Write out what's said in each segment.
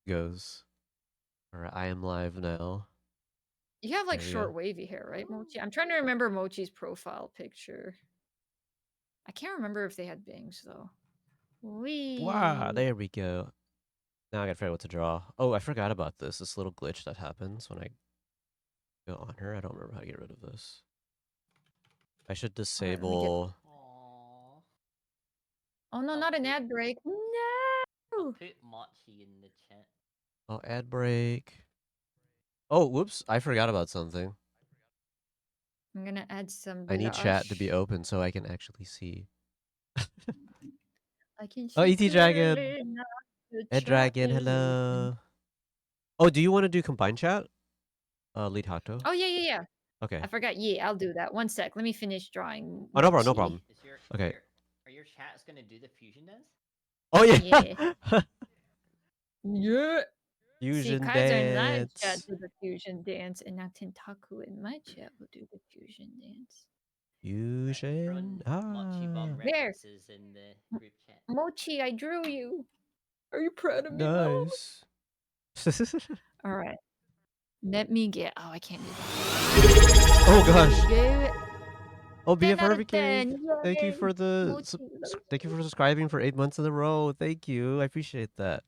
goes. Alright, I am live now. You have like There we go. short wavy hair, right, Mochi? I'm trying to remember Mochi's profile picture. I can't remember if they had bangs though. Wow, Wee. there we go. Now I gotta figure out what to draw. Oh, I forgot about this little glitch that happens when I go on her. I don't remember how to get rid of this. I should All right, let me get. disable. Aww. Oh no, I'll not an put- ad break. I'll No. put Mochi in the chat. Oh, ad break. Oh, whoops! I forgot about something. I'm gonna add some I need chat to be blush. open so I can actually see. I can Oh, see ET Dragon. clearly now. The Ed chat Dragon, is open. hello. Oh, do you want to do combined chat? Lead Hato. Oh yeah. Okay. I forgot. Yeah, I'll do that. One sec. Let me finish drawing. Oh, no problem. No Mochi. problem. Is your Okay. are your chats gonna do the fusion dance? Oh yeah. Yeah. Yeah. Fusion See, Kaiser in that dance. chat did the fusion dance, and now Tentaku in my chat will do the fusion dance. Fusion. Mochi Bomb There. references in the group chat. Mochi, I drew you. Are you proud of me, Nice. Mom? All right. Let me get. Oh, I can't do that. Oh gosh. Go. Oh, 10 BF out of Hurricane. 10. Thank you Yay. for the Mochi, thank you for subscribing for 8 months in a row. Thank you. I appreciate that.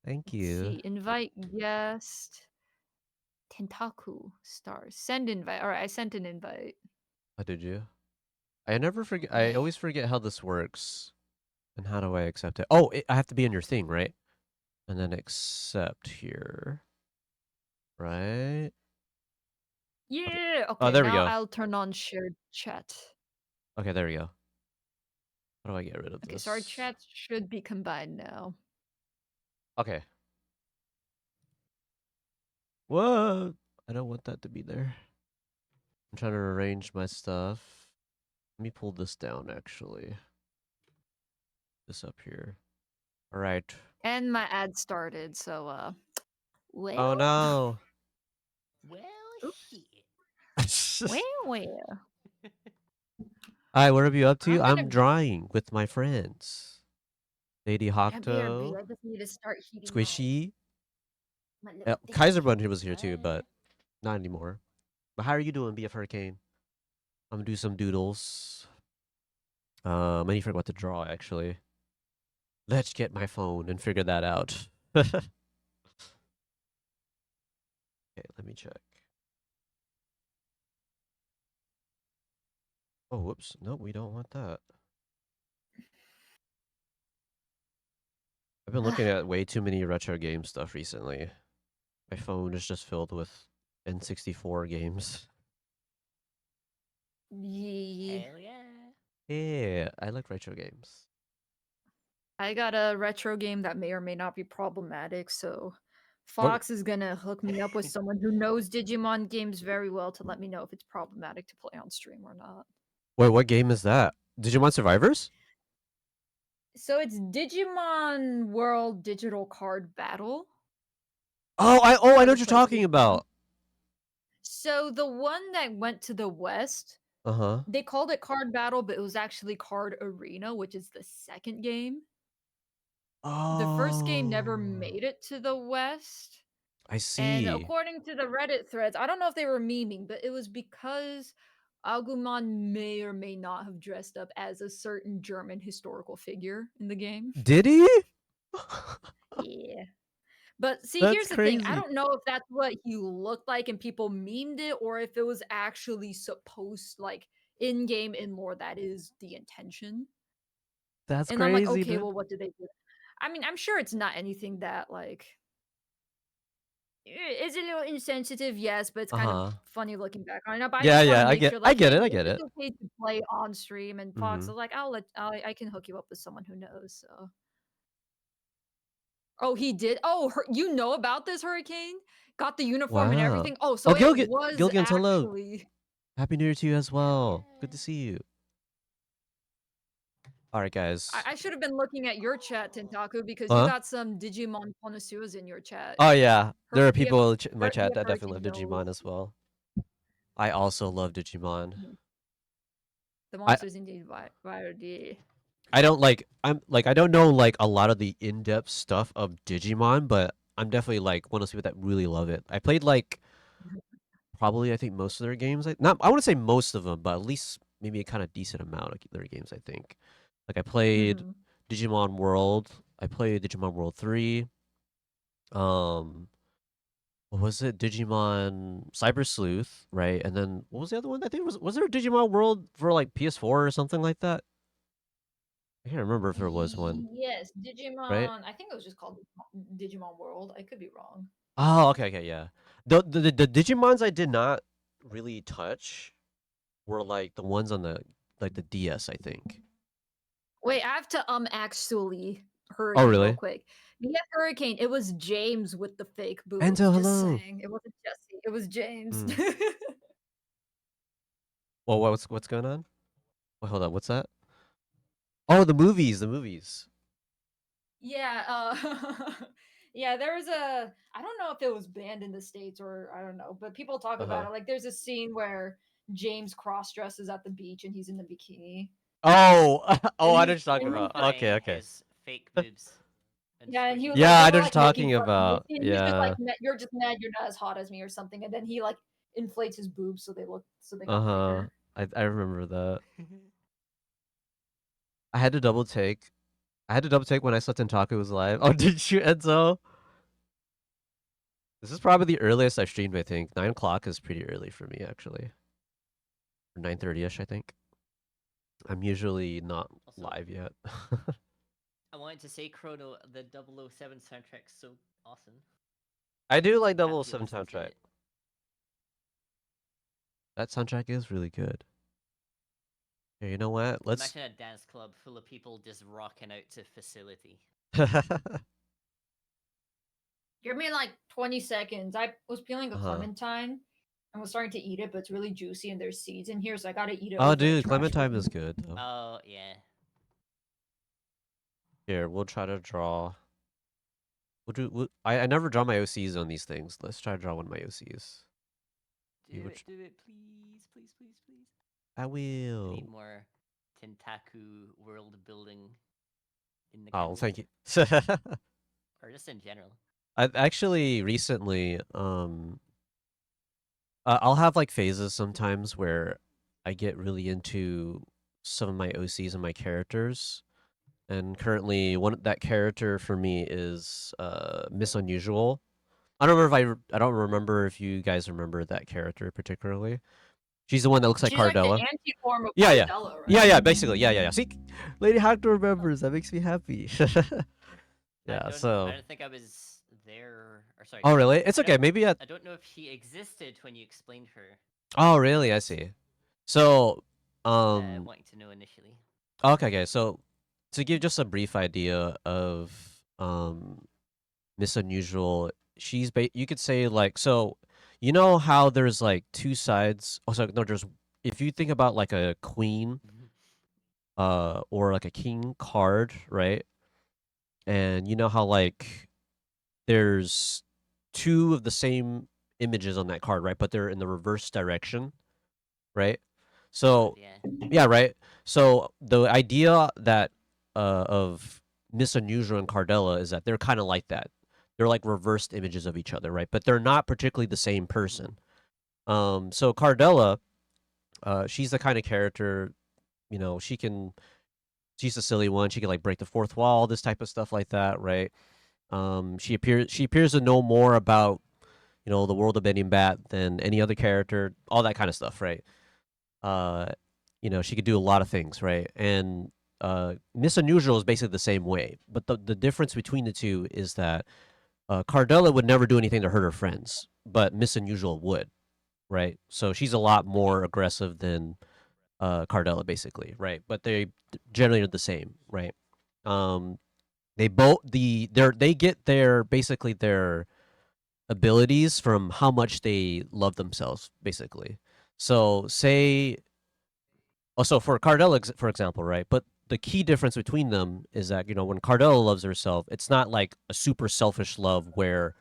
Thank Let's you. see. Invite guest. Tentaku stars. Send invite. All right, I sent an invite. Oh, did you? I never forget. I always forget how this works. And how do I accept it? Oh, I have to be in your thing, right? And then accept here. Right? Yeah. Okay, Oh, there we now go. I'll turn on shared chat. Okay, there we go. How do I get rid of this? Okay, so our chats should be combined now. Okay. Whoa! I don't want that to be there. I'm trying to arrange my stuff. Let me pull this down, actually. This up here. All right. And my ad started, so well. Oh no. Well, Oops. shit. Well. Hi, what are you up to? I'm gonna- I'm drawing with my friends. Lady Yeah, BRB, Hocto, I just need to start heating Squishy. my little thing. Kaiser Bun was here too, but not anymore. But how are you doing, BF Hurricane? I'm gonna do some doodles. I need to figure out what to draw, actually. Let's get my phone and figure that out. Okay, let me check. Oh, whoops. No, we don't want that. I've been looking at way too many retro game stuff recently. My phone is just filled with N64 games. Yeah. Hell yeah. Yeah, I like retro games. I got a retro game that may or may not be problematic, so Fox is gonna hook me up with someone who knows Digimon games very well to let me know if it's problematic to play on stream or not. Wait, what game is that? Digimon Survivors? So it's Digimon World Digital Card Battle. Oh, I know what you're PlayStation. talking about. So the one that went to the West, Uh-huh. they called it Card Battle, but it was actually Card Arena, which is the second game. Oh. The first game never made it to the West. I see. And according to the Reddit threads, I don't know if they were memeing, but it was because Agumon may or may not have dressed up as a certain German historical figure in the game. Did he? Yeah. But see, That's here's the crazy. thing. I don't know if that's what he looked like and people memed it, or if it was actually supposed, like, in-game in lore, that is the intention. That's And crazy. I'm like, okay, dude. well, what did they do? I mean, I'm sure it's not anything that, like, is a little insensitive, yes, but it's kind of funny looking back on it. But I Yeah, just want yeah, to I make get, sure, I like, get hey, it, I is get it it. okay to play on stream? And Fox Mhm. is like, I can hook you up with someone who knows. So, oh, he did. Oh, you know about this, Hurricane? Got the uniform and Wow. everything. Oh, so Oh, it was Gilgans, hello. actually. Happy New Year to you as well. Good to see you. All right, guys. I should have been looking at your chat, Tentaku, because Huh? you got some Digimon connoisseurs in your chat. Oh yeah, there are Hurricane- people in my chat Hurricane that definitely love knows. Digimon as well. I also love Digimon. The monsters indeed, Virdy. I don't like I don't know like a lot of the in-depth stuff of Digimon, but I'm definitely like one of those people that really love it. I played like probably I think most of their games. I want to say most of them, but at least maybe a kind of decent amount of their games. I think. Like I played Mhm. Digimon World. I played Digimon World 3. Um, what was it? Digimon Cyber Sleuth, right? And then what was the other one? I think was there a Digimon World for like PS4 or something like that? I can't remember if there was one, Yes, right? Digimon. I think it was just called Digimon World. I could be wrong. Oh, okay, okay, yeah. The Digimons I did not really touch were like the ones on the DS, I think. Wait, I have to actually Oh, Hurricane real really? quick. Yeah, Hurricane. It was James with the fake boobs. Ento, Just hello. saying, it wasn't Jesse. It was James. Mm. Well, what's going on? Wait, hold on. What's that? Oh, the movies, the movies. Yeah, yeah, there was a I don't know if it was banned in the States or I don't know, but people talk about Uh-huh. it. Like there's a scene where James cross dresses at the beach and he's in the bikini. Oh, oh, And I know he what you're talking and he about. was Okay, Modifying okay. his fake boobs and yeah, and he switching was them like Yeah, they I out. know were what you're like making talking fun of him. about. And he's just like Yeah. You're just mad you're not as hot as me or something. And then he like inflates his boobs so they got Uh-huh. bigger. I remember that. I had to double take. I had to double take when I saw Tentaku was live. Oh, did you, Enzo? This is probably the earliest I've streamed, I think. 9 o'clock is pretty early for me, actually. Or 9:30ish, I think. I'm usually not Also, live yet. I wanted to say Chrono, the 007 soundtrack's so awesome. I do like Happy 007 listening to soundtrack. it. That soundtrack is really good. Hey, you know what? Let's. Imagine a dance club full of people just rocking out to Facility. Give me like 20 seconds. I was peeling a Uh-huh. clementine and was starting to eat it, but it's really juicy and there's seeds in here, so I gotta eat it Oh, over a dude, trash Clementine is bin. good, though. Oh, yeah. Here, we'll try to draw. I never draw my OCs on these things. Let's try to draw one of my OCs. Do it, please, please, please, please. I I will. need more Tentaku world building in the Oh, canvas. thank you. Or just in general. I've actually recently, I'll have like phases sometimes where I get really into some of my OCs and my characters. And currently, that character for me is Miss Unusual. I don't remember I don't remember if you guys remember that character particularly. She's the one that looks like She's like the Cardella. anti-form of Yeah, yeah. Cardella, right? Yeah, yeah, basically. Yeah, yeah, yeah. See, Lady Hector remembers. That makes me happy. Yeah, I so. don't think I was there. Or sorry. Oh, really? It's I okay. don't- Maybe I don't know if she existed when you explained her. Oh, really? I see. So, Wanting to know initially. okay, okay. So, to give just a brief idea of Miss Unusual, you could say like so. You know how there's like two sides. Oh, sorry, no, there's if you think about like a queen, or like a king card, right? And you know how like there's two of the same images on that card, right? But they're in the reverse direction, right? So Yeah. yeah, right. So the idea that of Miss Unusual and Cardella is that they're kind of like that. They're like reversed images of each other, right? But they're not particularly the same person. So Cardella, she's the kind of character, she's a silly one. She can like break the fourth wall, this type of stuff like that, right? She appears to know more about the world of Benny and Bat than any other character, all that kind of stuff, right? Uh, she could do a lot of things, right? And Miss Unusual is basically the same way, but the difference between the two is that Cardella would never do anything to hurt her friends, but Miss Unusual would, right? So she's a lot more aggressive than Cardella, basically, right? But they generally are the same, right? They both they get their basically their abilities from how much they love themselves, basically. So say also for Cardella, for example, right? But the key difference between them is that when Cardella loves herself, it's not like a super selfish love where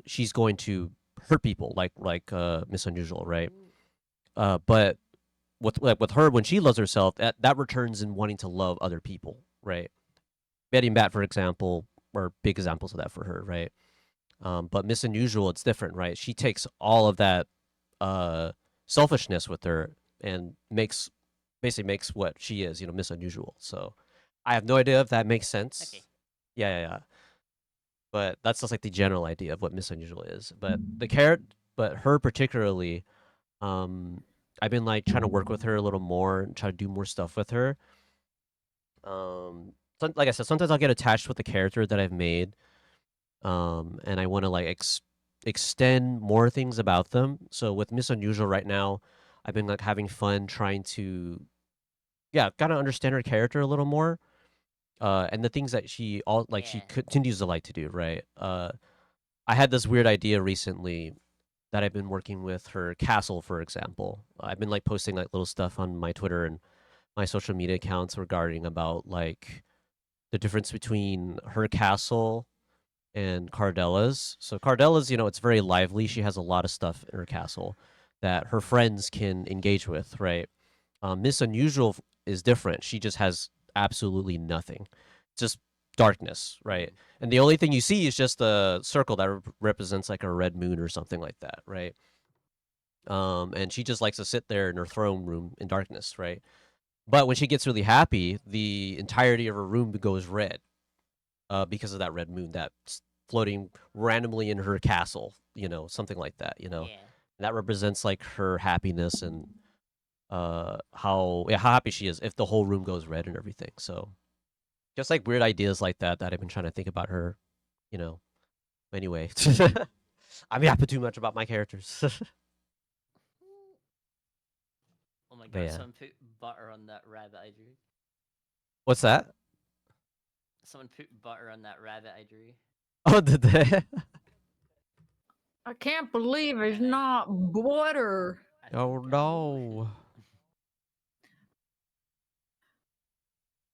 she's going to hurt people like Miss Unusual, right? But with her when she loves herself, that returns in wanting to love other people, right? Betty and Bat, for example, are big examples of that for her, right? But Miss Unusual, it's different, right? She takes all of that selfishness with her and basically makes what she is, Miss Unusual. So I have no idea if that makes sense. Okay. Yeah. But that's just like the general idea of what Miss Unusual is. But but her particularly, I've been like trying to work with her a little more and try to do more stuff with her. Like I said, sometimes I'll get attached with the character that I've made, and I want to like extend more things about them. So with Miss Unusual right now, I've been like having fun trying to, yeah, kind of understand her character a little more, and the things that she Yeah. continues to like to do. Right. I had this weird idea recently that I've been working with her castle, for example. I've been like posting like little stuff on my Twitter and my social media accounts regarding about like the difference between her castle and Cardella's. So Cardella's, it's very lively. She has a lot of stuff in her castle that her friends can engage with, right? Miss Unusual is different. She just has absolutely nothing, just darkness, right? And the only thing you see is just a circle that represents like a red moon or something like that, right? And she just likes to sit there in her throne room in darkness, right? But when she gets really happy, the entirety of her room goes red, because of that red moon that's floating randomly in her castle, something like that, Yeah. And that represents like her happiness and how happy she is if the whole room goes red and everything. So just like weird ideas like that I've been trying to think about her, you know. Anyway, I'm yapping too much about my characters. Oh my But god, yeah. someone put butter on that rabbit I drew. What's that? Someone put butter on that rabbit I drew. Oh, did they? I can't believe it's And not butter. Oh no.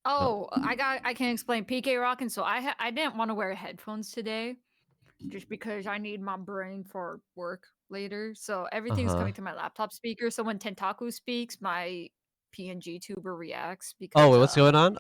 Oh, I can explain PK Rockin'. So I didn't want to wear headphones today just because I need my brain for work later. So everything's Uh-huh. coming to my laptop speaker. So when Tentaku speaks, my PNG tuber reacts Oh, because wait, what's going on?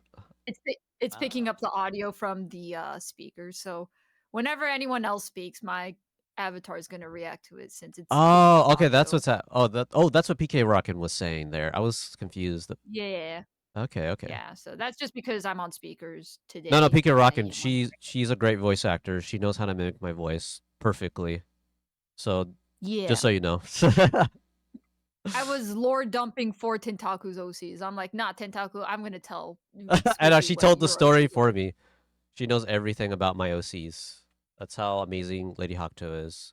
it's picking up the audio from the speakers. So whenever anyone else speaks, my avatar is gonna react to it since it's picking up Oh, okay, that's audio. what's that's what PK Rockin was saying there. I was confused. Yeah. Okay. Yeah, so that's just because I'm on speakers No, today PK and I Rockin, didn't want to. she's a great voice actor. She knows how to mimic my voice perfectly. So Yeah. just so you know. I was lore dumping for Tentaku's OCs. I'm like, nah, Tentaku, I'm gonna tell. And she Squishy told what the your story OC is. for me. She knows everything about my OCs. That's how amazing Lady Hakuto is.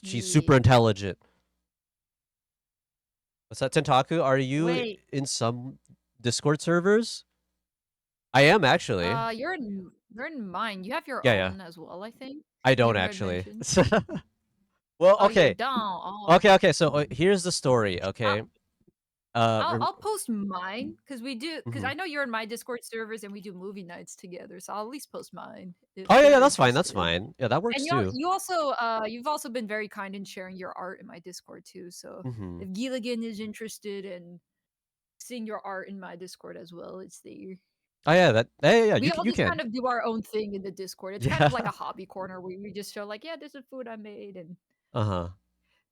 She's super Yeah. intelligent. What's that, Tentaku? Are you Wait, in some Discord servers? I am actually. you're in mine. You have your Yeah. own as well, I think. I don't Yimred actually. mentioned. Well, Oh, you okay. don't. Oh. Okay. So here's the story. Okay. I'll post mine because we do because Mhm. I know you're in my Discord servers and we do movie nights together. So I'll at least post mine if Oh yeah, you're that's fine. That's interested. fine. Yeah, that works And too. you also you've also been very kind in sharing your art in my Discord too. So Hmm. if Gilligan is interested in seeing your art in my Discord as well, it's there. Oh yeah, yeah. We all You just can. kind of do our own thing in the Discord. It's kind Yeah. of like a hobby corner where we just show like, yeah, this is food I made, and Uh huh.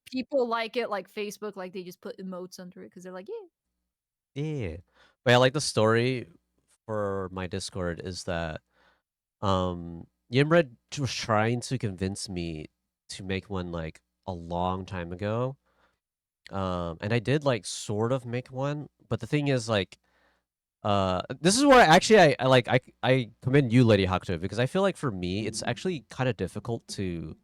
people like it, like Facebook, like they just put emotes under it because they're like, yeah. Yeah. But yeah, like the story for my Discord is that Yimred was trying to convince me to make one like a long time ago. And I did like sort of make one, but the thing is like this is where actually I commend you, Lady Hakuto, because I feel like for me it's actually kind of difficult to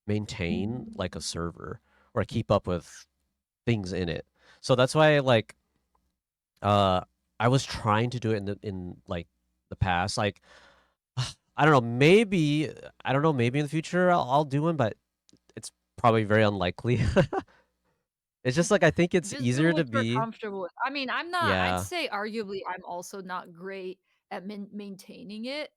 maintain like a server or keep up with things in it. So that's why like I was trying to do it in like the past. Like I don't know, maybe in the future I'll do one, but it's probably very unlikely. It's just like I think it's Just do easier to what you're be. comfortable with. I mean, I'm not. I'd Yeah. say arguably, I'm also not great at maintaining it.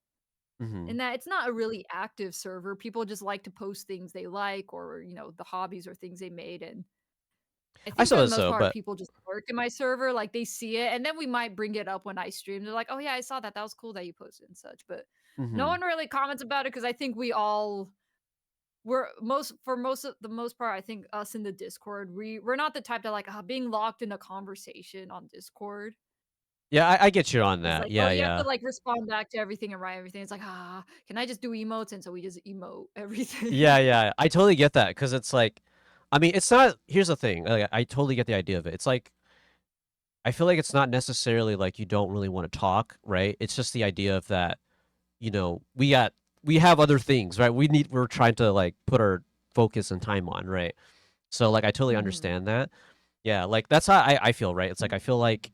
Hmm. In that it's not a really active server. People just like to post things they like, or the hobbies or things they made, and I I think for the suppose most so, part, but people just lurk in my server, like, they see it, and then we might bring it up when I stream. They're like, "Oh, yeah, I saw that. That was cool that you posted and such," but no mhm. one really comments about it because I think for most of the most part, I think us in the Discord, we're not the type that, like, being locked in a conversation on Discord Yeah, I get you on is that. like, "Oh, Yeah, you have to, yeah. like, respond back to everything and write everything." It's like, can I just do emotes?" And so we just emote Yeah, everything. yeah. I totally get that because it's like, I mean, it's not. Here's the thing. Like, I totally get the idea of it. It's like I feel like it's not necessarily like you don't really want to talk, right? It's just the idea of that. We have other things, right? We're trying to like put our focus and time on, right? So like I totally Mhm. understand that. Yeah, like that's how I feel, right? It's like I feel like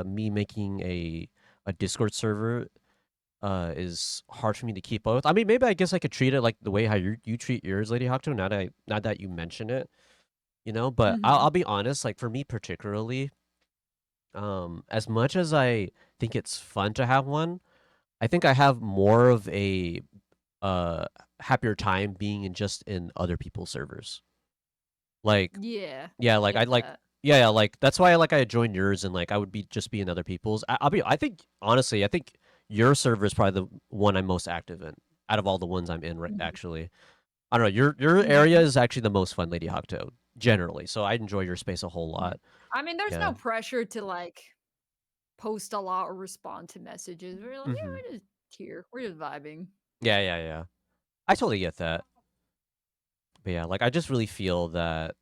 me making a Discord server is hard for me to keep up with. I mean, maybe I guess I could treat it like the way how you treat yours, Lady Hawkto. Now that you mention it, But I'll Mhm. be honest, like for me particularly, as much as I think it's fun to have one, I think I have more of a uh happier time being in other people's servers. Like, Yeah, yeah, I like get I like that. yeah, yeah, like that's why I joined yours and like I would be in other people's. I think honestly, I think your server is probably the one I'm most active in out of all the ones I'm in right Mhm. actually. I don't know, your area Mhm. is actually the most fun, Lady Hawkto, generally. So I enjoy your space a whole Mm. lot. I mean, there's Yeah. no pressure to, like, post a lot or respond to messages. We're like, "Yeah, Mhm. we're just here. We're just vibing." Yeah, yeah, yeah. I totally get that. But yeah, like I just really feel that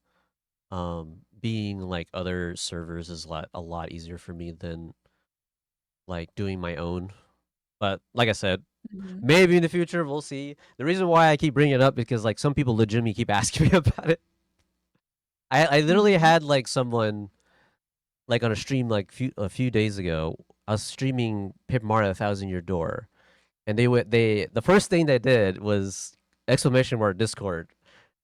being like other servers is a lot easier for me than like doing my own. But like I said, Mhm. maybe in the future we'll see. The reason why I keep bringing it up because like some people legitimately keep asking me about it. I literally Mhm. had like someone like on a stream like a few days ago. I was streaming Paper Mario: 1,000 Year Door, and the first thing they did was exclamation mark Discord.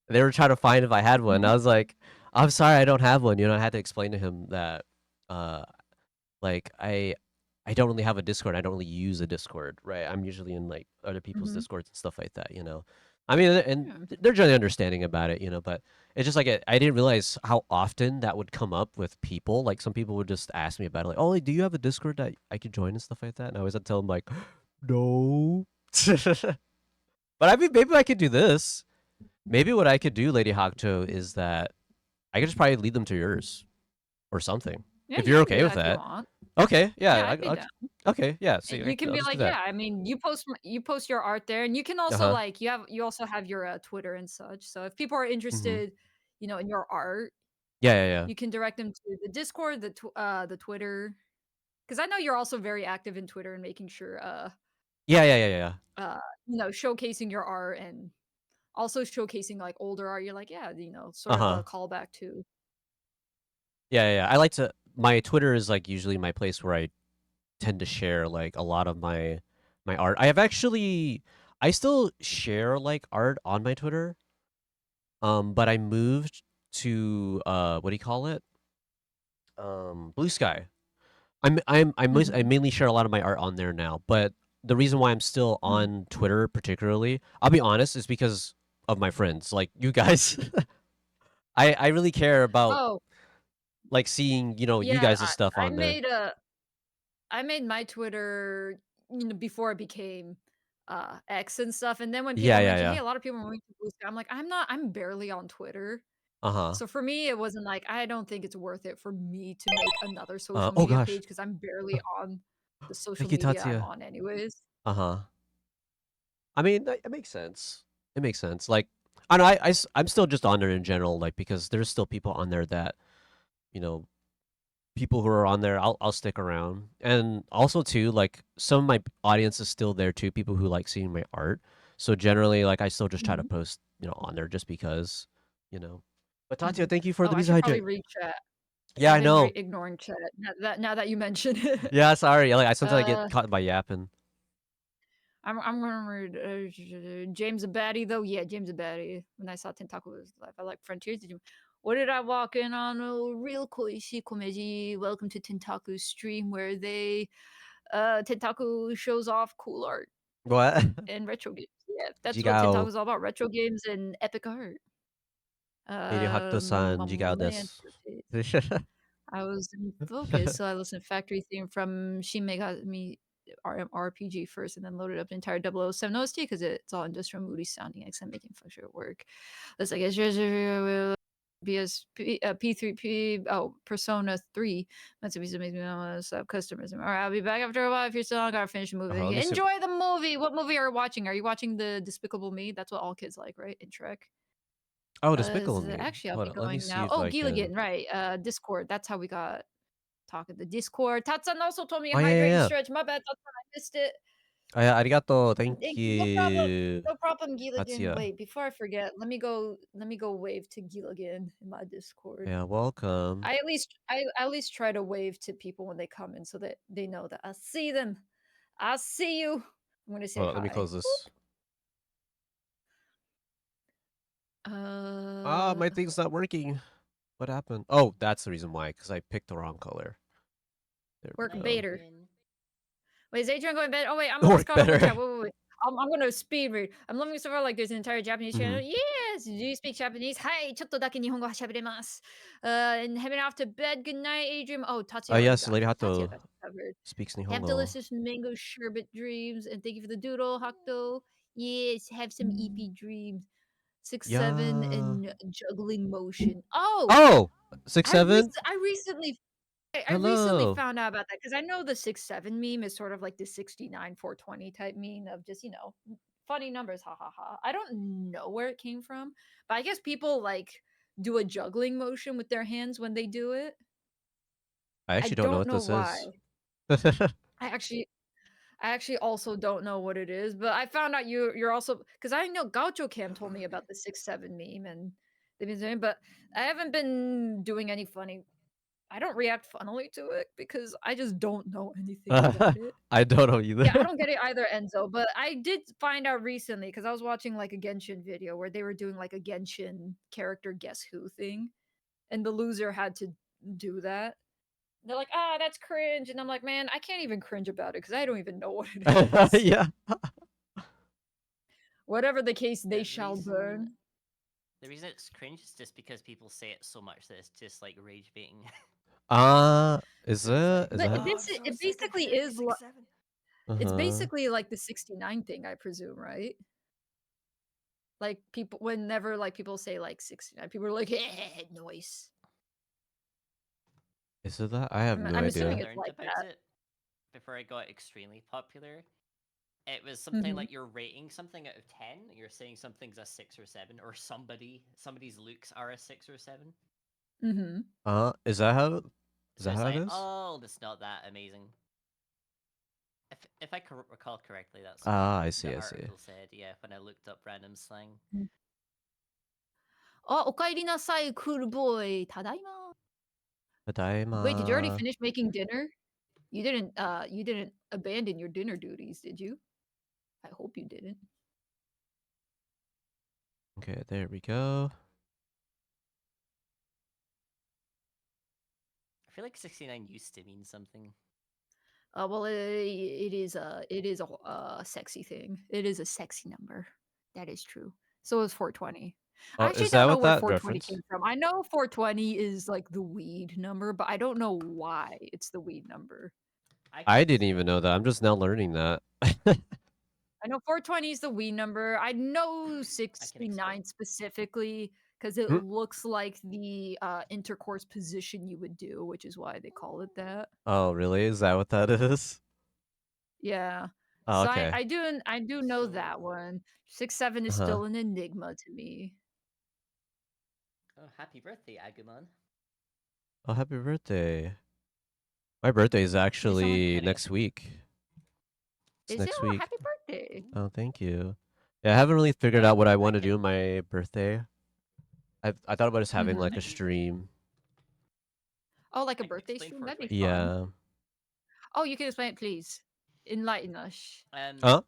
They were trying to find if I had one. Mhm. I was like, I'm sorry, I don't have one. I had to explain to him that, uh, like I don't really have a Discord. I don't really use a Discord, right? I'm usually in like other people's Mhm. Discords and stuff like that. I mean, and Yeah. they're generally understanding about it. But it's just like I didn't realize how often that would come up with people. Like some people would just ask me about it, like, "Oh, do you have a Discord that I could join and stuff like that?" And I always had to tell them like, "No." But I mean, maybe I could do this. Maybe what I could do, Lady Hawkto, is that I could just probably lead them to yours or something. Yeah, If you you're can do okay with that if you that. want. Okay, yeah, Yeah, I'd be down. okay, yeah. See, You can I'll be just do like, that. "Yeah, I mean, you post your art there, and you can Uh also, huh. like, you also have your, Twitter and such, so if people are Hmm. interested, in your art, Yeah, yeah, yeah, you can direct them to the Discord, the Twitter, because I know you're also very active in Twitter and making sure, yeah, yeah, yeah, yeah. uh, showcasing your art and also showcasing, like, older art. You're like, yeah, Uh sort of a huh. callback to. Yeah, yeah, yeah. I like to. My Twitter is like usually my place where I tend to share like a lot of my art. I still share like art on my Twitter. But I moved to what do you call it? Blue Sky. I Mhm, mainly share a lot of my art on there now, but the reason why I'm still mhm. on Twitter particularly, I'll be honest, is because of my friends, like you guys. I really care about Oh, like seeing you yeah, guys' stuff I on there. made my Twitter, before it became, X and stuff, and then when Yeah, people yeah, mention, yeah. "Hey, a lot of people are moving to Blue Sky," I'm like, I'm barely on Twitter." Uh huh. So for me, it wasn't like, I don't think it's worth it for me to make another social Oh media gosh. page because 'cause I'm barely on the social Thank you, media I'm Tatsuya. on anyways. Uh huh. I mean, it makes sense. It makes sense. Like, I know I'm still just on there in general, like because there's still people on there that you know people who are on there, I'll stick around. And also too, like some of my audience is still there too, people who like seeing my art. So generally, like I still just try to Mhm, post, on there just because, you know. But Tatya, mhm. thank you for Oh, the I should probably hydrate. read chat. Yeah, I've I been know. ignoring chat now that you mention it. Yeah, sorry. Like I sometimes I get Uh, caught by yapping. I'm gonna read, James a baddie though. Yeah, James a baddie. When I saw Tentacle was live, I like Frontiers. What did I walk in on? Oh, real Koishi Komeji. Welcome to Tentaku's stream where Tentaku shows off cool art What? and retro games. Yeah, that's what Jigao. Tentaku's all about. Retro games and epic art. Hakuto-san, jigao Man, desu. I was in focus, so I listened to Factory Theme from Shin Megami RPG first, and then loaded up the entire 007 OST because it's all industrial moody sounding, except making functional work. It's like BSP P3P Persona 3. That's makes me customers. All right, I'll be back after a while. If you're still on, gotta finish the movie. let me see. Enjoy the movie. What movie are you watching? Are you watching the Despicable Me? That's what all kids like, right? In Shrek. Oh, Despicable Me. Actually, I'll Hold be on, let me going see now. if Oh, I Gilligan, can. right? Discord. That's how we got talking. The Discord. Tatsan also told me Oh, yeah, hydrate and yeah. stretch. My bad, Tatsan. I missed it. Arigato. Thank No problem. you. No problem, Gilligan. Tatsuya. Wait, before I forget, let me go wave to Gilligan in my Discord. Yeah, welcome. I at least try to wave to people when they come in so that they know that I see them. I see you. I'm gonna say Hold on, hi. let me close this. My thing's not working. What happened? Oh, that's the reason why, because I picked the wrong color. There we Work go. Bader. Wait, is Adrian going to bed? Oh wait, I'm Work almost caught up with better. chat. Wait. I'm gonna speed read. I'm loving so far. Like there's an entire Japanese channel. Yes. Do you speak Japanese? Hi. ちょっとだけ日本語喋れます. And heading off to bed. Good night, Adrian. Oh, Tatsuya. Yes, got Lady Tatsuya Hato got you covered. speaks Have Nihongo. delicious mango sherbet dreams, and thank you for the doodle, Hakuto. Yes, have some EP dreams. 6-7 and juggling motion. Oh, 6-7. I recently Hello. found out about that because I know the 6-7 meme is sort of like the 69 420 type meme of just funny numbers, ha ha ha. I don't know where it came from, but I guess people like do a juggling motion with their hands when they do it. I actually don't know what know this why. is. I actually also don't know what it is, but I found out you're also because I know Gaucho Cam told me about the 6-7 meme and they've been doing, but I haven't been doing any funny. I don't react funnily to it because I just don't know anything about it. I don't know either. Yeah, I don't get it either, Enzo. But I did find out recently because I was watching like a Genshin video where they were doing like a Genshin character guess who thing, and the loser had to do that. They're like, that's cringe. And I'm like, man, I can't even cringe about it because I don't even know what it is. Yeah. Whatever the case, they shall burn. The reason it's cringe is just because people say it so much that it's just like rage baiting. Is But it? it basically is. It's basically like the 69 thing, I presume, right? Like people, whenever like people say like 69, people are like, noise. Is it that? I have no I'm idea. assuming I it's learned like about that. it before it got extremely popular. It was something Mhm. like you're rating something out of 10. You're saying something's a 6 or 7, or somebody's looks are a 6 or 7. Is that how? Is So that it's how like, it is? oh, that's not that amazing. If I recall correctly, that's I what see. the I see. article said. Yeah, when I looked up random slang. Oh, okaerinasai, cool boy. Tadaima. Wait, did you already Tadaima. finish making dinner? You didn't abandon your dinner duties, did you? I hope you didn't. Okay, there we go. I feel like 69 used to mean something. Well, it is a sexy thing. It is a sexy number. That is true. So is 420. I Oh, actually is that don't know what where that 420 reference? came from. I know 420 is like the weed number, but I don't know why it's the weed number. I didn't even know that. I'm just now learning that. I know 420 is the weed number. I know 69 specifically because it looks like the intercourse position you would do, which is why they call it that. Oh, really? Is that what that is? Yeah. Oh, So okay. I do know that one. 6-7 is still an enigma to me. Oh, happy birthday, Agumon. Oh, happy birthday. My birthday is actually next week. It's next week. Happy birthday. Oh, thank you. Yeah, I haven't really figured out what I want to do on my birthday. I thought about just having like a stream. Oh, like a birthday stream? That'd be fun. Yeah. Oh, you can explain it, please. Enlighten us. Huh?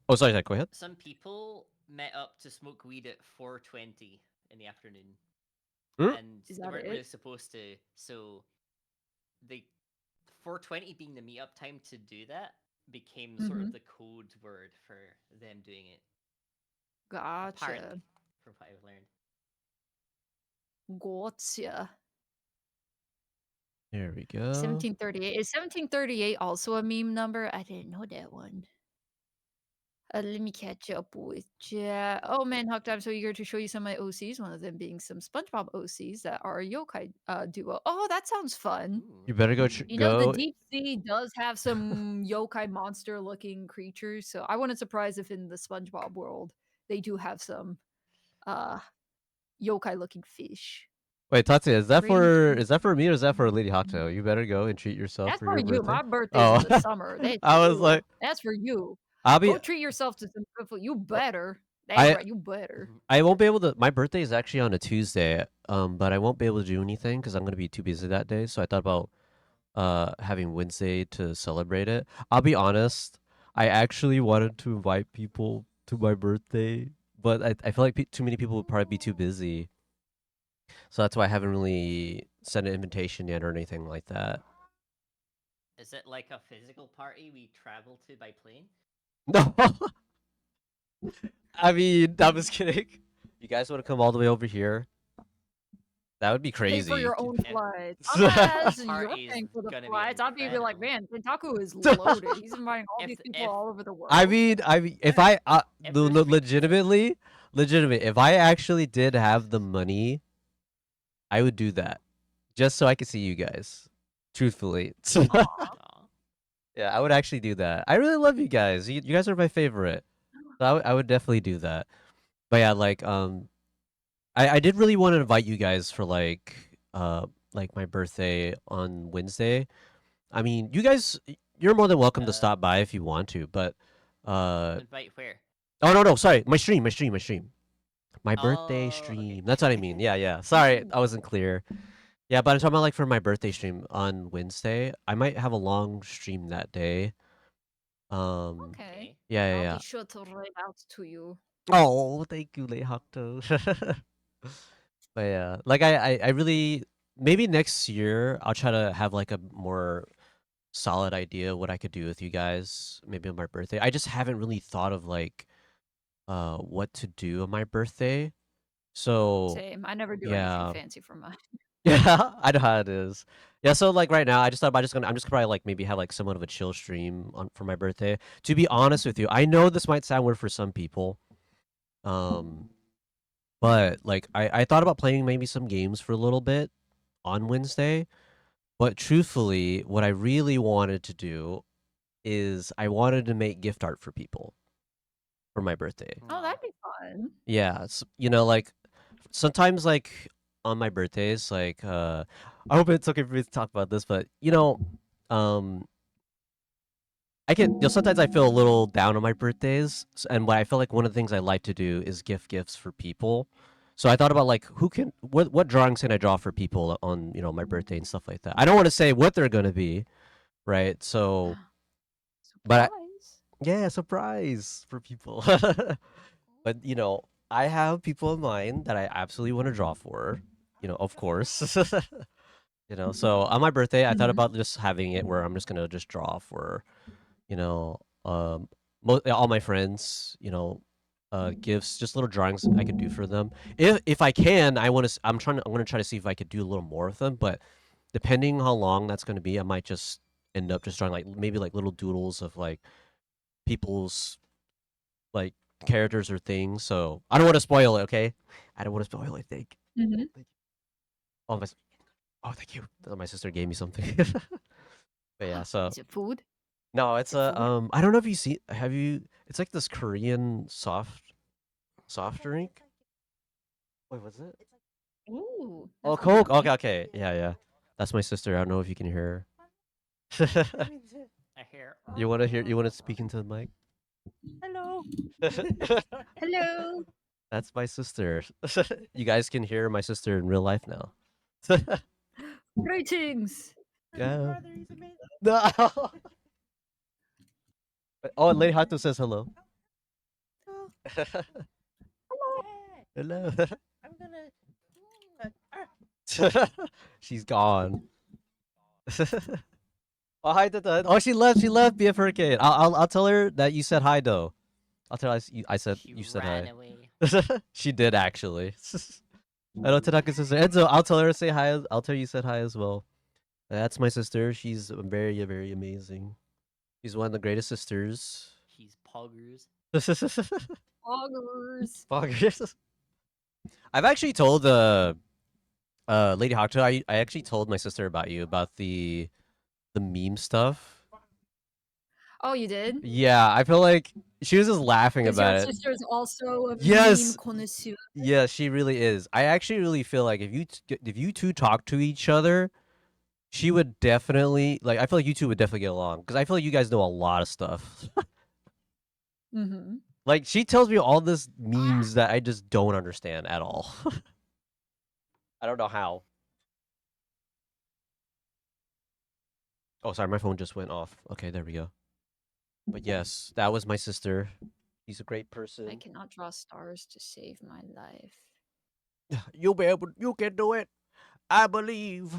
Oh, sorry, go ahead. Some people met up to smoke weed at 4:20 in the afternoon. And Is they that weren't really it? supposed to, so the 4:20 being the meetup time to do that became sort of the code word for them doing it. Gotcha. Apparently, from what I've learned. Gotia. There we go. 1738. Is 1738 also a meme number? I didn't know that one. Let me catch up with chat. Oh man, Huck, I'm so eager to show you some of my OCs. One of them being some SpongeBob OCs that are a yokai duo. Oh, that sounds fun. Ooh. You better go. You know, the Go. deep sea does have some yokai monster looking creatures, so I wouldn't surprise if in the SpongeBob world they do have some yokai looking fish. Wait, Tatsuya, is that Greetings. for me or is that for Lady Hato? You better go and treat yourself That's for for your you. birthday. My birthday's Oh, in the summer. That's I was you. like, That's for you. I'll be. Go treat yourself to some good food. You better. That's I right. You better. I won't be able to. My birthday is actually on a Tuesday. But I won't be able to do anything because I'm gonna be too busy that day. So I thought about having Wednesday to celebrate it. I'll be honest. I actually wanted to invite people to my birthday, but I feel like too many people would probably be too busy. So that's why I haven't really sent an invitation yet or anything like that. Is it like a physical party we travel to by plane? No. I mean, I'm just kidding. You guys want to come all the way over here? That would be Pay crazy. for your own If- flights. If Unless the you're party's paying for the gonna be flights, I'd be like, incredible. man, Pentaku is loaded. He's inviting all If- these people if- all over the world. I mean, if I If no, there's no, free- legitimately, if I actually did have the money, I would do that, just so I could see you guys. Truthfully, Aw. yeah, I would actually do that. I really love you guys. You guys are my favorite. So I would definitely do that. But yeah, like I did really want to invite you guys for like my birthday on Wednesday. I mean, you guys, you're more than welcome to stop by if you want to. But Invite where? oh no, sorry, my stream. My birthday Oh, stream. okay. That's what I mean. Yeah. Sorry, I wasn't clear. Yeah, but I'm talking about like for my birthday stream on Wednesday. I might have a long stream that day. Okay. Yeah. I'll be sure to write out to you. Oh, thank you, Lei Hakto. But yeah, like I really maybe next year I'll try to have like a more solid idea what I could do with you guys. Maybe on my birthday. I just haven't really thought of like what to do on my birthday. So Same. I never do yeah. anything fancy for mine. Yeah, I know how it is. Yeah, so like right now, I just thought I'm just gonna probably like maybe have like somewhat of a chill stream on for my birthday. To be honest with you, I know this might sound weird for some people, but like I thought about playing maybe some games for a little bit on Wednesday. But truthfully, what I really wanted to do is I wanted to make gift art for people for my birthday. Oh, that'd be fun. Yeah, like sometimes like on my birthdays, like I hope it's okay for me to talk about this, but I can sometimes I feel a little down on my birthdays, and what I feel like one of the things I like to do is gift gifts for people. So I thought about like what drawings can I draw for people on my birthday and stuff like that. I don't want to say what they're gonna be, right? So, but Surprise. yeah, surprise for people. But I have people in mind that I absolutely want to draw for. Of course. So on my birthday, I thought Mhm. about just having it where I'm just gonna just draw for, all my friends. Gifts, just little drawings I could do for them. If I can, I'm gonna try to see if I could do a little more of them. But depending how long that's gonna be, I might just end up just drawing like maybe like little doodles of like people's like characters or things. So I don't want to spoil it. Okay, I don't want to spoil it. Thank Mhm. oh thank you. My sister gave me something. But yeah, so Is it food? no, it's Is it food? I don't know if it's like this Korean soft drink. Wait, what's it? Ooh. Oh, that sounds Coke. yummy. Okay. Yeah. That's my sister. I don't know if you can hear her. I hear. You want to speak into the mic? Hello. Hello. That's my sister. You guys can hear my sister in real life now. Greetings. Yeah. Brother, he's amazing. No. Oh, Lady Hato says hello. Oh, yeah. Hello. I'm gonna. She's gone. Oh, hi, Tata. Oh, she left. She left. BF Hurricane. I'll tell her that you said hi, though. I'll tell her I said She you said ran hi. away. She did actually. Hello, Tanaka's sister. Enzo, I'll tell her to say hi. I'll tell you said hi as well. That's my sister. She's very, very amazing. She's one of the greatest sisters. He's poggers. Augers. Poggers. I've actually told Lady Hawktail, I actually told my sister about you, about the meme stuff. Oh, you did? Yeah, I feel like she was just laughing Because about your it. sister is also a Yes. meme connoisseur. Yeah, she really is. I actually really feel like if you two talk to each other, she would definitely like. I feel like you two would definitely get along because I feel like you guys know a lot of stuff. Mm-hmm. Like she tells me all this memes that I just don't understand at all. I don't know how. Oh, sorry, my phone just went off. Okay, there we go. But yes, that was my sister. She's a great I person. cannot draw stars to save my life. You'll be able. You can do it. I believe.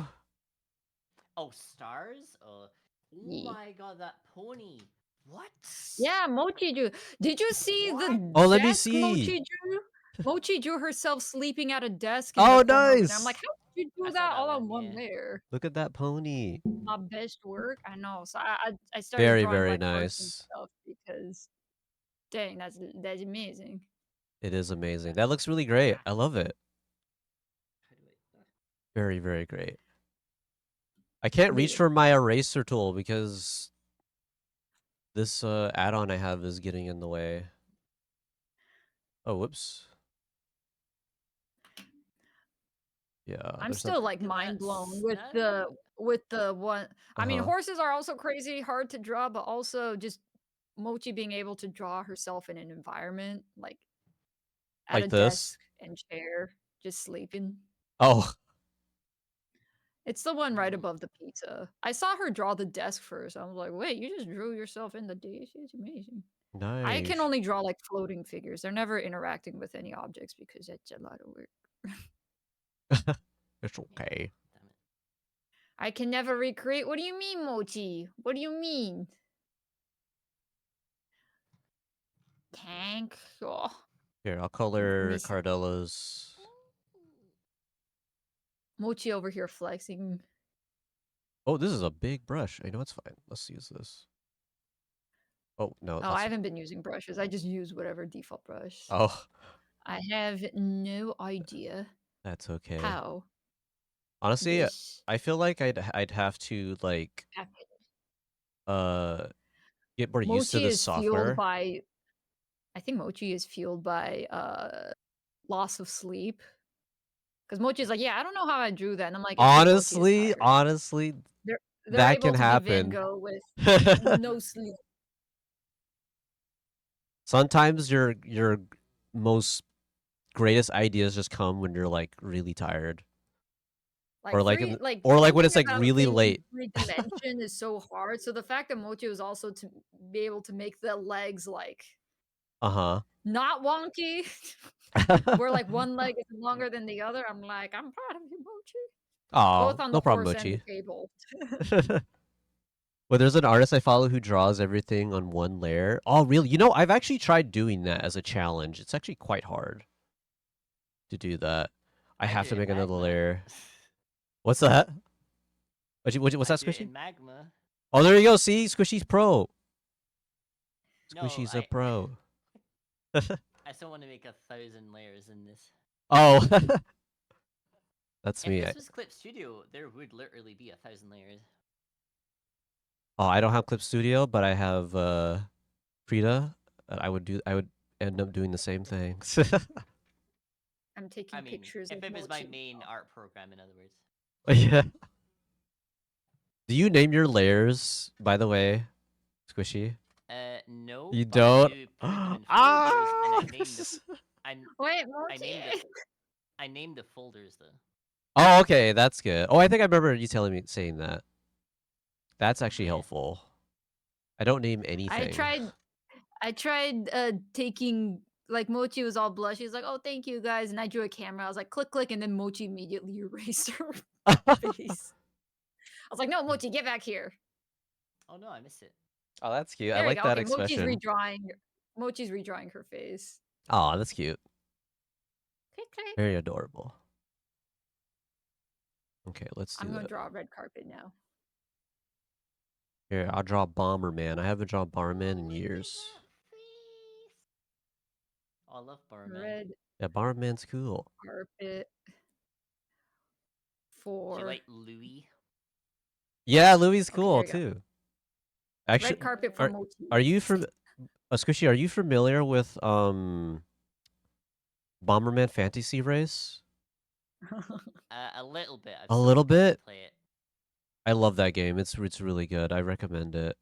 Oh, stars? Oh Ye- my god, that pony. What? Yeah, Mochi drew. Did you see the Oh, let me desk see. Mochi drew? Mochi drew herself sleeping at a desk in Oh, the corner over there. I'm nice. like, how did you I do saw that that all on one, one yeah. layer? Look at that pony. My best work. I know. So I started Very, drawing very like hearts and nice. stuff because dang, that's amazing. It is amazing. That looks really great. I love it. Very, very great. I can't reach Yeah. for my eraser tool because this add-on I have is getting in the way. Oh, whoops. Yeah, I'm there's still like Look at mind that blown stud. with the one. I mean, Uh-huh. horses are also crazy hard to draw, but also just Mochi being able to draw herself in an environment like at Like a this? desk and chair, just sleeping. Oh, It's the one right Mm. above the pizza. I saw her draw the desk first. I was like, wait, you just drew yourself in the dish? It's amazing. I nice. can only draw like floating figures. They're never interacting with any objects because it's a lot of work. It's okay. Damn it. I can never recreate. What do you mean, Mochi? What do you mean? Tank. Oh, Here, I'll color miss- Cardella's. Mochi over here flexing. Oh, this is a big brush. I know it's fine. Let's use this. Oh, no. Oh, I haven't been using brushes. I just use whatever default brush. Oh, I have no idea that's okay. how Honestly, this I feel like I'd have to like happened. get more used to Mochi this is software. fueled by. I think Mochi is fueled by loss of sleep. Because Mochi's like, yeah, I don't know how I drew that, and I'm like, it's 'cause Mochi is tired. Honestly, They're that able can to be happen. Van Gogh with no sleep. Sometimes your most greatest ideas just come when you're like really tired. Or like free, in- or like when it's, thinking like, about really things in late. 3 dimension is so hard. So the fact that Mochi was also to be able to make the legs like Uh-huh. not wonky, where like one leg is longer than the other, I'm like, I'm proud of you, Mochi. Oh, Both on no the problem, horse and Mochi. the table. Well, there's an artist I follow who draws everything on one layer. Oh, really? You know, I've actually tried doing that as a challenge. It's actually quite hard to do that. I have do to it in make another Magma. layer. What's that? What's I that, do it Squishy? in Magma. Oh, there you go. See, Squishy's pro. No, Squishy's a pro. I still want to make 1,000 layers in this. Oh, that's If me. this was Clip Studio, there would literally be 1,000 layers. Oh, I don't have Clip Studio, but I have Frida. I would end up doing the same thing. I'm taking I mean, pictures if of it was my Mochi. main art program, in other words. Yeah. Do you name your layers, by the way, Squishy? No. You but don't? I do put them in folders, Ah! and I named the. Wait, I Mochi. named I named the folders though. Oh, okay, that's good. Oh, I think I remember you saying that. That's actually Yeah. helpful. I don't name anything. I tried taking like Mochi was all blushy. He's like, "Oh, thank you guys," and I drew a camera. I was like, "Click, click," and then Mochi immediately erased her face. I was like, "No, Mochi, get back here." Oh no, I missed it. Oh, that's cute. I There you like go. that Okay, expression. Mochi's redrawing her face. Oh, that's cute. Click, click. Very adorable. Okay, let's do I'm gonna that. draw a red carpet now. Here, I'll draw Bomberman. I haven't drawn Bomberman in years. Oh, I love Bomberman. Red Yeah, Bomberman's cool. carpet Do for you like Louis? Yeah, Louis Okay, cool there you go. too. Actually, red carpet for are, Mochi. are you from Squishy? Are you familiar with Bomberman Fantasy Race? A little bit. I've A seen little people bit? play it. I love that game. It's really good. I recommend it.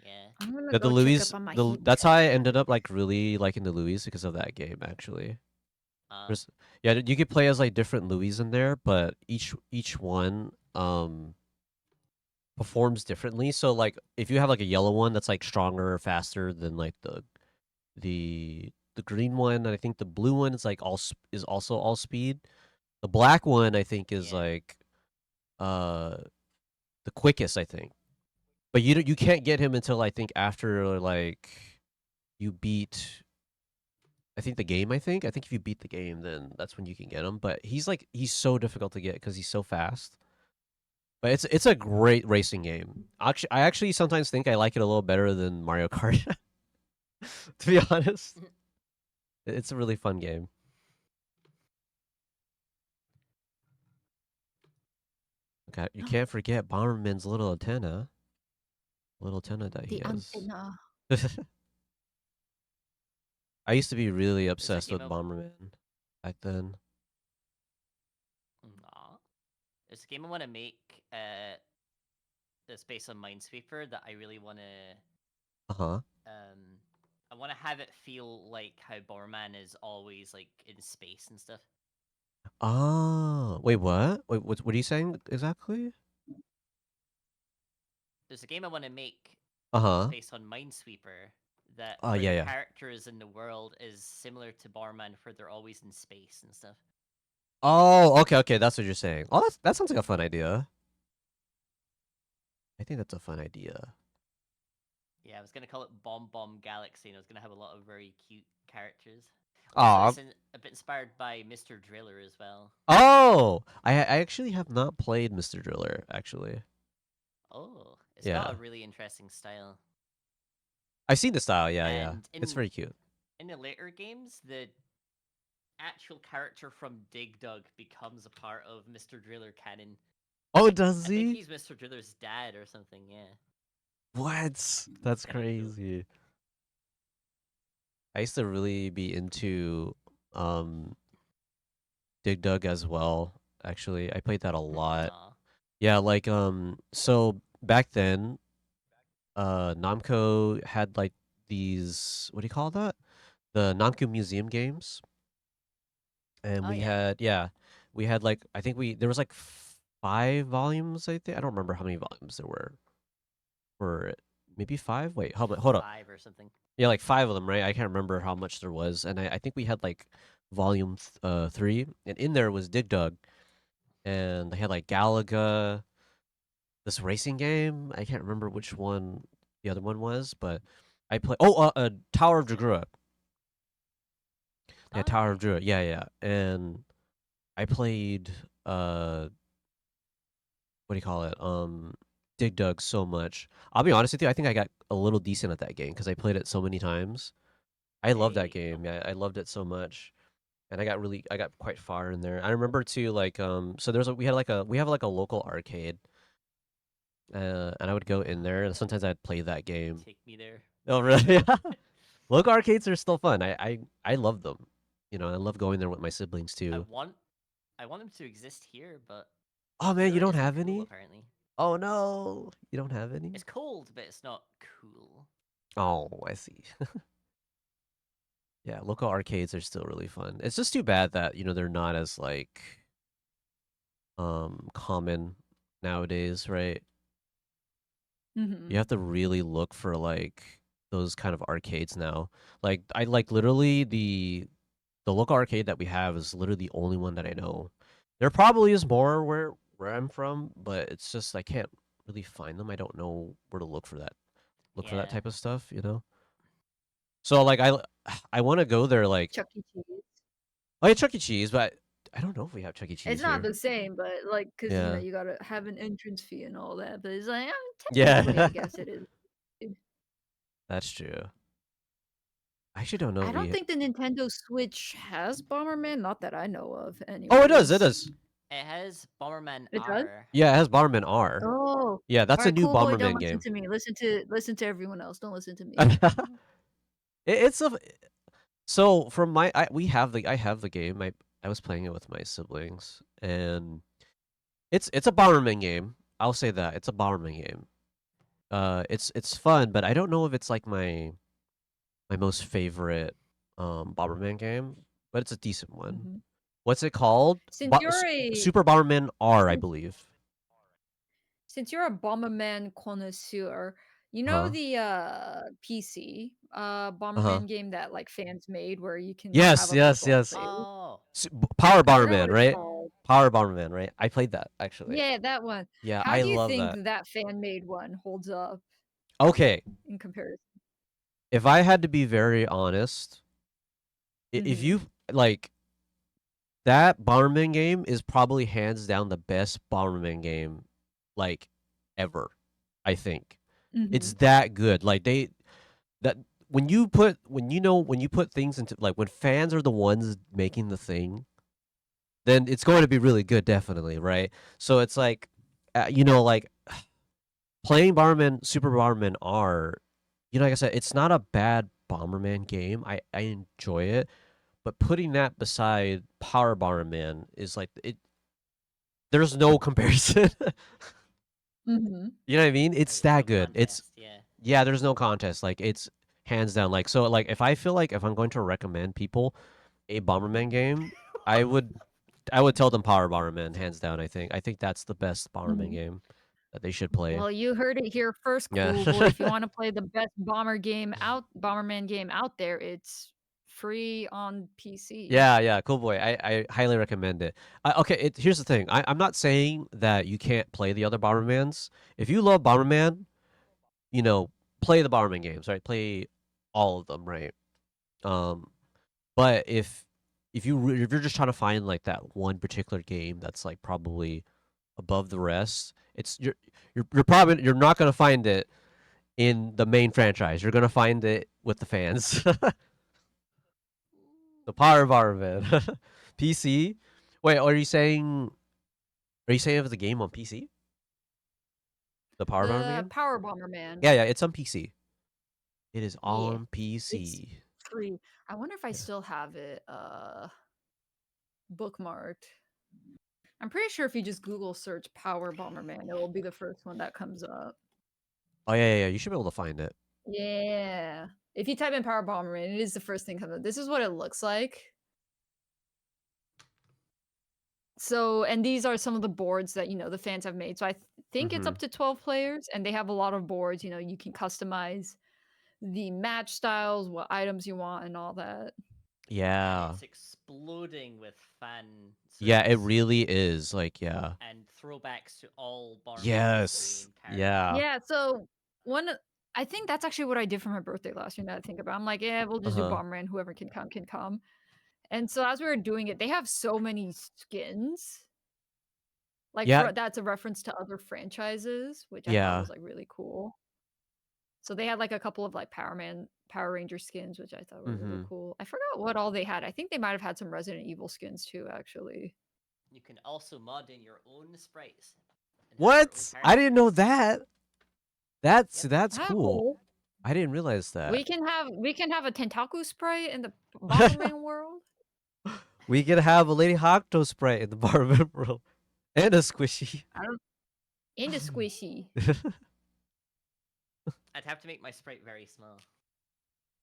Yeah. I'm gonna Yeah, go the Louis, check up on my that's how I ended up like really liking the Louis because of that game. Actually, There's, yeah, you could play as like different Louis in there, but each one performs differently. So like if you have like a yellow one that's like stronger or faster than like the green one, and I think the blue one is like is also all speed. The black one I think is Yeah. like the quickest, I think. But you can't get him until I think after like you beat I think the game. I think if you beat the game, then that's when you can get him. But he's so difficult to get because he's so fast. But it's a great racing game. Actually, I actually sometimes think I like it a little better than Mario Kart. To be honest, it's a really fun game. Okay, you can't forget Bomberman's little antenna. Little antenna that he the has. antenna. I used to be really There's a obsessed with game of- Bomberman back then. Aw. There's a game I want to make that's based on Minesweeper that I really want to Uh-huh. I want to have it feel like how Bomberman is always like in space and stuff. Oh, wait, what? Wait, what are you saying exactly? There's a game I want to make Uh-huh. based on Minesweeper that Oh, where yeah, the yeah. characters in the world is similar to Bomberman, where they're always in space and stuff. Oh, okay, that's what you're saying. Oh, that sounds like a fun idea. I think that's a fun idea. Yeah, I was gonna call it Bomb Bomb Galaxy, and I was gonna have a lot of very cute characters. Aw. Also, it's a bit inspired by Mr. Driller as well. Oh, I actually have not played Mr. Driller, actually. Oh, it's Yeah. got a really interesting style. I've seen the style, yeah. And It's in- very cute. In the later games, the actual character from Dig Dug becomes a part of Mr. Driller canon. Oh, does I think he? he's Mr. Driller's dad or something, yeah. What? That's Kinda cool. crazy. I used to really be into Dig Dug as well, actually. I played that a lot. Aw. Yeah, like so back then Namco had like these, what do you call that? The Namco Museum games. And Oh, we yeah. had like I think there was like 5 volumes, I think. I don't remember how many volumes there were. Or maybe 5? Wait, hold up. 5 or something. Yeah, like 5 of them, right? I can't remember how much there was. And I think we had like volume 3, and in there was Dig Dug. And they had like Galaga, this racing game. I can't remember which one the other one was, but I played Tower of Jagrua. Yeah, Oh, Tower of Druid. Yeah. And I played what do you call it? Dig Dug so much. I'll be honest with you, I think I got a little decent at that game because I played it so many times. I love There that you go. game. Yeah, I loved it so much. And I got quite far in there. I remember too, like so we have like a local arcade. And I would go in there and sometimes I'd play that game. Take me there. Oh really? Local arcades are still fun. I love them. You know, I love going there with my siblings I too. want them to exist here, but Oh man, you there don't isn't have cool, any? apparently. Oh no, you don't have any? It's cold, but it's not cool. Oh, I see. Yeah, local arcades are still really fun. It's just too bad that, they're not as like common nowadays, right? Mhm. You have to really look for like those kind of arcades now. Like I like literally the local arcade that we have is literally the only one that I know. There probably is more where I'm from, but it's just I can't really find them. I don't know where to look for that. For that Yeah. type of stuff, So like I want to go there like Chuck E. Cheese. oh yeah, Chuck E. Cheese, but I don't know if we have Chuck E. Cheese It's not here. the same, but like, cause you know Yeah. you gotta have an entrance fee and all that. But it's like, Yeah. technically, I guess it is. That's true. I actually don't know. I if don't we... think the Nintendo Switch has Bomberman, not that I know of. Anyways. Oh, it does. It does. It has Bomberman It does? R. Yeah, it has Bomberman R. Oh, Yeah, that's a alright, new cool boy. Don't Bomberman listen game. to me. Listen to everyone else. Don't listen to me. It's a so from my I have the game. I was playing it with my siblings, and it's a Bomberman game. I'll say that it's a Bomberman game. It's fun, but I don't know if it's like my most favorite Bomberman game, but it's a decent one. Mhm. What's it called? Since you're a Super Bomberman R, I believe. Since you're a Bomberman connoisseur, you know Uh-huh. the PC Bomberman game that like fans made where you can Yes, have yes, virtual yes. play? Oh, Power I forgot Bomberman, what it's right? called. Power Bomberman, right? I played that actually. Yeah, that one. Yeah, How I do you love think that. that fan made one holds up Okay, in comparison? if I had to be very honest, if Mhm. you like that Bomberman game is probably hands down the best Bomberman game like ever, I think. It's Mhm. that good. Like that when you put things into like when fans are the ones making the thing, then it's going to be really good, definitely, right? So it's like like playing Super Bomberman R, like I said, it's not a bad Bomberman game. I enjoy it, but putting that beside Power Bomberman is like it. There's no comparison. Mhm. You know what I mean? It's there's that no good. It's contest, yeah. yeah. There's no contest. Like it's hands down. Like so. Like if I feel like if I'm going to recommend people a Bomberman game, I would tell them Power Bomberman hands down. I think that's the best Bomberman Mhm. game that they should play. Well, you heard it here first, Yeah. cool boy. If you want to play the best Bomberman game out there, it's free on PC. Yeah, cool boy. I highly recommend it. Okay, here's the thing. I'm not saying that you can't play the other Bombermans. If you love Bomberman, play the Bomberman games, right? Play all of them, right? But if you're just trying to find like that one particular game that's like probably above the rest, you're not gonna find it in the main franchise. You're gonna find it with the fans. The Power Bomberman. PC? Wait, are you saying it was a game on PC? The Power Bomberman The game? Power Bomberman. Yeah, it's on PC. It is Yeah, on it's PC. free. I wonder if I still have it bookmarked. I'm pretty sure if you just Google search Power Bomberman, it will be the first one that comes up. Oh yeah. You should be able to find it. Yeah. If you type in Power Bomberman, it is the first thing comes up. This is what it looks like. So, and these are some of the boards that, the fans have made. So I think it's Mhm. up to 12 players and they have a lot of boards, you can customize the match styles, what items you want and all that. Yeah. It's exploding with fan Yeah, it service really is. Like, yeah. and throwbacks to all Bomberman Yes. history and Yeah. characters. Yeah, so I think that's actually what I did for my birthday last year. Now that I think about it. I'm like, yeah, we'll just do Uh-huh. Bomberman. Whoever can come, can come. And so as we were doing it, they have so many skins. Like Yeah. that's a reference to other franchises, which I thought Yeah. was like really cool. So they had like a couple of like Power Ranger skins, which I thought were really Mhm. cool. I forgot what all they had. I think they might have had some Resident Evil skins too, actually. You can also mod in your own sprites. and have your own What? I didn't know characters. that. That's Ah, cool. I didn't realize that. We can have a Tentaku sprite in the Bomberman world. We could have a Lady Hawkto sprite in the Bomberman world. And a squishy. In the squishy. I'd have to make my sprite very small.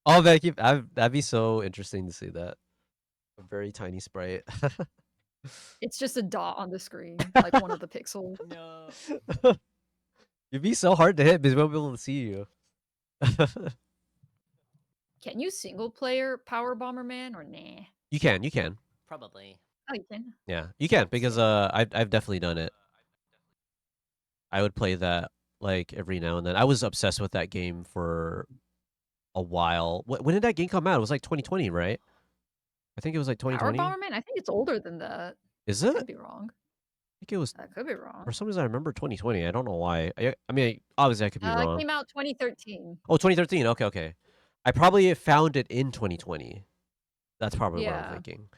Oh, that'd be so interesting to see that. A very tiny sprite. It's just a dot on the screen, like one of the pixels. No. You'd be so hard to hit because we won't be able to see you. Can you single player Power Bomberman or nah? You can. Probably. Oh, you can. Yeah, you can because I've definitely done it. I would play that like every now and then. I was obsessed with that game for a while. When did that game come out? It was like 2020, right? I think it was like Power 2020. Bomberman? I think it's older than that. Is I it? I could be wrong. think it was. I could be wrong. For some reason, I remember 2020. I don't know why. I mean, obviously, I could be It wrong. came out 2013. Oh, 2013. Okay, okay. I probably found it in 2020. That's probably what I'm Yeah. thinking.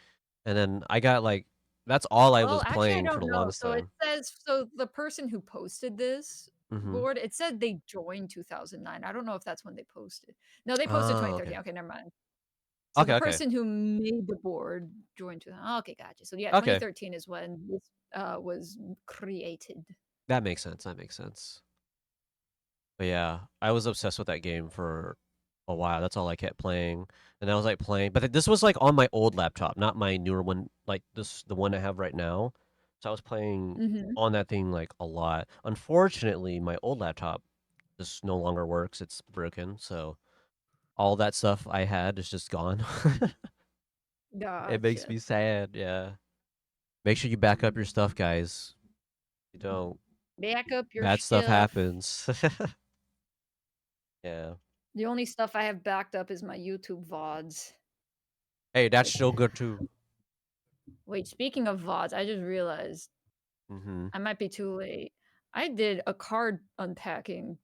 And then I got like, that's all I was Well, actually, I playing for don't the know. longest So it time. says the person who posted this Mm-hmm. board, it said they joined 2009. I don't know if that's when they posted. No, they posted Oh, 2013. okay. Okay, never mind. So Okay, the okay. person who made the board joined 2000. Okay, gotcha. So yeah, Okay. 2013 is when this was created. That makes sense. That makes sense. But yeah, I was obsessed with that game for a while. That's all I kept playing. And I was like playing, but this was like on my old laptop, not my newer one, like the one I have right now. So I was playing Mm-hmm. on that thing like a lot. Unfortunately, my old laptop just no longer works. It's broken. So all that stuff I had is just gone. It makes Gotcha. me sad. Yeah. Make sure you back up your stuff, guys. You don't. Back up your Bad stuff stuff. happens. Yeah. The only stuff I have backed up is my YouTube VODs. Hey, that's still good too. Wait, speaking of VODs, I just realized Mm-hmm. I might be too late. I did a card unpacking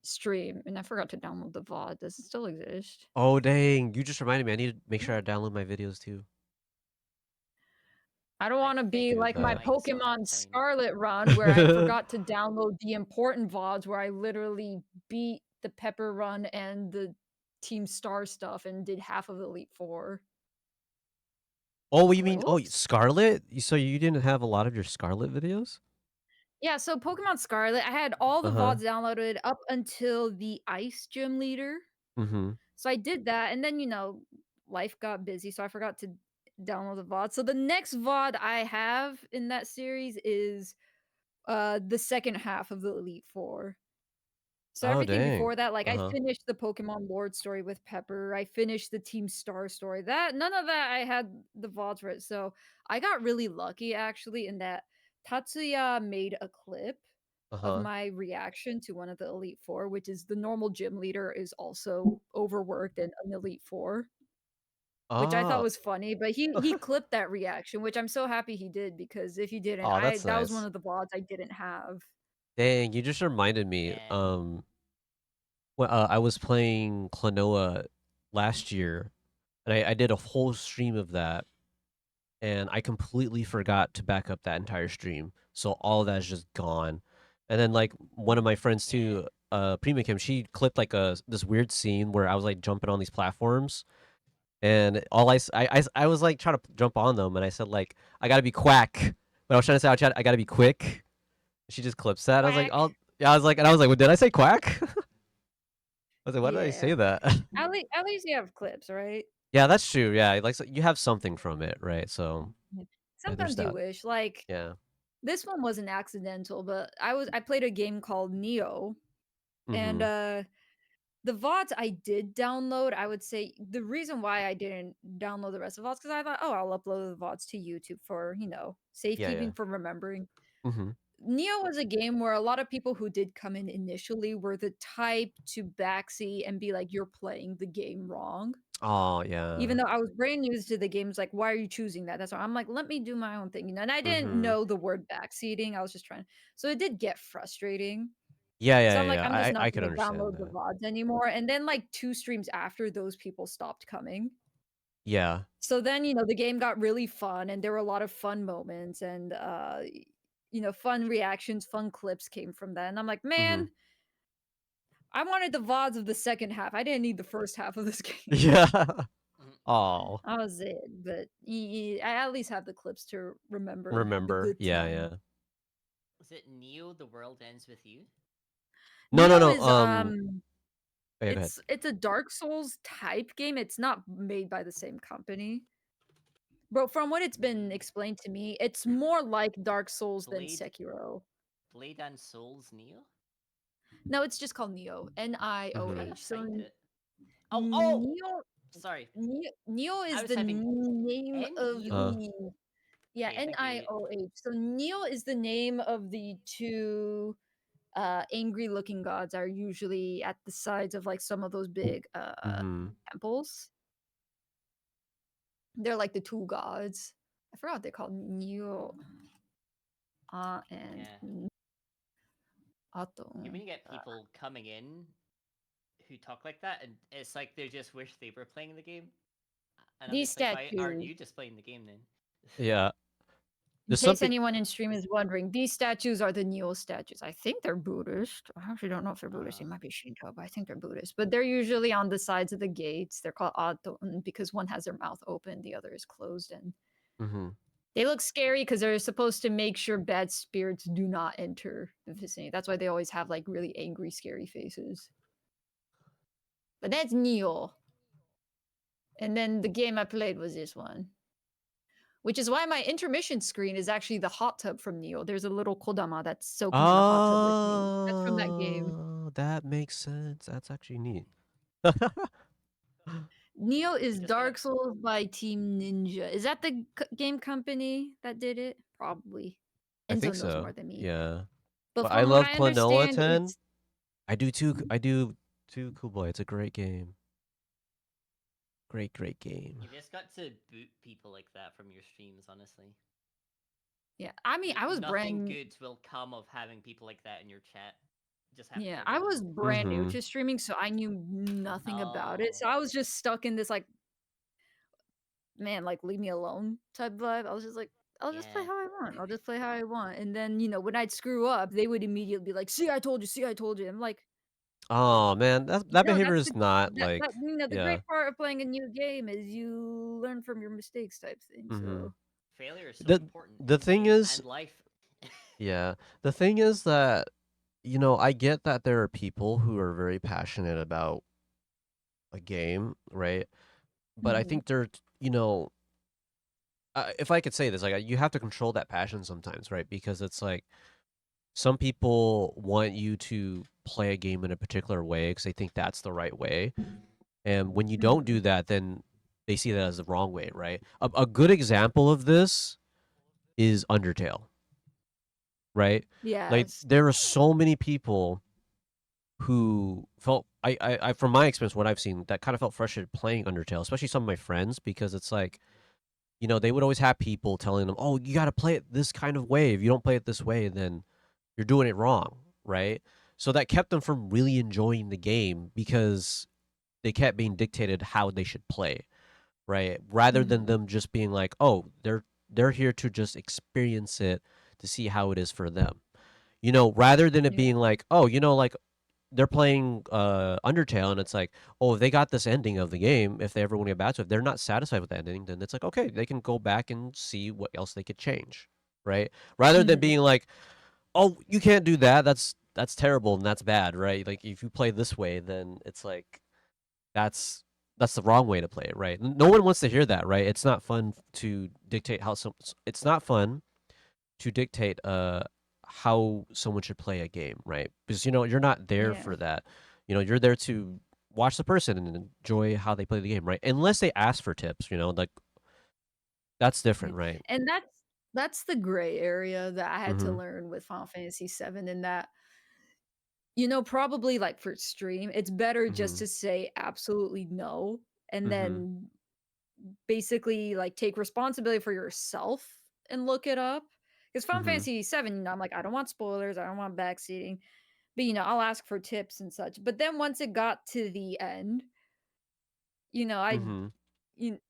stream and I forgot to download the VOD. Does it still exist? Oh dang! You just reminded me. I need to make sure I download my videos too. I don't I want to be think like I my might sometime. Pokemon Scarlet run where I forgot to download the important VODs where I literally beat the Pepper run and the Team Star stuff and did half of Elite Four. Oh, what you Like, mean? Oh, whoops. Scarlet? So you didn't have a lot of your Scarlet videos? Yeah, so Pokemon Scarlet, I had all the Uh-huh. VODs downloaded up until the Ice Gym Leader. Mm-hmm. So I did that, and then life got busy, so I forgot to download the VOD. So the next VOD I have in that series is the second half of the Elite Four. So Oh everything dang. before that, like I Uh-huh. finished the Pokemon Lord story with Pepper. I finished the Team Star story. That none of that I had the VODs for it. So I got really lucky actually in that Tatsuya made a clip of Uh-huh. my reaction to one of the Elite Four, which is the normal gym leader is also overworked and an Elite Four, which I thought Oh. was funny. But he clipped that reaction, which I'm so happy he did because if he didn't, Oh, that's that was one nice. of the VODs I didn't have. Dang, you just reminded me. Yeah. When I was playing Klonoa last year, and I did a whole stream of that, and I completely forgot to back up that entire stream. So all of that is just gone. And then like one of my friends too, Prima Kim, she clipped like this weird scene where I was like jumping on these platforms, and I was like trying to jump on them, and I said like I gotta be quack, but I was trying to say I gotta be quick. She just clips that. I was like, Quack. I was like, well, did I say quack? I was like, why did I say Yeah. that? At least you have clips, right? Yeah, that's true. Yeah, like so you have something from it, right? So yeah, there's Sometimes you that. wish. Like Yeah. this one wasn't accidental, but I played a game called Neo, and Mm-hmm. the VODs I did download, I would say the reason why I didn't download the rest of the VODs because I thought, oh, I'll upload the VODs to YouTube for Yeah, safekeeping yeah. for remembering. Mm-hmm. Neo was a game where a lot of people who did come in initially were the type to backseat and be like, you're playing the game wrong. Oh yeah. Even though I was brand new to the games, like, why are you choosing that? That's why I'm like, let me do my own thing, and I didn't Mm-hmm. know the word backseating. I was just trying, so it did get frustrating. Yeah, So yeah, I'm like, yeah. I'm just I not could gonna understand download the that. VODs anymore. And then like 2 streams after, those people stopped coming. Yeah. So then, the game got really fun and there were a lot of fun moments and fun reactions, fun clips came from that. And I'm like, Mm-hmm. man, I wanted the VODs of the second half. I didn't need the first half of this game. Yeah. Mhm. Oh. That was it. But I at least have the clips to remember the Remember. good Yeah, time. yeah. Was it Neo The World Ends With You? No, no, Neo no. is Okay, go ahead. it's a Dark Souls type game. It's not made by the same company. But from what it's been explained to me, it's more like Dark Souls than Blade Sekiro. Blade and Souls Neo? No, it's just called Neo. I'm trying Mhm. to Nioh. So find it. Oh, Neo sorry. Neo I is was the typing name of Uh. the yeah, Okay, thank you. Nioh. So Neo is the name of the two angry looking gods are usually at the sides of like some of those big Mm-hmm. temples. They're like the two gods. I forgot what they called Neo. And Yeah. Ato. When you get people coming in who talk like that, and it's like they just wish they were playing the game. And I'm These just like, why aren't statues. you just playing the game then? Yeah. In There's case something. anyone in stream is wondering, these statues are the Neo statues. I think they're Buddhist. I actually don't know if they're Buddhist. They might be Shinto, but I think they're Buddhist. But they're usually on the sides of the gates. They're called Aton because one has their mouth open, the other is closed, and Mm-hmm. they look scary because they're supposed to make sure bad spirits do not enter the vicinity. That's why they always have like really angry, scary faces. But that's Neo. And then the game I played was this one. Which is why my intermission screen is actually the hot tub from Neo. There's a little Kodama that's soaking in the hot tub with me. That's from that game. Oh, that makes sense. That's actually neat. Neo is just Dark gotta- Souls by Team Ninja. Is that the game company that did it? Probably. I Enzo think knows so. more than me. Yeah. But But from I what love I Klonoa understand, 10. it's I do too. I do too, Cool Boy. It's a great game. Great game. You just got to boot people like that from your streams, honestly. yeah. I mean, I was Nothing brand good will come of having people like that in your chat. Just have yeah. to I run. was brand new Mhm. to streaming, so I knew nothing about it. Oh. So I was just stuck in this like, man, like leave me alone type vibe. I was just like, I'll just play Yeah. how I want. I'll just play how I want. And then, when I'd screw up, they would immediately be like, see, I told you, see, I told you. I'm like, Oh man, that behavior that's is not that, like the yeah. great part of playing a new game is you learn from your mistakes type thing. Mhm. So Failure is so The- important. the in thing games is- and life. Yeah. The thing is that I get that there are people who are very passionate about a game, right? But I Mhm. think they're, if I could say this, like you have to control that passion sometimes, right? Because it's like some people want you to play a game in a particular way because they think that's the right way. And when you don't do that, then they see that as the wrong way, right? A good example of this is Undertale, right? yeah, Like there are so many people who felt I from my experience, what I've seen, that kind of felt frustrated playing Undertale, especially some of my friends, because it's like, they would always have people telling them, "Oh, you got to play it this kind of way. If you don't play it this way, then you're doing it wrong," right? So that kept them from really enjoying the game because they kept being dictated how they should play, right? Rather than them just being like, "Oh, they're here to just experience it to see how it is for them." Rather than it Yeah. being like, "Oh, like they're playing Undertale and it's like, oh, if they got this ending of the game, if they ever want to get back to it, if they're not satisfied with the ending, then it's like, okay, they can go back and see what else they could change, right? Rather than being like, oh, you can't do that. That's terrible and that's bad, right? Like if you play this way, then it's like that's the wrong way to play it, right? No one wants to hear that, right? It's not fun to dictate it's not fun to dictate how someone should play a game, right? Because you're not there Yeah. for that. You're there to watch the person and enjoy how they play the game, right? Unless they ask for tips, like that's different, right? And that's the gray area that I had to Mhm. learn with Final Fantasy VII, in that probably like for stream, it's better just Mhm. to say absolutely no, and Mhm. then basically like take responsibility for yourself and look it up. Because Final Mhm. Fantasy VII, I'm like, I don't want spoilers, I don't want backseating, but I'll ask for tips and such. But then once it got to the end, I Mhm. you,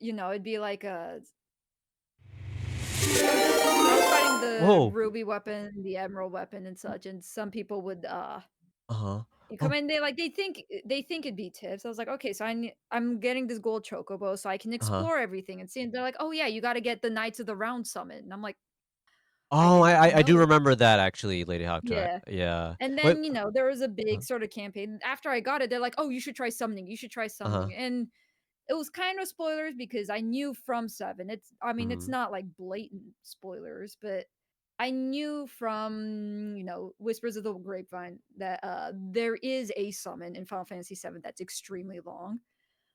it'd be like I was fighting the Whoa. ruby weapon, the emerald weapon, and such, and some people would Uh-huh. you come in, they think it'd be tips. I was like, okay, so I'm getting this gold chocobo so I can Uh-huh. explore everything and see. And they're like, oh yeah, you got to get the Knights of the Round summon. And I'm like, Oh, did not I do know. remember that actually, Lady Hawk. Yeah. Yeah. And Wait. then there was a big sort of campaign. After I got it, they're like, oh, you should try summoning. You should try summoning. And it was kind of spoilers because I knew from 7. It's not like blatant spoilers, but I knew from, Whispers of the Grapevine that there is a summon in Final Fantasy 7 that's extremely long.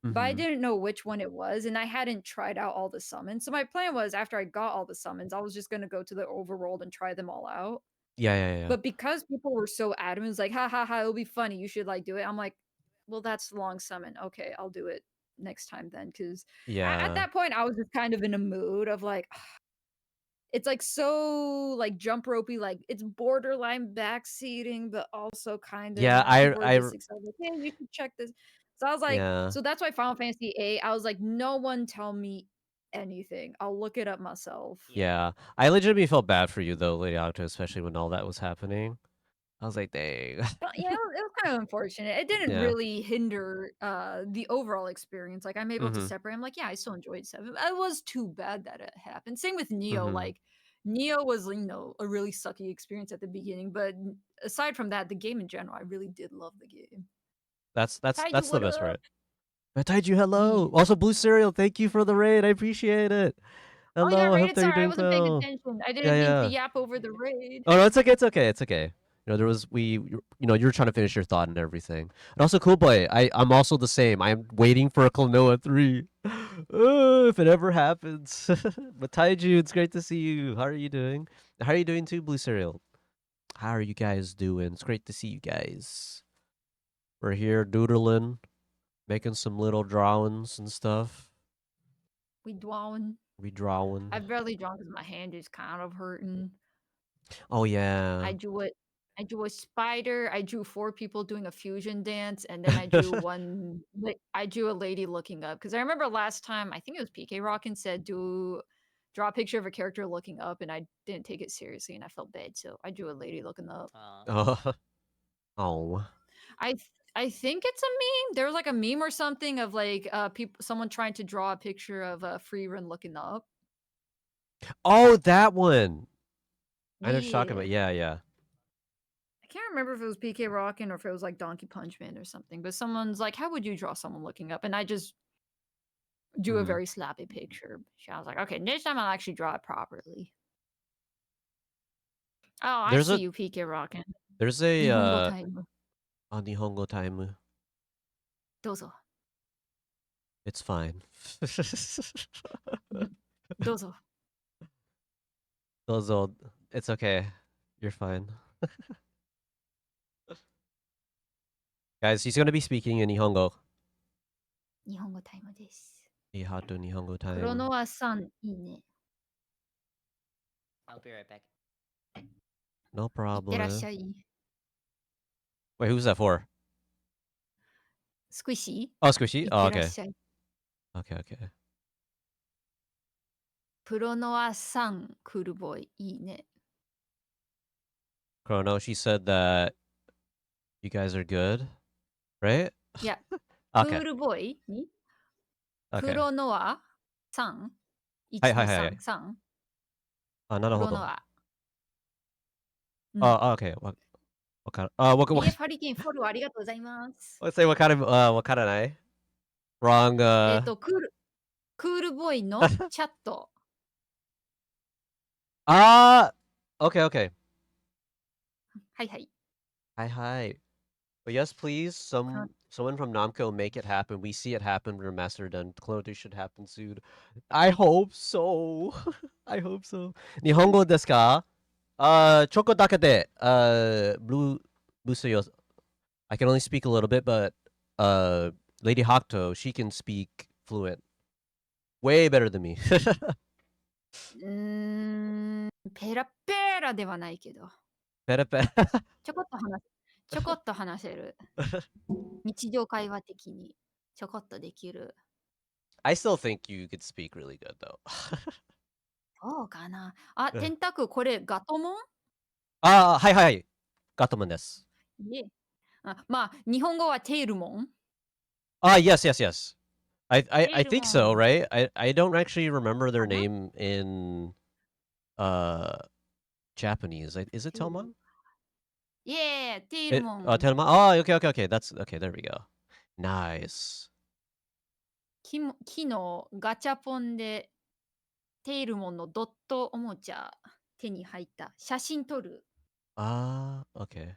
But I didn't know which one it was, and I hadn't tried out all the summons. So my plan was, after I got all the summons, I was just gonna go to the overworld and try them all out. Yeah. But because people were so adamant, it's like, ha ha ha, it'll be funny. You should like do it. I'm like, well, that's the long summon. Okay, I'll do it. next time then, because at Yeah. that point I was just kind of in a mood of like, it's like so like jump ropey, like it's borderline backseating, but also kind Yeah, of people are just excited, like, hey, you should check this. So I was like, yeah. so that's why Final Fantasy VIII, I was like, no one tell me anything. I'll look it up myself. Yeah. I legitimately felt bad for you though, Lady Octo, especially when all that was happening. I was like, dang. Well, yeah, it was kind of unfortunate. It didn't Yeah. really hinder the overall experience. Like I'm able to Mhm. separate. I'm like, yeah, I still enjoyed 7. It was too bad that it happened. Same with Neo. Mhm. Like Neo was, a really sucky experience at the beginning, but aside from that, the game in general, I really did love the game. That's Taiju, the what best up? part. Taiju, hello. Yeah. Also, Blue Cereal, thank you for the raid. I appreciate it. Oh, you Hello, got I hope raided. that you're Sorry, I doing wasn't paying well. attention. I Yeah, didn't mean to yeah. yap over the raid. Oh no, it's okay. It's okay. It's okay. You know, there was you know, you were trying to finish your thought and everything. And also, cool boy. I'm also the same. I'm waiting for a Klonoa 3. If it ever happens. But Taiju, it's great to see you. How are you doing? How are you doing too, Blue Cereal? How are you guys doing? It's great to see you guys. We're here doodling, making some little drawings and stuff. We drawing. We drawing. I've barely drawn because my hand is kind of hurting. Oh yeah. I drew a spider. I drew 4 people doing a fusion dance, and then I drew I drew a lady looking up. Because I remember last time, I think it was PK Rockin said draw a picture of a character looking up, and I didn't take it seriously, and I felt bad, so I drew a lady looking up. Oh. Oh. I think it's a meme. There was like a meme or something of like someone trying to draw a picture of a free run looking up. Oh, that one. I know what you're talking Yeah. about. Yeah, yeah. I can't remember if it was PK Rockin' or if it was like Donkey Punch Man or something, but someone's like, how would you draw someone looking up? And I just drew a Mhm. very slappy picture. So I was like, okay, next time I'll actually draw it properly. Oh, I There's see a you, PK Rockin'. there's a Nihongo time. Nihongo time. Dozo. It's fine. Dozo. Those old. It's okay. You're fine. Guys, he's gonna be speaking in Nihongo. 日本語タイムです。 Ihato Nihongo ク time. ロノアさん、いいね。 I'll be right back. No いってらっし problem. ゃい。 Wait, who's that for? スクイシ Oh, ー Squishy? いっ Oh, てらっ okay. しゃい。 Okay, okay. プロノアさん、クールボーイ、いいね。 Chrono, she said that you guys are good, right? いや、ク Okay. ールボーイに ク Okay. ロノアさん、はいはいはいはい1、2、3、3、なるほど。クロノア。Okay. What kind of, what BF ハリケーンフォローありがとうございます。 let's say what kind of I? Wrong クールボーイのチャット。 okay, okay. はいはい。 Hi. But yes, please, someone from Namco make it happen. We see it happen. Remastered and Clone 2 should happen soon. I hope so. I hope so. Nihongo desu ka? Choko dake de. Blue Suyo. I can only speak a little bit, but Lady Hakuto, she can speak fluent. Way better than me. ペラペラではないけど。 Perepe. ちょこっと話せる。日常会話的にちょこっとできる。 I still think you could speak really good though. そうかな。あ、うん天卓これガトモン？はいはい。Gatoman desu. いえ。あ、まあ日本語はテールモン。 Yes. I think so, Tailmon. right? I don't actually remember their Uh-huh. name in Japanese. Is it Telmon? イエー、テールモン。 Telmon. Oh, okay. That's okay. There we go. Nice. 昨日ガチャポンでテールモンのドットおもちゃ手に入った。写真撮る。 Okay.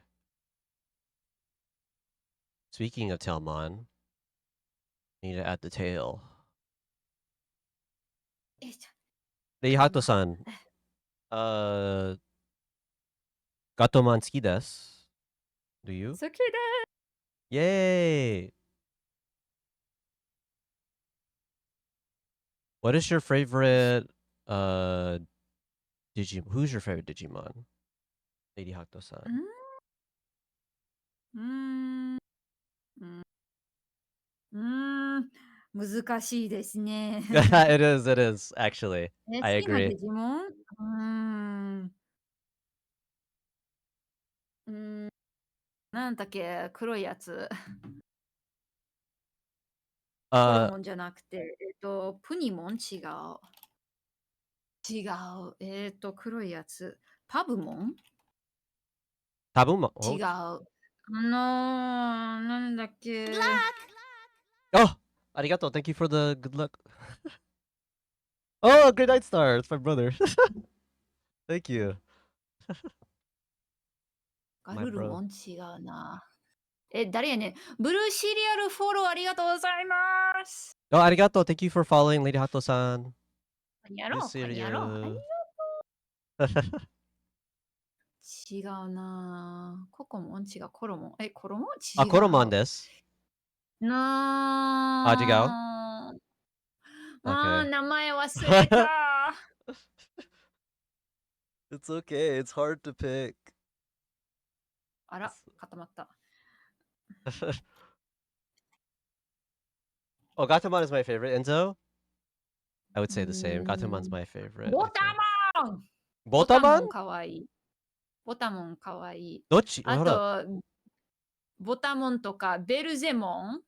Speaking of Telmon, need to add the tail. えいちゃ Lady Hakuto-san, Gatomon 好きです. Do you? 好きで Yay! What is your favorite who's your favorite Digimon? Lady Hakuto-san. うーん。難しいですね。it is, actually. 好 I きな agree. デジモンなんだっけ、黒いやつ。コロ Uh, モンじゃなくて、プニモン違う。違う。黒いやつ。パブモンTabumon. 違 Oh, う。なんだっけ。oh, arigato. Thank you for the good luck. Oh, Great Night Star. It's my brother. Thank you. ガ My ルル bro. モン違うな。誰やねん。ブルーシリアルフォローありがとうございます。 Oh, arigato. Thank you for following Lady Hakuto-san. やろう、これやろう。違うな。ココモン違う。コロモン。コロモン違う。Koromon desu. な違うあ、 Okay. 名前忘れた。It's okay. It's hard to pick. あら、固まった。Oh, Gatomon is my favorite. Enzo? I would say the same. Gatomon's my favorite. ボ I タ think. モンボタモ Botamon? ンかわいい。ボタモンかわいい。 Dochi? あ Hold up. と、ボタモンとかベルゼモン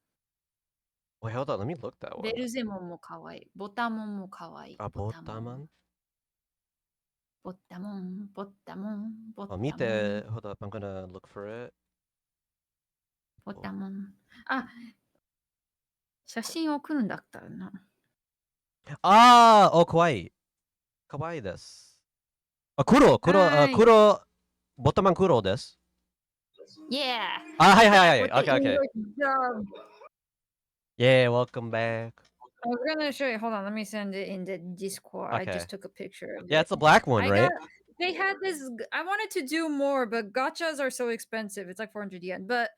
Wait, hold on. Let me look that ベ one. ルゼモンもかわいい。ボタモンもかわいい。 Botamon? ボタモン、ボタモン、ボタ Oh, モン。 mite. Hold up. I'm gonna look for it. ボタモン。あ、写真送るんだったらな。Ah! Oh, kawaii. Kawaii desu. Kuro. Hi. Kuro. Botamon Kuro desu. Yeah! Ah, hi. With the Okay. English dub. Yeah, welcome back. I was gonna show you. Hold on, let me send it in the Discord. I Okay. just took a picture of Yeah, it. it's a black one, right? They had this. I wanted to do more, but gachas are so expensive. It's like 400 yen. But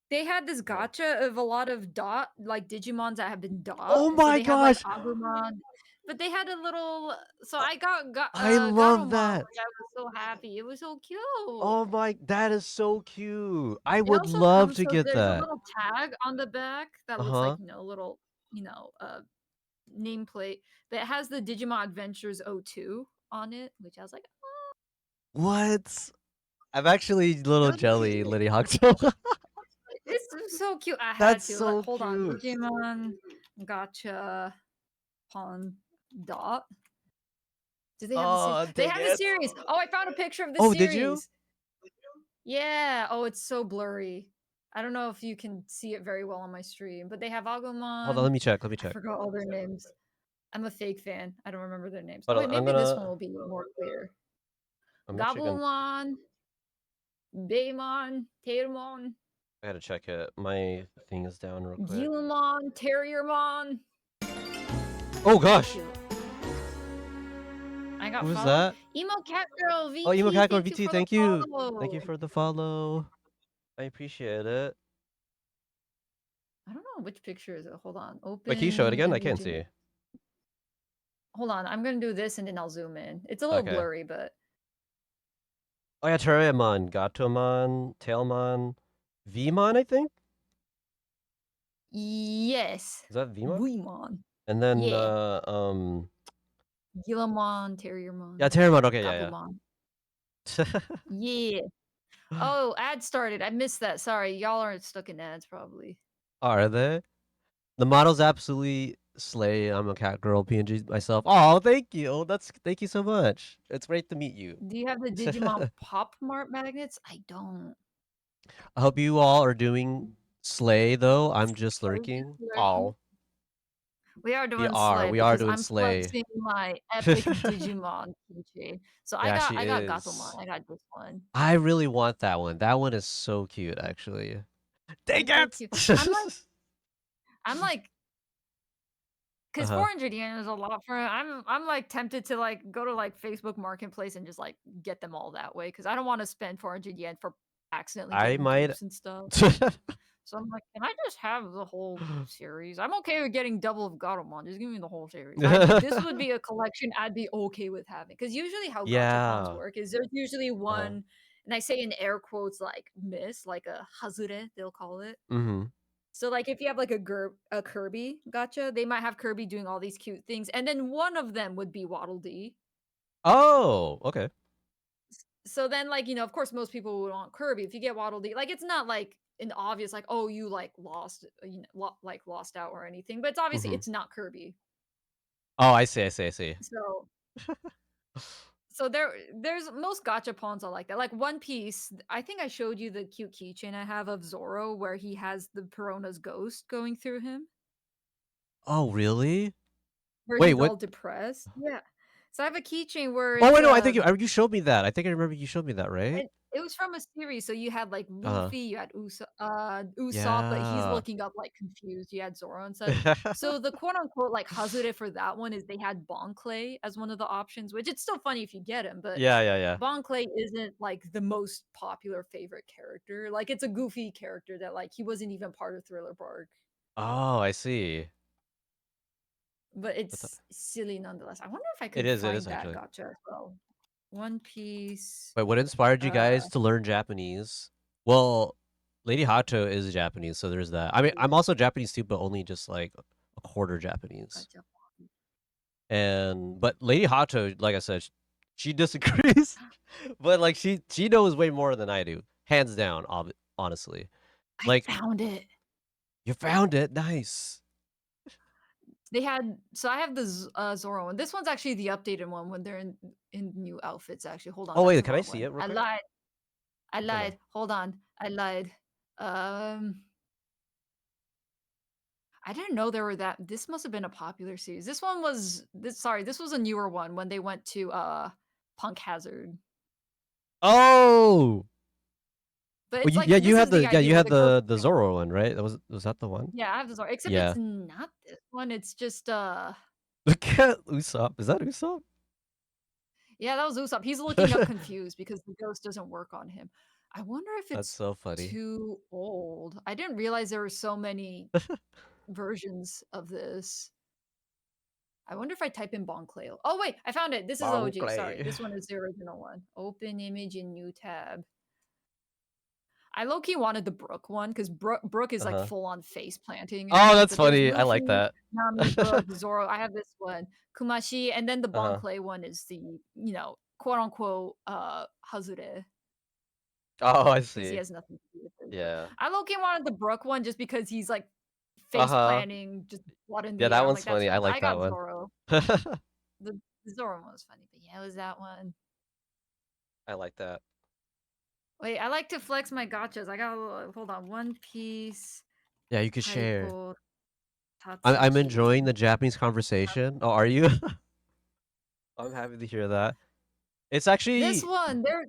they had this gacha of a lot of Digimons that have been dot. Oh So my they had, like, gosh! Agumon. But they had a little. So I got I love Garomon, that. which I was so happy. It was so cute. Oh my, that is so cute. I It would also love comes, to so get there's a that. little tag on the back that looks like, a little, nameplate that has the Digimon Adventures 02 on it, which I was like, What? I'm actually a little That was jelly, cute. Liddy Hakuto. It's so cute. I had That's to. so Hold on. cute. Digimon Gacha Pon Dot. Do they have the Oh, series? They dang have the it. series. Oh, I found a picture of the Oh, series. did you? Yeah. Oh, it's so blurry. I don't know if you can see it very well on my stream, but they have Agumon. Hold on, let me check. I forgot all their names. I'm a fake fan. I don't remember their names. Hold Oh, on, wait, I'm maybe this gonna- one will be more clear. I'm actually gonna- Gabumon, Baemon, Tailmon, I gotta check it. My thing is down real quick. Gilmon, Terriermon. Oh gosh! I got Who's followed. that? Emo Cat Girl VT. Oh, Emo Cat Girl VT, for the thank you. follow. Thank you for the follow. I appreciate it. I don't know which picture is it. Hold on. Open. Wait, can you show it again? I image can't in- see. Hold on. I'm gonna do this and then I'll zoom in. It's a little Okay. blurry, but Oh yeah, Terramon, Gatomon, Tailmon, Vmon, I think? yes. Is that Vmon? Buimon. And then Yeah. Gilmon, Terriermon. yeah, Terramon, okay, yeah. Gabumon. Yeah. Oh, ads started. I missed that. Sorry. Y'all aren't stuck in ads probably. Are they? The models absolutely slay. I'm a cat girl PNG myself. Oh, thank you. Thank you so much. It's great to meet you. Do you have the Digimon Pop Mart magnets? I don't. I hope you all are doing slay though. I'm just lurking. Oh. We are doing are. Slay. We are because doing I'm Slay. flexing my epic Digimon keychain. So Yeah, I she got is. Gatomon. I got this one. I really want that one. That one is so cute, actually. Dang It's so it! cute. I'm like, because Uh-huh. 400 yen is a lot for. I'm like tempted to like go to like Facebook Marketplace and just like get them all that way because I don't want to spend 400 yen for accidentally I getting might- dupes and stuff. So I'm like, can I just have the whole series? I'm okay with getting double of Garomon. Just give me the whole series. This would be a collection I'd be okay with having. Because usually how gachapons Yeah. work is there's usually Uh-huh. one, and I say in air quotes like miss, like a hazure, they'll call it. Mm-hmm. So like if you have like a Kirby gacha, they might have Kirby doing all these cute things, and then one of them would be Waddle Dee. Oh, okay. So then, like, of course, most people would want Kirby. If you get Waddle Dee, like, it's not like an obvious, like, oh, you like lost, like lost out or anything. But it's obviously Mm-hmm. it's not Kirby. Oh, I see. I see. I see. So there's most gachapons are like that. Like One Piece, I think I showed you the cute keychain I have of Zoro where he has the Perona's ghost going through him, Oh, really? where Wait, he's what? all depressed. Yeah. So I have a keychain where Oh, it's wait, no. I think you showed me that. I think I remember you showed me that, right? it was from a series, so you had like Uh-huh. Luffy, you had Usopp, but he's Yeah. looking up like confused. You had Zoro and such. So the quote unquote like hazure for that one is they had Bon Clay as one of the options, which it's still funny if you get him, but Yeah. Yeah. Yeah. Bon Clay isn't like the most popular favorite character. Like it's a goofy character that like he wasn't even part of Thriller Bark, Oh, I see. but What the- it's silly nonetheless. I wonder if I It could is. It find is that actually. gotcha as well. One Piece. Wait, what inspired you Uh, guys to learn Japanese? Well, Lady Hato is Japanese, so there's that. I mean, I'm also Japanese too, but only just like a quarter Japanese. gotcha. But Lady Hato, like I said, she disagrees, but like she knows way more than I do, hands down. Honestly, like I found it. you found it, nice. They had so I have the Zoro one. This one's actually the updated one when they're in new outfits. Actually, hold on. Oh that's wait, the can I wrong see one. it real I quick? lied. I no. lied. Hold on. I lied. I didn't know there were that. This must have been a popular series. This one was this. Sorry, this was a newer one when they went to Punk Hazard. Oh, But well, it's like you this had is the the idea where the girl. the Zoro one, right? Was that the one? Yeah, I have the Zoro. Except Yeah. it's not this one. It's just Look at Usopp. Is that Usopp? Yeah, that was Usopp. He's looking up confused because the ghost doesn't work on him. I wonder if That's it's so funny. too old. I didn't realize there were so many versions of this. I wonder if I type in Bon Clay. Oh wait, I found it. This is Bon OG. Sorry, Clay. this one is the original one. Open image in new tab. I low-key wanted the Brook one because Brook is like Uh-huh. full on face planting. Oh, that's but there's funny. I like Luffy, that. Nami, Brook, Zoro. I have this one. Kumashi, and then the Bon Uh-huh. Clay one is the, quote unquote Hazure. Oh, I Because he see. has nothing to do with it. Yeah. I low-key wanted the Brook one just because he's like face Uh-huh. planting, just blood in the Yeah, air. that I'm one's like, that's funny. I fun. like I that got one. Zoro. The Zoro one was funny, but yeah, it was that one. I like that. Wait, I like to flex my gachas. I got hold on. One Piece. Yeah, you could share. Taiko, I'm enjoying Tatsuki. the Japanese conversation. Oh, are you? I'm happy to hear that. It's This actually. one, there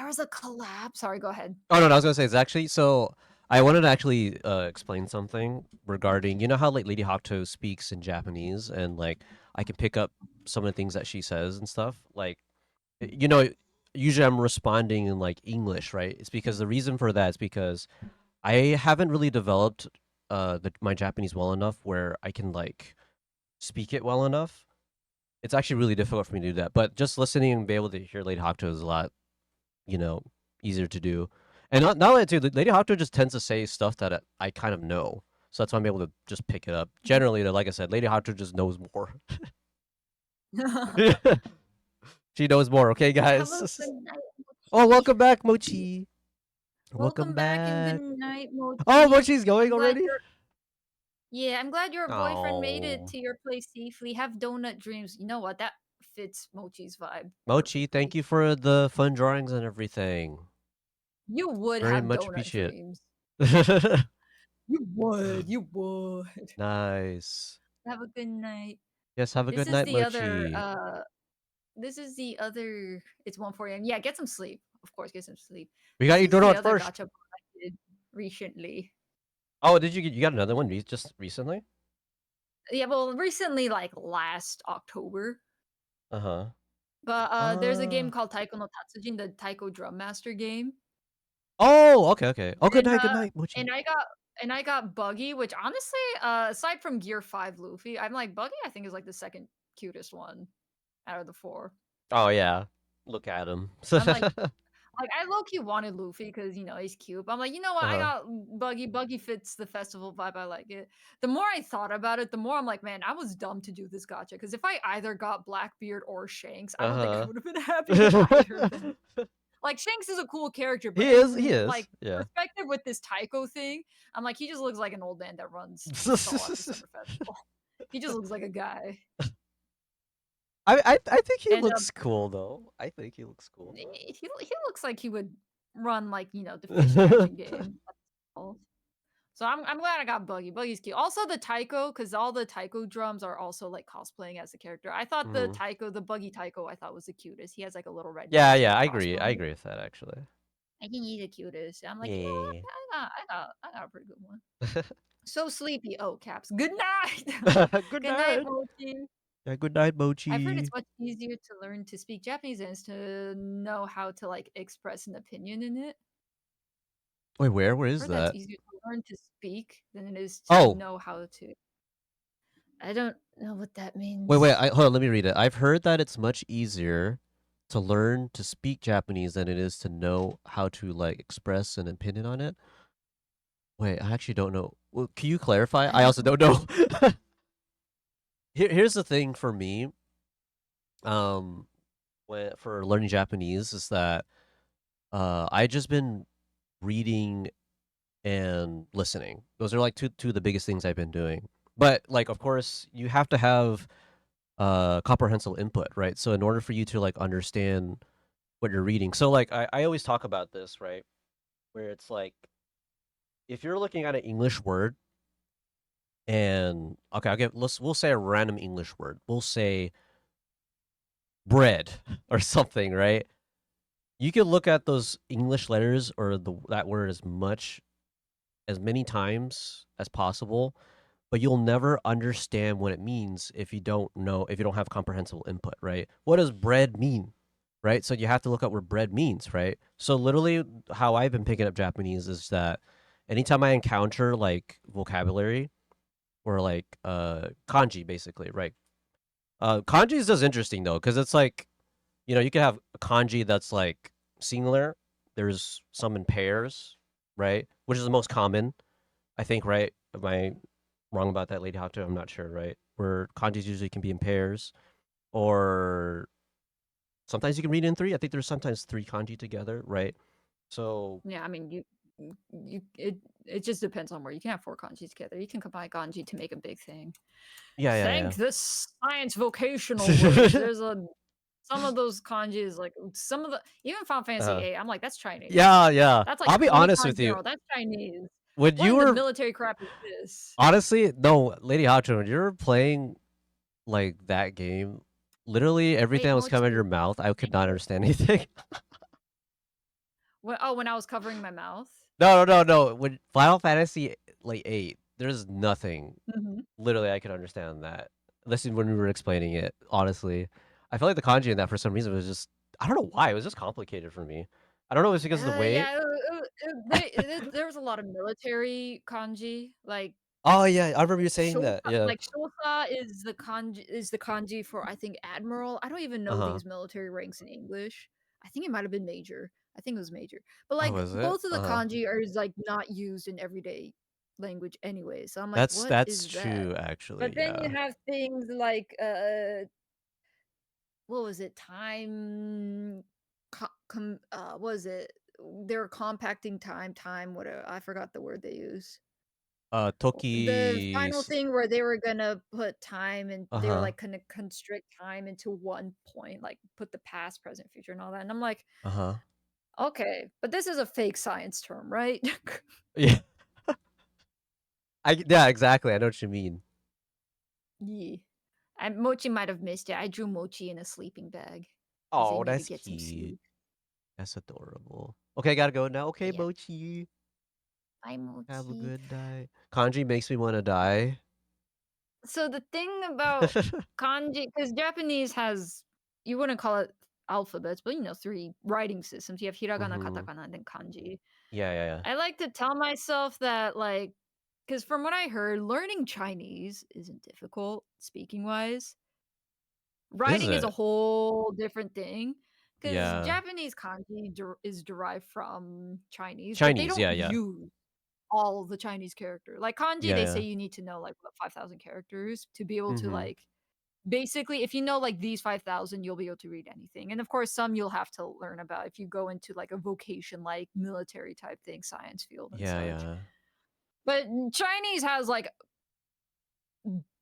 was a collab. Sorry, go ahead. Oh no, I was gonna say it's actually. So I wanted to actually explain something regarding how like Lady Hato speaks in Japanese, and like I can pick up some of the things that she says and stuff. Like usually I'm responding in like English, right? It's because the reason for that is because I haven't really developed my Japanese well enough where I can like speak it well enough. It's actually really difficult for me to do that. But just listening and be able to hear Lady Hato is a lot, easier to do. And not only that too, Lady Hato just tends to say stuff that I kind of know. So that's why I'm able to just pick it up. Generally, like I said, Lady Hato just knows more. She knows more, okay, guys? Hello, good night, Oh, Mochi. welcome back, Mochi. Welcome back and good night, Mochi. Oh, Mochi's going I'm glad already? Yeah, I'm glad your boyfriend made it Oh. to your place safely. Have donut dreams. You know what? That fits Mochi's vibe. Mochi, thank perfectly. you for the fun drawings and everything. You would Very have much donut appreciate dreams. it. You would. You would. Nice. Have a good night. Yes, have a This good is night, the Mochi. other. This is the other. It's 1:40 a.m. Yeah, get some sleep. Of course, get some sleep. We got This you is the donut other first. gacha I did recently. Oh, did you got another one just recently? Yeah, well, recently, like last October. Uh-huh. But there's a game called Taiko no Tatsujin, the Taiko Drum Master game. Oh, okay. Oh, good night, And Mochi. And and I got Buggy, which honestly, aside from Gear 5 Luffy, I'm like Buggy. I think is like the second cutest one out of the 4. Oh yeah, look at him. I'm like I low key wanted Luffy because he's cute. But I'm like, you know what? I Uh-huh. got Buggy. Buggy fits the festival vibe. I like it. The more I thought about it, the more I'm like, man, I was dumb to do this gacha. Because if I either got Blackbeard or Shanks, I don't think I would have been happy with either of them. Like Shanks is a cool character, but He is. He like is. Yeah. perspective with this Tycho thing, I'm like, he just looks like an old man that runs the stall at the summer festival. He just looks like a guy. I think he And looks cool though. I think he looks cool. he looks like he would run like the fish catching game. So I'm glad I got Buggy. Buggy's cute. Also the Taiko, because all the Taiko drums are also like cosplaying as a character. I thought the Mhm. Taiko, the Buggy Taiko, I thought was the cutest. He has like a little red. Yeah, nose yeah, and I agree. I crossbones. agree with that actually. I think he's the cutest. I'm like, you know what? Yeah. I got a pretty good one. So sleepy. Oh, Caps. Good night. Good Good night, night. Mochi. Yeah, good night, Mochi. I've heard it's much easier to learn to speak Japanese than it is to know how to like express an opinion in it. Wait, where I've is heard that's that? easier to learn to speak than it is to Oh. know how to. I don't know what that means. Wait, hold on, let me read it. I've heard that it's much easier to learn to speak Japanese than it is to know how to like express an opinion on it. Wait, I actually don't know. Well, can you clarify? I also don't know. Here's the thing for me. For learning Japanese is that I just been reading and listening. Those are like two of the biggest things I've been doing. But like, of course, you have to have comprehensive input, right? So in order for you to like understand what you're reading, so like I always talk about this, right? Where it's like, if you're looking at an English word, and okay, we'll say a random English word. We'll say bread or something, right? You can look at those English letters or that word as many times as possible, but you'll never understand what it means if you don't have comprehensive input, right? What does bread mean? Right? So you have to look at what bread means, right? So literally how I've been picking up Japanese is that anytime I encounter like vocabulary or like kanji basically, right? Kanji is just interesting though, because it's like, you can have a kanji that's like singular. There's some in pairs, right? Which is the most common, I think, right? Am I wrong about that, Lady Hato? I'm not sure, right? Where kanjis usually can be in pairs, or sometimes you can read in 3. I think there's sometimes 3 kanji together, right? So Yeah, I mean, it just depends on where you can have 4 kanji together. You can combine kanji to make a big thing. yeah. Thank the science vocational words. There's some of those kanjis, like some of the even Final Fantasy Uh-huh. 8. I'm like, that's Chinese. Yeah. That's like I'll be 20 honest with kanji in a you. row, that's Chinese. When What you in the were military crap is this? honestly, no, Lady Hato, when you were playing like that game, literally everything that was coming out of Mochi. your mouth, I could not understand anything. When I was covering my mouth. No. When Final Fantasy like 8, there's nothing. Mhm. Literally, I could understand that. Listen, when we were explaining it, honestly, I felt like the kanji in that for some reason was just, I don't know why, it was just complicated for me. I don't know if it's because of the weight. Yeah, there was a lot of military kanji, like Oh yeah, I remember you saying that. Yeah. like Shosa is the kanji for I think admiral. I don't even know Uh-huh. these military ranks in English. I think it might have been major. I think it was major. But Oh, like was it? both of the Uh-huh. kanji are like not used in everyday language anyway. So I'm like, what That's is that? true, actually. But then you Yeah. have things like what was it? Time what was it? They're compacting time, whatever. I forgot the word they use. The final Toki. thing where they were gonna put time and they were Uh-huh. like gonna constrict time into one point, like put the past, present, future, and all that. And I'm like, Uh-huh. okay, but this is a fake science term, right? Yeah. Yeah, exactly. I know what you mean. Yeah. And Mochi might have missed it. I drew Mochi in a sleeping bag. Oh, Need to that's get some cute. sleep. That's adorable. Okay, I gotta go now. Okay, Yeah. Mochi. Bye, Mochi. Have a good night. Kanji makes me want to die. So the thing about kanji, because Japanese has, you wouldn't call it alphabets, but 3 writing systems. You have hiragana, Mhm. katakana, and then kanji. Yeah. I like to tell myself that like because from what I heard, learning Chinese isn't difficult speaking wise. Is Writing is a it? whole different thing because Yeah. Japanese kanji is derived from Chinese, but they Chinese. don't Yeah, yeah. use all the Chinese character. Like kanji, Yeah, they say yeah. you need to know like what 5,000 characters to be able to Mhm. like basically if you know like these 5,000, you'll be able to read anything. And of course, some you'll have to learn about if you go into like a vocation like military type thing, science field and Yeah, such. yeah. But Chinese has like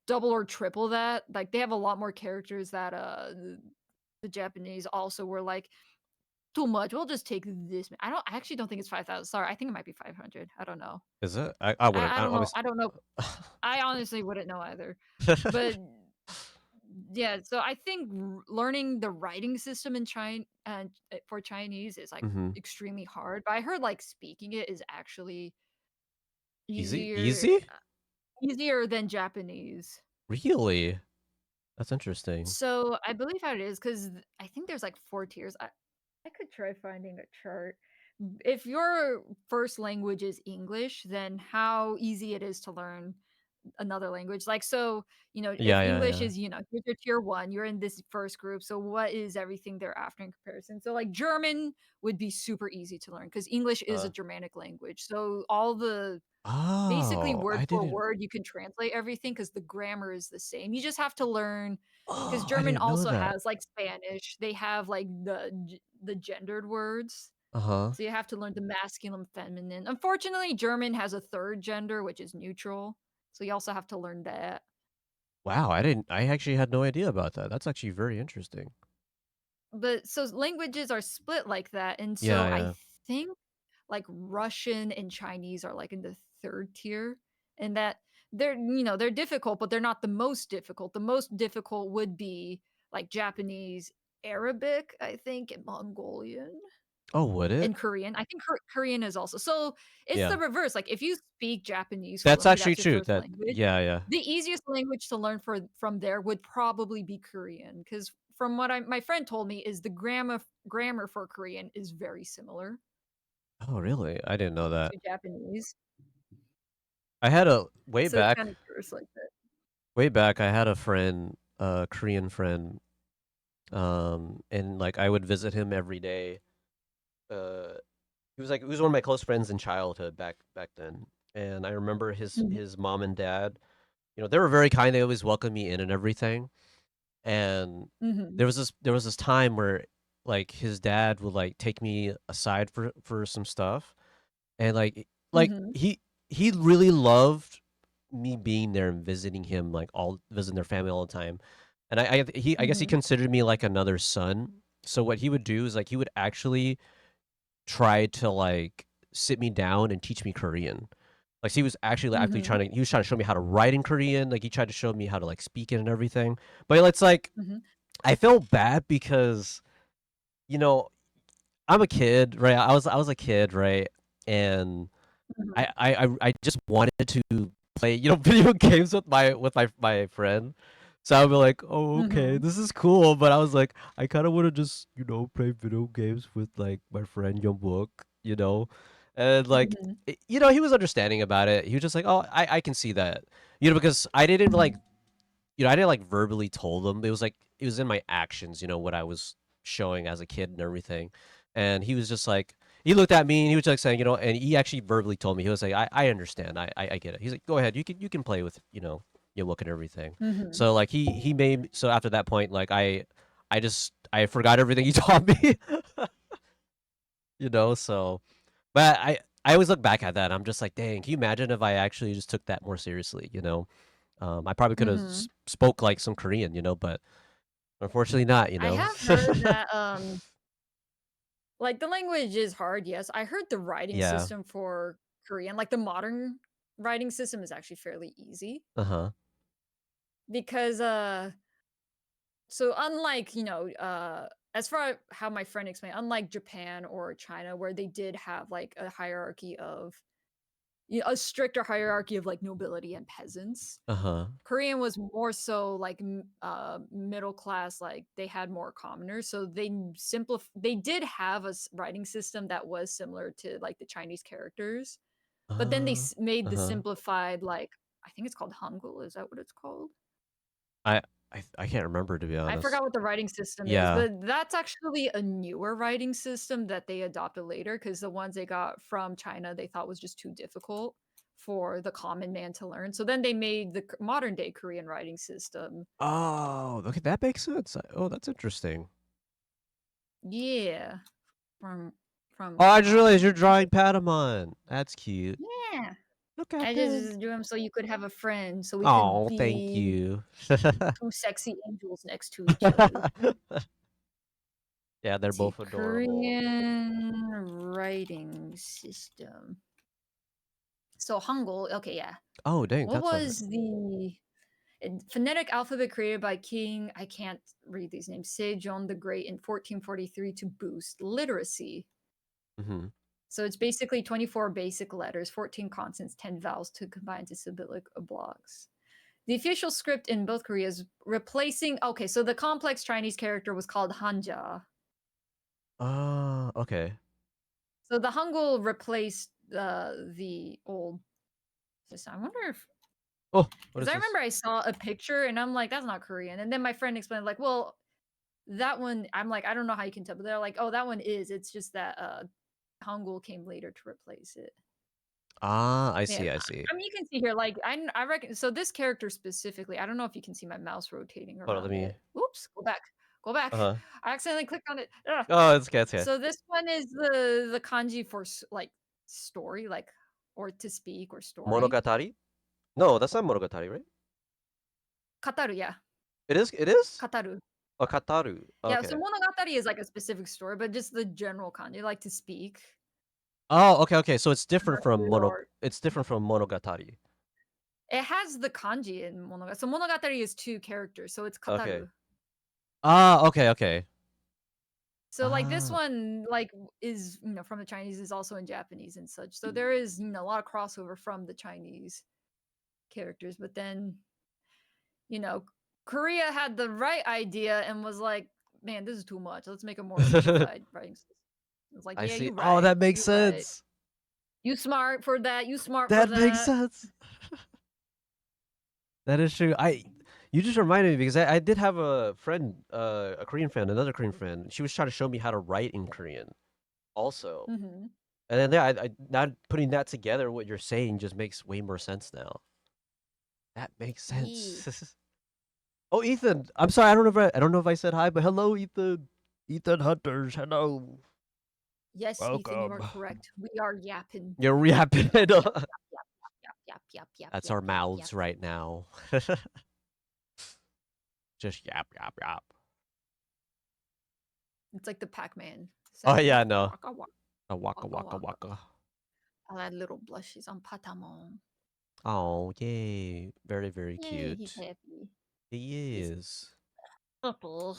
double or triple that. Like they have a lot more characters that the Japanese also were like too much. We'll just take this. I actually don't think it's 5,000. Sorry, I think it might be 500. I don't know. Is it? I wouldn't. I I don't know. honestly. I don't know. I honestly wouldn't know either. But yeah, so I think learning the writing system in China for Chinese is like Mhm. extremely hard. But I heard like speaking it is actually Easy? easier Easy? easier than Japanese. Really? That's interesting. So I believe how it is because I think there's like 4 tiers. I could try finding a chart. If your first language is English, then how easy it is to learn another language. Like, so, if Yeah, yeah, English yeah. is, here's your tier one, you're in this first group. So what is everything thereafter in comparison? So like German would be super easy to learn because English is a Uh. Germanic language. So all the basically Oh, word I for didn't. word you can translate everything because the grammar is the same. You just have to learn because Oh, I German didn't know also that. has like Spanish. They have like the gendered words. Uh-huh. So you have to learn the masculine, feminine. Unfortunately, German has a third gender, which is neutral. So you also have to learn that. Wow, I didn't. I actually had no idea about that. That's actually very interesting. But so languages are split like that. And Yeah, so I yeah. think like Russian and Chinese are like in the third tier and that they're difficult, but they're not the most difficult. The most difficult would be like Japanese, Arabic, I think, and Mongolian. Oh, would it? And Korean. I think Korean is also. So it's Yeah. the reverse. Like if you speak Japanese That's fluently, actually that's your true. first That language. yeah, yeah. The easiest language to learn from there would probably be Korean because from what my friend told me is the grammar for Korean is very similar Oh, really? I didn't know that. to Japanese. I had a way So it's back, kind of curious like that. way back I had a friend, a Korean friend, and like I would visit him every day. Uh he was one of my close friends in childhood back then. And I remember Mhm. his mom and dad, they were very kind. They always welcomed me in and everything. And Mhm. there was this time where like his dad would like take me aside for some stuff, and like Mhm. he really loved me being there and visiting him, like all visiting their family all the time. And I guess he Mhm. considered me like another son. So what he would do is like he would actually try to like sit me down and teach me Korean. Like he was actually Mhm. trying to show me how to write in Korean. Like he tried to show me how to like speak it and everything. But it's like Mhm. I felt bad because you know I'm a kid, right? I was a kid, right? And Mhm. I just wanted to play, video games with my friend. So I'd be like, oh, okay, Mhm. this is cool. But I was like, I kind of want to just, play video games with like my friend Youngbook. And like, Mhm. he was understanding about it. He was just like, oh, I can see that, because I didn't like, Mhm. I didn't like verbally told him. It was in my actions, what I was showing as a kid and everything. And he was just like, he looked at me and he was like saying, and he actually verbally told me, he was like, I understand. I get it. He's like, go ahead. You can play with, your look and everything. Mhm. So like he made, so after that point, like I forgot everything he taught me, so, but I always look back at that. I'm just like, dang, can you imagine if I actually just took that more seriously, I probably could have Mhm. spoke like some Korean, but unfortunately not, I have heard that like the language is hard, yes. I heard the writing Yeah. system for Korean, like the modern writing system is actually fairly easy Uh-huh. because so unlike, as far how my friend explained, unlike Japan or China where they did have like a hierarchy of a stricter hierarchy of like nobility and peasants. Uh-huh. Korean was more so like middle class, like they had more commoners, so they did have a writing system that was similar to like the Chinese characters, But then they Uh, made the uh-huh. simplified, like, I think it's called Hangul. Is that what it's called? I can't remember, to be I honest. forgot what the writing system is, Yeah. but that's actually a newer writing system that they adopted later because the ones they got from China they thought was just too difficult for the common man to learn. So then they made the modern day Korean writing system. Oh, okay, that makes sense. Oh, that's interesting. Yeah, from Oh, I just realized you're Patamon. drawing Patamon. That's cute. Yeah, Look at I him. just do them so you could have a friend, so we could Oh, thank be you. two sexy angels next to each other. Yeah, they're Let's see, both adorable. Korean writing system. So Hangul, okay, yeah. Oh, dang, What that's a was the phonetic alphabet created by King? I can't read these names. Sejong the Great in 1443 to boost literacy. mm-hmm. So it's basically 24 basic letters, 14 consonants, 10 vowels to combine to syllabic blocks. The official script in both Koreas replacing. Okay, so the complex Chinese character was called Hanja. Okay. So the Hangul replaced the old system. I wonder if Oh, what because is I this? remember I saw a picture and I'm like, that's not Korean. And then my friend explained, like, well, that one, I'm like, I don't know how you can tell, but they're like, oh, that one is. It's just that Hangul came later to replace it. I Yeah, see, I see. I mean, you can see here, like, I reckon. So this character specifically, I don't know if you can see my mouse rotating Hold on, let around me. it. Oops, go back, go back. Uh-huh. I accidentally clicked on it. Ugh. Oh, it's okay, it's okay. So this one is the kanji for like story, like or to speak or story. Monogatari? No, that's not Monogatari, right? Kataru, yeah, It is? It is? kataru. Oh, Kataru. Yeah, Okay. so monogatari is like a specific story, but just the general kanji, like to speak. Oh, okay. So it's different from Or It's different from Monogatari. it has the kanji in monogatari. So monogatari is 2 characters, so it's kataru. Okay. Okay. So like this Ah. one, like is from the Chinese is also in Japanese and such. So there is a lot of crossover from the Chinese characters, but then Korea had the right idea and was like, man, this is too much. Let's make a more simplified writing system. It's like, I yeah, see. you Oh, right. that makes You right. sense. You smart for that. You smart for That that. makes sense. That is true. You just reminded me because I did have a friend, a Korean friend, another Korean friend. She was trying to show me how to write in Korean, also. Mm-hmm. And then yeah, I now putting that together, what you're saying just makes way more sense now. That makes sense. Oh, Ethan, I'm sorry. I don't know if I said hi, but hello, Ethan. Ethan Hunters, hello. Yes, Ethan, you are Welcome. correct. We are yapping. You're yapping. Yap. That's our mouths right now. Just yap. It's like the Pac-Man. Oh sound. yeah, I know. Waka waka. A waka Waka waka. I'll add little blushes on Patamon. Oh yay! Very Yay, cute. he's happy. He is. Happy.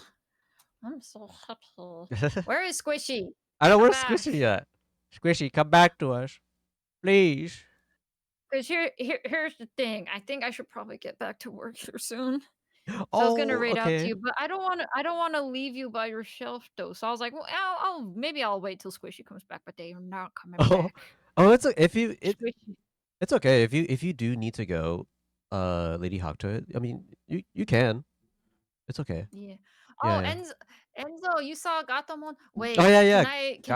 I'm so happy. Where is Squishy? I know Come where's back. Squishy at. Squishy, come back to us, please. Because here's the thing. I think I should probably get back to work here soon. So I was gonna raid out to okay. you, but I don't want to leave you by yourself though. So I was like, well, I'll wait till Squishy comes back, but they're not coming back. It's Squishy. it's okay if you do need to go, Lady Hawktoad. I mean, you can. It's okay. Yeah. Yeah, Oh, yeah. Enzo, you saw Gatomon? Wait. Oh yeah. Can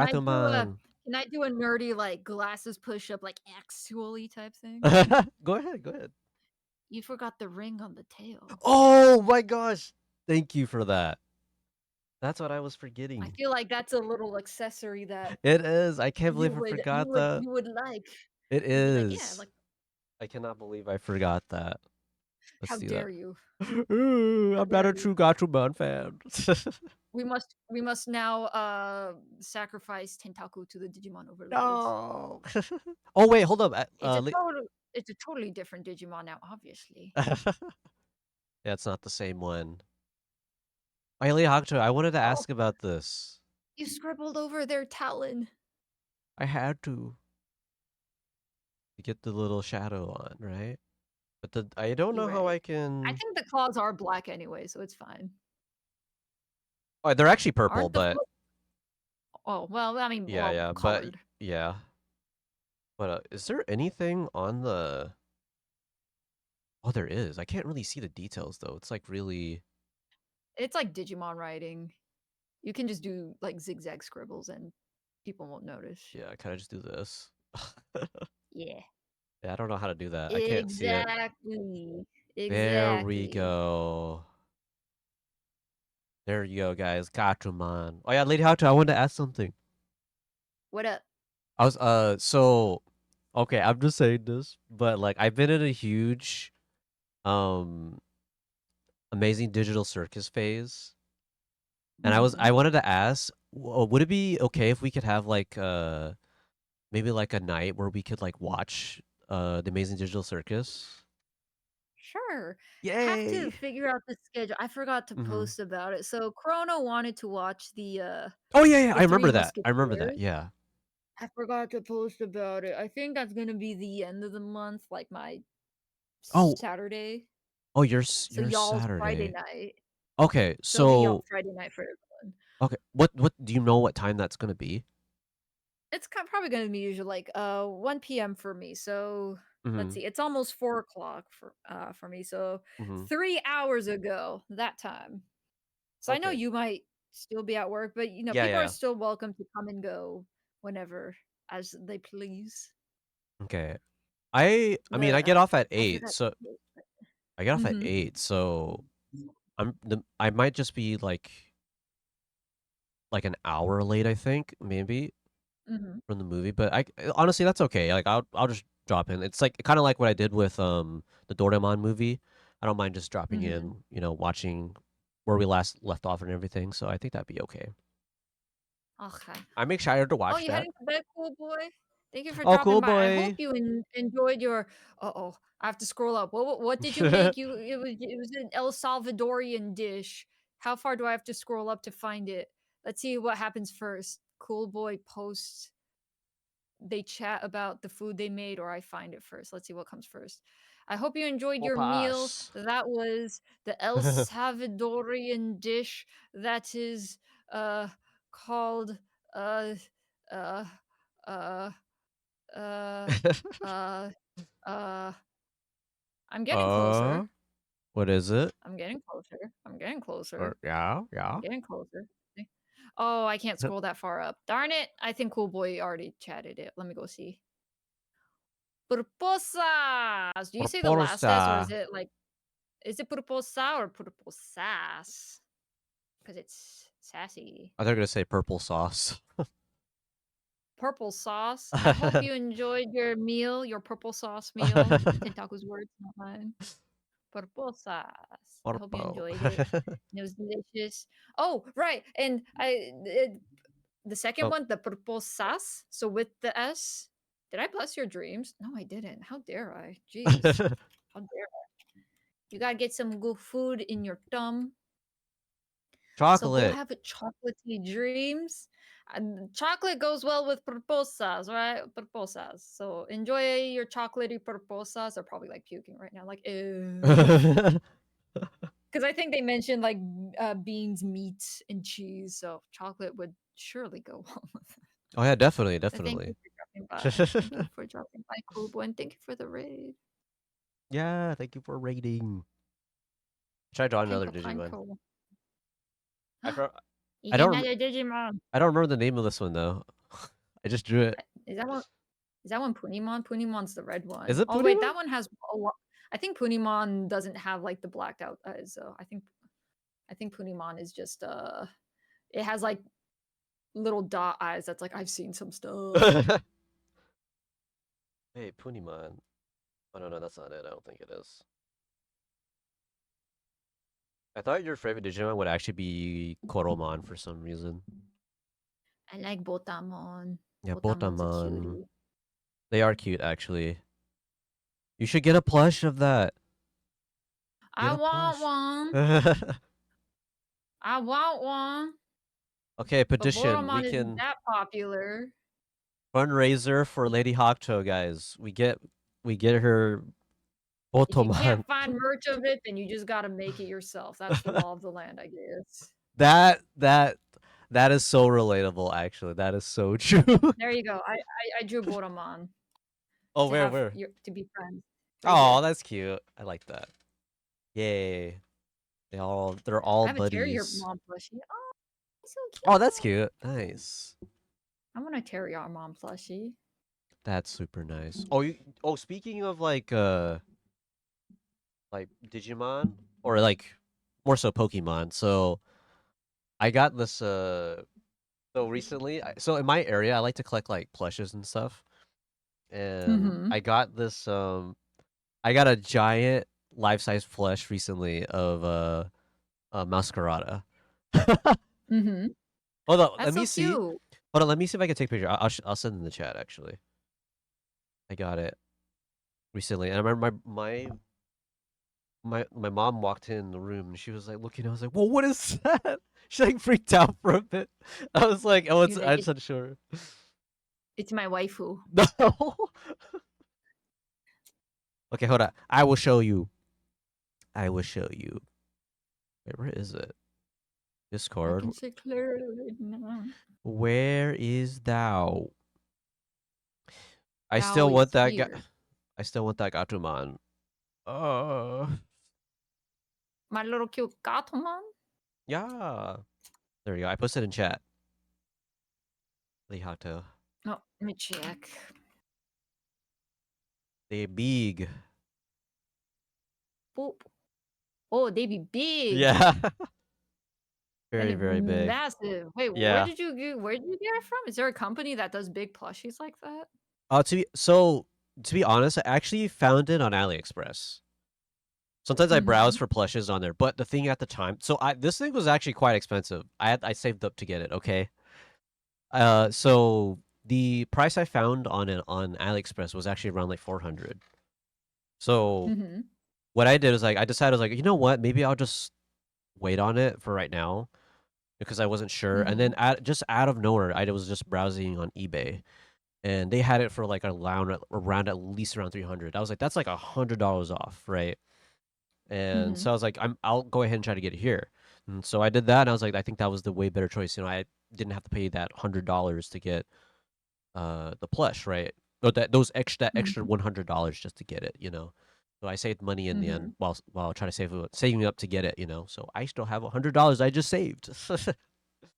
I do a nerdy like glasses push up like actually type thing? Go ahead. You forgot the ring on the tail. Oh my gosh! Thank you for that. That's what I was I forgetting. feel like that's a little accessory that It is. I can't believe I forgot that. you would like. It You'd be like, yeah, is. like I cannot believe I forgot that. Let's how do dare that. you? Ooh, I'm not dare a true Gatchaman fan. We must now sacrifice Tentaku to the Digimon overlords. No. Oh wait, hold up. It's a totally different Digimon now, obviously. Yeah, it's not the same one. Lady Hawktoad, I wanted to ask about this. You scribbled over their talon. I had to get the little shadow on, right? But I don't know how I can. I think the claws are black anyway, so it's fine. Oh, they're actually purple, Aren't the but Oh well, I mean, yeah, but colored. yeah. But is there anything on the? Oh, there is. I can't really see the details though. It's like really. It's like Digimon writing. You can just do like zigzag scribbles and people won't notice. Yeah, can I just do this? Yeah. Yeah, I don't know how to do that. I can't see it. Exactly. There we Exactly. go. There you go, guys. Gachumon. Oh yeah, Lady Hato, I wanted to ask something. What up? I was so okay, I'm just saying this, but like I've been in a huge um amazing digital circus phase. And I Mhm. wanted to ask, would it be okay if we could have like maybe like a night where we could like watch the Amazing Digital Circus? Sure. Have to Yay! figure out the schedule. I forgot to Hmm. post about it. So Chrono wanted to watch Oh yeah, the I Three remember that. I remember that. Musketeers. Yeah. I forgot to post about it. I think that's gonna be the end of the month, like my Oh, Saturday. oh, So your y'all's Friday Saturday. night. Okay, So it'll be y'all so Friday night for everyone. okay, what do you know what time that's gonna be? It's probably gonna be usually like 1 p.m. for me. So let's Mm-hmm. see, it's almost 4 o'clock for me. So Mm-hmm. 3 hours ago that time. So I know Okay. you might still be at work, but Yeah, people are yeah. still welcome to come and go whenever as they please. Okay. I mean, I But get off at I 8, forgot. so I get off at Mm-hmm. 8, so I might just be like an hour late, I think, maybe Mm-hmm. from the movie, but honestly that's okay. Like I'll just drop in. It's like kind of like what I did with the Doraemon movie. I don't mind just dropping Mm-hmm. in, watching where we last left off and everything. So I think that'd be okay. Okay. I'm excited to Oh, watch you that. heading to bed, cool boy? Thank you for Oh, dropping cool by. I hope boy. you enjoyed your. Uh-oh, I have to scroll up. What did you make? It was an El Salvadorian dish. How far do I have to scroll up to find it? Let's see what happens first. Cool boy posts. They chat about the food they made, or I find it first. Let's see what comes first. I hope you enjoyed your meal. Opas. That was the El Salvadorian dish that is called uh uh uh uh uh uh I'm getting uh, closer. what is it? I'm getting closer. I'm getting Or closer. yeah, I'm yeah. getting closer. Oh, I can't scroll that far up. Darn it. I think Cool Boy already chatted it. Let me go see. Purposas. Do you say the last S or Porposa. is it purposa or purposas? Because it's sassy. I thought you were gonna say purple sauce. Purple sauce. I hope you enjoyed your meal, your purple sauce meal. Tentaku's words, not mine. Purple sauce. I hope you Porpo. enjoyed it. It was delicious. Oh, right. And the second Oh. one, the purple sauce. So with the S. Did I bless your dreams? No, I didn't. How dare I? Jeez. How dare I? You gotta get some good food in your thumb. So go Chocolate. have a chocolatey dreams. And chocolate goes well with purposas, right? Purposas. So enjoy your chocolatey purposas. They're probably like puking right now, like because I think they mentioned like beans, meat, and cheese. So chocolate would surely go well with it. Oh yeah, definitely, So thank you definitely. for dropping by. Thank you for dropping by, cool boy, and thank you for the raid. Yeah, thank you for rating. Try drawing another Panko Digimon. Panko. I for, You I get don't another Digimon. I don't remember the name of this one though. I just drew it. Is that one? Is that one Punimon? Punimon's the red one. Is it Oh wait, Punimon? that one has a lot. I think Punimon doesn't have like the blacked out eyes. So I think Punimon is just it has like little dot eyes. That's like I've seen some stuff. Hey, Punimon. Oh no, that's not it. I don't think it is. I thought your favorite Digimon would actually be Koromon for some reason. I like Botamon. Yeah, Botamon's a Botamon. cutie. They are cute actually. You should get a plush of that. I Get a want plush. one. I want one. Okay, But petition. We Botamon isn't can that popular. fundraiser for Lady Hakuto, guys. We get her If you Botomon. can't find merch of it, then you just gotta make it yourself. That's the law of the land, I guess. That is so relatable. Actually, that is so true. There you go. I drew Botamon. Oh, to where, have where? to be friends. Right Oh, here. that's cute. I like that. Yay. They're all I have a terrier buddies. mom plushie. Oh, he's so cute. Oh, that's cute. Nice. I want a terrier mom plushie. That's super nice. Oh, speaking of like Digimon or like more so Pokemon. So I got this so recently so in my area I like to collect like plushes and stuff. And Mm-hmm. I got this I got a giant life-size plush recently of a Masquerada. Mm-hmm. Hold on, That's let so me see. cute. Hold on, let me see if I can take a picture. I'll send in the chat actually. I got it recently, and I remember my mom walked in the room and she was like looking. I was like, "Well, what is that?" She like freaked out for a bit. I was like, "Oh, You're like, I'm not sure." it's my waifu. No. Okay, hold on. I will show you. I will show you. Wait, where is it? I Discord. can see clearly now. Where is thou? I Thou still want is that guy. here. I still want that Gatomon. My little cute Gatomon. Yeah. There you go. I posted in chat. Lihato. Oh, let me check. They big. Boop. Oh, they be big. Yeah. And Very, very big. massive. Wait, Yeah. where did you get it from? Is there a company that does big plushies like that? To be honest, I actually found it on AliExpress. Sometimes I browse Mhm. for plushes on there, but the thing at the time, this thing was actually quite expensive. I saved up to get it. Okay. So the price I found on it on AliExpress was actually around like 400. So Mhm. what I did is like I decided I was like, you know what? Maybe I'll just wait on it for right now because I wasn't sure. And then just out of nowhere, I was just browsing on eBay, and they had it for like around at least around 300. I was like, that's like $100 off, right? And Mhm. so I was like, I'll go ahead and try to get it here. And so I did that, and I was like, I think that was the way better choice. You know, I didn't have to pay that $100 to get the plush, right? Or those extra $100 just to get it, you know. So I saved money in the end while trying to saving up to get it, you know. So I still have $100 I just saved.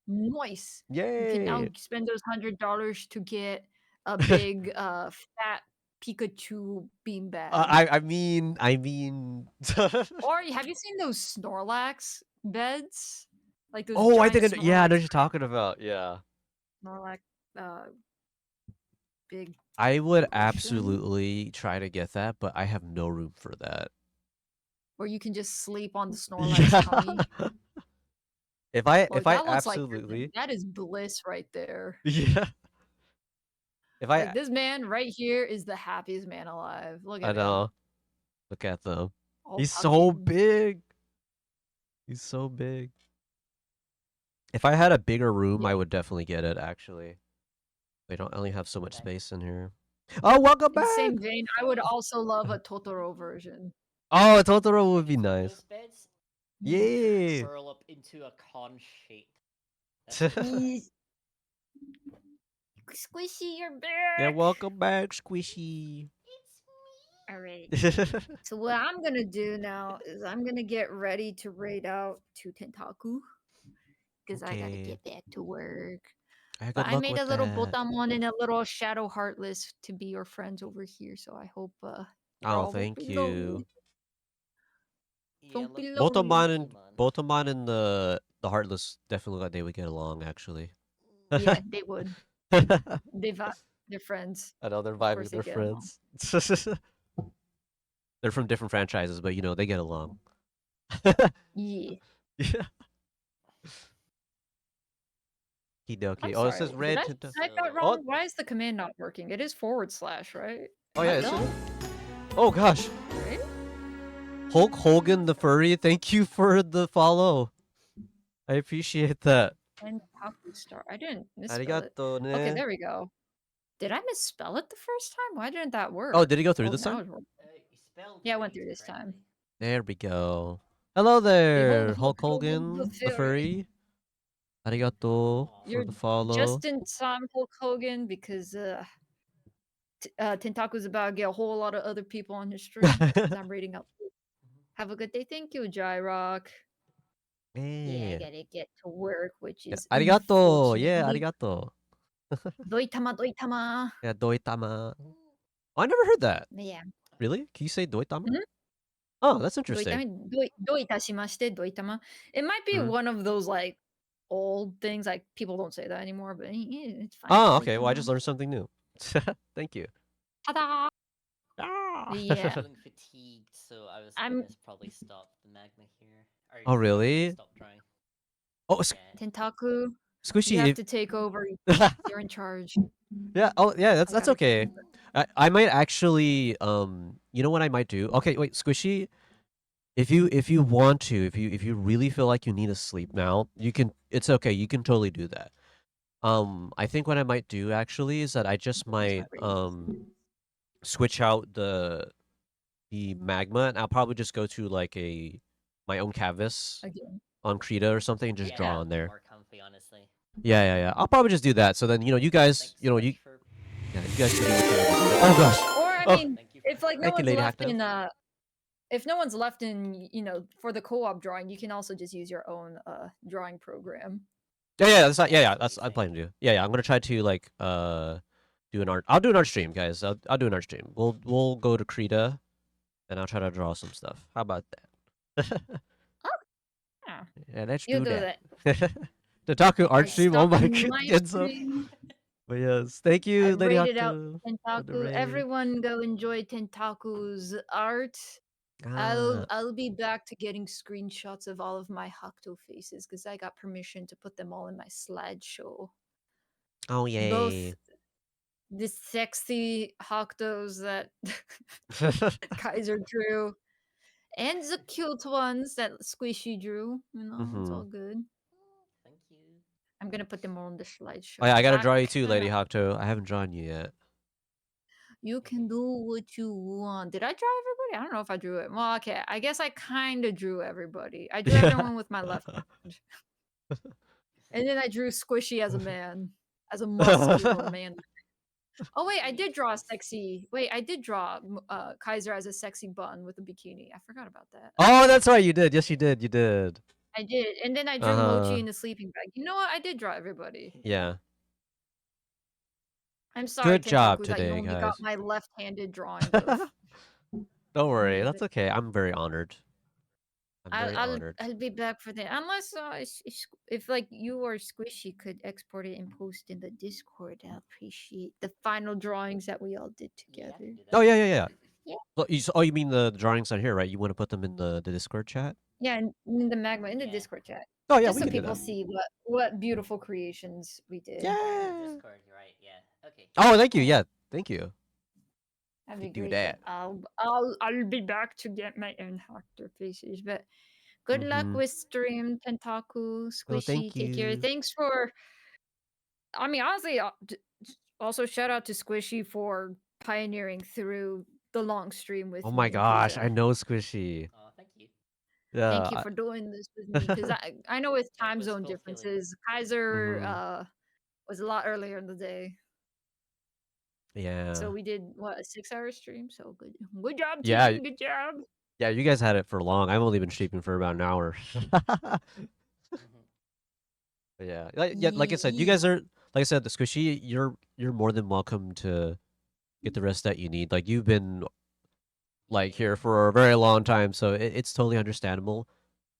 Nice. You can now Yay! spend those $100 to get a big, fat Pikachu beanbag. I mean. Or have you seen those Snorlax beds? Like those Oh, I giant think yeah, I know Snorlax what you're talking about. Yeah. Snorlax, uh, big I would cushion, absolutely try to get that, but I have no room for that. or you can just sleep on the Snorlax tummy. If Like, I that looks like absolutely that is bliss right there. yeah. If Like, I this man right here is the happiest man alive. Look I at him. know. Look at them. All He's tucked so in. big. He's so big. If I had a bigger room, Yeah. I would definitely get it actually. I don't only have so much space in here. Oh, welcome In the back. same vein, I would also love a Totoro version. Oh, a Totoro would be Those nice. beds Yeah. curl up into a con shape. Squishy, you're back. Yeah, welcome back, Squishy. All right. So what I'm gonna do now is I'm gonna get ready to raid out to Tentaku because I gotta Okay. get back to work. Good But I luck made with a little that. Botamon and a little Shadow Heartless to be your friends over here. So I hope Oh, y'all thank won't be lonely. you. Don't be lonely. Botamon and the Heartless definitely look like they would get along actually. Yeah, they would. They're friends. I know they're Of course vibing, they they're get along. friends. They're from different franchises, but you know, they get along. Yeah. Yeah. Kidoki. I'm Oh, it sorry. says Did red I Tenta. type that Oh, wrong? Why is the command not working? It is / right? oh Am I yeah, dumb? oh gosh. Right? Hulk Hogan the furry, thank you for the follow. I appreciate that. And Taku Star. I didn't misspell it. Arigato ne. Okay, there we go. Did I misspell it the first time? Why didn't that work? Oh, did he go through Oh, this now time? it's working. Yeah, I went through this time. There we go. Hello there, Behold, Hulk Hogan Hogan the the furry. Arigato You're for the follow. just in time, Hulk Hogan, because Tentaku's about to get a whole lot of other people on his stream because I'm reading out. Have a good day. Thank you, Jyrock. Yeah, I Yeah. gotta get to work, which Yeah, is arigato. Yeah, unfortunately arigato. doitama doitama. Yeah, doitama. Oh, I never heard that. Yeah. Really? Can you say doitama? Mhm. Oh, that's interesting. Doitashimashite, doitama. It might be Mhm. one of those like old things, like people don't say that anymore, but yeah, it's fine. Oh, okay. Well, I Doitama. just learned something new. Thank you. Ta-da! Ah. Yeah. feeling fatigued, so I was I'm- gonna probably stop the magma here. Or Oh, really? Stop drawing. Oh, Yeah. Tentaku, Squishy. you have if- to take over. You're in charge. Yeah. Oh, yeah. I That's gotta get okay. over. I might actually. You know what I might do? Okay, wait, Squishy. If you want to, if you really feel like you need to sleep now, you can. It's okay. You can totally do that. I think what I might do actually is that I just might switch out the magma, and I'll probably just go to like my own canvas Again. on Krita or something and just Yeah, draw that'd on be there. more comfy, honestly. Yeah. I'll probably just do that. So then you guys, Thanks you know, so you much for... yeah, you guys can do what you gotta do. Oh gosh. Or I Oh. mean, Thank you if like no Thank you, one's Lady left Hacktail. in if no one's left in for the co-op drawing, you can also just use your own drawing program. Yeah. That's not, Yeah, yeah. that's That's what I'm he's planning to do. Yeah. I'm gonna try to like do an art. I'll do an art stream, guys. I'll do an art stream. We'll go to Krita, and I'll try to draw some stuff. How about that? Yeah. Yeah, let's You do do that. that. The Taku art I stream. Oh my stopped my goodness. stream. But yes, thank I you, Lady rated out Haku. for the Tentaku. raid. Everyone go enjoy Tentaku's art. Ah. I'll be back to getting screenshots of all of my Hakuto faces because I got permission to put them all in my slideshow. Oh yay. Both the sexy Hakutos that Kaiser drew and the cute ones that Squishy drew. It's all good. Thank you. I'm gonna put them all on the slideshow. Oh yeah, I gotta 'cause draw you too, Lady kinda- Hakuto. I haven't drawn you yet. You can do what you want. Did I draw everybody? I don't know if I drew it. Well, okay. I guess I kind of drew everybody. I drew everyone with my left hand. And then I drew Squishy as a man. As a muscular man. Oh, wait. I did draw a sexy... Wait, I did draw Kaiser as a sexy bun with a bikini. I forgot about that. Oh, that's right. You did. Yes, you did. You did. I did. And then I drew Mochi in a sleeping bag. You know what? I did draw everybody. Yeah. I'm sorry, Good job Tentaku, that today, you only guys. got my left-handed drawing of... Don't worry. Yeah, That's okay. I'm very honored. I'm very I'll honored. I'll be back for that. Unless if like you or Squishy could export it and post in the Discord, I'll appreciate the final drawings that we all did Yeah, I together. can do that. Oh yeah. Yeah. Oh, you mean the drawings on here, right? You want to put them in the Discord chat? Yeah, in the magma in the Yeah. Discord chat, Oh yeah, just we so can do people that. see what beautiful creations we did. Yeah, Yeah. Discord, you're right. Yeah. Okay. Oh, thank you. Yeah, thank you. That'd be do great. that. I'll be back to get my own Hector faces, but. Good luck Mhm. with stream, Tentaku, Squishy. Oh, thank Take care. you. Thanks for. I mean, honestly, also shout out to Squishy for pioneering through the long stream with Oh me. my 'cause, gosh, I know Squishy. Oh, thank you. Yeah. Thank you for doing this with me because I know with time was zone fulfilling. differences, Kaiser Mhm. was a lot earlier in the day, Yeah. so we did what a 6-hour stream. So good job, Yeah. team. Good job. Yeah, you guys had it for long. I've only been streaming for about an hour. Mhm. But yeah, like I said, you guys are like I said, the Squishy, you're more than welcome to get the rest that you need. Like you've been like here for a very long time, so it's totally understandable.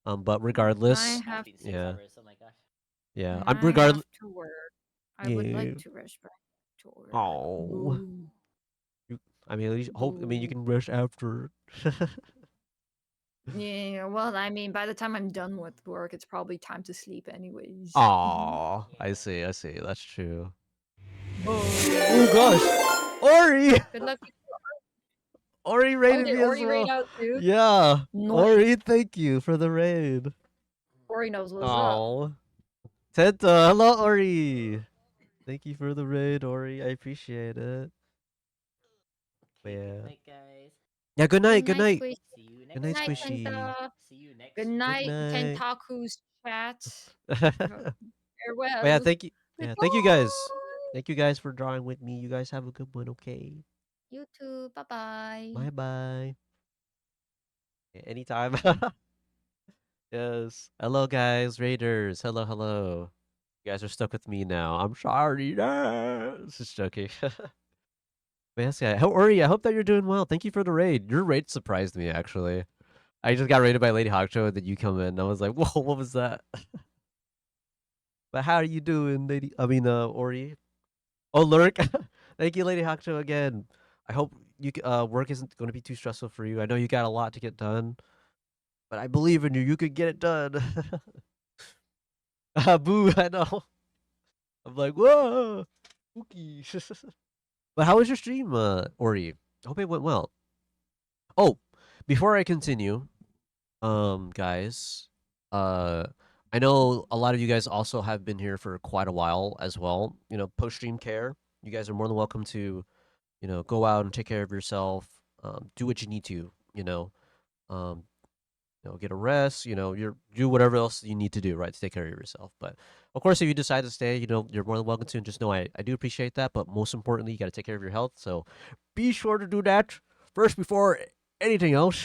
But regardless, I It's have been 6 yeah. hours. Oh my gosh. yeah, I I'm regardless. have to work. I would Yeah. like to rush back to work. Oh, Boo. I mean, at least hope. I mean, you can rush after. Yeah, well, I mean, by the time I'm done with work, it's probably time to sleep anyways. Aw, I Yeah. see. That's true. Oh, Oh gosh, Ori, good luck. Ori Oh, raided did me as Ori well. raid out too? Yeah, Nice. Ori, thank you for the raid. Ori knows what's up. Oh, Tenta, hello Ori. Thank you for the raid, Ori. I appreciate it. Okay, Yeah. good night, guys. Yeah, good night. Good night. Squish. See you next Good night, Good night, Squishy. Tenta. See you next Good week. night, night. Tentaku's chat. Oh, Farewell. yeah, thank you. Yeah, thank you guys. Thank you guys for drawing with me. You guys have a good one, okay? You too. Bye bye. Bye bye. Anytime. Yes. Hello, guys. Raiders. Hello, hello. You guys are stuck with me now. I'm sorry. Just joking. But yes, yeah. How are you? I hope that you're doing well. Thank you for the raid. Your raid surprised me, actually. I just got raided by Lady Hawkshow, and then you come in. And I was like, whoa, what was that? But how are you doing, Lady? I mean, Ori. Oh, Lurk. Thank you, Lady Hawkshow, again. I hope work isn't going to be too stressful for you. I know you got a lot to get done, but I believe in you. You could get it done. Boo, I know. I'm like, whoa, spooky. But how was your stream, Ori? I hope it went well. Oh, before I continue, guys, uh, I know a lot of you guys also have been here for quite a while as well. You know, post stream care. You guys are more than welcome to, go out and take care of yourself. Do what you need to. Um, get a rest. You do whatever else you need to do, right, to take care of yourself. But of course, if you decide to stay, you're more than welcome to. And just know I do appreciate that. But most importantly, you got to take care of your health. So be sure to do that first before anything else.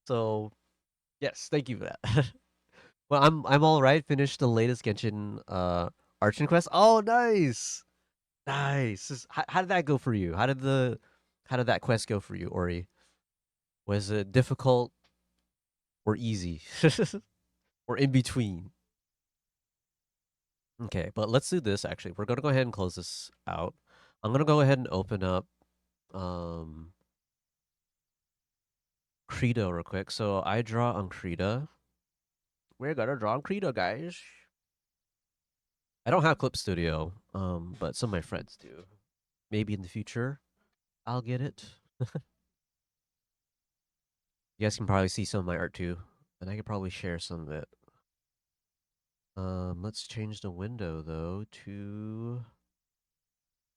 So yes, thank you for that. Well, I'm all right. Finished the latest Genshin Archon quest. Oh, nice, nice. How did that go for you? How did that quest go for you, Ori? Was it difficult or easy, or in between? Okay, but let's do this. Actually, we're gonna go ahead and close this out. I'm gonna go ahead and open up Krita real quick. So I draw on Krita. We're gonna draw on Krita, guys. I don't have Clip Studio, but some of my friends do. Maybe in the future, I'll get it. You guys can probably see some of my art too, and I could probably share some of it. Let's change the window though to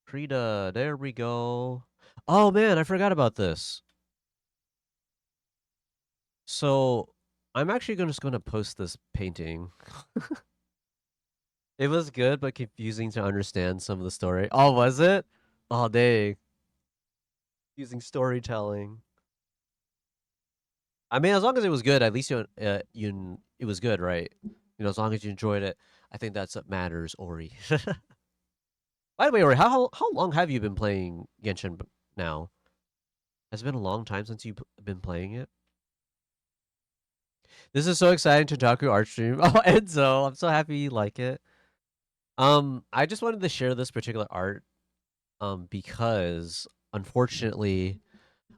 Krita. There we go. Oh man, I forgot about this. So I'm actually just gonna post this painting. It was good but confusing to understand some of the story. Oh, was it? Oh, dang. Using storytelling. I mean, as long as it was good, at least it was good, right? As long as you enjoyed it, I think that's what matters, Ori. By the way, Ori, how long have you been playing Genshin now? Has it been a long time since you've been playing it? This is so exciting, Tentaku art stream. Oh, Enzo, I'm so happy you like it. I just wanted to share this particular art, because unfortunately,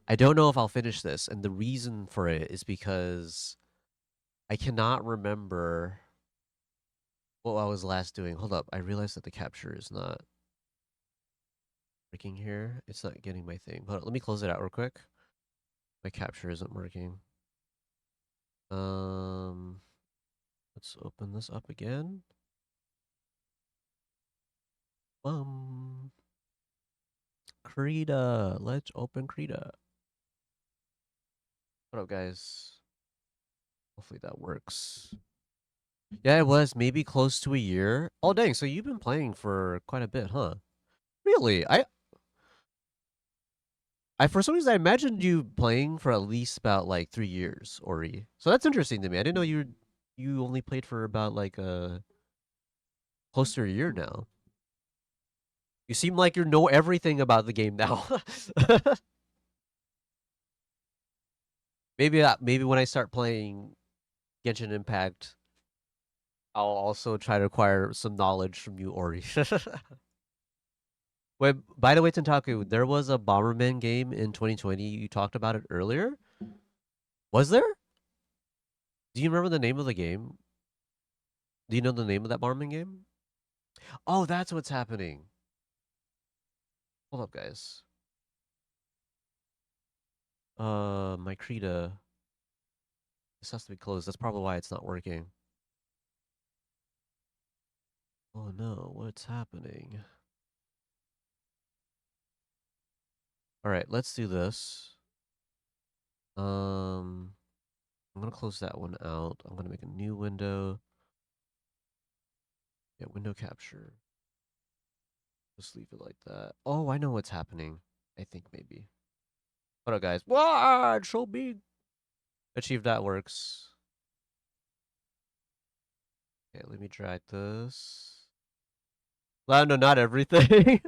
I don't know if I'll finish this, and the reason for it is because I cannot remember what I was last doing. Hold up, I realized that the capture is not working here. It's not getting my thing. Hold on, let me close it out real quick. My capture isn't working. Let's open this up again. Krita. Let's open Krita. What up, guys? Hopefully that works. Yeah, it was maybe close to a year. Oh, dang. So you've been playing for quite a bit, huh? Really? I for some reason I imagined you playing for at least about like 3 years, Ori. So that's interesting to me. I didn't know you only played for about like close to a year now. You seem like you know everything about the game now. Maybe when I start playing Genshin Impact, I'll also try to acquire some knowledge from you, Ori. Wait, by the way, Tentaku, there was a Bomberman game in 2020. You talked about it earlier. Was there? Do you remember the name of the game? Do you know the name of that Bomberman game? Oh, that's what's happening. Hold up, guys. My Krita. This has to be closed. That's probably why it's not working. Oh no, what's happening? All right, let's do this. I'm gonna close that one out. I'm gonna make a new window. Yeah, window capture. Just leave it like that. Oh, I know what's happening. I think maybe. Hold up, guys. Wow, it's so big. Achieve that works. Okay, let me drag this. Well, no, not everything.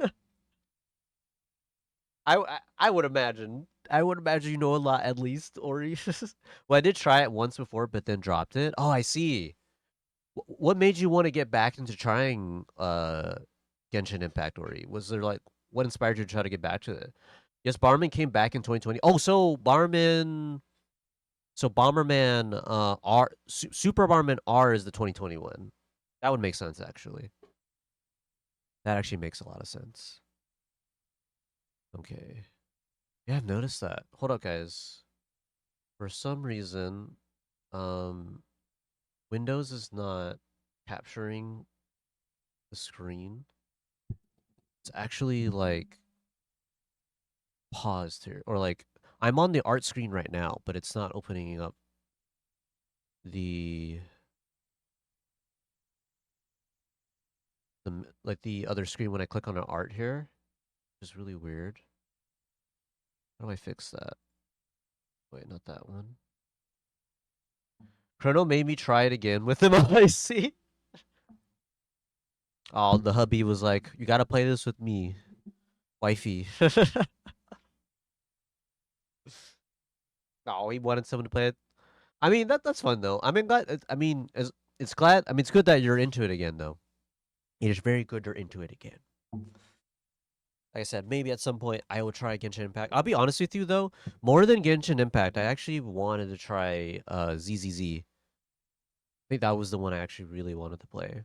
I would imagine. I would imagine you know a lot at least, Ori. Well, I did try it once before, but then dropped it. Oh, I see. What made you want to get back into trying Genshin Impact, Ori? Was there like what inspired you to try to get back to it? Yes, Bomberman came back in 2020. Oh, so Bomberman R Super Bomberman R is the 2021. That would make sense actually. That actually makes a lot of sense. Okay. Yeah, I've noticed that. Hold up, guys. For some reason, Windows is not capturing the screen. It's actually like paused here, or like I'm on the art screen right now, but it's not opening up the like the other screen when I click on the art here, which is really weird. How do I fix that? Wait, not that one. Chrono made me try it again with him on IC. Oh, the hubby was like, "You gotta play this with me, wifey." Oh, he wanted someone to play it. I mean, that's fun though. I mean, it's glad. I mean, it's good that you're into it again, though. It is very good you're into it again. Like I said, maybe at some point I will try Genshin Impact. I'll be honest with you though, more than Genshin Impact, I actually wanted to try ZZZ. I think that was the one I actually really wanted to play.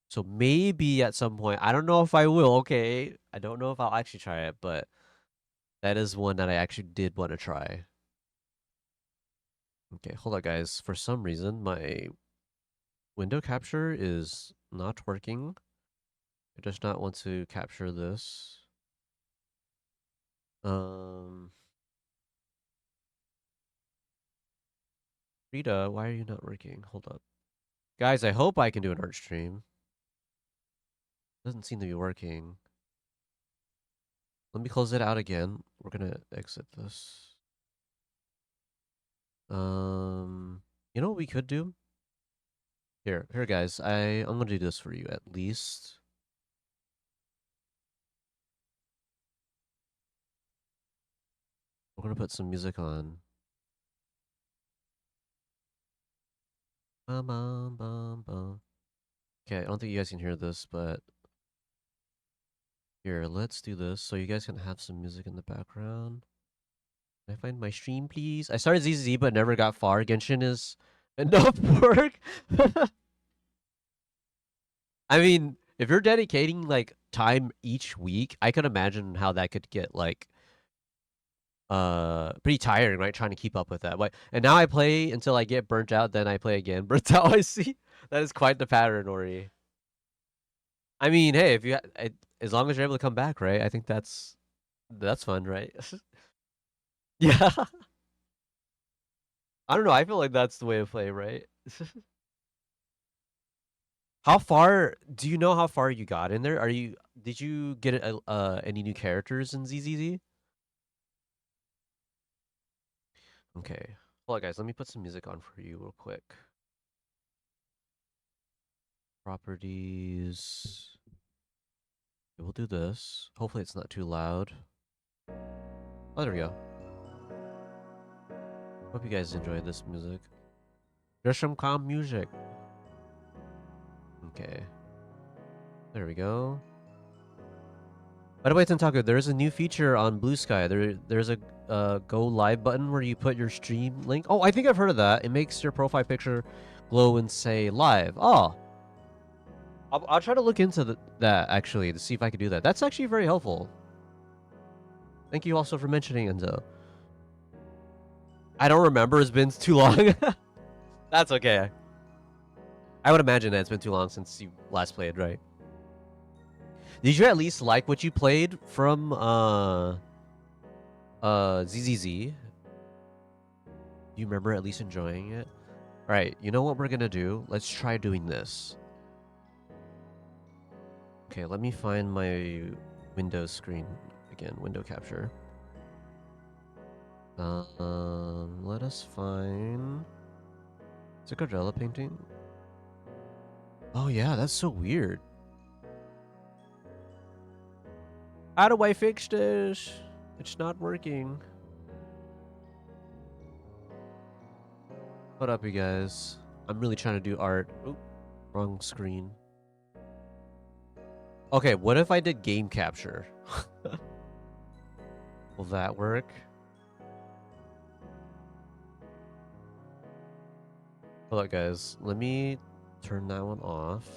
So maybe at some point, I don't know if I will. Okay, I don't know if I'll actually try it, but that is one that I actually did want to try. Okay, hold on, guys. For some reason, my window capture is not working. I just not want to capture this. Rita, why are you not working? Hold up. Guys, I hope I can do an art stream. Doesn't seem to be working. Let me close it out again. We're gonna exit this. You know what we could do? Here, guys. I'm gonna do this for you at least. We're gonna put some music on. Bum, bum, bum, bum. Okay, I don't think you guys can hear this, but here, let's do this so you guys can have some music in the background. Can I find my stream, please? I started ZZ, but never got far. Genshin is enough work. I mean, if you're dedicating like time each week, I could imagine how that could get like pretty tiring, right? Trying to keep up with that. And now I play until I get burnt out, then I play again. Burnt out, I see. That is quite the pattern, Ori. I mean, hey, if you as long as you're able to come back, right? I think that's fun, right? Yeah. I don't know. I feel like that's the way to play, right? How far do you know how far you got in there? Did you get any new characters in ZZZ? Okay. Hold on, guys. Let me put some music on for you real quick. Properties. Okay, we'll do this. Hopefully it's not too loud. Oh, there we go. Hope you guys enjoyed this music. There's some calm music. Okay. There we go. By the way, Tentaku, there's a new feature on Blue Sky. There's a go live button where you put your stream link. Oh, I think I've heard of that. It makes your profile picture glow and say live. Oh. I'll try to look into that actually to see if I can do that. That's actually very helpful. Thank you also for mentioning, Enzo. I don't remember. It's been too long. That's okay. I would imagine that it's been too long since you last played, right? Did you at least like what you played from ZZZ? Do you remember at least enjoying it? All right, you know what we're gonna do? Let's try doing this. Okay, let me find my Windows screen again. Window capture. Let us find. Is it Gardella painting? Oh yeah, that's so weird. How do I fix this? It's not working. What up, you guys? I'm really trying to do art. Oop, wrong screen. Okay, what if I did game capture? Will that work? Hold up, guys. Let me turn that one off.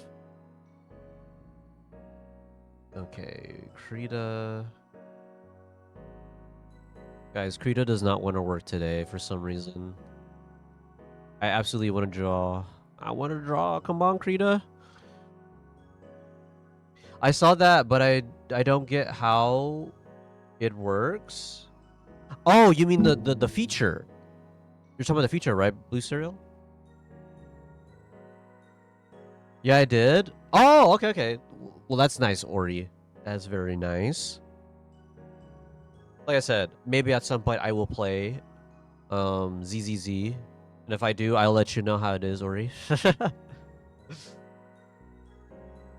Okay, Krita. Guys, Krita does not want to work today for some reason. I absolutely want to draw. I want to draw. Come on, Krita. I saw that, but I don't get how it works. Oh, you mean the feature? You're talking about the feature, right? Blue cereal? Yeah, I did. Oh, okay, okay. Well, that's nice, Ori. That's very nice. Like I said, maybe at some point I will play ZZZ, and if I do, I'll let you know how it is, Ori.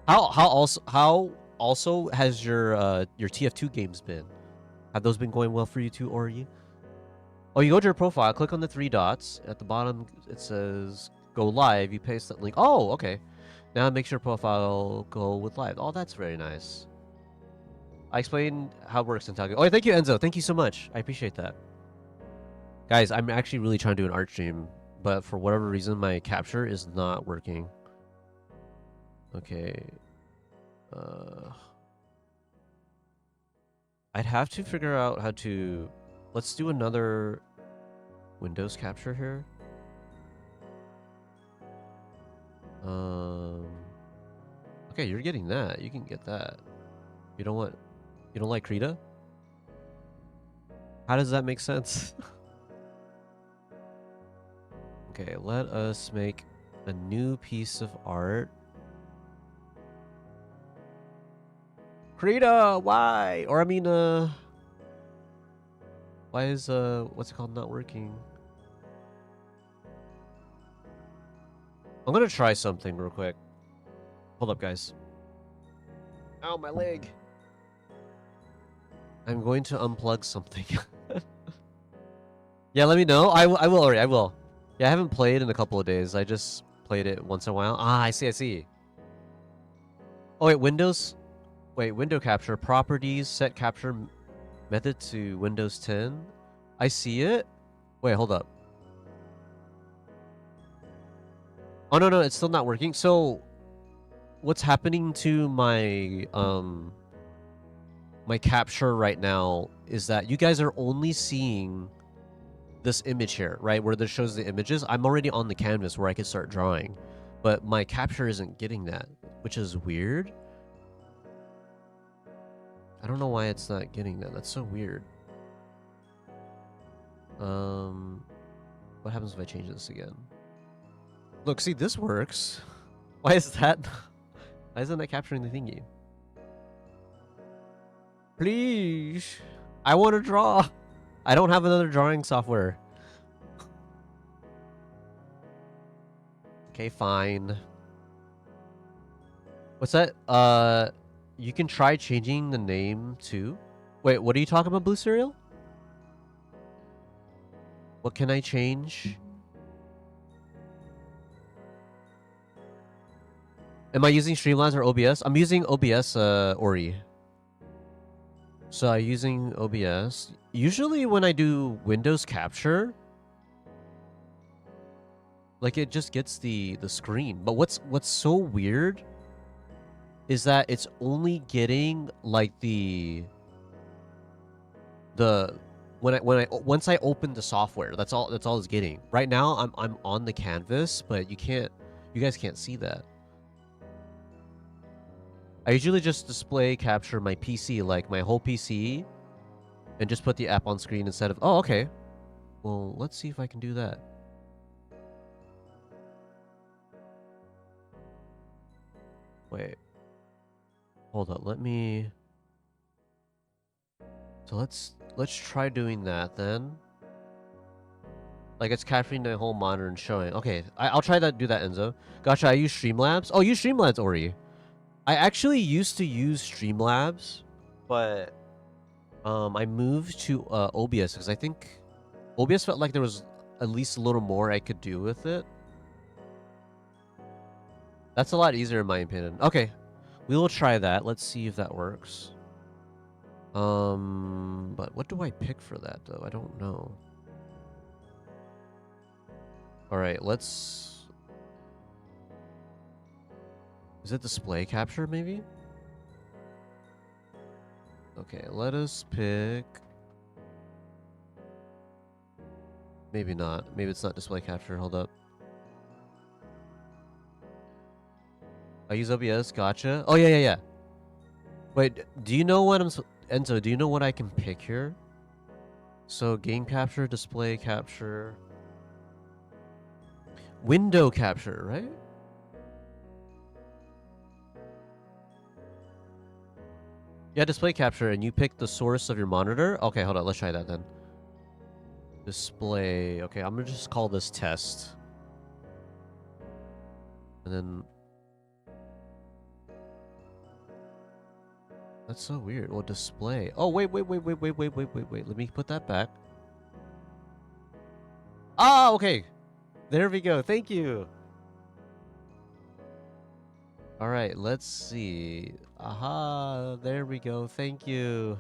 How also has your TF2 games been? Have those been going well for you too, Ori? Oh, you go to your profile, click on the 3 dots at the bottom. It says go live. You paste that link. Oh, okay. Now it makes your profile go with live. Oh, that's very nice. I explained how it works in Talgo. Oh, thank you, Enzo. Thank you so much. I appreciate that. Guys, I'm actually really trying to do an art stream, but for whatever reason, my capture is not working. Okay. I'd have to figure out how to... Let's do another Windows capture here. Okay, you're getting that. You can get that. You don't want... You don't like Krita? How does that make sense? Okay, let us make a new piece of art. Krita, why? Or I mean, why is what's it called not working? I'm gonna try something real quick. Hold up, guys. Ow, my leg. I'm going to unplug something. Yeah, let me know. I will already. I will. Yeah, I haven't played in a couple of days. I just played it once in a while. Ah, I see. I see. Oh wait, Windows. Wait, window capture properties. Set capture method to Windows 10. I see it. Wait, hold up. Oh no, no, it's still not working. So, what's happening to my my capture right now is that you guys are only seeing this image here, right? Where this shows the images. I'm already on the canvas where I can start drawing, but my capture isn't getting that, which is weird. I don't know why it's not getting that. That's so weird. What happens if I change this again? Look, see, this works. Why is that? Why isn't that capturing the thingy? Please. I want to draw. I don't have another drawing software. Okay, fine. What's that? You can try changing the name too. Wait, what are you talking about, Blue Cereal? What can I change? Am I using Streamlabs or OBS? I'm using OBS, Ori. So I'm using OBS. Usually when I do Windows capture, like it just gets the screen. But what's so weird is that it's only getting like the once I open the software, that's all it's getting. Right now I'm on the canvas, but you guys can't see that. I usually just display capture my PC, like my whole PC, and just put the app on screen instead of... Oh, okay. Well, let's see if I can do that. Wait. Hold up, let me. So let's try doing that then. Like it's capturing the whole monitor and showing. Okay, I'll try that. Do that, Enzo. Gotcha. I use Streamlabs. Oh, you use Streamlabs, Ori. I actually used to use Streamlabs, but I moved to OBS because I think OBS felt like there was at least a little more I could do with it. That's a lot easier in my opinion. Okay, we will try that. Let's see if that works. But what do I pick for that though? I don't know. All right, let's. Is it display capture maybe? Okay, let us pick. Maybe not. Maybe it's not display capture. Hold up. I use OBS. Gotcha. Oh yeah. Wait, do you know what Enzo? Do you know what I can pick here? So game capture, display capture, window capture, right? Yeah, display capture, and you pick the source of your monitor. Okay, hold on. Let's try that then. Display. Okay, I'm gonna just call this test. And then that's so weird. Well, display. Oh, wait. Let me put that back. Ah, okay. There we go. Thank you. All right, let's see. Aha, there we go. Thank you.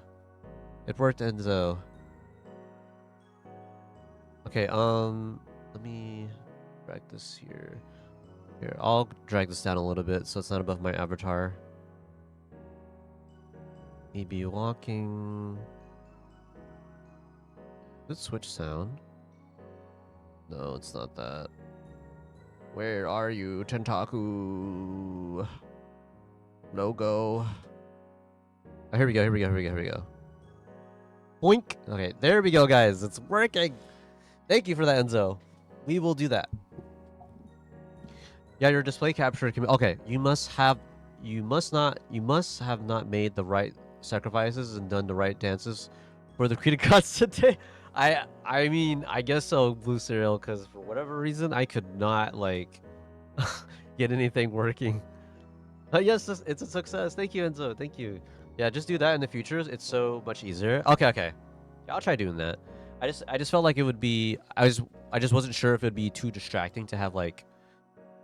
It worked, Enzo. Okay, let me drag this here. Here, I'll drag this down a little bit so it's not above my avatar. Me be walking. Good switch sound. No, it's not that. Where are you, Tentaku? No go. Oh, here we go. Boink. Okay, there we go, guys. It's working. Thank you for that, Enzo. We will do that. Yeah, your display capture can be okay. You must have not made the right sacrifices and done the right dances for the Creed gods today. I mean, I guess so, Blue Cereal, because for whatever reason I could not like get anything working. Yes, it's a success. Thank you, Enzo. Thank you. Yeah, just do that in the future. It's so much easier. Okay. Yeah, I'll try doing that. I just felt like it would be. I just wasn't sure if it'd be too distracting to have like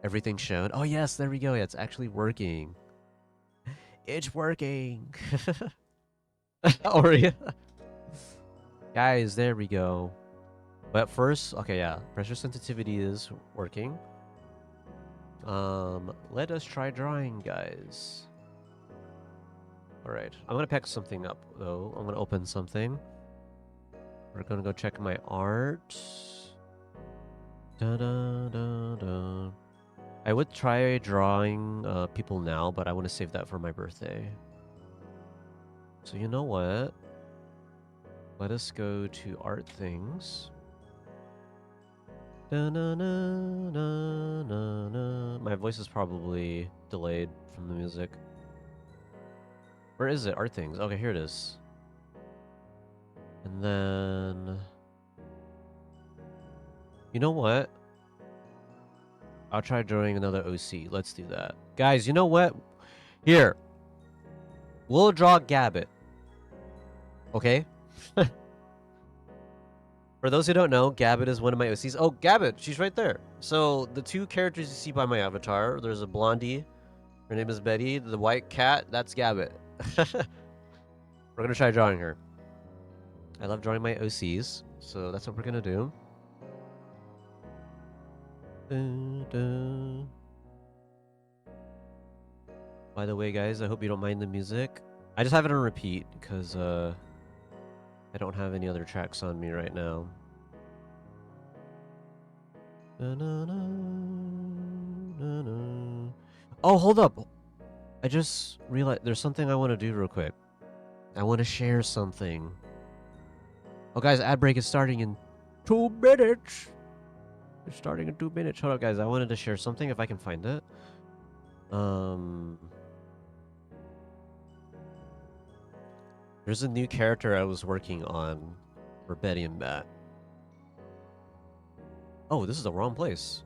everything shown. Oh yes, there we go. Yeah, it's actually working. It's working. Ori. Guys, there we go. But first, okay, yeah, pressure sensitivity is working. Let us try drawing, guys. All right, I'm gonna pick something up though. I'm gonna open something. We're gonna go check my art. Da. I would try drawing people now, but I want to save that for my birthday. So you know what? Let us go to art things. My voice is probably delayed from the music. Where is it? Art things. Okay, here it is. And then... You know what? I'll try drawing another OC. Let's do that. Guys, you know what? Here. We'll draw Gabbit. Okay? For those who don't know, Gabbit is one of my OCs. Oh, Gabbit! She's right there. So, the two characters you see by my avatar, there's a blondie. Her name is Betty. The white cat, that's Gabbit. We're gonna try drawing her. I love drawing my OCs, so that's what we're gonna do. By the way, guys, I hope you don't mind the music. I just have it on repeat because I don't have any other tracks on me right now. Oh, hold up. I just realized there's something I want to do real quick. I want to share something. Oh, guys, ad break is starting in 2 minutes. It's starting in 2 minutes. Hold up, guys. I wanted to share something if I can find it. There's a new character I was working on for Betty and Bat. Oh, this is the wrong place.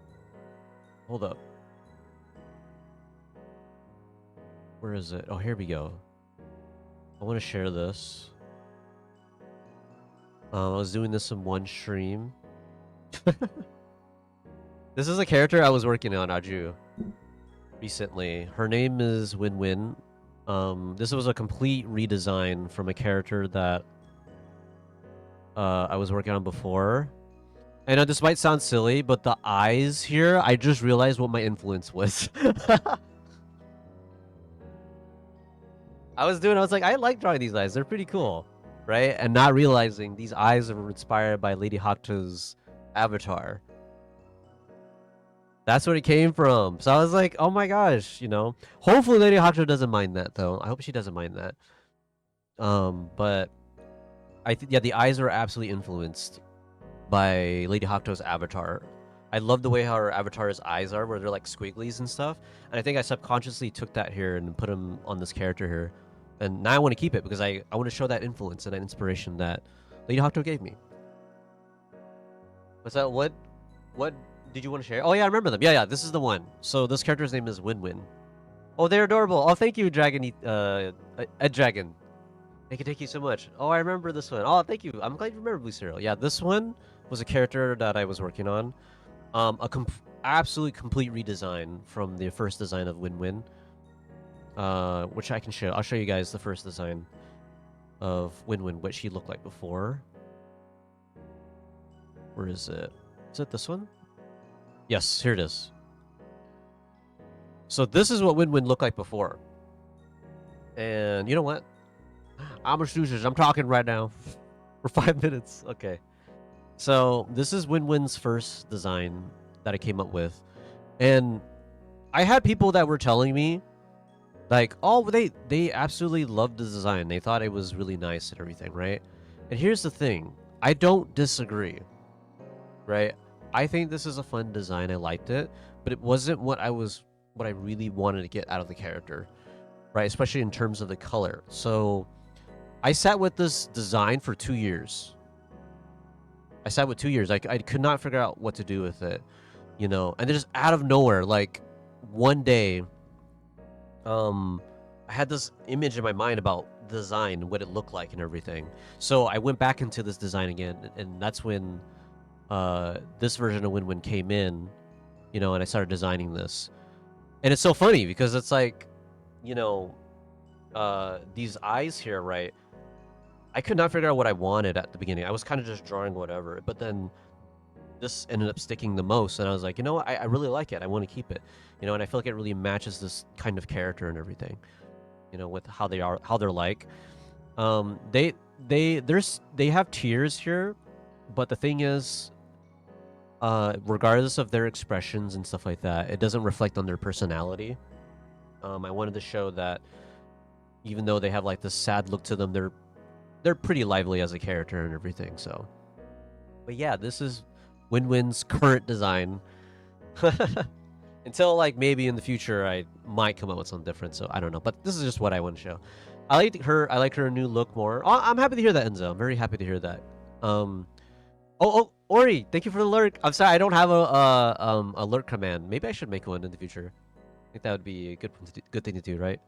Hold up. Where is it? Oh, here we go. I want to share this. I was doing this in one stream. This is a character I was working on, Aju, recently. Her name is Win Win. This was a complete redesign from a character that I was working on before. And this might sound silly, but the eyes here, I just realized what my influence was. I was like, I like drawing these eyes. They're pretty cool, right? And not realizing these eyes were inspired by Lady Hakuto's avatar. That's where it came from. So I was like, oh my gosh, you know. Hopefully Lady Hakuto doesn't mind that, though. I hope she doesn't mind that. But I think, yeah, the eyes were absolutely influenced by Lady Hakuto's avatar. I love the way how her avatar's eyes are, where they're like squigglies and stuff. And I think I subconsciously took that here and put them on this character here. And now I want to keep it because I want to show that influence and that inspiration that Lady Hakuto gave me. What's that? What did you want to share? Oh yeah, I remember them. Yeah, this is the one. So this character's name is Win Win. Oh, they're adorable. Oh, thank you, Dragon. Ed Dragon. Thank you so much. Oh, I remember this one. Oh, thank you. I'm glad you remember Blue Serial. Yeah, this one was a character that I was working on. Absolutely complete redesign from the first design of Win Win. Which I can show. I'll show you guys the first design of Win Win, what she looked like before. Where is it? Is it this one? Yes, here it is. So this is what Win Win looked like before. And you know what? I'm talking right now for 5 minutes. Okay. So this is Win Win's first design that I came up with. And I had people that were telling me, like, oh, they absolutely loved the design. They thought it was really nice and everything, right? And here's the thing. I don't disagree, right? I think this is a fun design. I liked it, but it wasn't what I really wanted to get out of the character, right? Especially in terms of the color. So I sat with this design for 2 years. I could not figure out what to do with it, you know? And just out of nowhere, like one day, I had this image in my mind about design, what it looked like and everything. So I went back into this design again, and that's when this version of Win Win came in, you know, and I started designing this. And it's so funny because it's like, you know, these eyes here, right? I could not figure out what I wanted at the beginning. I was kind of just drawing whatever, but then this ended up sticking the most, and I was like, you know what? I really like it. I want to keep it, you know, and I feel like it really matches this kind of character and everything, you know, with how they are, how they're like. They have tears here, but the thing is, regardless of their expressions and stuff like that, it doesn't reflect on their personality. I wanted to show that even though they have like this sad look to them, they're pretty lively as a character and everything. So, but yeah, this is Win Win's current design. Until like maybe in the future I might come up with something different. So I don't know, but this is just what I want to show. I like her new look more. Oh, I'm happy to hear that, Enzo. I'm very happy to hear that. Oh, Ori, thank you for the lurk. I'm sorry, I don't have a lurk command. Maybe I should make one in the future. I think that would be a good thing to do, right?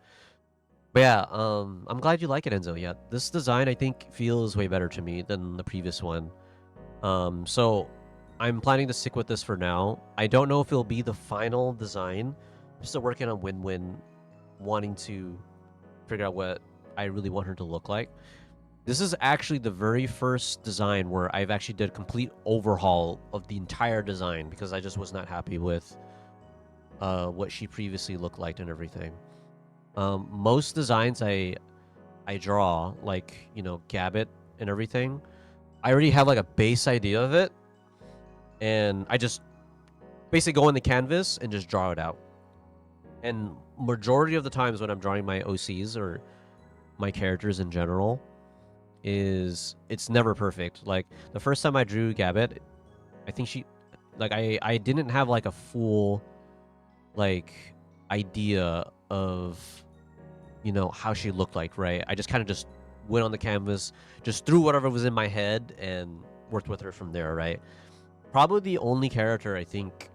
But yeah, I'm glad you like it, Enzo. Yeah, this design I think feels way better to me than the previous one. So I'm planning to stick with this for now. I don't know if it'll be the final design. I'm still working on Win Win, wanting to figure out what I really want her to look like. This is actually the very first design where I've actually did a complete overhaul of the entire design because I just was not happy with what she previously looked like and everything. Most designs I draw, like, you know, Gabbit and everything, I already have like a base idea of it, and I just basically go on the canvas and just draw it out. And majority of the times when I'm drawing my OCs or my characters in general, it's never perfect. Like the first time I drew Gabbit, I think I didn't have like a full like idea of, you know, how she looked like, right? I just kind of just went on the canvas, just threw whatever was in my head and worked with her from there, right? Probably the only character I think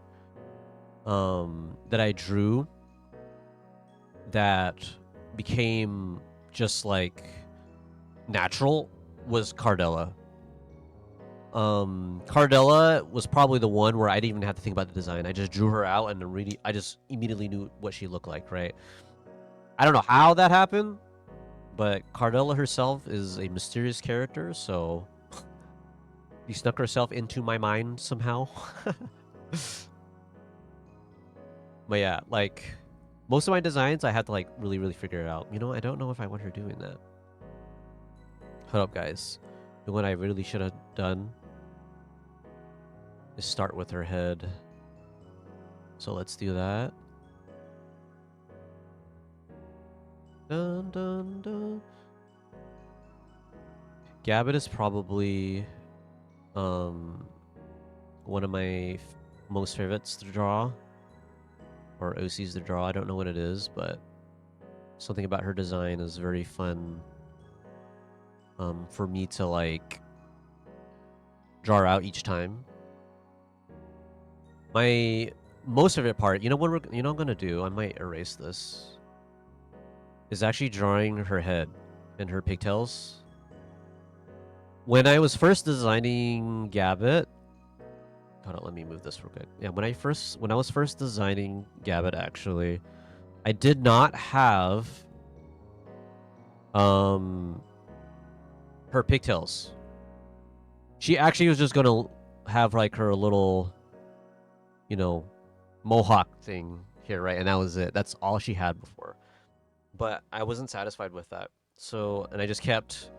that I drew that became just like natural was Cardella. Cardella was probably the one where I didn't even have to think about the design. I just drew her out and I just immediately knew what she looked like, right? I don't know how that happened, but Cardella herself is a mysterious character, so she snuck herself into my mind somehow. But yeah, like most of my designs, I had to like really figure it out. You know, I don't know if I want her doing that. Hold up, guys. And what I really should have done is start with her head. So let's do that. Dun dun dun. Gabbit is probably one of my most favorites to draw, or OCs to draw. I don't know what it is, but something about her design is very fun for me to like draw out each time. My most favorite part, you know what I'm gonna do? I might erase this. Is actually drawing her head and her pigtails. When I was first designing Gabbit, hold on, let me move this real quick. Yeah, when I was first designing Gabbit, actually, I did not have her pigtails. She actually was just gonna have like her little, you know, mohawk thing here, right? And that was it. That's all she had before. But I wasn't satisfied with that. So, and I just kept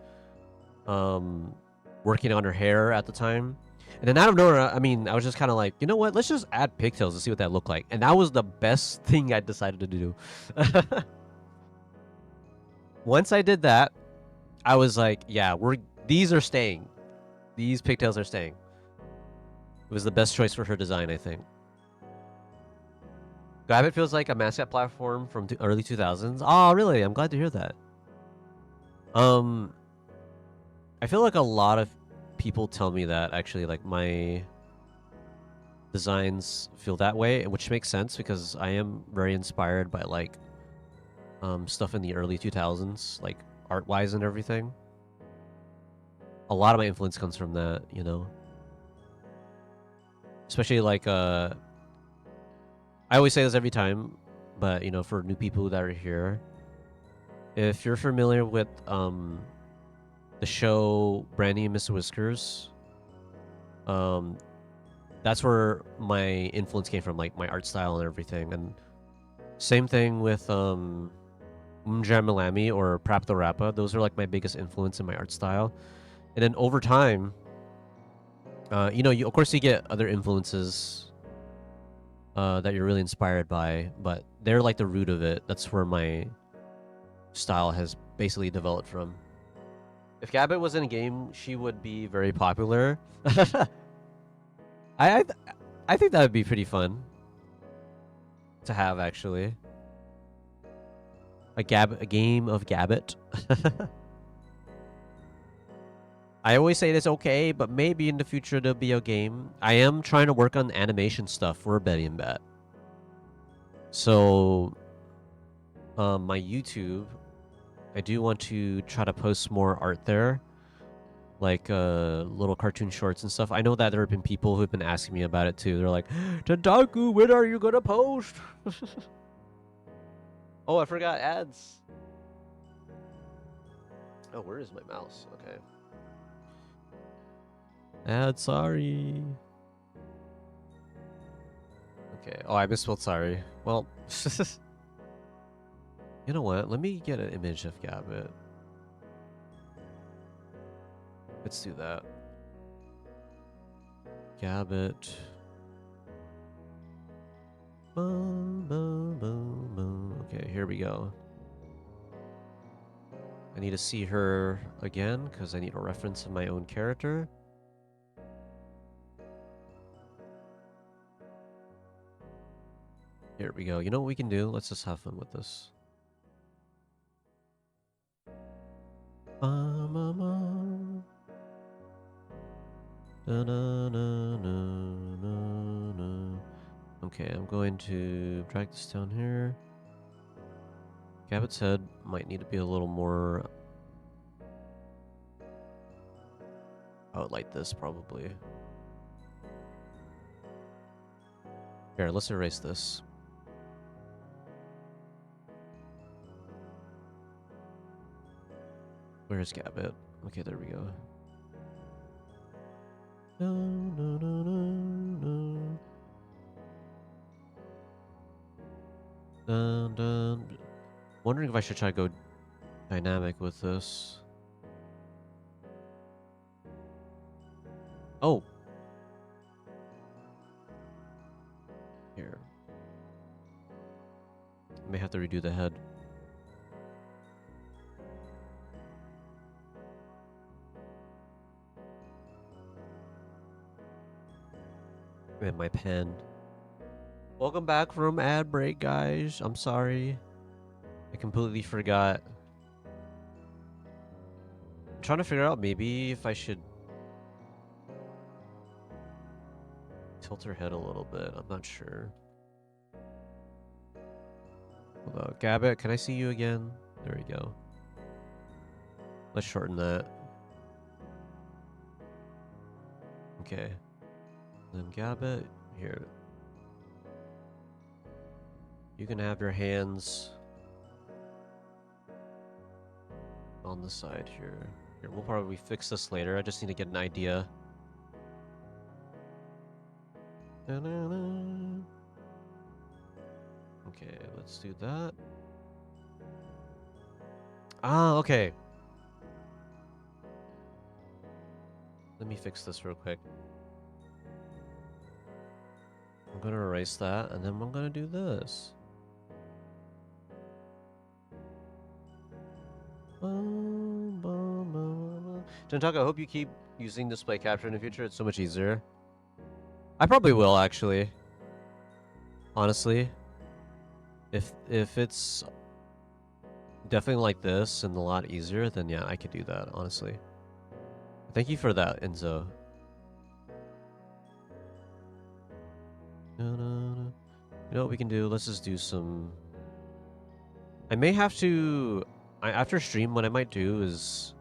working on her hair at the time. And then out of nowhere, I mean, I was just kind of like, you know what? Let's just add pigtails to see what that looked like. And that was the best thing I decided to do. Once I did that, I was like, yeah, these are staying. These pigtails are staying. It was the best choice for her design, I think. Gabbit feels like a mascot platform from early 2000s. Oh, really? I'm glad to hear that. I feel like a lot of people tell me that, actually, like my designs feel that way, which makes sense because I am very inspired by like stuff in the early 2000s, like art-wise and everything. A lot of my influence comes from that, you know. Especially like I always say this every time, but you know, for new people that are here, if you're familiar with the show Brandy and Mr. Whiskers, that's where my influence came from, like my art style and everything. And same thing with Mjamilami or Prap the Rappa. Those are like my biggest influence in my art style. And then over time, you know, of course you get other influences that you're really inspired by, but they're like the root of it. That's where my style has basically developed from. If Gabbit was in a game, she would be very popular. I think that would be pretty fun to have, actually. A game of Gabbit. I always say it's okay, but maybe in the future there'll be a game. I am trying to work on animation stuff for Betty and Bat. So, my YouTube, I do want to try to post more art there, like little cartoon shorts and stuff. I know that there have been people who have been asking me about it too. They're like, Tadaku, when are you gonna post? Oh, I forgot ads. Oh, where is my mouse? Okay. Ad, sorry. Okay. Oh, I misspelled sorry. Well, you know what? Let me get an image of Gabbit. Let's do that. Gabbit. Boom, boom, boom, boom. Okay, here we go. I need to see her again because I need a reference of my own character. Here we go. You know what we can do? Let's just have fun with this. Okay, I'm going to drag this down here. Gabbit's head might need to be a little more out like this, probably. Here, let's erase this. Where's Gabbit? Okay, there we go. No, no, no, no, no. Dun, dun. Wondering if I should try to go dynamic with this. Oh. Here. I may have to redo the head. And my pen. Welcome back from ad break, guys. I'm sorry. I completely forgot. I'm trying to figure out maybe if I should tilt her head a little bit. I'm not sure. Hold on. Gabbit, can I see you again? There we go. Let's shorten that. Okay. Then Gabbit, here. You can have your hands on the side here. Here, we'll probably fix this later. I just need to get an idea. Da-na-na. Okay, let's do that. Ah, okay. Let me fix this real quick. I'm gonna erase that, and then I'm gonna do this. Jintaka, I hope you keep using display capture in the future. It's so much easier. I probably will, actually. Honestly. If it's definitely like this and a lot easier, then yeah, I could do that, honestly. Thank you for that, Enzo. You know what we can do? Let's just do some... I may have to... after stream, what I might do is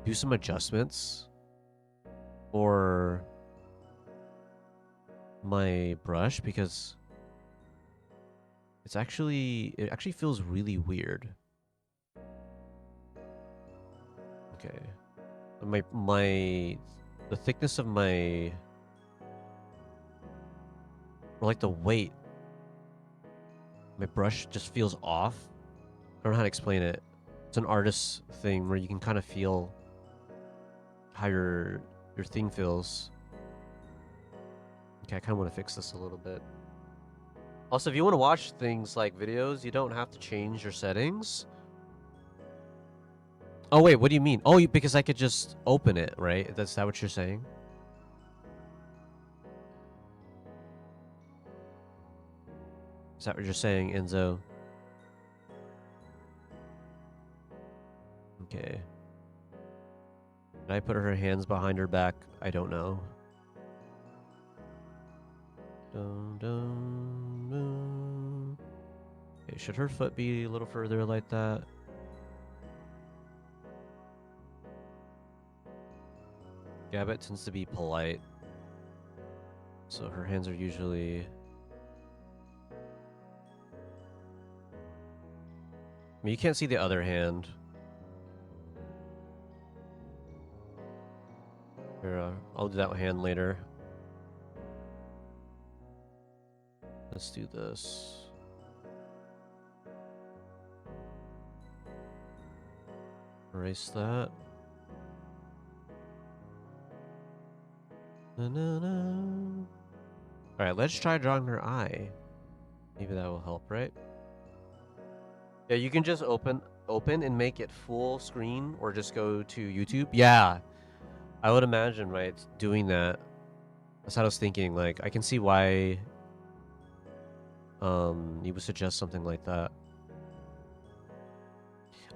do some adjustments for my brush, because it actually feels really weird. Okay. The thickness of my, or like the weight, my brush just feels off. I don't know how to explain it. It's an artist thing where you can kind of feel how your thing feels. Okay, I kind of want to fix this a little bit. Also, if you want to watch things like videos, you don't have to change your settings. Oh wait, what do you mean? Oh, because I could just open it, right? That's that what you're saying? Is that what you're saying, Enzo? Okay. Did I put her hands behind her back? I don't know. Dun, dun, dun. Okay, should her foot be a little further like that? Gabbit tends to be polite, so her hands are usually... I mean, you can't see the other hand. Here, I'll do that hand later. Let's do this. Erase that. Alright, let's try drawing her eye. Maybe that will help, right? Yeah, you can just open and make it full screen, or just go to YouTube. Yeah, I would imagine, right, doing that. That's what I was thinking. Like, I can see why you would suggest something like that.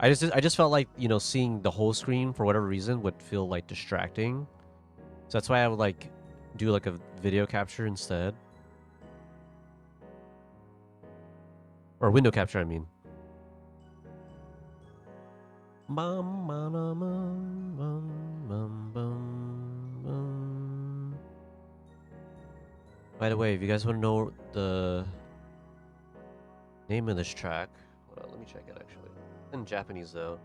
I just felt like, you know, seeing the whole screen for whatever reason would feel like distracting. So that's why I would like do like a video capture instead. Or window capture, I mean. Bum, bum, bum, bum, bum, bum, bum. By the way, if you guys want to know the name of this track, hold on, let me check it actually. In Japanese though.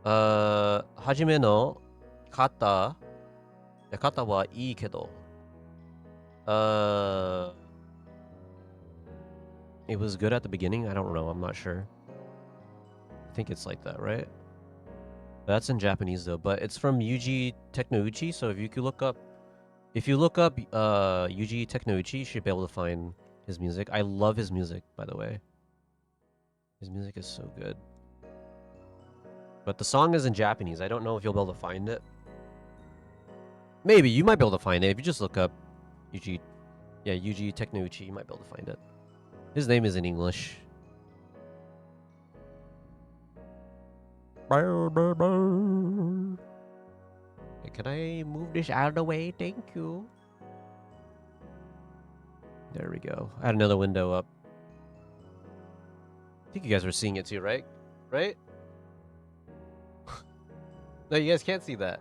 Hajime no kata. Kata wa ii kedo. It was good at the beginning. I don't know. I'm not sure. I think it's like that, right? That's in Japanese though, but it's from Yuji Technouchi. So if you look up Yuji Technouchi, you should be able to find his music. I love his music, by the way. His music is so good. But the song is in Japanese. I don't know if you'll be able to find it. Maybe you might be able to find it if you just look up Yuji Technouchi. You might be able to find it. His name is in English. Hey, can I move this out of the way? Thank you. There we go. I had another window up. I think you guys were seeing it too, right? Right? No, you guys can't see that.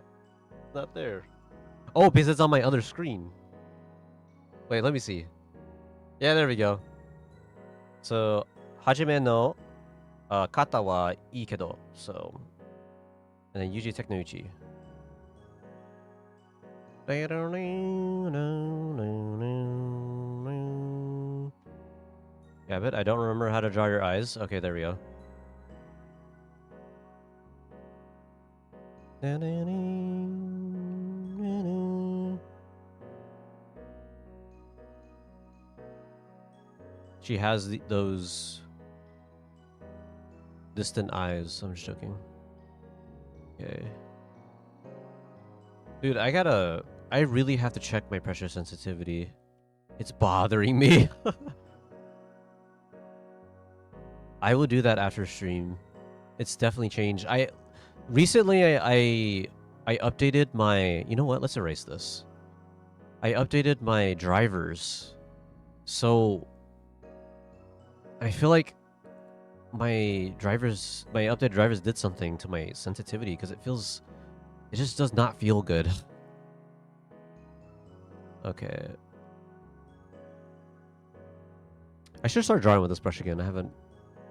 It's not there. Oh, because it's on my other screen. Wait, let me see. Yeah, there we go. So, Hajime no kata wa ii kedo. So, and then Yuji Technouchi. Yeah, but I don't remember how to draw your eyes. Okay, there we go. She has those distant eyes. I'm just joking. Okay. Dude, I really have to check my pressure sensitivity. It's bothering me. I will do that after stream. It's definitely changed. Recently I updated my, you know what? Let's erase this. I updated my drivers. So I feel like my updated drivers did something to my sensitivity because it just does not feel good. Okay. I should start drawing with this brush again. I haven't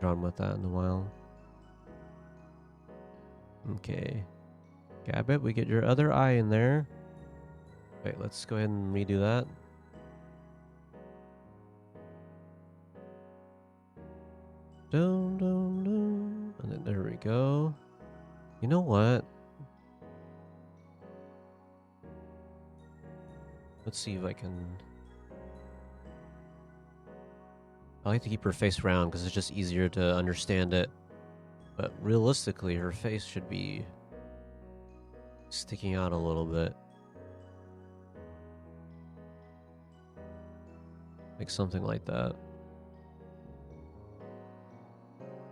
drawn with that in a while. Okay. Gabbit, we get your other eye in there. Wait, let's go ahead and redo that. Dun, dun, dun. And then there we go. You know what? Let's see if I can... I like to keep her face round because it's just easier to understand it. But realistically, her face should be sticking out a little bit. Like something like that.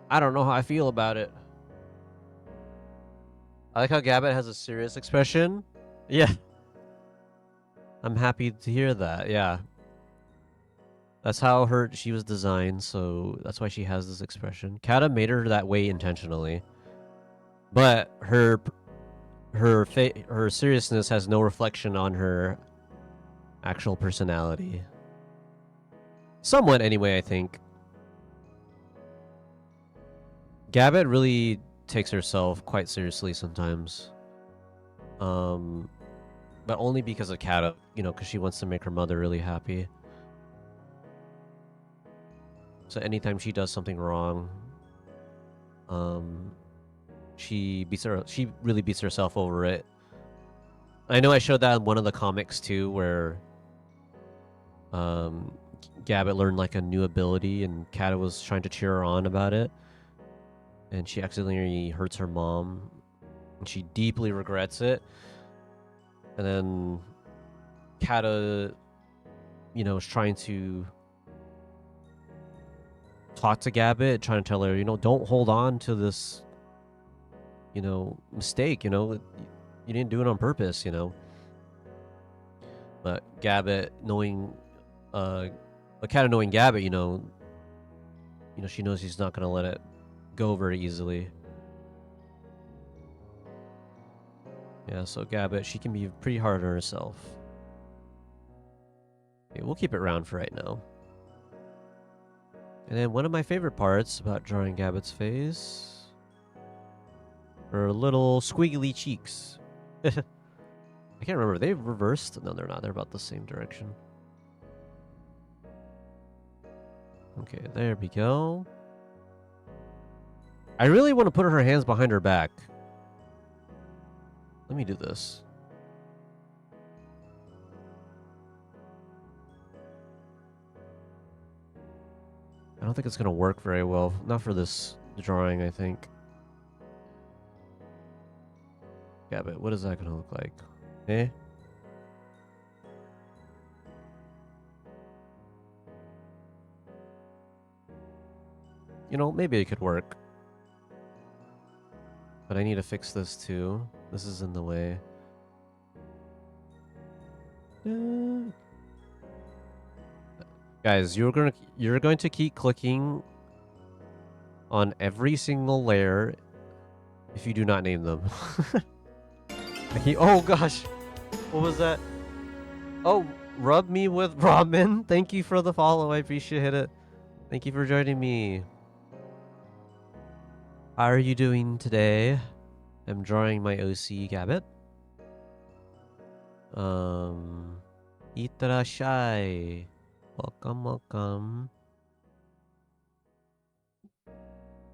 I don't know how I feel about it. I like how Gabbit has a serious expression. Yeah. I'm happy to hear that, yeah. That's how she was designed, so that's why she has this expression. Kata made her that way intentionally. But her seriousness has no reflection on her actual personality. Somewhat anyway, I think. Gabbit really takes herself quite seriously sometimes. But only because of Kata, you know, because she wants to make her mother really happy. So anytime she does something wrong, she really beats herself over it. I know I showed that in one of the comics too, where Gabbit learned like a new ability, and Kata was trying to cheer her on about it, and she accidentally hurts her mom, and she deeply regrets it. And then Kata, you know, is trying to talk to Gabbit, trying to tell her, you know, don't hold on to this, you know, mistake, you know. You didn't do it on purpose, you know. But Gabbit, knowing, a cat knowing Gabbit, you know, she knows he's not gonna let it go very easily. Yeah, so Gabbit, she can be pretty hard on herself. Okay, we'll keep it round for right now. And then one of my favorite parts about drawing Gabbit's face are little squiggly cheeks. I can't remember. Are they reversed? No, they're not. They're about the same direction. Okay, there we go. I really want to put her hands behind her back. Let me do this. I don't think it's going to work very well. Not for this drawing, I think. Gabbit, what is that going to look like? Eh? You know, maybe it could work. But I need to fix this too. This is in the way. Guys, you're going to keep clicking on every single layer if you do not name them. Oh gosh. What was that? Oh, rub me with ramen. Thank you for the follow. I appreciate it. Thank you for joining me. How are you doing today? I'm drawing my OC Gabbit. Itarashai. Welcome, welcome.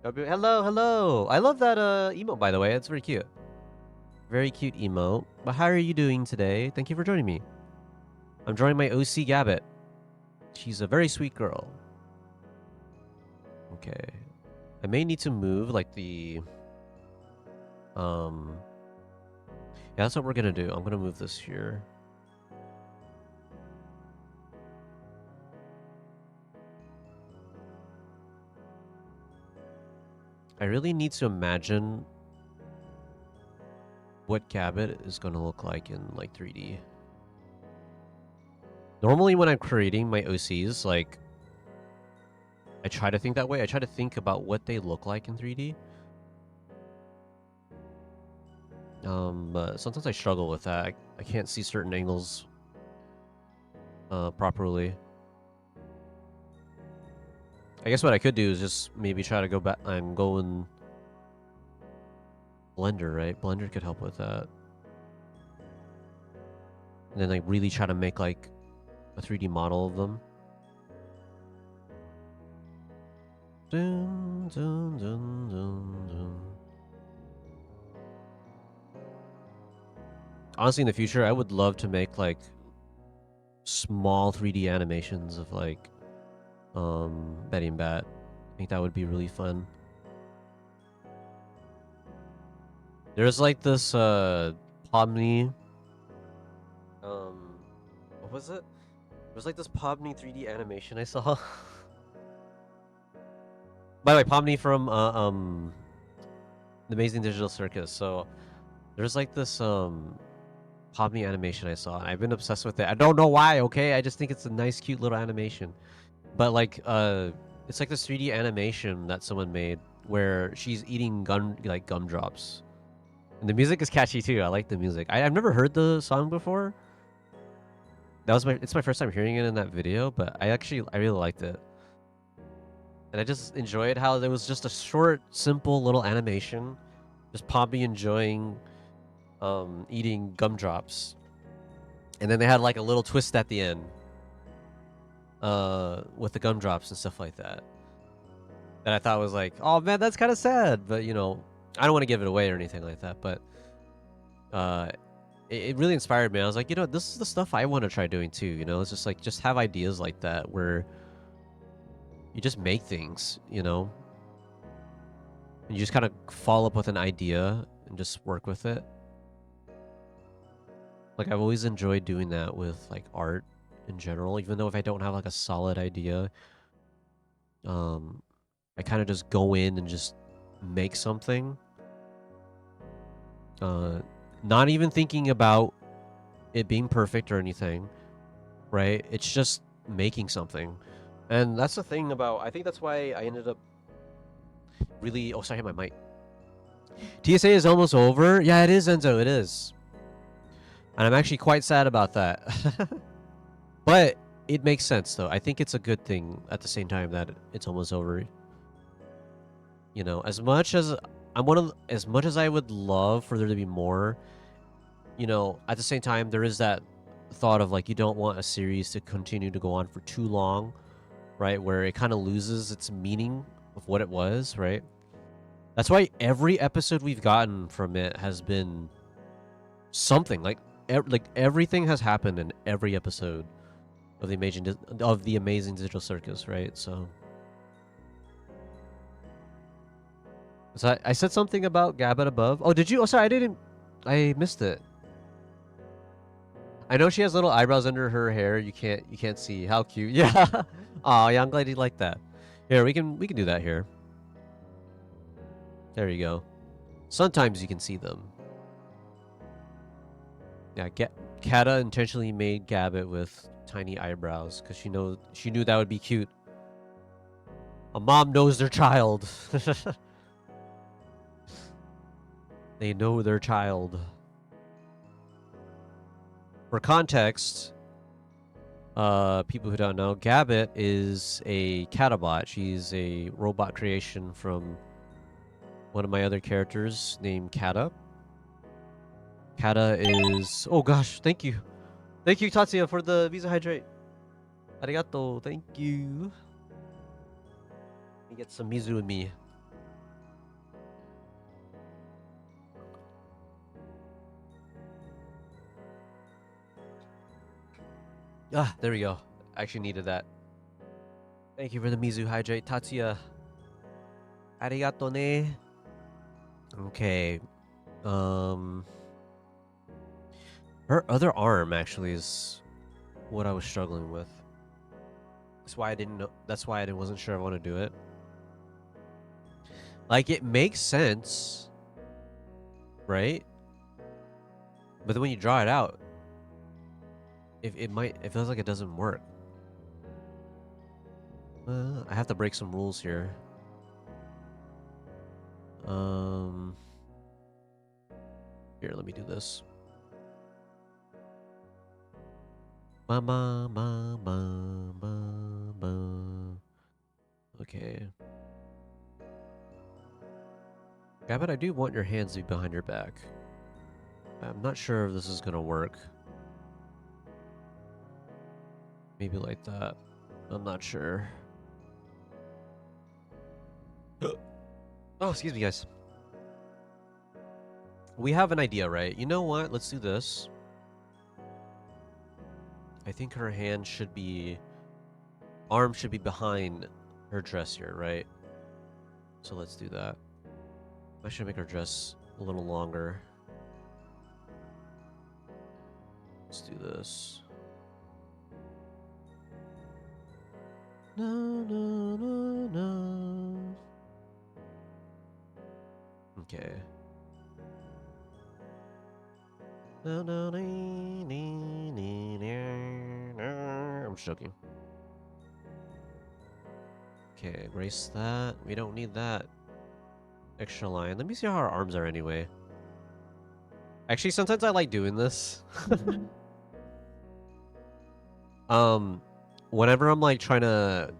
Hello, hello. I love that emote, by the way. It's very cute. Very cute emote. But how are you doing today? Thank you for joining me. I'm drawing my OC Gabbit. She's a very sweet girl. Okay. I may need to move like the yeah, that's what we're gonna do. I'm gonna move this here. I really need to imagine what Gabbit is gonna look like in like 3D. Normally when I'm creating my OCs, like I try to think that way. I try to think about what they look like in 3D. But sometimes I struggle with that. I can't see certain angles properly. I guess what I could do is just maybe try to go back and go in Blender, right? Blender could help with that. And then like really try to make like a 3D model of them. Dun, dun, dun, dun, dun. Honestly, in the future, I would love to make like small 3D animations of like Betty and Bat. I think that would be really fun. There's like this Pomni what was it? There's like this Pomni 3D animation I saw. By the way, Pomni from the Amazing Digital Circus. So there's like this Pomni animation I saw, and I've been obsessed with it. I don't know why, okay? I just think it's a nice, cute little animation. But like it's like this 3D animation that someone made where she's eating gumdrops. And the music is catchy too. I like the music. I've never heard the song before. It's my first time hearing it in that video, but I really liked it. And I just enjoyed how there was just a short, simple little animation. Just Poppy enjoying eating gumdrops. And then they had like a little twist at the end. With the gumdrops and stuff like that. That I thought was like, oh man, that's kind of sad. But you know, I don't want to give it away or anything like that. But it really inspired me. I was like, you know, this is the stuff I want to try doing too. You know, it's just like, just have ideas like that where you just make things, you know, and you just kind of follow up with an idea and just work with it. Like I've always enjoyed doing that with like art in general, even though if I don't have like a solid idea, I kind of just go in and just make something. not even thinking about it being perfect or anything, right? It's just making something. And that's the thing about, I think that's why I ended up really, oh, sorry, I hit my mic. TSA is almost over. Yeah, it is, Enzo, it is. And I'm actually quite sad about that. But it makes sense, though. I think it's a good thing at the same time that it's almost over. You know, as much as as much as I would love for there to be more, you know, at the same time, there is that thought of like, you don't want a series to continue to go on for too long, right? Where it kind of loses its meaning of what it was, right? That's why every episode we've gotten from it has been something like everything has happened in every episode of the amazing digital circus, right? So I said something about Gabbett above. Oh, did you? Oh, sorry, I missed it. I know she has little eyebrows under her hair. You can't see. How cute. Yeah. Oh, yeah, I'm glad you like that. Here, we can do that here. There you go. Sometimes you can see them. Yeah, Kata intentionally made Gabbett with tiny eyebrows because she knew that would be cute. A mom knows their child. They know their child. For context, people who don't know, Gabbett is a Catabot. She's a robot creation from one of my other characters named Kata. Kata is... Oh gosh, thank you. Thank you, Tatsuya, for the Visa Hydrate. Arigato, thank you. Let me get some Mizu in me. Ah, there we go. I actually needed that. Thank you for the Mizu Hydrate, Tatsuya. Arigato ne. Okay. Her other arm actually is what I was struggling with. That's why I didn't know. That's why I wasn't sure I want to do it. Like, it makes sense, right? But then when you draw it out, it feels like it doesn't work. I have to break some rules here. Here, let me do this. Okay. Gabbett, I do want your hands to be behind your back. I'm not sure if this is gonna work. Maybe like that. I'm not sure. Oh, excuse me, guys. We have an idea, right? You know what? Let's do this. I think her hand should be... Arm should be behind her dress here, right? So let's do that. I should make her dress a little longer. Let's do this. No, no, no, no. Okay. No, no, no, no, no, no. I'm just joking. Okay, erase that. We don't need that extra line. Let me see how our arms are anyway. Actually, sometimes I like doing this. Whenever I'm like trying to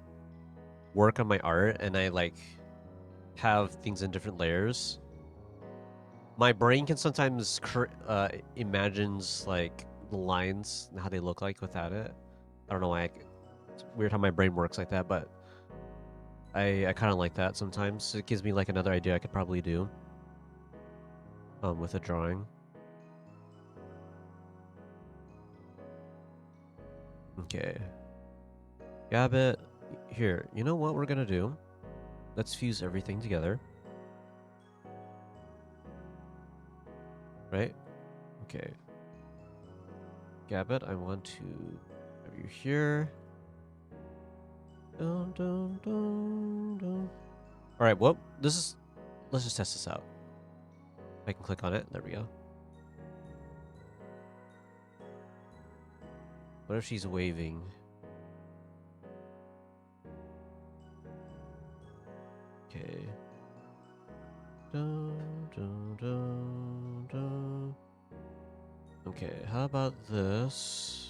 work on my art and I like have things in different layers, my brain can sometimes imagines like the lines and how they look like without it. I don't know why. It's weird how my brain works like that, but I kind of like that sometimes. It gives me like another idea I could probably do with a drawing. Okay. Gabbett, here, you know what we're gonna do? Let's fuse everything together. Right? Okay. Gabbett, I want to have you here. Dun, dun, dun, dun. Alright, well, let's just test this out. I can click on it. There we go. What if she's waving? Okay. Dun, dun, dun, dun. Okay, how about this?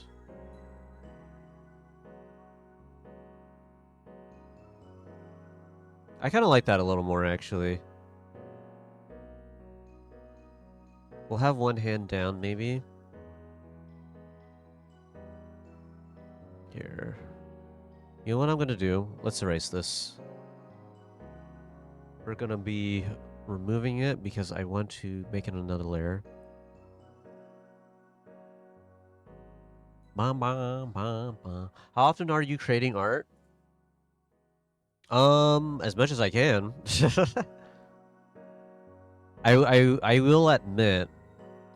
I kind of like that a little more, actually. We'll have one hand down, maybe. Here. You know what I'm gonna do? Let's erase this. We're gonna be removing it because I want to make it another layer. Bum, bum, bum, bum. How often are you creating art? As much as I can. I will admit,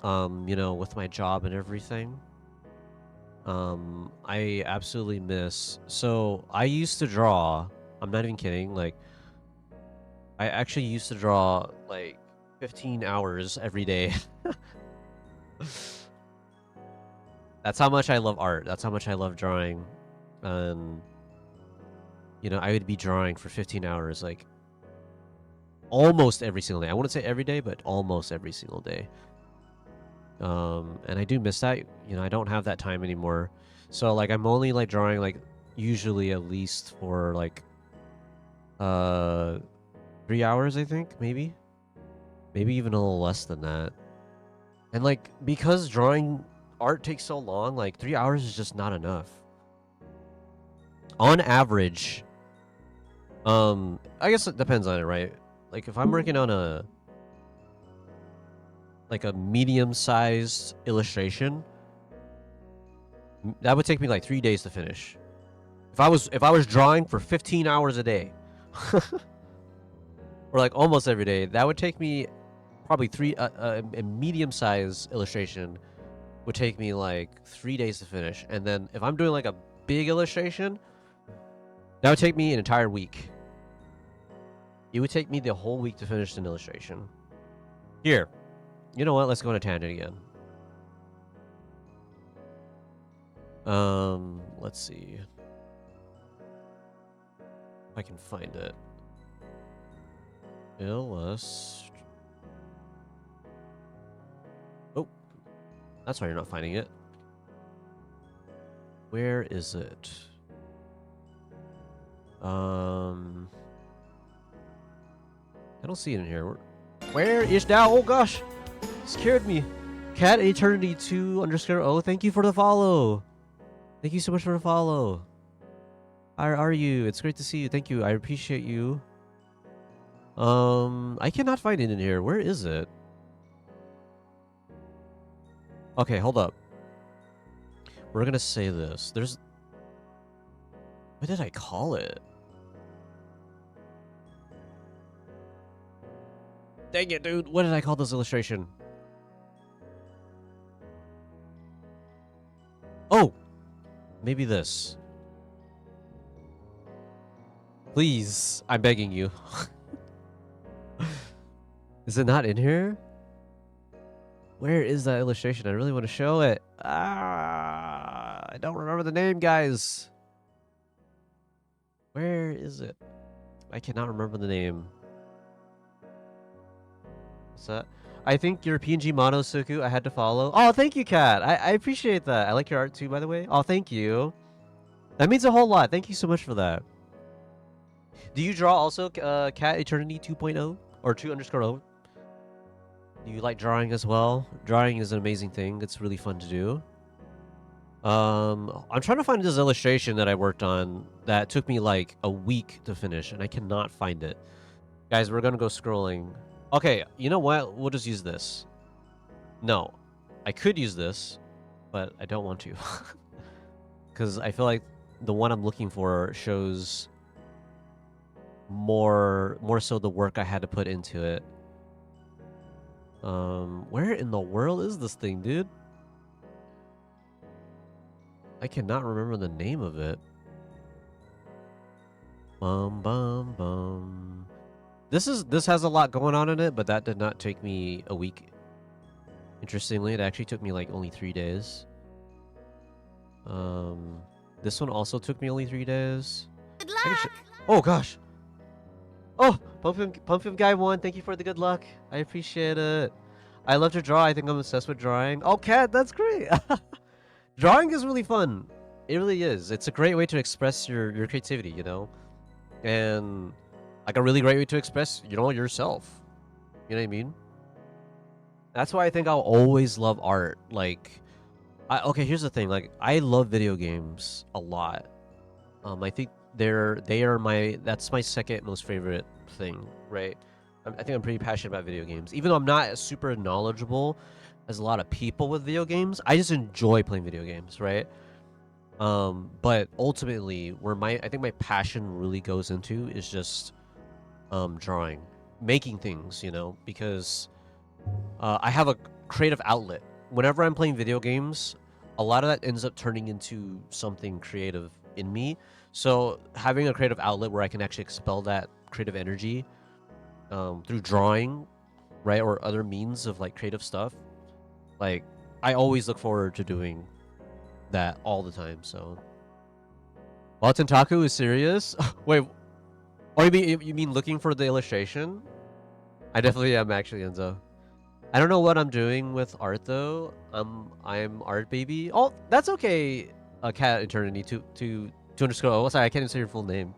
you know, with my job and everything, I absolutely miss. So I used to draw. I'm not even kidding. Like, I actually used to draw like 15 hours every day. That's how much I love art. That's how much I love drawing. And you know, I would be drawing for 15 hours, like almost every single day. I wouldn't say every day, but almost every single day. And I do miss that. You know, I don't have that time anymore. So like, I'm only like drawing like usually at least for like 3 hours, I think, maybe even a little less than that. And like, because drawing art takes so long, like 3 hours is just not enough. On average, I guess it depends on it, right? Like if I'm working on a medium-sized illustration, that would take me like 3 days to finish. If I was drawing for 15 hours a day, or like almost every day, that would take me probably a medium-sized illustration would take me like 3 days to finish. And then if I'm doing like a big illustration, that would take me an entire week. It would take me the whole week to finish an illustration. Here, you know what? Let's go on a tangent again. Let's see if I can find it. Illust. Oh, that's why you're not finding it. Where is it? I don't see it in here. Where is now? Oh gosh, scared me. Cat Eternity 2_O. Thank you for the follow. Thank you so much for the follow. How are you? It's great to see you. Thank you. I appreciate you. I cannot find it in here. Where is it? Okay, hold up. We're gonna say this. There's... What did I call it? Dang it, dude. What did I call this illustration? Oh! Maybe this. Please, I'm begging you. Is it not in here? Where is that illustration? I really want to show it. I don't remember the name, guys. Where is it? I cannot remember the name. What's that? I think your PNG Monosuku I had to follow. Oh, thank you, Kat. I appreciate that. I like your art too, by the way. Oh, thank you. That means a whole lot. Thank you so much for that. Do you draw also, Cat Eternity 2.0 or 2_O? Do you like drawing as well? Drawing is an amazing thing. It's really fun to do. I'm trying to find this illustration that I worked on that took me like a week to finish, and I cannot find it. Guys, we're gonna go scrolling. Okay, you know what? We'll just use this. No, I could use this, but I don't want to. Because I feel like the one I'm looking for shows more so the work I had to put into it. Where in the world is this thing, dude? I cannot remember the name of it. Bum bum bum. This has a lot going on in it, but that did not take me a week. Interestingly, it actually took me like only 3 days. This one also took me only 3 days. Good I can luck. sh- oh gosh. Oh, Pumpkin Guy 1, thank you for the good luck. I appreciate it. I love to draw. I think I'm obsessed with drawing. Oh, Cat, that's great. Drawing is really fun. It really is. It's a great way to express your creativity, you know? And like a really great way to express, you know, yourself. You know what I mean? That's why I think I'll always love art. Like, okay, here's the thing. Like, I love video games a lot. I think that's my second most favorite thing, right? I think I'm pretty passionate about video games. Even though I'm not as super knowledgeable as a lot of people with video games, I just enjoy playing video games, right? But ultimately, where I think my passion really goes into is just drawing, making things, you know, because I have a creative outlet. Whenever I'm playing video games, a lot of that ends up turning into something creative in me. So having a creative outlet where I can actually expel that creative energy through drawing, right, or other means of like creative stuff, like I always look forward to doing that all the time. So, while Tentaku is serious, wait, oh you mean looking for the illustration? I definitely am actually, Enzo. I don't know what I'm doing with art though. I'm art baby. Oh, that's okay. Cat eternity to underscore. Oh, sorry, I can't even say your full name.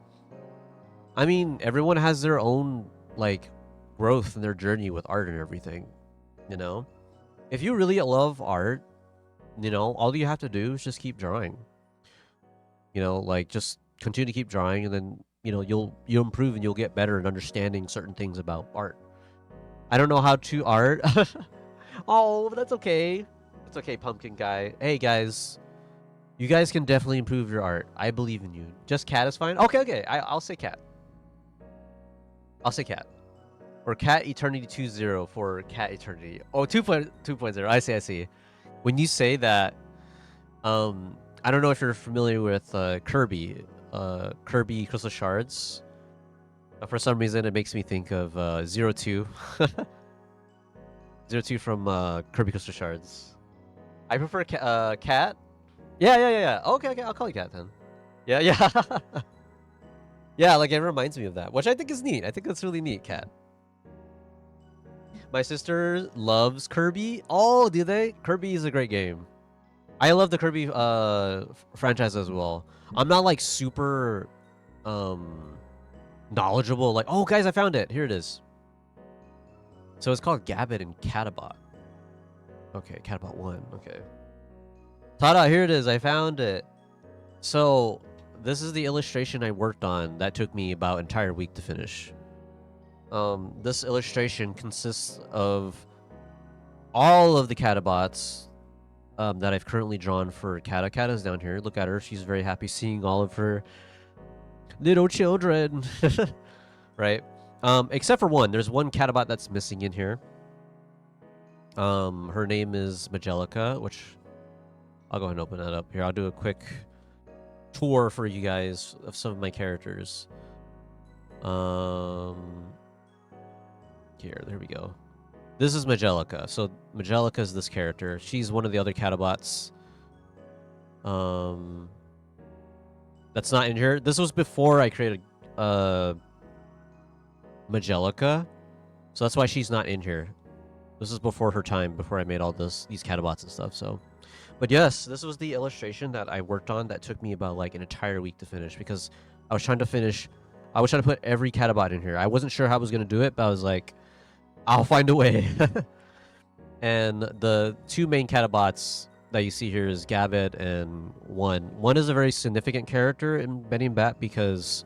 I mean, everyone has their own like growth in their journey with art and everything. You know, if you really love art, you know, all you have to do is just keep drawing. You know, like just continue to keep drawing, and then you know you'll improve and you'll get better at understanding certain things about art. I don't know how to art. Oh, that's okay. It's okay, Pumpkin Guy. Hey guys, you guys can definitely improve your art. I believe in you. Just Cat is fine. Okay. I'll say Cat. I'll say Cat. Or Cat Eternity 2.0 for Cat Eternity. Oh, 2.0. I see. When you say that, I don't know if you're familiar with Kirby. Kirby Crystal Shards. For some reason, it makes me think of 02. 02 from Kirby Crystal Shards. I prefer Cat. Yeah. Okay. I'll call you Cat then. Yeah. Yeah, like it reminds me of that, which I think is neat. I think that's really neat, Cat. My sister loves Kirby. Oh, do they? Kirby is a great game. I love the Kirby franchise as well. I'm not like super knowledgeable. Like, oh guys, I found it. Here it is. So it's called Gabbit and Catabot. Okay, Catabot 1. Okay. Tada, here it is. I found it. So this is the illustration I worked on that took me about an entire week to finish. This illustration consists of all of the Catabots that I've currently drawn for Kata. Kata's down here. Look at her. She's very happy seeing all of her little children. Right? Except for one. There's one Catabot that's missing in here. Her name is Magelica, which I'll go ahead and open that up here. I'll do a quick tour for you guys of some of my characters. Here, there we go. This is Magelica. So Magelica is this character. She's one of the other Catabots. That's not in here. This was before I created Magelica, so that's why she's not in here. This is before her time, before I made all these Catabots and stuff. So, but yes, this was the illustration that I worked on that took me about like an entire week to finish because I was trying to put every Catabot in here. I wasn't sure how I was gonna do it, but I was like, I'll find a way. And the two main Catabots that you see here is Gabbit and One. One is a very significant character in Benny and Bat because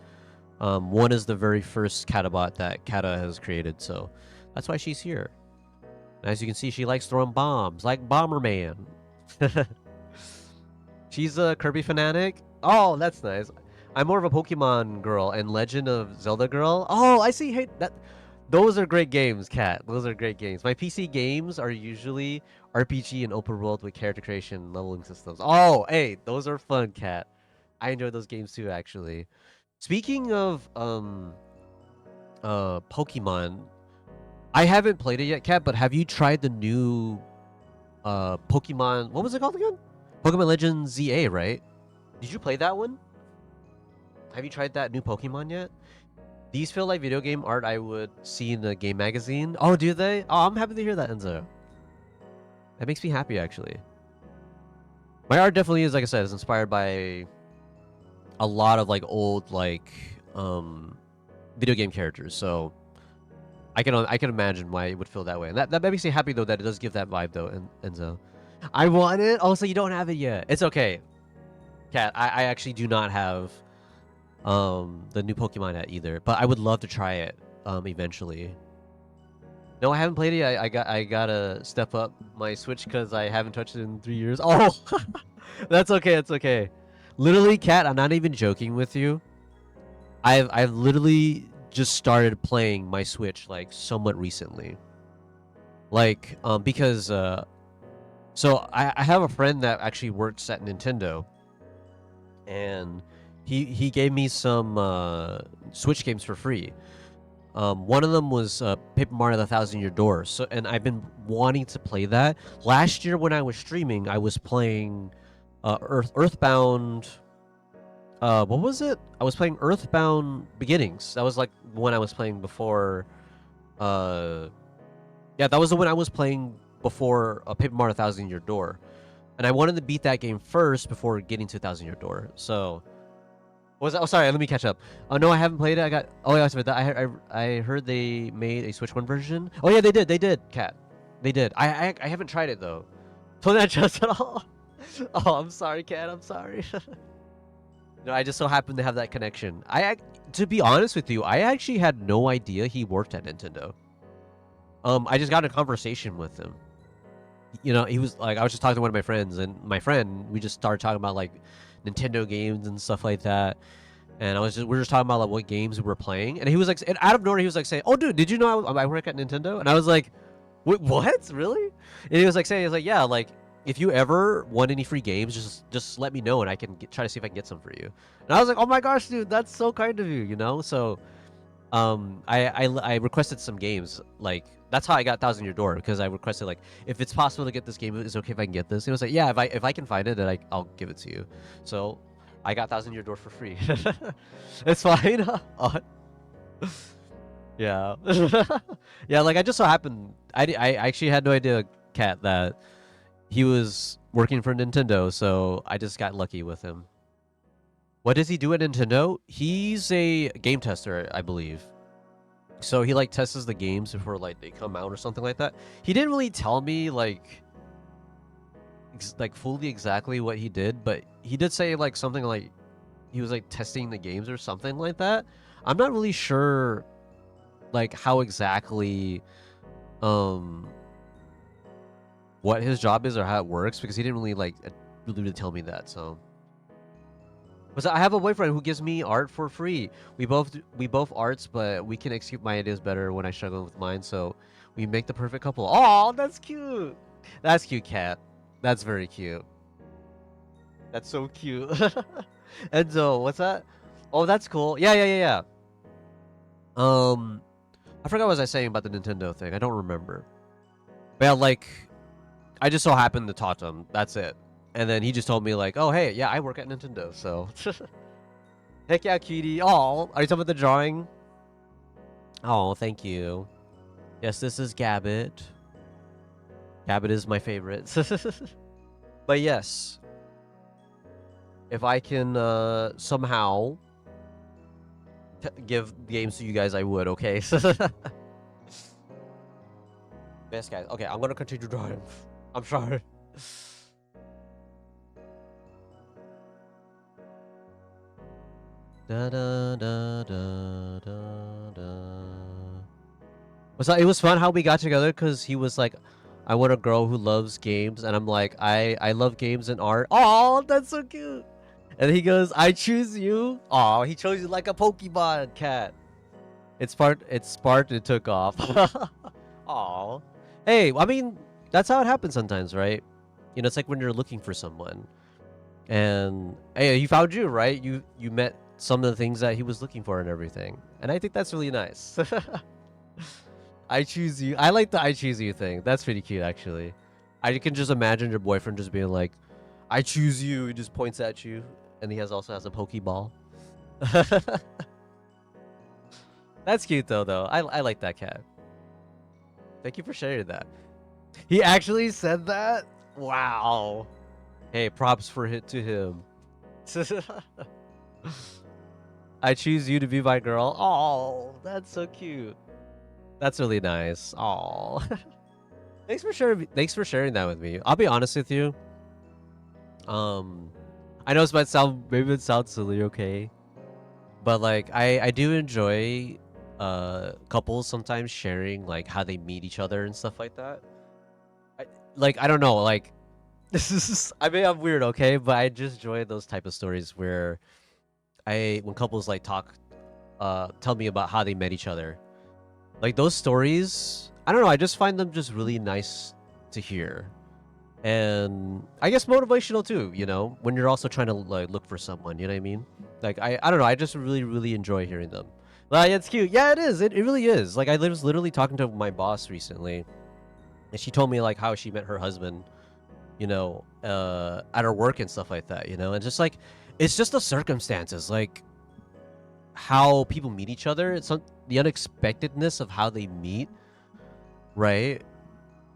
One is the very first Catabot that Kata has created, so that's why she's here. As you can see, she likes throwing bombs, like Bomberman. She's a Kirby fanatic. Oh, that's nice. I'm more of a Pokemon girl and Legend of Zelda girl. Oh, I see. Hey, those are great games, Cat. Those are great games. My PC games are usually RPG and open world with character creation, leveling systems. Oh, hey, those are fun, Cat. I enjoy those games too, actually. Speaking of Pokemon, I haven't played it yet, Cat, but have you tried the new Pokemon? What was it called again? Pokemon Legends ZA, right? Did you play that one? Have you tried that new Pokemon yet? These feel like video game art I would see in a game magazine. Oh, do they? Oh, I'm happy to hear that, Enzo. That makes me happy, actually. My art definitely is, like I said, is inspired by a lot of like old video game characters. So I can imagine why it would feel that way. And that makes me happy though that it does give that vibe though, Enzo. I want it. Oh, so you don't have it yet. It's okay. Cat, I actually do not have the new Pokemon yet either, but I would love to try it eventually. No, I haven't played it yet. I gotta step up my Switch because I haven't touched it in 3 years. Oh, that's okay. It's okay. Literally, Cat, I'm not even joking with you. I've literally just started playing my Switch like somewhat recently. Like because so I have a friend that actually works at Nintendo, and he gave me some Switch games for free. One of them was Paper Mario: The Thousand Year Door. So, and I've been wanting to play that. Last year when I was streaming, I was playing Earthbound. What was it? I was playing Earthbound Beginnings. That was like one I was playing before. Yeah, that was the one I was playing before Paper Mario: Thousand Year Door, and I wanted to beat that game first before getting to Thousand Year Door. So, what was that? Oh, sorry. Let me catch up. Oh no, I haven't played it. I got. Oh yeah, I heard they made a Switch One version. Oh yeah, they did. They did. Cat, they did. I haven't tried it though. So that just at all. Oh, I'm sorry, Cat. I'm sorry. No, I just so happened to have that connection. To be honest with you, I actually had no idea he worked at Nintendo. I just got in a conversation with him. You know, he was like, I was just talking to one of my friends, and my friend, we just started talking about like Nintendo games and stuff like that. And we were just talking about like what games we were playing, and he was like, and out of nowhere, he was like saying, "Oh, dude, did you know I work at Nintendo?" And I was like, "What? Really?" And he was like saying, "Yeah, like if you ever want any free games, just let me know, and I can try to see if I can get some for you." And I was like, "Oh my gosh, dude, that's so kind of you," you know? So, I requested some games. Like that's how I got Thousand Year Door, because I requested like, if it's possible to get this game, is it okay if I can get this? And it was like, yeah, if I can find it, then I'll give it to you. So I got Thousand Year Door for free. It's fine. Yeah. Yeah, like I just so happened, I actually had no idea, Cat, that he was working for Nintendo, so I just got lucky with him. What does he do at Nintendo? He's a game tester, I believe. So he like tests the games before like they come out or something like that. He didn't really tell me like fully exactly what he did, but he did say like something like he was like testing the games or something like that. I'm not really sure like how exactly what his job is or how it works, because he didn't really like really tell me that. So but I have a boyfriend who gives me art for free. We both arts, but we can execute my ideas better when I struggle with mine, so we make the perfect couple. Oh, that's cute. That's cute, Cat. That's very cute. That's so cute. Enzo, what's that? Oh, that's cool. Yeah. I forgot what was I saying about the Nintendo thing. I don't remember. But yeah, like, I just so happened to talk to him. That's it. And then he just told me like, oh hey, yeah, I work at Nintendo, so. Heck yeah, cutie. Oh, are you talking about the drawing? Oh, thank you. Yes, this is Gabbit. Gabbit is my favorite. But yes, if I can somehow give games to you guys, I would. Okay. Best guys. Okay, I'm gonna continue drawing. I'm sorry. Da, da, da, da, da, da. So it was fun how we got together, because he was like, I want a girl who loves games, and I'm like, I love games and art. Oh, that's so cute. And he goes, I choose you. Oh, he chose you like a Pokemon, Cat. It sparked, it took off. Oh. Hey, I mean, that's how it happens sometimes, right? You know, it's like when you're looking for someone, and hey, he found you, right? You met some of the things that he was looking for and everything. And I think that's really nice. I choose you. I like the I choose you thing. That's pretty cute, actually. I can just imagine your boyfriend just being like, I choose you. He just points at you, and he also has a Pokeball. That's cute though. I like that cat. Thank you for sharing that. He actually said that. Wow. Hey, props for it to him. I choose you to be my girl. Oh, that's so cute. That's really nice. Oh, thanks for sharing. Thanks for sharing that with me. I'll be honest with you. I know maybe it sounds silly, okay? But like I do enjoy couples sometimes sharing like how they meet each other and stuff like that. I don't know, like this is I mean I'm weird, okay? But I just enjoy those type of stories where when couples like talk tell me about how they met each other. Like those stories, I don't know, I just find them just really nice to hear. And I guess motivational too, you know, when you're also trying to like look for someone, you know what I mean? Like I don't know, I just really enjoy hearing them. Like it's cute. Yeah, it is. It really is. Like I was literally talking to my boss recently, and she told me like how she met her husband, you know, at her work and stuff like that, you know, and just like it's just the circumstances, like how people meet each other. It's the unexpectedness of how they meet, right?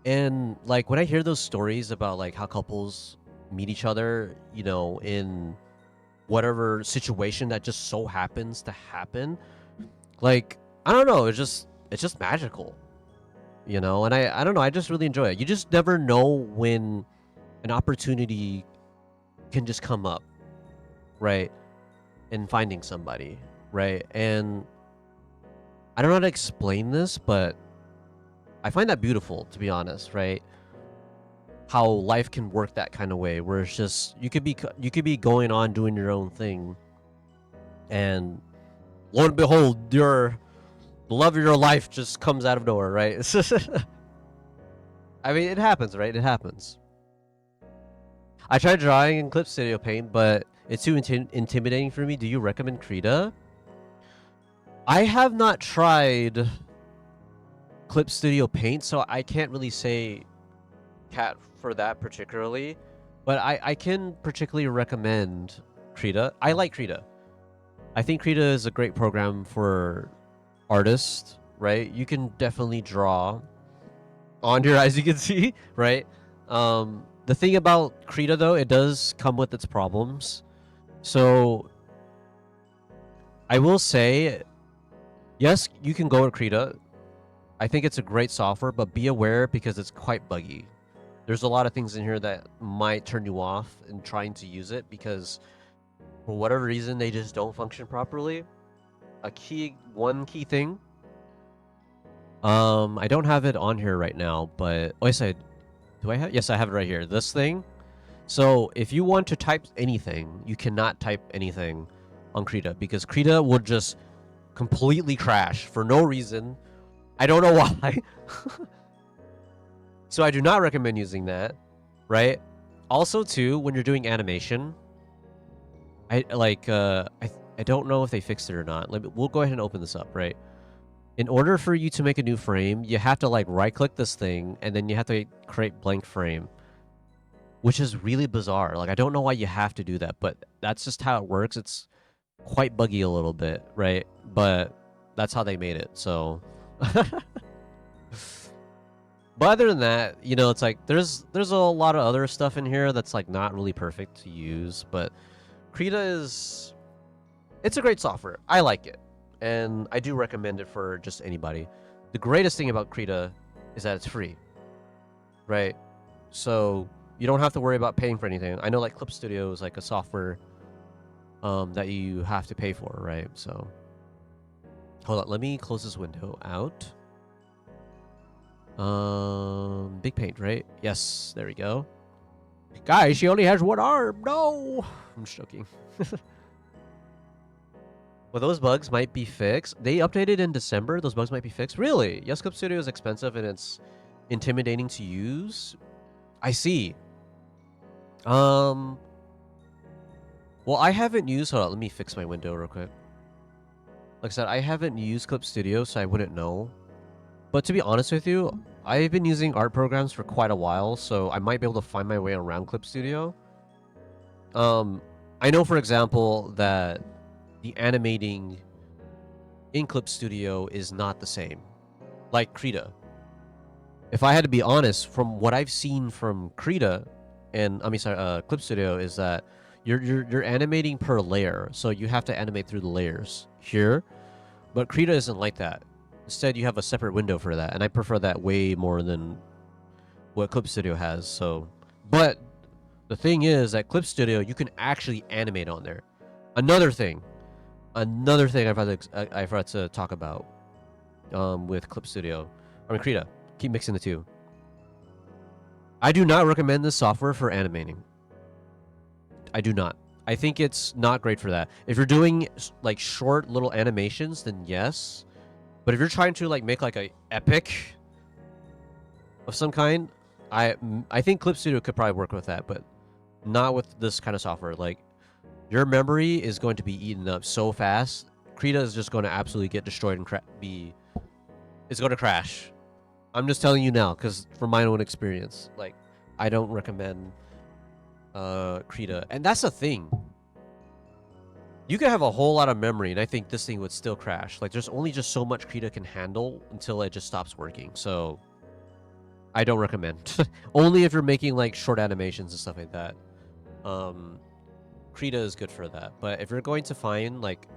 And like when I hear those stories about like how couples meet each other, you know, in whatever situation that just so happens to happen, like I don't know, it's just magical, you know. And I don't know, I just really enjoy it. You just never know when an opportunity can just come up, right? In finding somebody, right? And I don't know how to explain this, but I find that beautiful, to be honest, right? How life can work that kind of way, where it's just you could be going on doing your own thing, and lo and behold, the love of your life just comes out of nowhere, right? I mean, it happens, right? It happens. I tried drawing in Clip Studio Paint, but it's too intimidating for me. Do you recommend Krita? I have not tried Clip Studio Paint, so I can't really say cat for that particularly, but I can particularly recommend Krita. I like Krita. I think Krita is a great program for artists, right? You can definitely draw on here, as you can see, right? The thing about Krita though, it does come with its problems. So I will say, yes, you can go with Krita. I think it's a great software, but be aware because it's quite buggy. There's a lot of things in here that might turn you off in trying to use it because for whatever reason they just don't function properly. One key thing. I don't have it on here right now, but oh, yes, I have it right here. This thing. So if you want to type anything, you cannot type anything on Krita because Krita will just completely crash for no reason. I don't know why. So I do not recommend using that, right? Also, too, when you're doing animation, I don't know if they fixed it or not. We'll go ahead and open this up, right? In order for you to make a new frame, you have to like right-click this thing, and then you have to create blank frame, which is really bizarre. Like I don't know why you have to do that, but that's just how it works. It's quite buggy a little bit, right? But that's how they made it. So. But other than that, you know, it's like there's a lot of other stuff in here that's like not really perfect to use, but Krita it's a great software. I like it, and I do recommend it for just anybody. The greatest thing about Krita is that it's free, right? So you don't have to worry about paying for anything. I know like Clip Studio is like a software that you have to pay for, right? So hold on, let me close this window out. Big paint, right? Yes, there we go. Guys, she only has one arm. No, I'm just joking. Well, those bugs might be fixed. They updated in December. Those bugs might be fixed. Really? Yes, Clip Studio is expensive and it's intimidating to use. I see. Well, I haven't used. Hold on, let me fix my window real quick. Like I said, I haven't used Clip Studio, so I wouldn't know. But to be honest with you, I've been using art programs for quite a while, so I might be able to find my way around Clip Studio. I know, for example, that the animating in Clip Studio is not the same, like Krita. If I had to be honest, from what I've seen from Krita, and Clip Studio, is that you're animating per layer, so you have to animate through the layers here. But Krita isn't like that. Instead, you have a separate window for that, and I prefer that way more than what Clip Studio has. So, but the thing is that Clip Studio, you can actually animate on there. Another thing I forgot to talk about with Clip Studio, Krita. Keep mixing the two. I do not recommend this software for animating. I do not. I think it's not great for that. If you're doing like short little animations, then yes. But if you're trying to like make like a epic of some kind, I think Clip Studio could probably work with that, but not with this kind of software. Like, your memory is going to be eaten up so fast. Krita is just going to absolutely get destroyed and it's going to crash. I'm just telling you now, because from my own experience, like, I don't recommend Krita. And that's the thing. You could have a whole lot of memory, and I think this thing would still crash. Like, there's only just so much Krita can handle until it just stops working. So, I don't recommend. Only if you're making, like, short animations and stuff like that. Krita is good for that. But if you're going to find, like,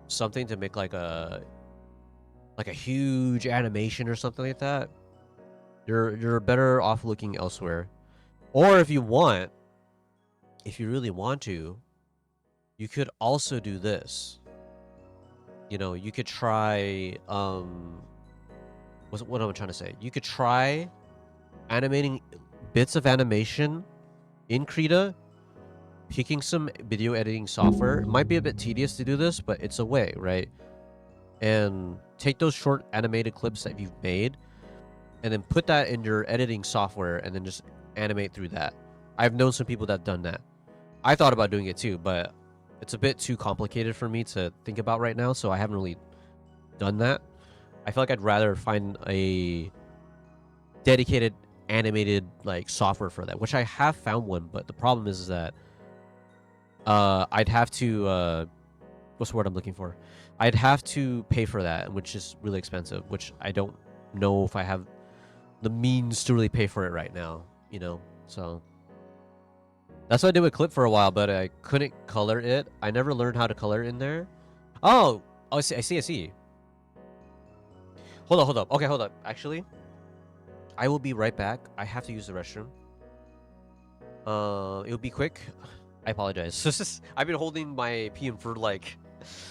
something to make, like a huge animation or something like that, you're better off looking elsewhere. Or if you really want to, you could also do this. You know, you could try what am I trying to say? You could try animating bits of animation in Krita, picking some video editing software. It might be a bit tedious to do this, but it's a way, right? And take those short animated clips that you've made and then put that in your editing software and then just animate through that. I've known some people that have done that. I thought about doing it too, but it's a bit too complicated for me to think about right now, so I haven't really done that. I feel like I'd rather find a dedicated animated like software for that, which I have found one, but the problem is that I'd have to what's the word I'm looking for? I'd have to pay for that, which is really expensive, which I don't know if I have the means to really pay for it right now, you know? So that's what I did with Clip for a while, but I couldn't color it. I never learned how to color in there. Oh, I see. Hold up. Okay, hold up. Actually, I will be right back. I have to use the restroom. It'll be quick. I apologize. I've been holding my PM for like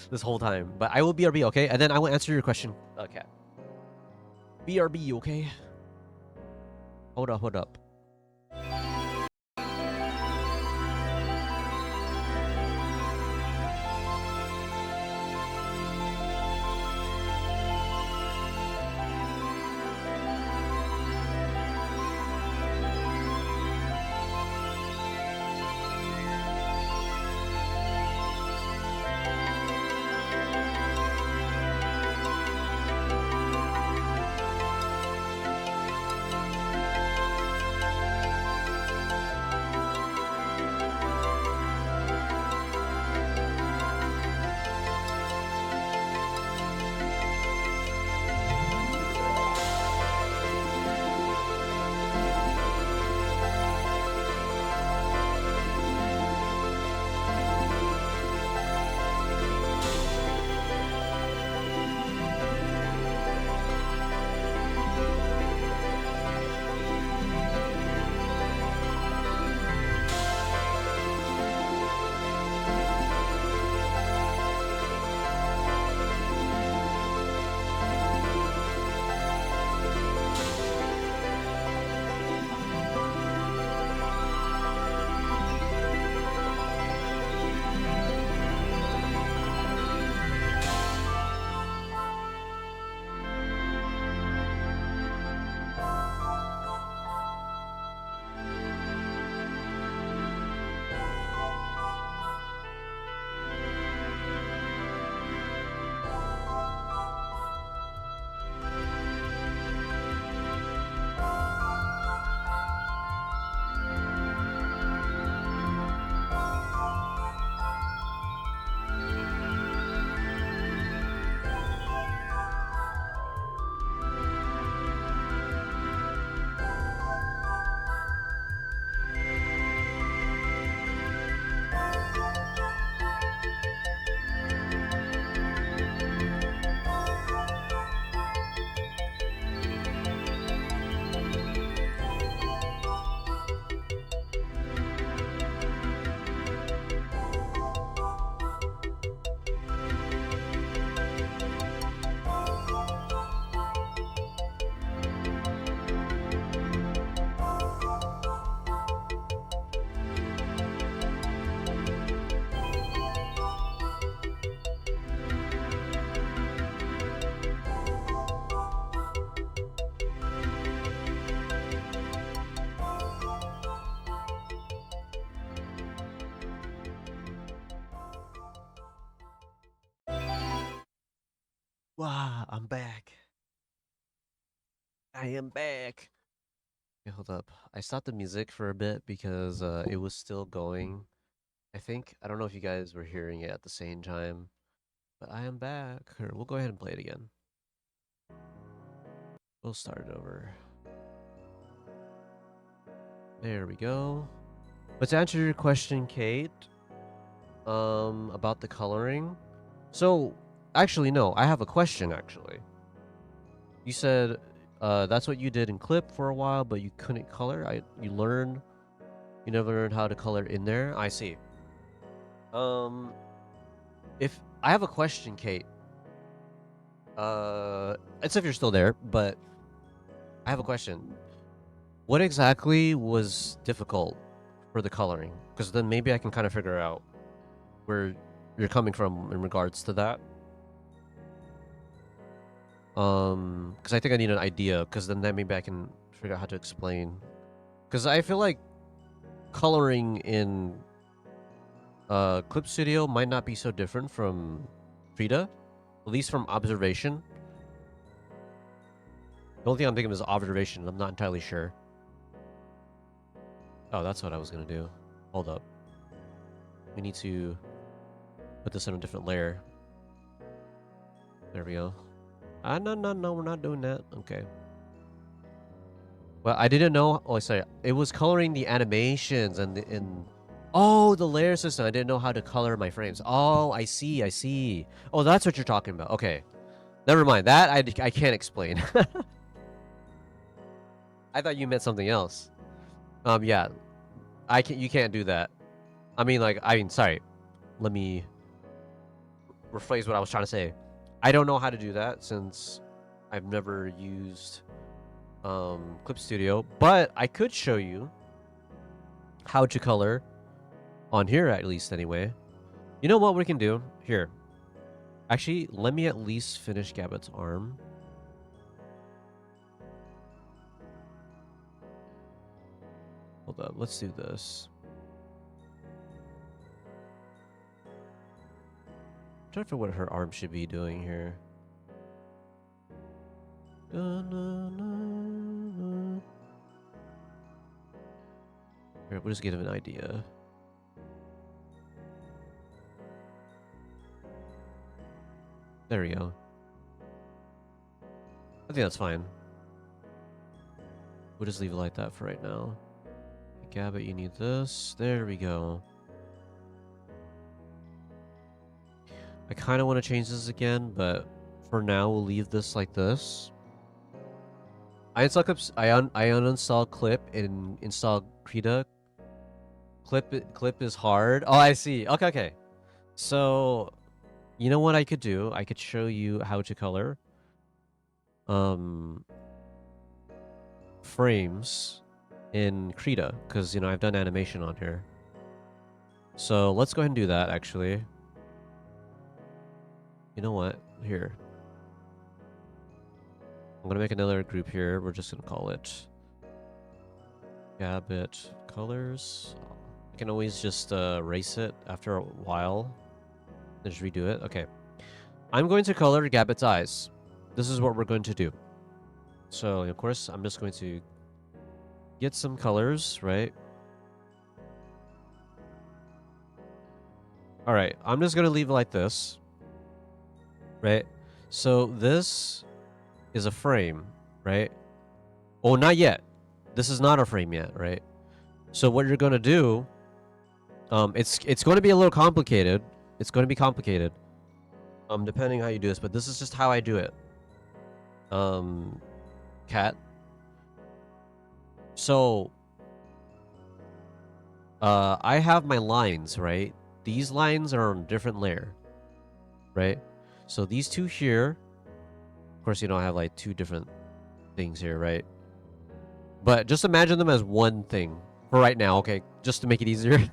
this whole time, but I will BRB, okay? And then I will answer your question, Kat. BRB, okay? Hold up. Wow, I'm back. I am back. Okay, hold up. I stopped the music for a bit because it was still going. I don't know if you guys were hearing it at the same time, but I am back. Here, we'll go ahead and play it again. We'll start it over. There we go. But to answer your question, Kate, about the coloring. So, actually, no, I have a question, actually. You said, that's what you did in Clip for a while, but you couldn't color. You never learned how to color in there? I see. If I have a question, Kate. It's if you're still there, but I have a question. What exactly was difficult for the coloring? Because then maybe I can kind of figure out where you're coming from in regards to that. Because I think I need an idea, because then maybe I can figure out how to explain. Because I feel like coloring in Clip Studio might not be so different from Frida, at least from observation. The only thing I'm thinking of is observation. I'm not entirely sure. Oh, that's what I was gonna do. Hold up. We need to put this in a different layer. There we go. No, we're not doing that. Okay. Well, I didn't know. Oh, sorry. It was coloring the animations and oh, the layer system. I didn't know how to color my frames. Oh, I see. Oh, that's what you're talking about. Okay. Never mind. That I can't explain. I thought you meant something else. Yeah. You can't do that. Sorry. Let me rephrase what I was trying to say. I don't know how to do that since I've never used Clip Studio, but I could show you how to color on here, at least anyway. You know what we can do? Here. Actually, let me at least finish Gabbett's arm. Hold up, let's do this. I'm trying to figure what her arm should be doing here. Here, we'll just get him an idea. There we go. I think that's fine. We'll just leave it like that for right now. Gabbett, you need this. There we go. I kind of want to change this again, but for now we'll leave this like this. I uninstall Clip and install Krita. Clip is hard. Oh, I see. Okay. So, you know what I could do? I could show you how to color frames in Krita, because I've done animation on here. So let's go ahead and do that. Actually, you know what? Here, I'm gonna make another group here. We're just gonna call it Gabbett Colors. I can always just erase it after a while and just redo it. Okay, I'm going to color Gabbett's eyes. This is what we're going to do. So of course I'm just going to get some colors, right? All right, I'm just gonna leave it like this, right? So this is a frame, right? Oh, not yet. This is not a frame yet, right? So what you're gonna do, it's going to be a little complicated. It's going to be complicated, depending how you do this. But this is just how I do it, Cat. So, I have my lines, right? These lines are on a different layer, right? So these two here, of course, I have like two different things here, right? But just imagine them as one thing for right now, okay? Just to make it easier.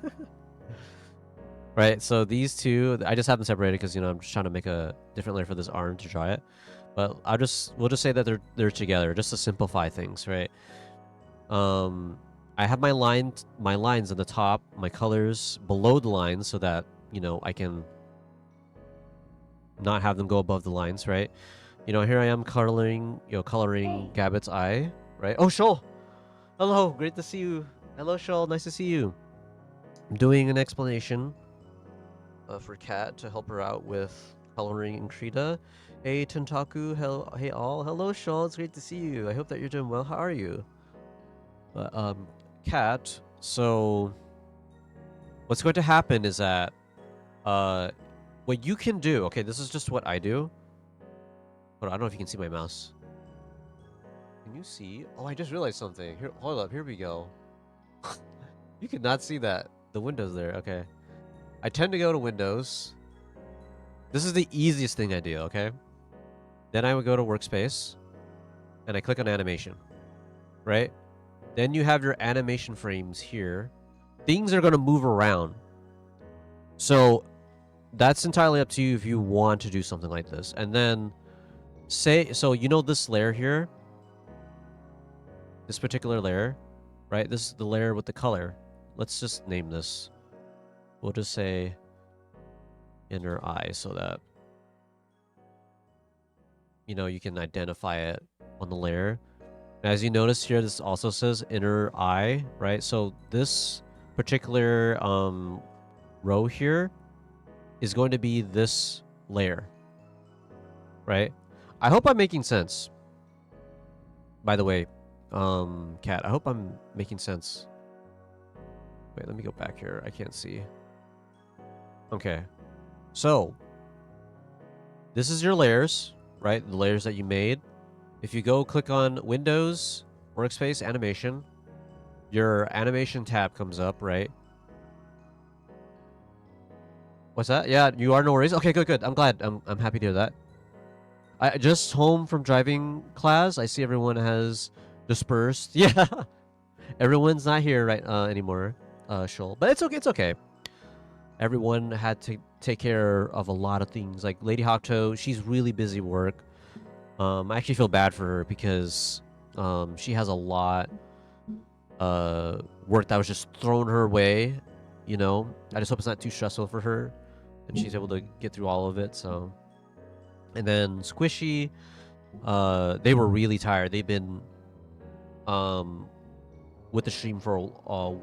Right, so these two, I just have them separated because, I'm just trying to make a different layer for this arm to draw it. But we'll just say that they're together, just to simplify things, right? I have my lines on the top, my colors below the lines, so that I can not have them go above the lines, right? You know, here I am coloring Gabbit's eye, right? Oh, Shoal! Hello, great to see you. Hello, Shoal, nice to see you. I'm doing an explanation for Kat to help her out with coloring Krita. Hey, Tentaku, hey all. Hello, Shoal, it's great to see you. I hope that you're doing well. How are you? Kat, so what's going to happen is that what you can do, okay, this is just what I do. Hold on, I don't know if you can see my mouse. Can you see? Oh, I just realized something. Here, hold up, here we go. You cannot see that. The window's there, okay. I tend to go to Windows. This is the easiest thing I do, okay? Then I would go to Workspace, and I click on Animation, right? Then you have your animation frames here. Things are going to move around. So that's entirely up to you if you want to do something like this. And then so you know this layer here? This particular layer, right? This is the layer with the color. Let's just name this. We'll just say inner eye so that, you know, you can identify it on the layer. As you notice here, this also says inner eye, right? So this particular row here is going to be this layer, right? I hope I'm making sense. By the way, Kat, I hope I'm making sense. Wait, let me go back here. I can't see. Okay. So, this is your layers, right? The layers that you made. If you go click on Windows, Workspace, Animation, your animation tab comes up, right? What's that? Yeah, you are no worries. Okay, good. I'm glad. I'm happy to hear that. I just home from driving class. I see everyone has dispersed. Yeah. Everyone's not here right anymore, Shoal. But it's okay, it's okay. Everyone had to take care of a lot of things. Like Lady Hawktoe, she's really busy work. I actually feel bad for her because she has a lot work that was just thrown her way, you know. I just hope it's not too stressful for her and she's able to get through all of it. So, and then Squishy, they were really tired. They've been with the stream for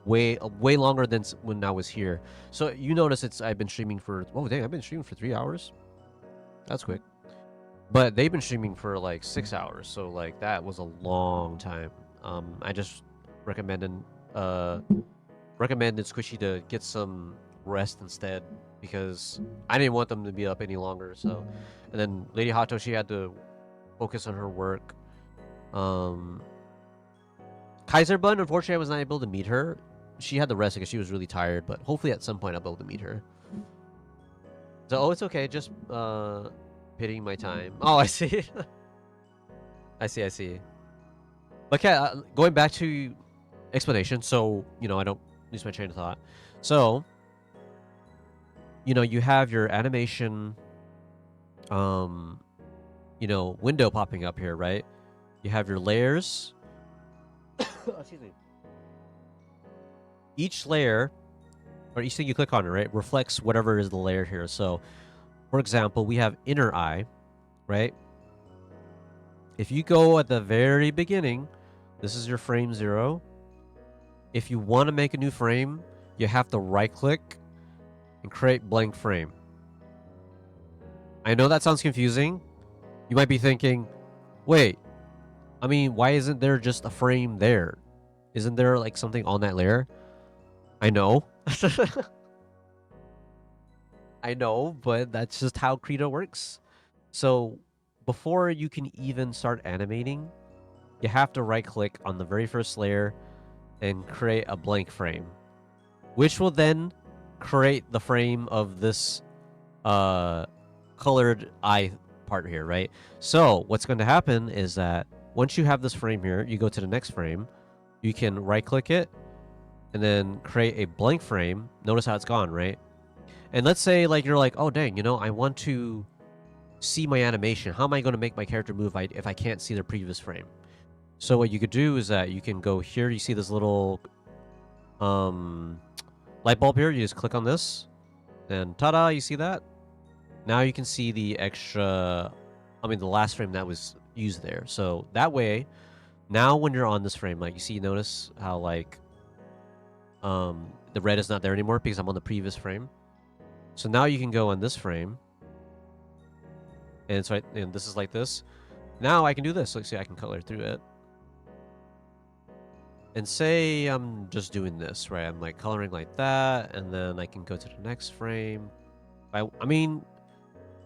way longer than when I was here. So you notice I've been streaming for, oh dang, I've been streaming for 3 hours. That's quick. But they've been streaming for like 6 hours, so like that was a long time. I just recommended Squishy to get some rest instead because I didn't want them to be up any longer. So, and then Lady Hawktoe, she had to focus on her work. Kaiser Bun, unfortunately, I was not able to meet her. She had the rest because she was really tired, but hopefully at some point I'll be able to meet her. So, oh, it's okay. Just pitying my time. Oh, I see. I see. But yeah, going back to explanation, so, you know, I don't lose my train of thought. So, you know, you have your animation, you know, window popping up here, right? You have your layers. Excuse me. Each layer, or each thing you click on, right, reflects whatever is the layer here. So, for example, we have inner eye, right? If you go at the very beginning, this is your frame 0. If you want to make a new frame, you have to right-click and create blank frame. I know that sounds confusing. You might be thinking, wait, I mean, why isn't there just a frame there? Isn't there like something on that layer? I know. I know, but that's just how Krita works. So before you can even start animating, you have to right click on the very first layer and create a blank frame, which will then create the frame of this colored eye part here, right? So what's going to happen is that once you have this frame here, you go to the next frame, you can right click it and then create a blank frame. Notice how it's gone, right? And let's say like you're like, oh dang, you know, I want to see my animation. How am I going to make my character move if I can't see the previous frame? So what you could do is that you can go here. You see this little light bulb here. You just click on this, and ta-da! You see that? now you can see the extra, I mean, the last frame that was used there. So that way, now when you're on this frame, like you see, notice how like the red is not there anymore because I'm on the previous frame. So now you can go on this frame, and it's right, and this is like this. Now I can do this. Like, see, I can color through it. And say I'm just doing this, right? I'm like coloring like that, and then I can go to the next frame. I mean,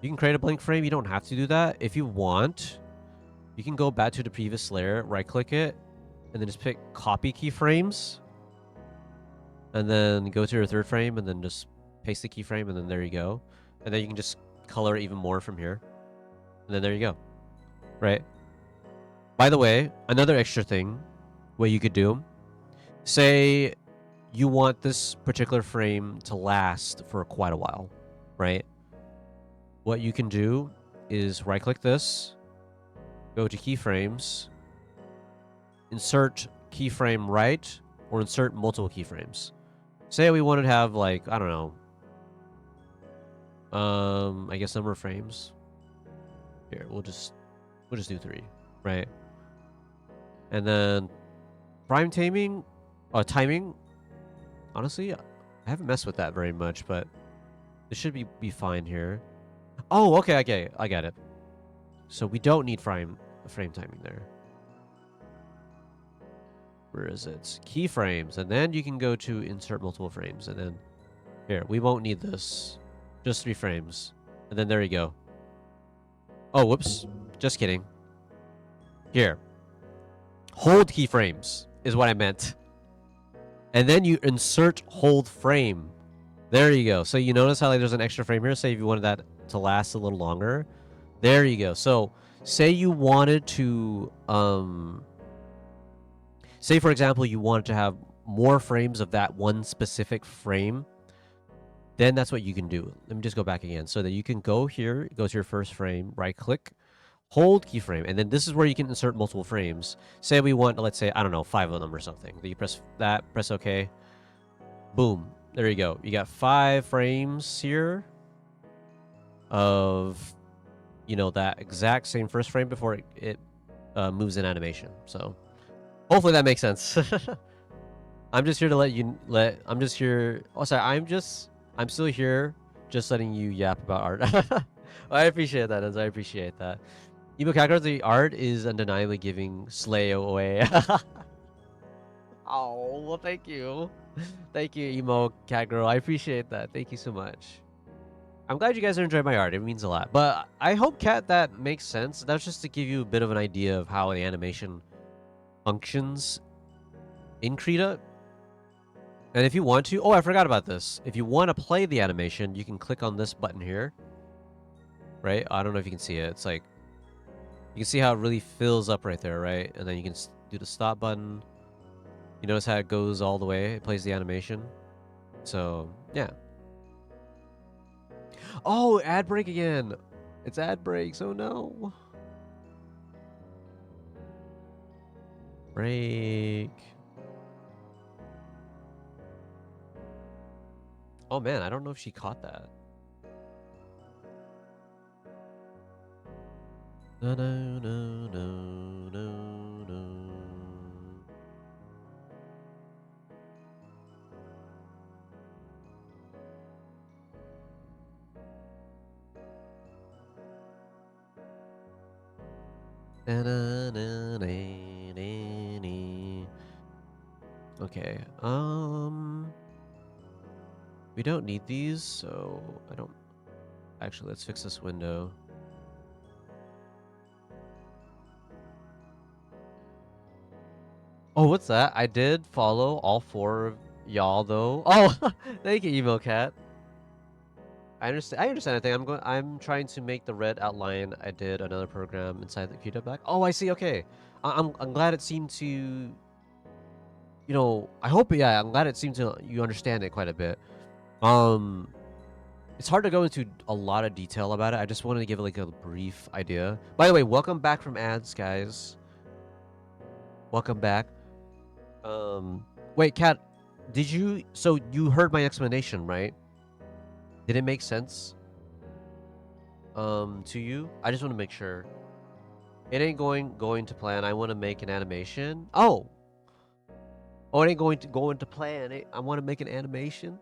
you can create a blank frame. You don't have to do that. If you want, you can go back to the previous layer, right click it, and then just pick copy keyframes. And then go to your third frame, and then just paste the keyframe, and then there you go. And then you can just color even more from here. And then there you go. Right? By the way, another extra thing what you could do, say you want this particular frame to last for quite a while, right? What you can do is right click this, go to keyframes, insert keyframe right, or insert multiple keyframes. Say we wanted to have like, I don't know, I guess number of frames. Here, we'll just do 3, right? And then prime timing, honestly, I haven't messed with that very much, but it should be fine here. Oh, okay, I got it. So we don't need frame timing there. Where is it? Keyframes, and then you can go to insert multiple frames, and then here, we won't need this. Just 3 frames. And then there you go. Oh, whoops. Just kidding. Here. Hold keyframes is what I meant. And then you insert hold frame. There you go. So you notice how like there's an extra frame here. Say if you wanted that to last a little longer. There you go. So say you wanted to say for example you wanted to have more frames of that one specific frame, then that's what you can do. Let me just go back again so that you can go here, go to your first frame, right click, hold keyframe, and then this is where you can insert multiple frames. Say we want, let's say, I don't know, 5 of them or something. Then you press that, press OK. Boom. There you go. You got 5 frames here of, you know, that exact same first frame before it moves in animation. So hopefully that makes sense. I'm just here to I'm just here. Oh, sorry. I'm still here just letting you yap about art. I appreciate that, Enzo. I appreciate that. Emo Kakaro, the art is undeniably giving Slay away. Oh, well, thank you. Thank you, Emo Kakaro. I appreciate that. Thank you so much. I'm glad you guys are enjoying my art. It means a lot. But I hope, Kat, that makes sense. That's just to give you a bit of an idea of how the animation functions in Krita. And if you want to... Oh, I forgot about this. If you want to play the animation, you can click on this button here. Right? I don't know if you can see it. It's like... You can see how it really fills up right there, right? And then you can do the stop button. You notice how it goes all the way? It plays the animation. So, yeah. Oh, ad break again. It's ad breaks. Oh, no. Break. Oh, man. I don't know if she caught that. No, no, no, no, no, no. Okay. We don't need these, so I don't... Actually, let's fix this window. Oh, what's that? I did follow all 4 of y'all, though. Oh, thank you, Emo Cat. I understand. I think I'm trying to make the red outline. I did another program inside the Krita back. Oh, I see. Okay, I'm glad it seemed to, you know, I hope, yeah, I'm glad it seemed to you understand it quite a bit. It's hard to go into a lot of detail about it. I just wanted to give like a brief idea. By the way, welcome back from ads, guys. Welcome back. Wait, Kat, so you heard my explanation, right? Did it make sense? to you. I just want to make sure it ain't going to plan. I want to make an animation. Oh, it ain't going to plan. I want to make an animation.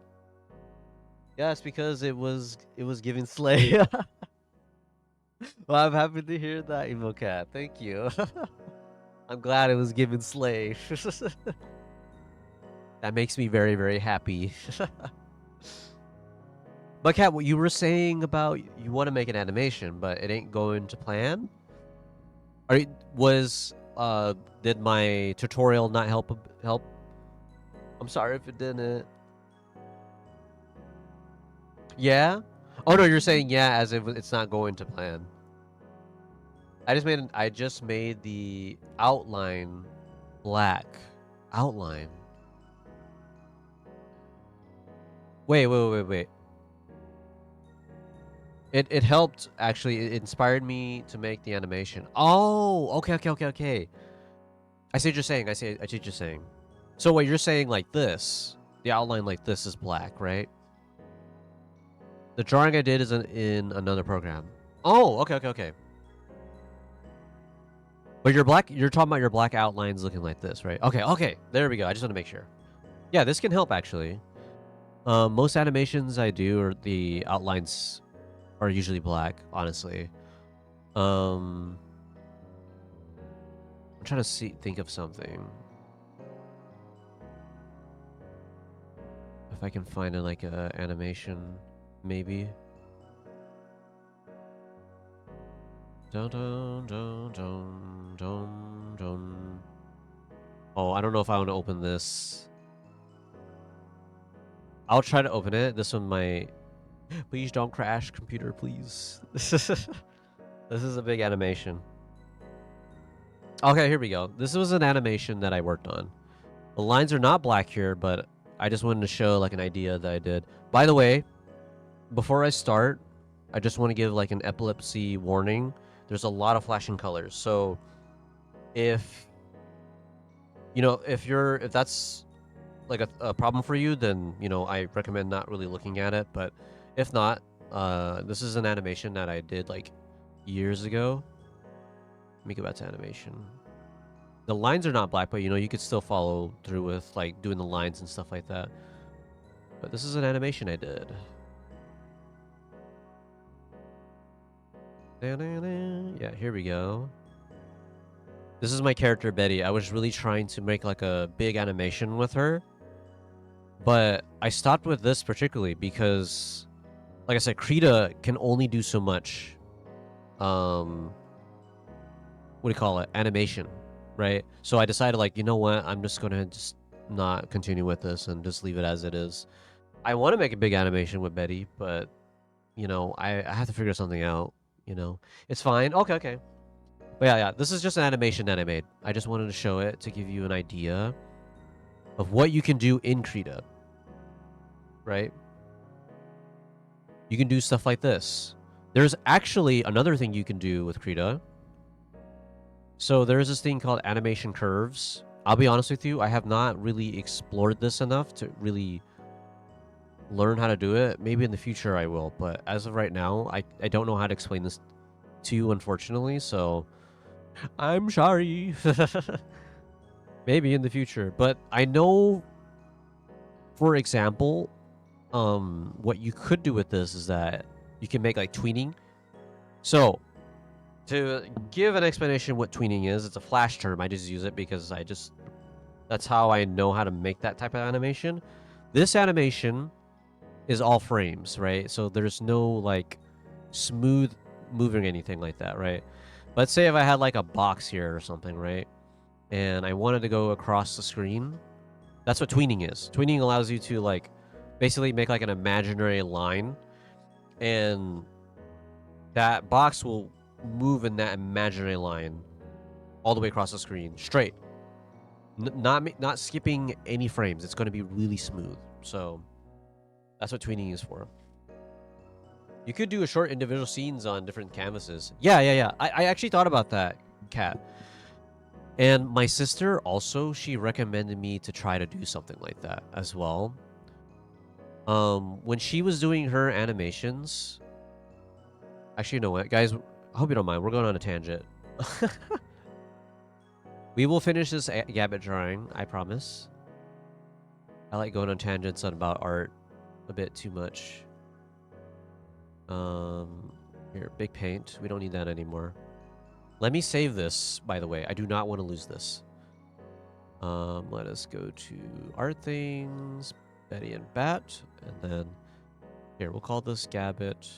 Yes, because it was giving Slay. Well, I'm happy to hear that, Emo Cat. Thank you. I'm glad it was giving Slay. That makes me very, very happy. But Cat, what you were saying about you want to make an animation, but it ain't going to plan? Did my tutorial not help? I'm sorry if it didn't. Yeah? Oh no, you're saying yeah as if it's not going to plan. I just made the outline black. Outline. Wait. It helped actually. It inspired me to make the animation. Oh, okay. I see what you're saying. I see what you're saying. So what you're saying, like this, the outline like this is black, right? The drawing I did is in another program. Oh, okay. But you're talking about your black outlines looking like this, right? Okay. There we go. I just want to make sure. Yeah, this can help actually. Most animations I do or the outlines are usually black, honestly. I'm trying to think of something. If I can find like a animation, maybe. Dun. Oh, I don't know if I want to open this. I'll try to open it. This one might. Please don't crash, computer, please. This is a big animation. Okay, here we go. This was an animation that I worked on. The lines are not black here, but I just wanted to show like an idea that I did. By the way, before I start, I just want to give like an epilepsy warning. There's a lot of flashing colors. So if that's like a problem for you, then I recommend not really looking at it. But if not, this is an animation that I did like years ago. Let me go back to animation. The lines are not black, but you could still follow through with like doing the lines and stuff like that. But this is an animation I did. Yeah, here we go. This is my character Betty. I was really trying to make like a big animation with her, but I stopped with this particularly because, like I said, Krita can only do so much. What do you call it? Animation, right? So I decided, like, you know what? I'm just gonna not continue with this and just leave it as it is. I want to make a big animation with Betty, but I have to figure something out. It's fine. Okay. But yeah, this is just an animation that I made. I just wanted to show it to give you an idea of what you can do in Krita, right? You can do stuff like this. There's actually another thing you can do with Krita. So there's this thing called animation curves. I'll be honest with you, I have not really explored this enough to really learn how to do it. Maybe in the future I will, but as of right now, I don't know how to explain this to you, unfortunately, so I'm sorry. Maybe in the future, but I know, for example, what you could do with this is that you can make like tweening. So to give an explanation what tweening is, it's a Flash term. I just use it because that's how I know how to make that type of animation. This animation is all frames, right? So there's no like smooth moving anything like that, right? Let's say if I had like a box here or something, right? And I wanted to go across the screen. That's what tweening is. Tweening allows you to like basically make like an imaginary line, and that box will move in that imaginary line all the way across the screen, straight. Not skipping any frames. It's going to be really smooth. So that's what tweening is for. You could do a short individual scenes on different canvases. Yeah. I actually thought about that, Kat. And my sister also, she recommended me to try to do something like that as well. When she was doing her animations, Actually, you know what, guys? I hope you don't mind. We're going on a tangent. We will finish this Gabbit drawing, I promise. I like going on tangents about art a bit too much. Here, big paint. We don't need that anymore. Let me save this, by the way. I do not want to lose this. Let us go to art things, Betty and Bat, and then here, we'll call this Gabbit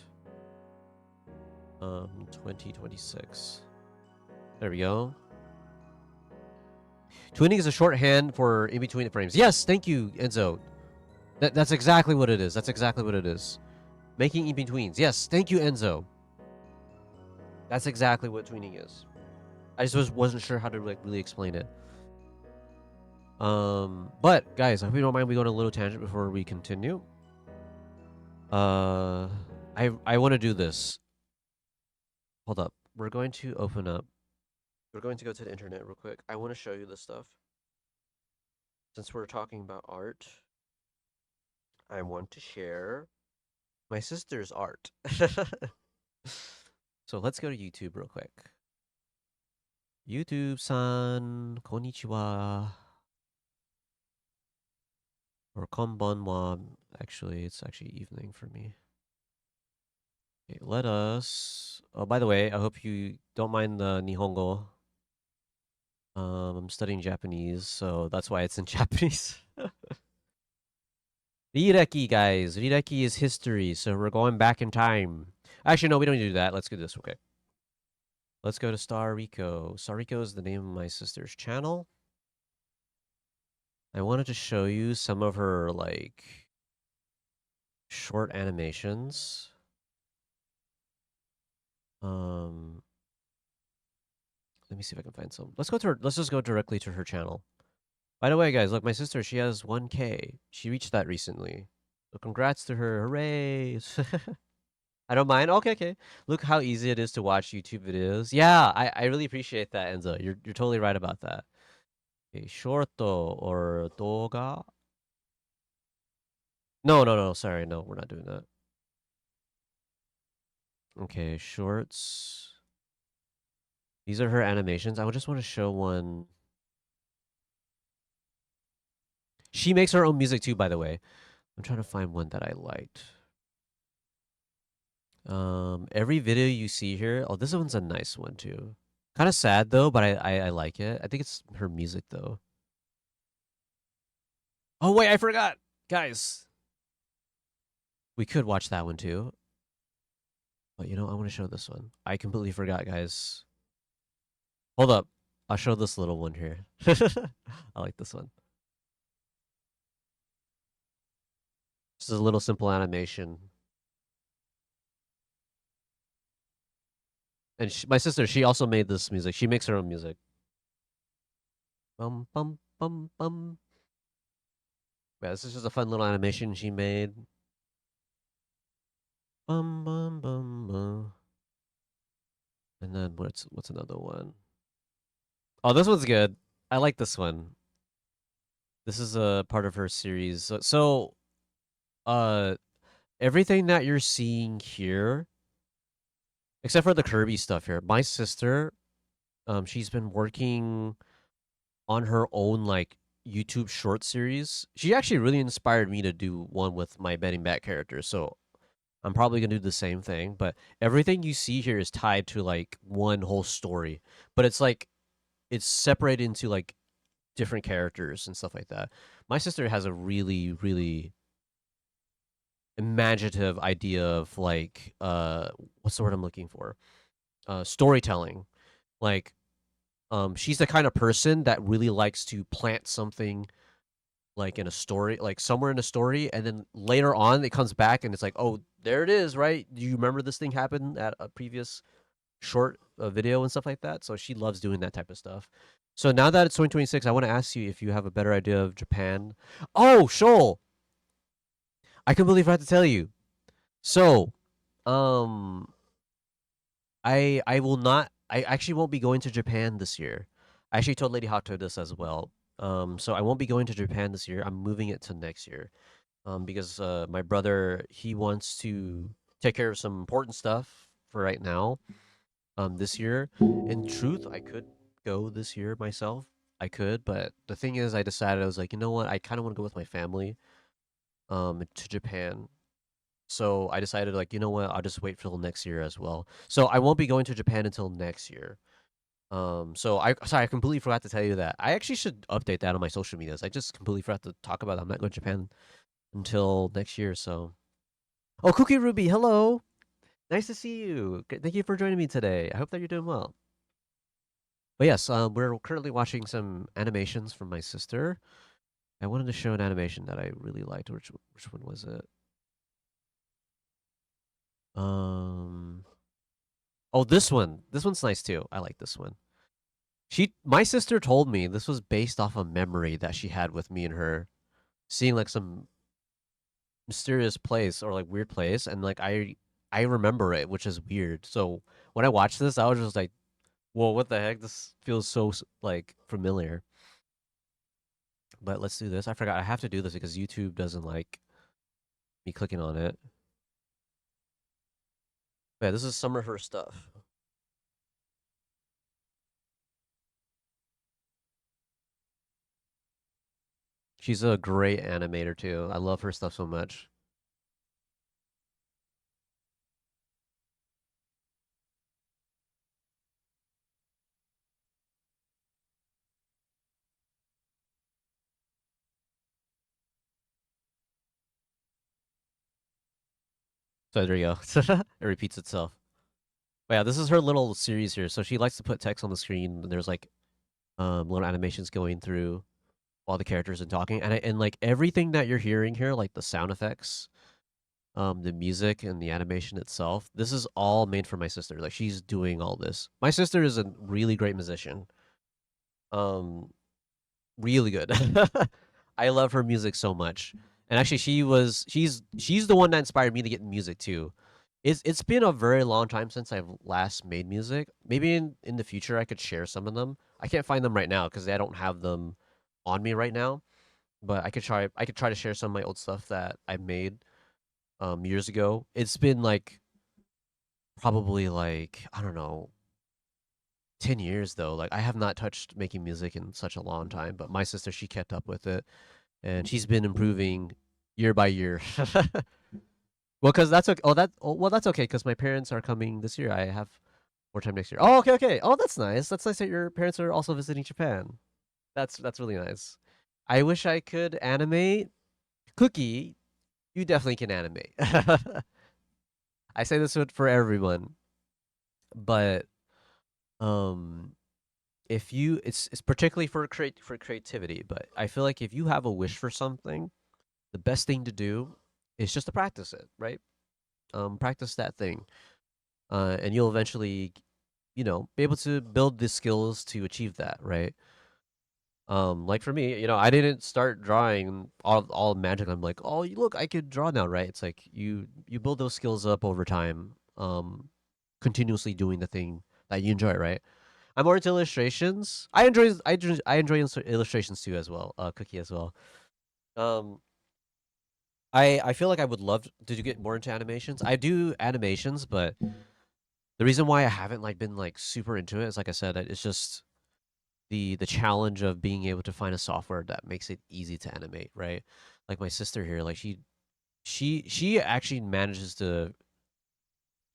2026. There we go. Twinning is a shorthand for in between the frames. Yes, thank you, Enzo. That's exactly what it is. That's exactly what it is. Making in betweens. Yes, thank you, Enzo. That's exactly what tweening is. I just wasn't sure how to really explain it. But guys, I hope you don't mind we go on a little tangent before we continue. I want to do this. Hold up. We're going to open up. We're going to go to the internet real quick. I want to show you this stuff. Since we're talking about art, I want to share my sister's art. So let's go to YouTube real quick. YouTube-san, konnichiwa. Or konbanwa. Actually, it's actually evening for me. Okay, let us... Oh, by the way, I hope you don't mind the Nihongo. I'm studying Japanese, so that's why it's in Japanese. Rireki, guys. Rireki is history, so we're going back in time. Actually, no, we don't need to do that. Let's do this. Okay. Let's go to Starrico. Starrico is the name of my sister's channel. I wanted to show you some of her, like, short animations. Let me see if I can find some. Let's just go directly to her channel. By the way, guys, look, my sister, she has 1K. She reached that recently. So congrats to her. Hooray. I don't mind. Okay. Look how easy it is to watch YouTube videos. Yeah, I really appreciate that, Enzo. You're totally right about that. Okay, shorto or doga? No, sorry. No, we're not doing that. Okay, shorts. These are her animations. I just want to show one. She makes her own music too, by the way. I'm trying to find one that I liked. Every video you see here. Oh, this one's a nice one too. Kind of sad though, but I like it. I think it's her music though. Oh wait, I forgot, guys. We could watch that one too. But you know, I want to show this one. I completely forgot, guys. Hold up. I'll show this little one here. I like this one. This is a little simple animation. And my sister, she also made this music. She makes her own music. Bum bum bum bum. Yeah, this is just a fun little animation she made. Bum bum bum bum. And then what's another one? Oh, this one's good. I like this one. This is a part of her series. So everything that you're seeing here, except for the Kirby stuff here, my sister, she's been working on her own like YouTube short series. She actually really inspired me to do one with my Betting Bat character. So I'm probably gonna do the same thing. But everything you see here is tied to like one whole story. But it's like it's separated into like different characters and stuff like that. My sister has a really, really imaginative idea of like what's the word I'm looking for? Storytelling. Like she's the kind of person that really likes to plant something like in a story, like somewhere in a story, and then later on it comes back and it's like, oh, there it is, right? Do you remember this thing happened at a previous short video and stuff like that? So she loves doing that type of stuff. So now that it's 2026, I want to ask you if you have a better idea of Japan. Oh, Shoal! I completely forgot to tell you. So, I will not. I actually won't be going to Japan this year. I actually told Lady Hato this as well. So I won't be going to Japan this year. I'm moving it to next year. Because my brother, he wants to take care of some important stuff for right now. This year, in truth, I could go this year myself. I could, but the thing is, I decided I was like, you know what? I kind of want to go with my family, to Japan. So I decided, like, you know what? I'll just wait till next year as well. So I won't be going to Japan until next year. So I completely forgot to tell you that. I actually should update that on my social medias. I just completely forgot to talk about it. I'm not going to Japan until next year. So, oh, Cookie Ruby, hello. Nice to see you. Thank you for joining me today. I hope that you're doing well. But yes, we're currently watching some animations from my sister. I wanted to show an animation that I really liked. Which one was it? Oh, this one. This one's nice too. I like this one. My sister told me this was based off a memory that she had with me and her, seeing like some mysterious place or like weird place, and like I remember it, which is weird. So when I watched this, I was just like, "Whoa, what the heck? This feels so like familiar." But let's do this. I forgot I have to do this because YouTube doesn't like me clicking on it. Yeah, this is some of her stuff. She's a great animator too. I love her stuff so much. So there you go. It repeats itself. But yeah, this is her little series here. So she likes to put text on the screen, and there's like little animations going through all the characters and talking, and like everything that you're hearing here, like the sound effects, the music and the animation itself. This is all made for my sister. Like she's doing all this. My sister is a really great musician. Really good. I love her music so much. And actually she's the one that inspired me to get in music too. It's been a very long time since I've last made music. Maybe in the future I could share some of them. I can't find them right now because I don't have them on me right now. But I could try to share some of my old stuff that I made years ago. It's been like probably like, I don't know, 10 years though. Like I have not touched making music in such a long time, but my sister, she kept up with it and she's been improving year by year. Well, cuz that's okay. Well, that's okay cuz my parents are coming this year. I have more time next year. Oh, okay, okay. Oh, that's nice. That's nice that your parents are also visiting Japan. That's really nice. I wish I could animate. Cookie, you definitely can animate. I say this for everyone, but um if you it's particularly for creativity, but I feel like if you have a wish for something, the best thing to do is just to practice it, right? Practice that thing, and you'll eventually, be able to build the skills to achieve that, right? Like for me, I didn't start drawing all magic. I'm like, oh, look, I could draw now, right? It's like you build those skills up over time, continuously doing the thing that you enjoy, right? I'm more into illustrations. I enjoy illustrations too as well. Cookie as well. Um, I feel like I would love to get more into animations. I do animations, but the reason why I haven't like been like super into it is like I said, it's just the challenge of being able to find a software that makes it easy to animate, right? Like my sister here, like she actually manages to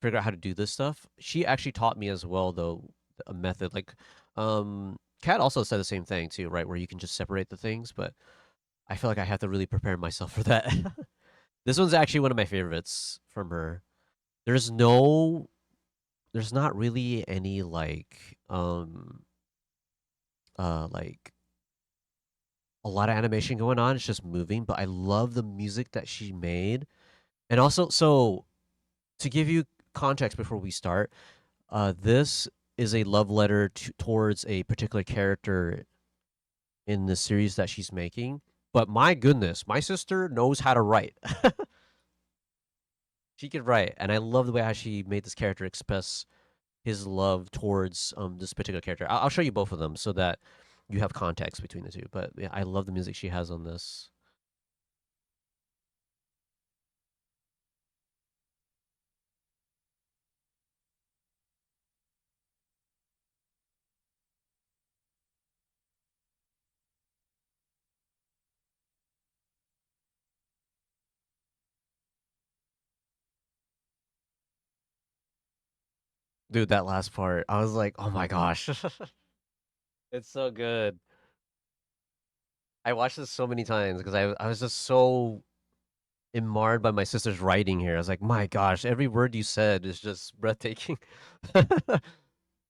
figure out how to do this stuff. She actually taught me as well though a method like Kat also said the same thing too, right? Where you can just separate the things, but I feel like I have to really prepare myself for that. This one's actually one of my favorites from her. There's no there's not really any like a lot of animation going on. It's just moving, but I love the music that she made. And also, so to give you context before we start, this is a love letter towards a particular character in the series that she's making. But my goodness, my sister knows how to write. She could write, and I love the way how she made this character express his love towards this particular character. I'll show you both of them so that you have context between the two. But yeah, I love the music she has on this. Dude, that last part, I was like, oh my gosh. It's so good. I watched this so many times because I was just so marred by my sister's writing here. I was like, my gosh, every word you said is just breathtaking.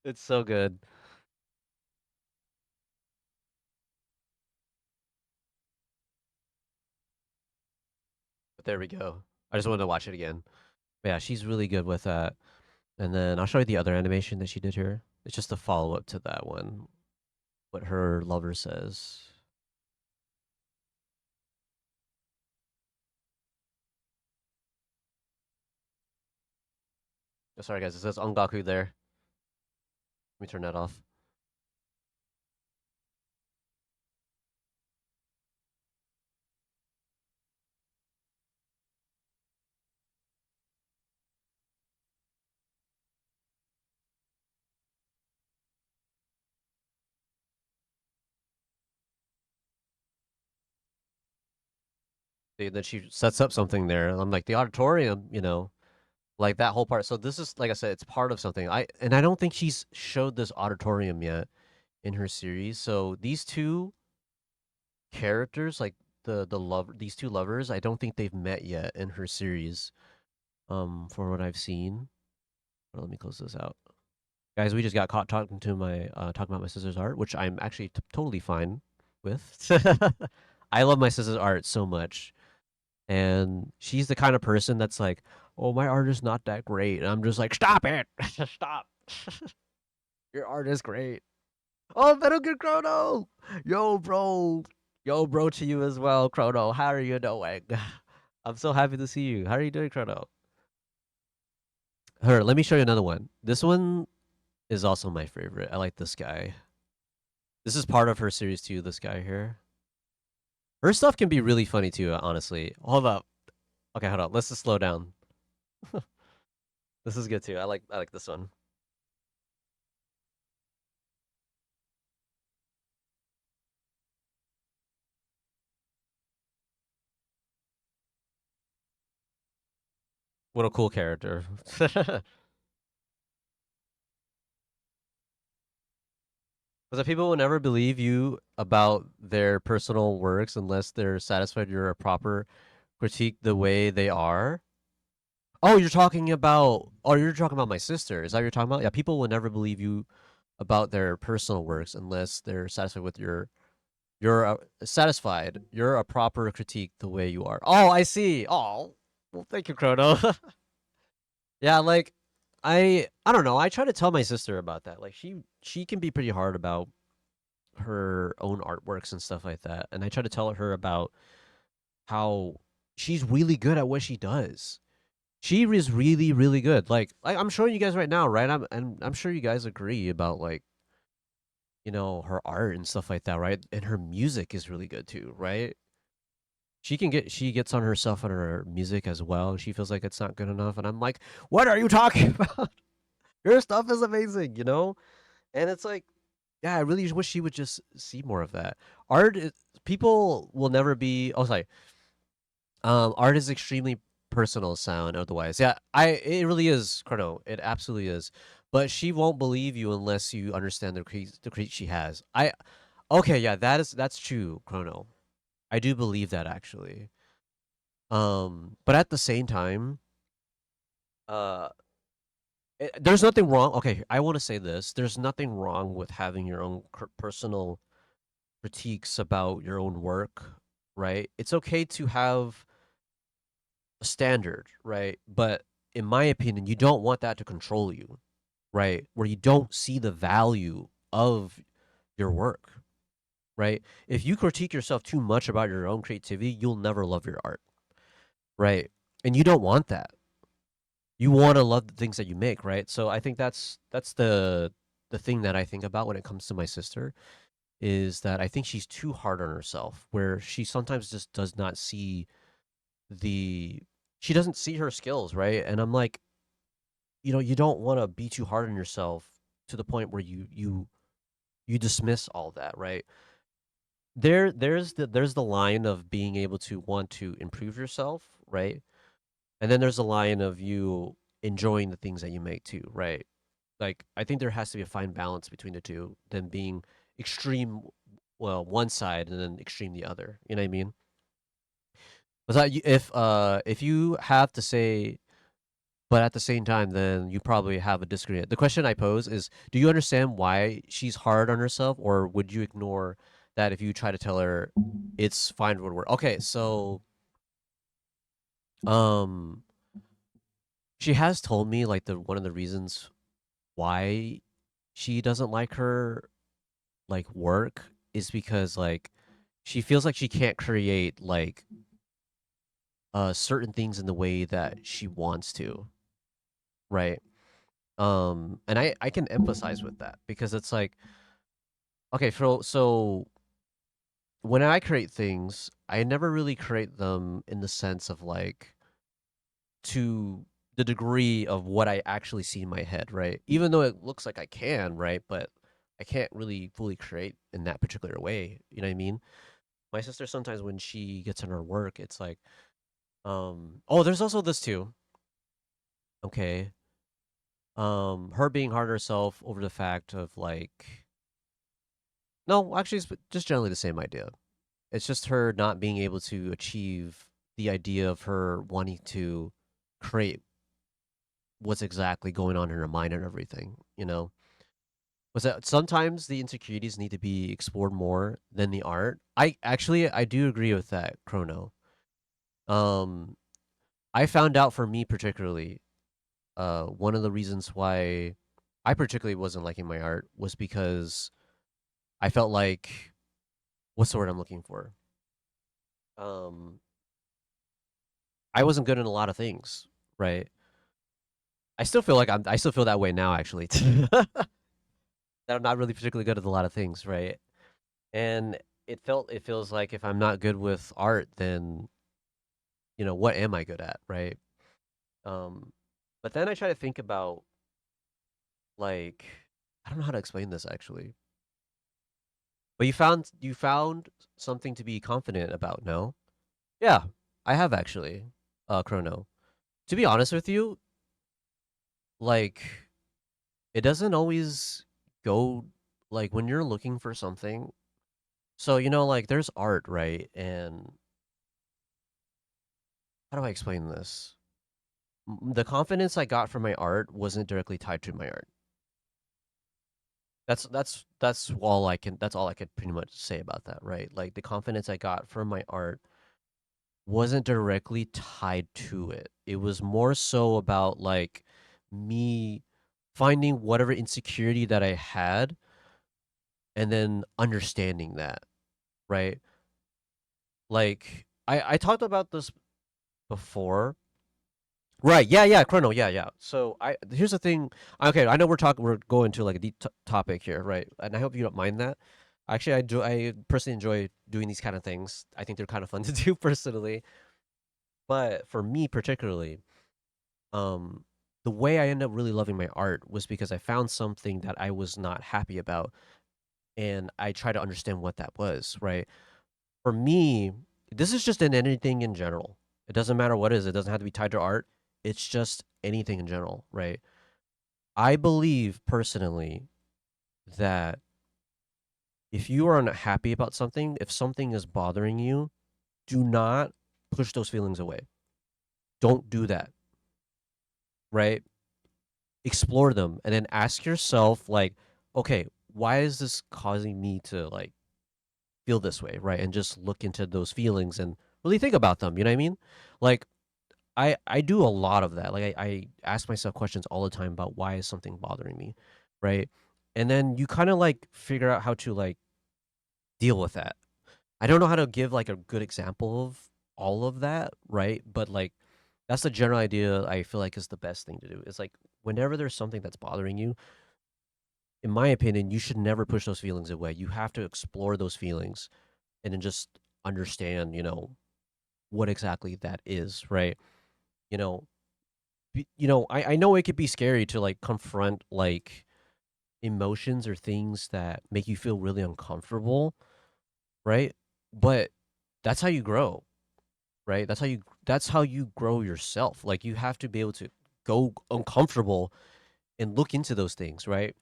It's so good. But there we go. I just wanted to watch it again. But yeah, she's really good with that. And then I'll show you the other animation that she did here. It's just a follow up to that one. What her lover says. Oh, sorry guys, it says Ongaku there. Let me turn that off. Then she sets up something there. I'm like, the auditorium, like that whole part. So this is, like I said, it's part of something. I don't think she's showed this auditorium yet in her series. So these two characters, like these two lovers, I don't think they've met yet in her series. For what I've seen. Let me close this out. Guys, we just got caught talking about my sister's art, which I'm actually totally fine with. I love my sister's art so much. And she's the kind of person that's like, oh, my art is not that great. And I'm just like, stop it. Stop. Your art is great. Oh, Metal Gear Chrono. Yo, bro. Yo, bro, to you as well, Chrono. How are you doing? I'm so happy to see you. How are you doing, Chrono? Let me show you another one. This one is also my favorite. I like this guy. This is part of her series too, this guy here. Her stuff can be really funny too, honestly. Hold up. Okay, hold on. Let's just slow down. This is good too. I like this one. What a cool character. Because people will never believe you about their personal works unless they're satisfied you're a proper critique the way they are. Oh, you're talking about my sister. Is that what you're talking about? Yeah, people will never believe you about their personal works unless they're satisfied with you're satisfied. You're a proper critique the way you are. Oh, I see. Oh, well, thank you, Chrono. Yeah, like I don't know. I try to tell my sister about that. Like she can be pretty hard about her own artworks and stuff like that. And I try to tell her about how she's really good at what she does. She is really, really good. Like I'm showing you guys right now, right? I'm sure you guys agree about like, her art and stuff like that, right? And her music is really good too, right? She gets on herself on her music as well. She feels like it's not good enough, and I'm like, what are you talking about? Your stuff is amazing, And it's like, yeah, I really wish she would just see more of that. People will never be. Oh, sorry. Art is extremely personal, sound otherwise. Yeah, it really is, Chrono. It absolutely is. But she won't believe you unless you understand the creed she has. Okay, yeah, that's true, Chrono. I do believe that actually. But at the same time, uh, there's nothing wrong. Okay, I want to say this. There's nothing wrong with having your own personal critiques about your own work, right? It's okay to have a standard, right? But in my opinion, you don't want that to control you, right? Where you don't see the value of your work, right? If you critique yourself too much about your own creativity, you'll never love your art, right? And you don't want that. You want to love the things that you make, right? So I think that's the thing that I think about when it comes to my sister is that I think she's too hard on herself, where she sometimes just does not see she doesn't see her skills, right? And I'm like, you don't want to be too hard on yourself to the point where you dismiss all that, right? There's the line of being able to want to improve yourself, right? And then there's the line of you enjoying the things that you make too, right? like I think there has to be a fine balance between the two, than being extreme, well, one side and then extreme the other. You know what I mean? But if you have to say, but at the same time, then you probably have a disagreement. The question I pose is, do you understand why she's hard on herself, or would you ignore that if you try to tell her it's fine would work? Okay, so um, she has told me like the one of the reasons why she doesn't like her like work is because like she feels like she can't create like certain things in the way that she wants to, right? And I can emphasize with that because it's like, okay, so when I create things, I never really create them in the sense of like to the degree of what I actually see in my head, right? Even though it looks like I can, right? But I can't really fully create in that particular way. You know what I mean? My sister sometimes when she gets in her work, it's like, oh, there's also this too. Okay. Her being hard on herself over the fact of like, no, actually, it's just generally the same idea. It's just her not being able to achieve the idea of her wanting to create what's exactly going on in her mind and everything, you know? Was that sometimes the insecurities need to be explored more than the art. I do agree with that, Chrono. Um, I found out for me particularly, one of the reasons why I particularly wasn't liking my art was because I felt like, what's the word I'm looking for? Um, I wasn't good in a lot of things, right? I still feel that way now actually. That I'm not really particularly good at a lot of things, right? And it feels like if I'm not good with art, then what am I good at, right? Um, but then I try to think about like I don't know how to explain this actually. But you found something to be confident about, no? Yeah, I have actually, Chrono. To be honest with you, like it doesn't always go like when you're looking for something. So, like there's art, right? And how do I explain this? The confidence I got from my art wasn't directly tied to my art. That's all I could pretty much say about that, right? Like the confidence I got from my art wasn't directly tied to it. It was more so about like me finding whatever insecurity that I had and then understanding that, right? Like I talked about this before. Right. Yeah, yeah, Chrono. Yeah, yeah. So here's the thing. Okay, I know we're going to like a deep topic here, right? And I hope you don't mind that. Actually, I personally enjoy doing these kind of things. I think they're kind of fun to do personally. But for me particularly, um the way I ended up really loving my art was because I found something that I was not happy about and I try to understand what that was, right? For me, this is just in anything in general. It doesn't matter what it is. It doesn't have to be tied to art. It's just anything in general, right? I believe personally that if you are unhappy about something, if something is bothering you, do not push those feelings away. Don't do that, right? Explore them and then ask yourself like, okay, why is this causing me to like feel this way, right? And just look into those feelings and really think about them, you know what I mean? Like I do a lot of that. Like I ask myself questions all the time about why is something bothering me, right? And then you kind of like figure out how to like deal with that. I don't know how to give like a good example of all of that, right? But like that's the general idea I feel like is the best thing to do. It's like whenever there's something that's bothering you, in my opinion, you should never push those feelings away. You have to explore those feelings and then just understand, what exactly that is, right? You know, I know it could be scary to like confront like emotions or things that make you feel really uncomfortable, right? But that's how you grow, right? That's how you grow yourself. Like you have to be able to go uncomfortable and look into those things, right?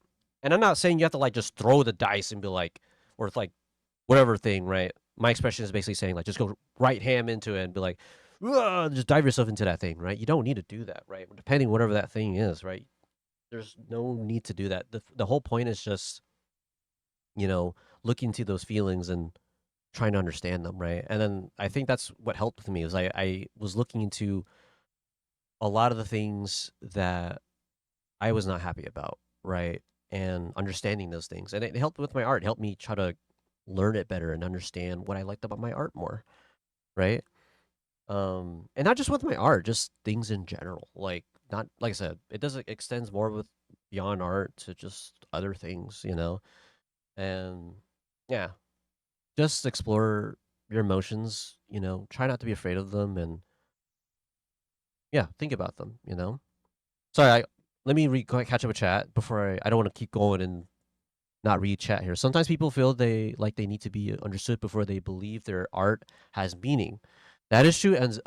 And I'm not saying you have to like just throw the dice and be like, or like whatever thing, right? My expression is basically saying like just go right ham into it and be like, "Ugh," just dive yourself into that thing, right? You don't need to do that, right? Depending whatever that thing is, right? There's no need to do that. The whole point is just, looking into those feelings and trying to understand them, right? And then I think that's what helped with me is I was looking into a lot of the things that I was not happy about, right? And understanding those things. And it helped with my art. It helped me try to learn it better and understand what I liked about my art more, right? And not just with my art, just things in general. Like not like I said, it does extends more with beyond art to just other things, And yeah, just explore your emotions, try not to be afraid of them and yeah, think about them. Sorry, let me catch up with chat before I don't want to keep going and not read chat here. Sometimes people feel they need to be understood before they believe their art has meaning. That is true, and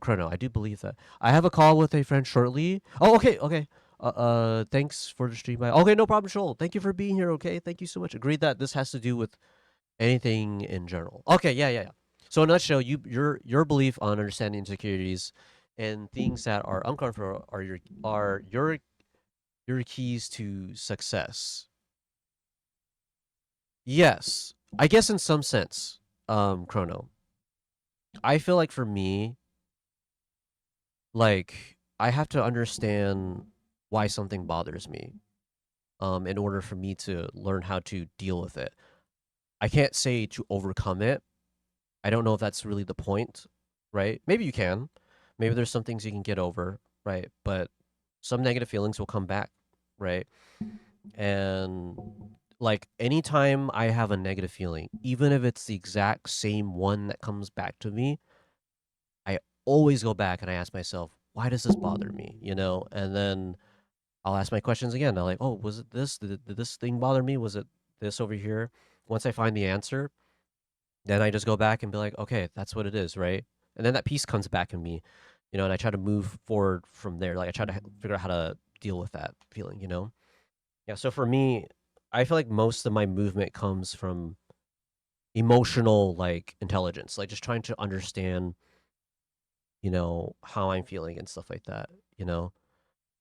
Chrono, I do believe that. I have a call with a friend shortly. Oh, okay, okay. Thanks for the stream. Okay, no problem, Shoal. Thank you for being here. Okay, thank you so much. Agreed that this has to do with anything in general. Okay, yeah. So in a nutshell, your belief on understanding insecurities and things that are uncomfortable are your keys to success. Yes, I guess in some sense, Chrono. I feel like for me, like I have to understand why something bothers me, in order for me to learn how to deal with it. I can't say to overcome it. I don't know if that's really the point, right? Maybe you can. Maybe there's some things you can get over, right? But some negative feelings will come back, right? And like anytime I have a negative feeling, even if it's the exact same one that comes back to me, I always go back and I ask myself, why does this bother me? And then I'll ask my questions again. I'm like, oh, was it this? Did this thing bother me? Was it this over here? Once I find the answer, then I just go back and be like, okay, that's what it is, right? And then that piece comes back in me, and I try to move forward from there. Like I try to figure out how to deal with that feeling. Yeah, so for me, I feel like most of my movement comes from emotional like intelligence, like just trying to understand, how I'm feeling and stuff like that.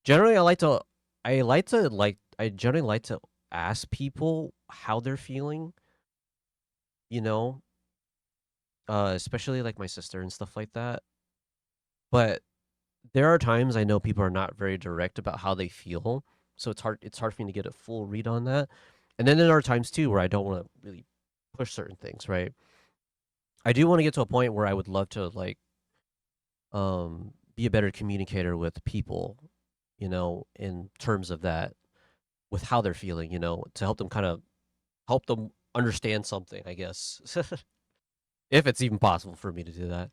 Generally I generally like to ask people how they're feeling, you know, especially like my sister and stuff like that. But there are times I know people are not very direct about how they feel, so it's hard for me to get a full read on that. And then there are times too where I don't want to really push certain things, right? I do want to get to a point where I would love to like be a better communicator with people, in terms of that with how they're feeling, to help them understand something, I guess. If it's even possible for me to do that.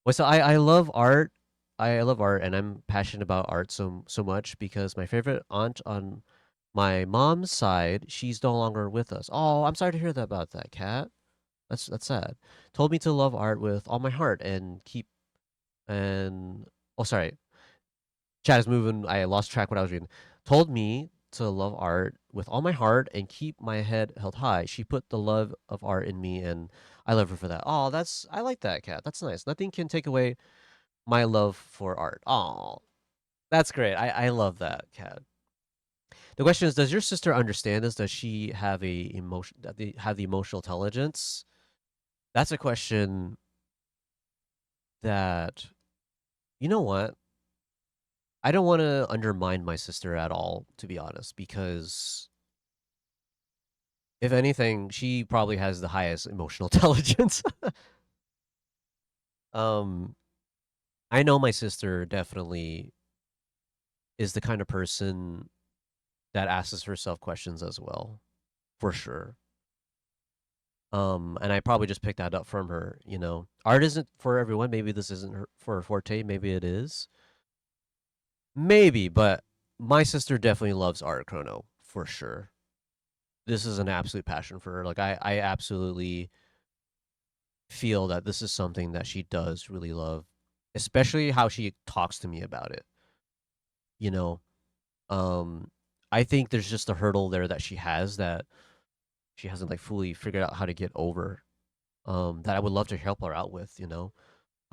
Well, so I love art. I love art, and I'm passionate about art so much because my favorite aunt on my mom's side, she's no longer with us. Oh, I'm sorry to hear that about that, Kat. That's sad. Told me to love art with all my heart and keep and oh sorry, chat is moving. I lost track what I was reading. Told me to love art with all my heart and keep my head held high. She put the love of art in me, and I love her for that. Oh, I like that, Kat. That's nice. Nothing can take away my love for art. Oh, that's great. I love that, Kat. The question is, does your sister understand this? Does she have have the emotional intelligence? That's a question that, you know what? I don't want to undermine my sister at all, to be honest, because if anything, she probably has the highest emotional intelligence. um, I know my sister definitely is the kind of person that asks herself questions as well, for sure. And I probably just picked that up from her. Art isn't for everyone. Maybe this isn't for her forte. Maybe it is. Maybe, but my sister definitely loves art, Chrono, for sure. This is an absolute passion for her. Like I absolutely feel that this is something that she does really love, especially how she talks to me about it. You know, I think there's just a hurdle there that she has that she hasn't like fully figured out how to get over. That I would love to help her out with, you know.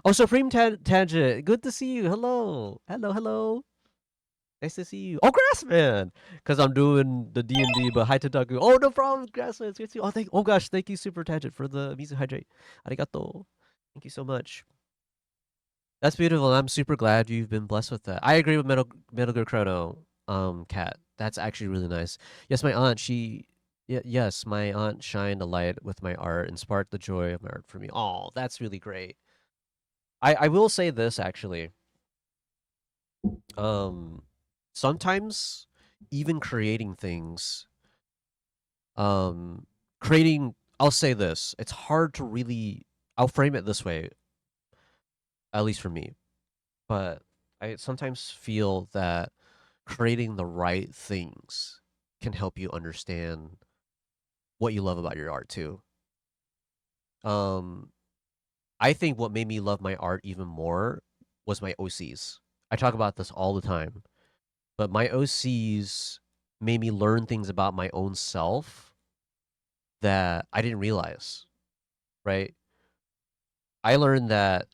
Oh, Supreme Tangent, good to see you. Hello, hello. Nice to see you. Oh, Grassman, because I'm doing the D&D, but hi Tentaku. Oh, no problem, Grassman. It's good to see you. Oh gosh, thank you, Super Tangent, for the Mizu Hydrate. Arigato. Thank you so much. That's beautiful. I'm super glad you've been blessed with that. I agree with Metal Gear Chrono, Cat. That's actually really nice. Yes, my aunt, yes, my aunt shined a light with my art and sparked the joy of my art for me. Oh, that's really great. I will say this actually. Sometimes even creating things, creating. I'll say this. It's hard to really. I'll frame it this way, at least for me. But I sometimes feel that creating the right things can help you understand what you love about your art too. Um, I think what made me love my art even more was my OCs. I talk about this all the time, but my OCs made me learn things about my own self that I didn't realize, right? I learned that,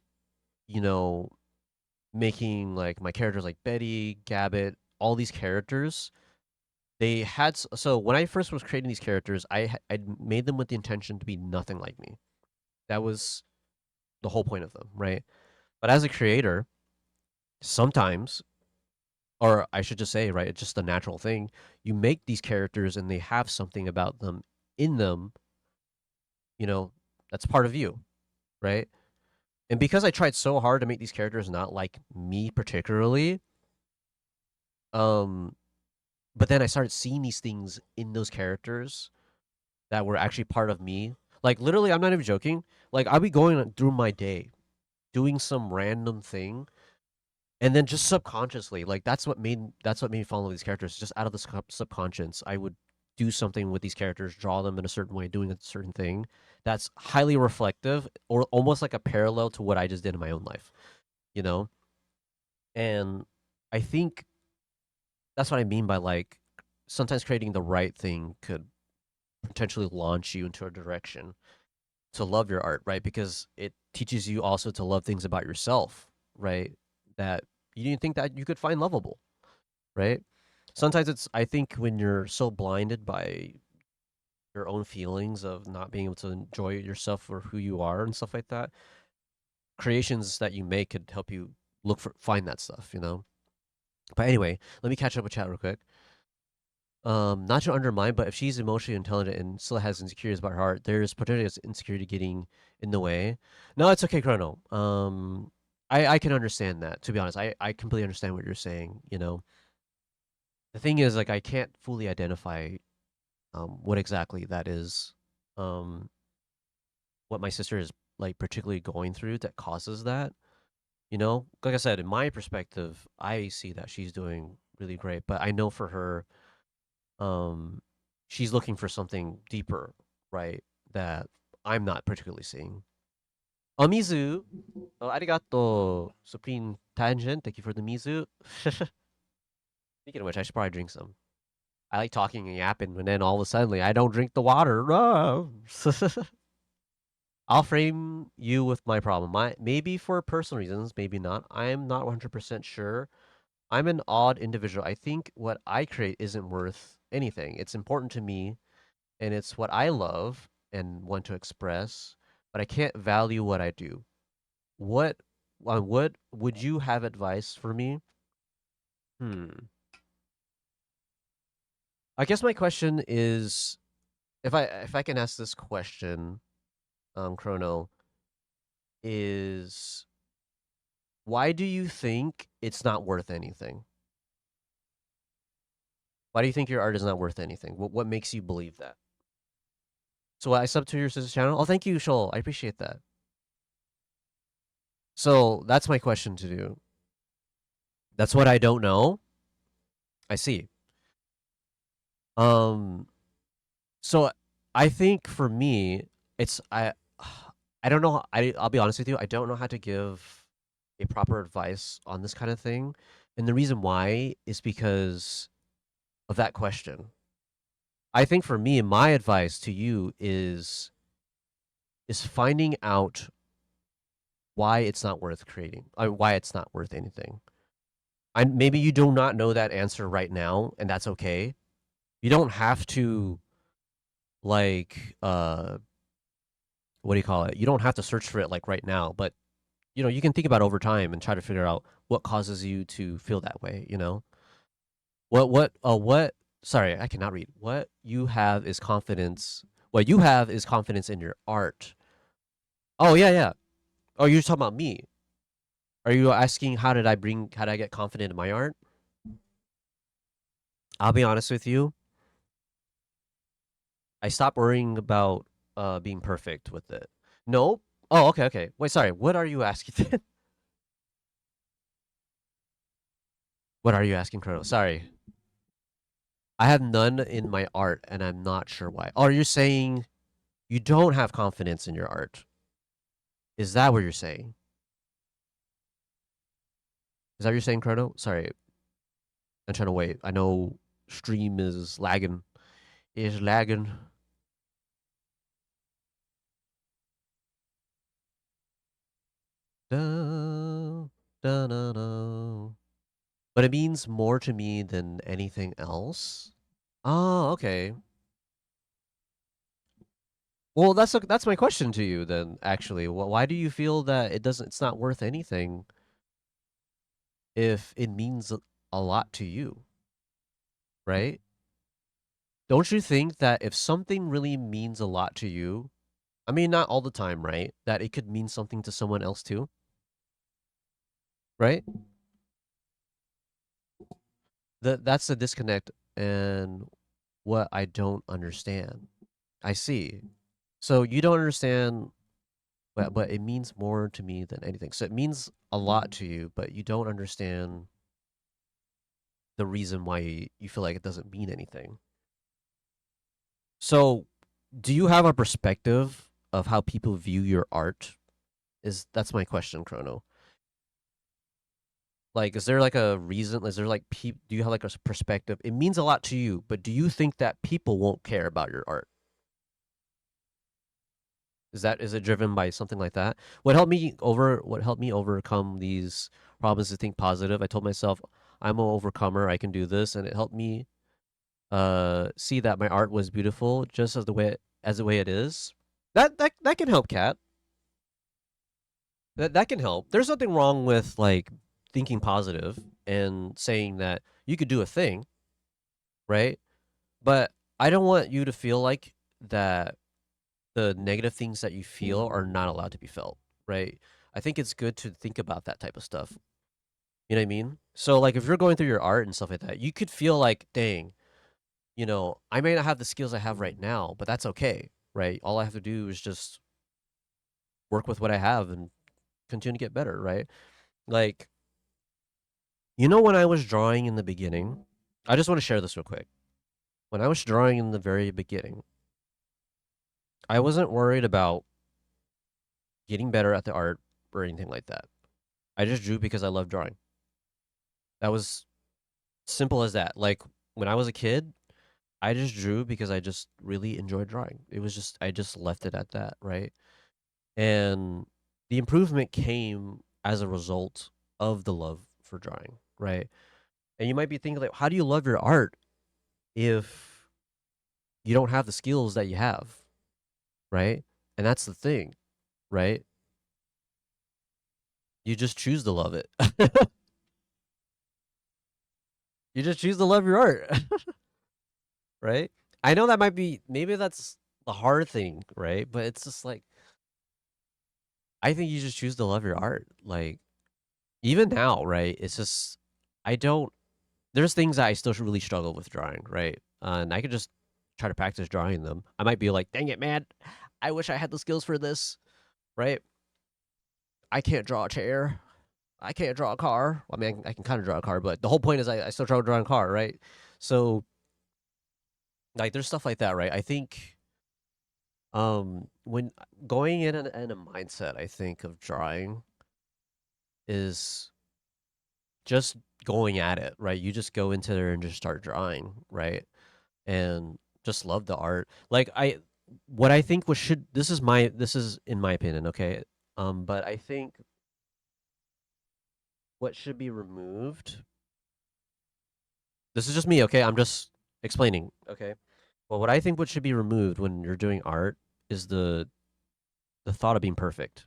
you know, making like my characters like Betty, Gabbit, all these characters, they had so when I first was creating these characters, I made them with the intention to be nothing like me. That was the whole point of them, right? But as a creator, sometimes, or I should just say, right, it's just a natural thing. You make these characters and they have something about them in them, you know, that's part of you, right? And because I tried so hard to make these characters not like me particularly, um, but then I started seeing these things in those characters that were actually part of me. Like literally, I'm not even joking. Like I'll be going through my day, doing some random thing, and then just subconsciously, like that's what made me follow these characters. Just out of the subconscious, I would do something with these characters, draw them in a certain way, doing a certain thing that's highly reflective or almost like a parallel to what I just did in my own life, you know. And I think that's what I mean by like sometimes creating the right thing could potentially launch you into a direction to love your art, right? Because it teaches you also to love things about yourself, right? That you didn't think that you could find lovable, right? Sometimes it's I think when you're so blinded by your own feelings of not being able to enjoy yourself for who you are and stuff like that, creations that you make could help you find that stuff, you know? But anyway, let me catch up with chat real quick. Not to undermine, but if she's emotionally intelligent and still has insecurities about her art, there's potentially insecurity getting in the way. No, it's okay, Chrono. I can understand that. To be honest, I completely understand what you're saying. You know, the thing is, like, I can't fully identify what exactly that is. Um, what my sister is like particularly going through that causes that. You know, like I said, in my perspective, I see that she's doing really great, but I know for her, um, she's looking for something deeper, right? That I'm not particularly seeing. Mizu, arigato, Supreme Tangent. Thank you for the Mizu. Speaking of which, I should probably drink some. I like talking and yapping, and then all of a sudden, I don't drink the water. No. I'll frame you with my problem. Maybe for personal reasons, maybe not. I'm not 100% sure. I'm an odd individual. I think what I create isn't worth anything. It's important to me and it's what I love and want to express, but I can't value what I do. What what would you have advice for me? I guess my question is if I can ask this question, Chrono, is why do you think it's not worth anything? Why do you think your art is not worth anything? What makes you believe that? So I sub to your sister's channel. Oh, thank you, Shoal. I appreciate that. So that's my question to you. That's what I don't know. I see. Um, so I think for me, it's I don't know. I'll be honest with you. I don't know how to give a proper advice on this kind of thing, And the reason why is because of that question. I think for me, my advice to you is finding out why it's not worth creating, why it's not worth anything. Maybe you do not know that answer right now, and that's okay. You don't have to like what do you call it? You don't have to search for it like right now, but you can think about it over time and try to figure out what causes you to feel that way, what sorry, I cannot read. What you have is confidence. What you have is confidence in your art. Oh, yeah, yeah. Oh, you're talking about me. Are you asking how did I get confident in my art? I'll be honest with you. I stopped worrying about being perfect with it. Nope. Oh, okay, okay. Wait, sorry. What are you asking then? What are you asking, Chrono? Sorry. I have none in my art, and I'm not sure why. Oh, you're saying you don't have confidence in your art? Is that what you're saying? Is that what you're saying, Chrono? Sorry, I'm trying to wait. I know stream is lagging. Is lagging. Da, da, da, da. But it means more to me than anything else. Oh, okay. Well, that's my question to you then. Actually, why do you feel that it's not worth anything if it means a lot to you, right? Don't you think that if something really means a lot to you, I mean, not all the time, right? That it could mean something to someone else too, right? That's the disconnect and what I don't understand. I see. So you don't understand, but it means more to me than anything. So it means a lot to you, but you don't understand the reason why you feel like it doesn't mean anything. So, do you have a perspective of how people view your art? That's my question, Chrono. Like, is there like a reason? Is there like do you have like a perspective? It means a lot to you, but do you think that people won't care about your art? Is it driven by something like that? What helped me overcome these problems is to think positive. I told myself I'm an overcomer, I can do this, and it helped me see that my art was beautiful just as the way it is. That can help, Kat. That can help. There's nothing wrong with like thinking positive and saying that you could do a thing, right? But I don't want you to feel like that the negative things that you feel are not allowed to be felt, right? I think it's good to think about that type of stuff. You know what I mean? So like if you're going through your art and stuff like that, you could feel like, dang, I may not have the skills I have right now, but that's okay, right? All I have to do is just work with what I have and continue to get better, right? Like, when I was drawing in the beginning, I just want to share this real quick. When I was drawing in the very beginning, I wasn't worried about getting better at the art or anything like that. I just drew because I love drawing. That was simple as that. Like when I was a kid, I just drew because I just really enjoyed drawing. I just left it at that, right? And the improvement came as a result of the love for drawing, right? And you might be thinking like, how do you love your art if you don't have the skills that you have, right? And that's the thing, right? You just choose to love it. You just choose to love your art, right? I know that maybe that's the hard thing, right? But it's just like, I think you just choose to love your art. Like, even now, right? It's just, I don't, there's things that I still really struggle with drawing, right? And I could just try to practice drawing them. I might be like, dang it, man, I wish I had the skills for this, right? I can't draw a chair. I can't draw a car. I mean, I can kind of draw a car, but the whole point is I still try drawing a car, right? So, like, there's stuff like that, right? I think, when going in a mindset, I think of drawing is just going at it, right? You just go into there and just start drawing, right? And just love the art. Like what I think this is in my opinion, okay? But I think what should be removed. This is just me, okay? I'm just explaining, okay? Well, what I think what should be removed when you're doing art is the thought of being perfect.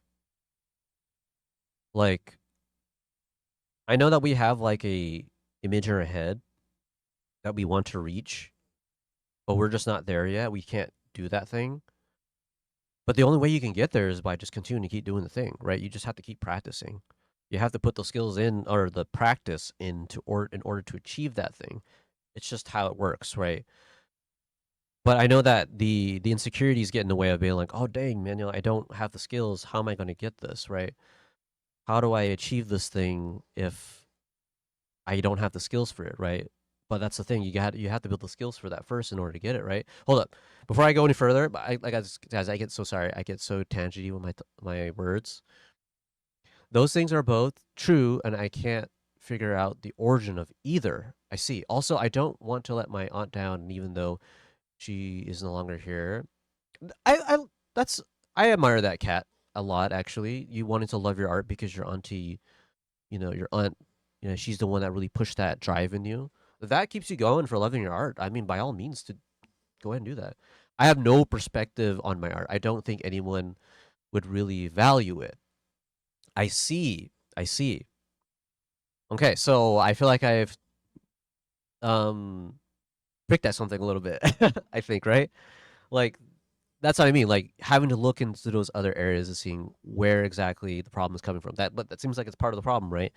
Like, I know that we have like a image in our head that we want to reach, but we're just not there yet. We can't do that thing. But the only way you can get there is by just continuing to keep doing the thing, right? You just have to keep practicing. You have to put those skills in or the practice in order to achieve that thing. It's just how it works, right? But I know that the insecurities get in the way of being like, oh dang, man, I don't have the skills. How am I going to get this, right? How do I achieve this thing if I don't have the skills for it, right? But that's the thing. You have to build the skills for that first in order to get it, right? Hold up. Before I go any further, guys, I get so sorry. I get so tangenty with my words. Those things are both true, and I can't figure out the origin of either. I see. Also, I don't want to let my aunt down, even though she is no longer here. I that's I admire that cat a lot, actually. You wanting to love your art because your auntie, your aunt, she's the one that really pushed that drive in you. If that keeps you going for loving your art, I mean, by all means, to go ahead and do that. I have no perspective on my art. I don't think anyone would really value it. I see. I see. Okay, so I feel like I've um pricked at something a little bit. I think, right? Like that's what I mean. Like having to look into those other areas and seeing where exactly the problem is coming from. But that seems like it's part of the problem, right?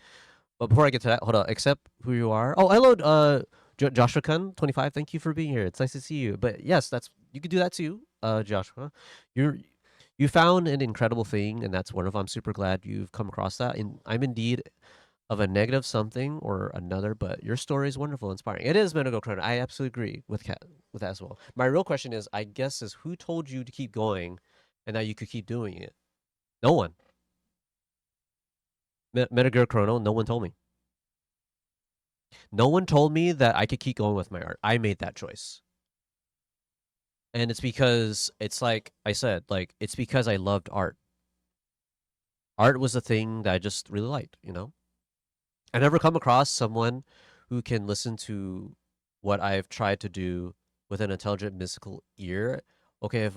But before I get to that, hold on. Accept who you are. Oh, hello, Joshua Kun, 25. Thank you for being here. It's nice to see you. But yes, you could do that too, Joshua. You found an incredible thing, and that's wonderful. I'm super glad you've come across that. And I'm indeed of a negative something or another, but your story is wonderful, inspiring. It is Medical Chrono. I absolutely agree with that as well. My real question is, I guess, is who told you to keep going, and that you could keep doing it? No one. Metagir Chrono. No one told me. No one told me that I could keep going with my art. I made that choice. And it's because it's like I said, like it's because I loved art. Art was a thing that I just really liked, I never come across someone who can listen to what I've tried to do with an intelligent mystical ear. Okay,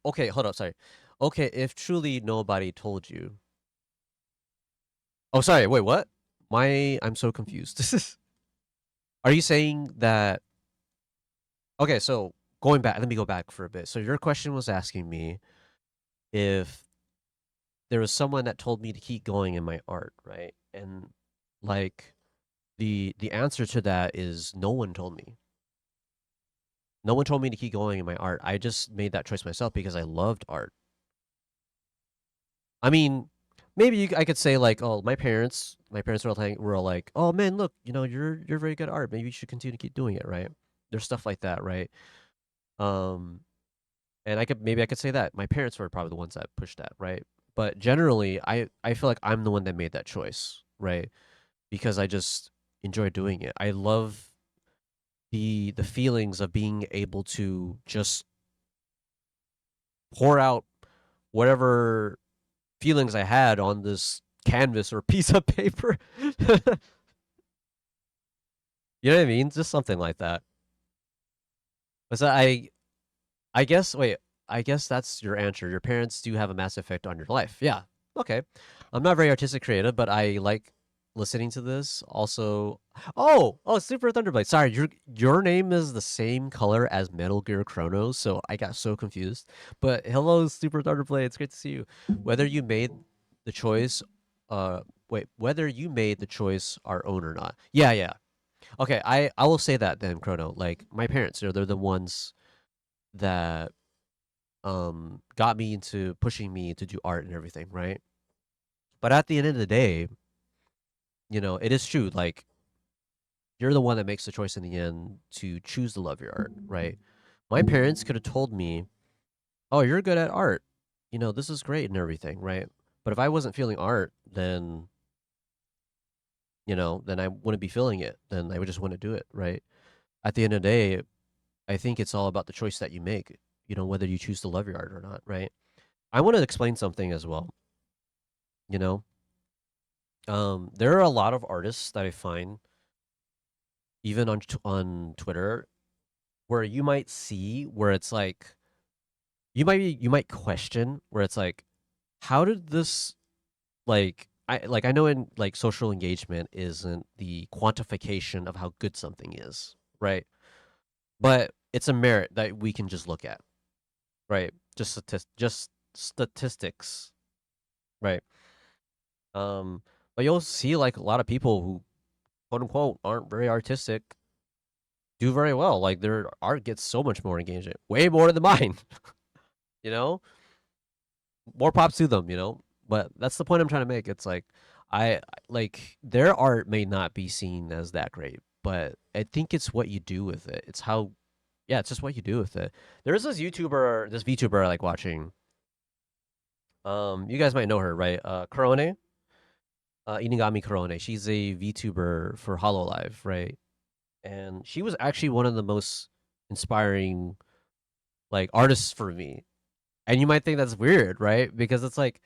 okay, hold up, sorry. Okay, if truly nobody told you. Oh, sorry, wait, what? I'm so confused. Are you saying that Okay, so let me go back for a bit. So your question was asking me if there was someone that told me to keep going in my art, right? And like the answer to that is no one told me. No one told me to keep going in my art. I just made that choice myself because I loved art. I mean, maybe I could say like, oh, were all like, oh man, look, you're very good at art. Maybe you should continue to keep doing it, right? There's stuff like that, right? Um, and maybe I could say that my parents were probably the ones that pushed that, right? But generally, I feel like I'm the one that made that choice, right? Because I just enjoy doing it. I love the feelings of being able to just pour out whatever feelings I had on this canvas or piece of paper. You know what I mean? Just something like that. So I guess I guess that's your answer. Your parents do have a massive effect on your life. Yeah. Okay. I'm not very artistic creative, but I like listening to this. Also, oh, Super Thunderblade. Sorry, your name is the same color as Metal Gear Chronos, so I got so confused. But hello, Super Thunderblade. It's great to see you. Whether you made the choice, whether you made the choice our own or not. Yeah, yeah. Okay, I will say that then, Chrono. Like my parents, they're the ones that got me into pushing me to do art and everything, right? But at the end of the day, it is true. Like you're the one that makes the choice in the end to choose to love your art, right? My parents could have told me, "Oh, you're good at art. This is great and everything," right? But if I wasn't feeling art, then then I wouldn't be feeling it. Then I would just want to do it, right? At the end of the day, I think it's all about the choice that you make, whether you choose to love your art or not, right? I want to explain something as well, you know? There are a lot of artists that I find, even on Twitter, where you might see where it's like, you might question where it's like, how did this, I know in like social engagement isn't the quantification of how good something is, right? But it's a merit that we can just look at, right? Just statistics, right? But you'll see like a lot of people who quote unquote aren't very artistic do very well. Like their art gets so much more engagement, way more than mine. you know, more props to them. But that's the point I'm trying to make. It's like like their art may not be seen as that great, but I think it's what you do with it. It's how, yeah, it's just what you do with it. There's this VTuber I like watching. You guys might know her, right? Korone, Inagami Korone. She's a VTuber for Hololive, right? And she was actually one of the most inspiring like artists for me. And you might think that's weird, right? Because it's like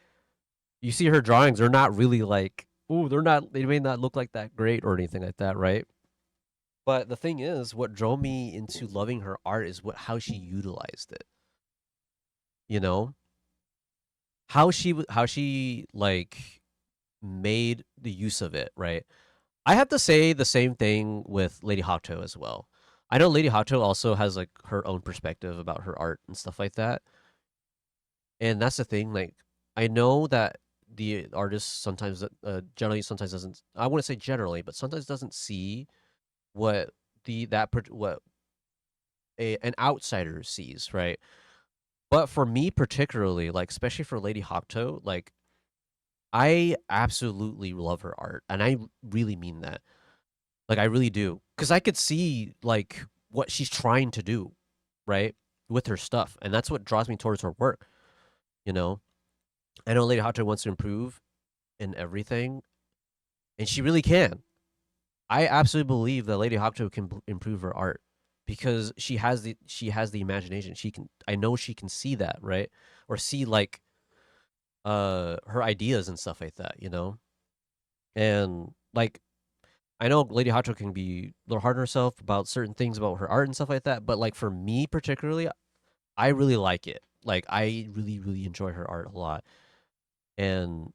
you see her drawings, they're not really like, ooh, they may not look like that great or anything like that, right? But the thing is, what drove me into loving her art is how she utilized it. You know, how she like made the use of it, right? I have to say the same thing with Lady Hato as well. I know Lady Hato also has like her own perspective about her art and stuff like that. And that's the thing, like I know that the artist sometimes generally sometimes doesn't, I wouldn't say generally, but sometimes doesn't see what what an outsider sees, right? But for me particularly, like especially for Lady Hato, like I absolutely love her art, and I really mean that. Like I really do, because I could see like what she's trying to do, right, with her stuff, and that's what draws me towards her work. You know, I know Lady Hato wants to improve in everything, and she really can. I absolutely believe that Lady Hato can improve her art because she has the imagination. I know she can see that, right, or see like her ideas and stuff like that. And like I know Lady Hato can be a little hard on herself about certain things about her art and stuff like that, but like for me particularly, I really like it. Like I really, really enjoy her art a lot. And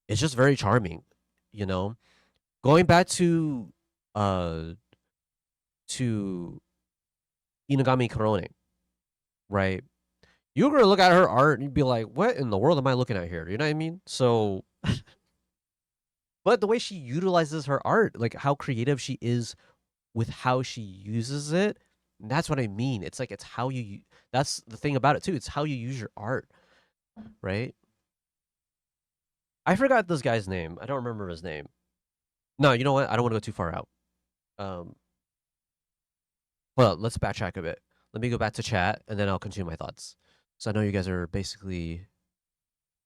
it's just very charming, you know? Going back uh to Inagami Korone, right? You're gonna look at her art and you'd be like, what in the world am I looking at here? You know what I mean? So but the way she utilizes her art, like how creative she is with how she uses it, that's what I mean. It's like it's how that's the thing about it too. It's how you use your art, right? I forgot this guy's name. I don't remember his name. No, you know what? I don't want to go too far out. Um, well, let's backtrack a bit. Let me go back to chat and then I'll continue my thoughts. So I know you guys are basically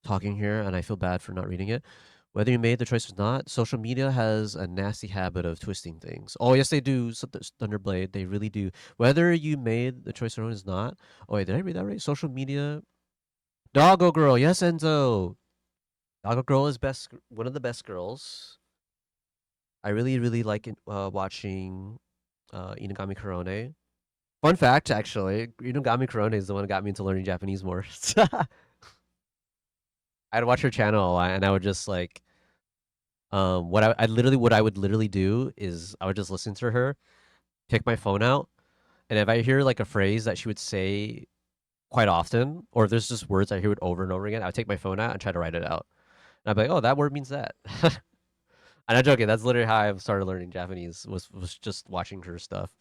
talking here and I feel bad for not reading it. Whether you made the choice or not, social media has a nasty habit of twisting things. Oh, yes, they do, Thunderblade. They really do. Whether you made the choice or not. Oh, wait, did I read that right? Social media. Doggo Girl. Yes, Enzo. Doggo Girl is one of the best girls. I really, really like watching Inagami Korone. Fun fact, actually, Inagami Korone is the one that got me into learning Japanese more. I'd watch her channel a lot, and I would just like, what I would literally do is I would just listen to her, take my phone out, and if I hear like a phrase that she would say quite often, or if there's just words I hear it over and over again, I would take my phone out and try to write it out. And I'd be like, oh, that word means that. I'm not joking. That's literally how I started learning Japanese was just watching her stuff.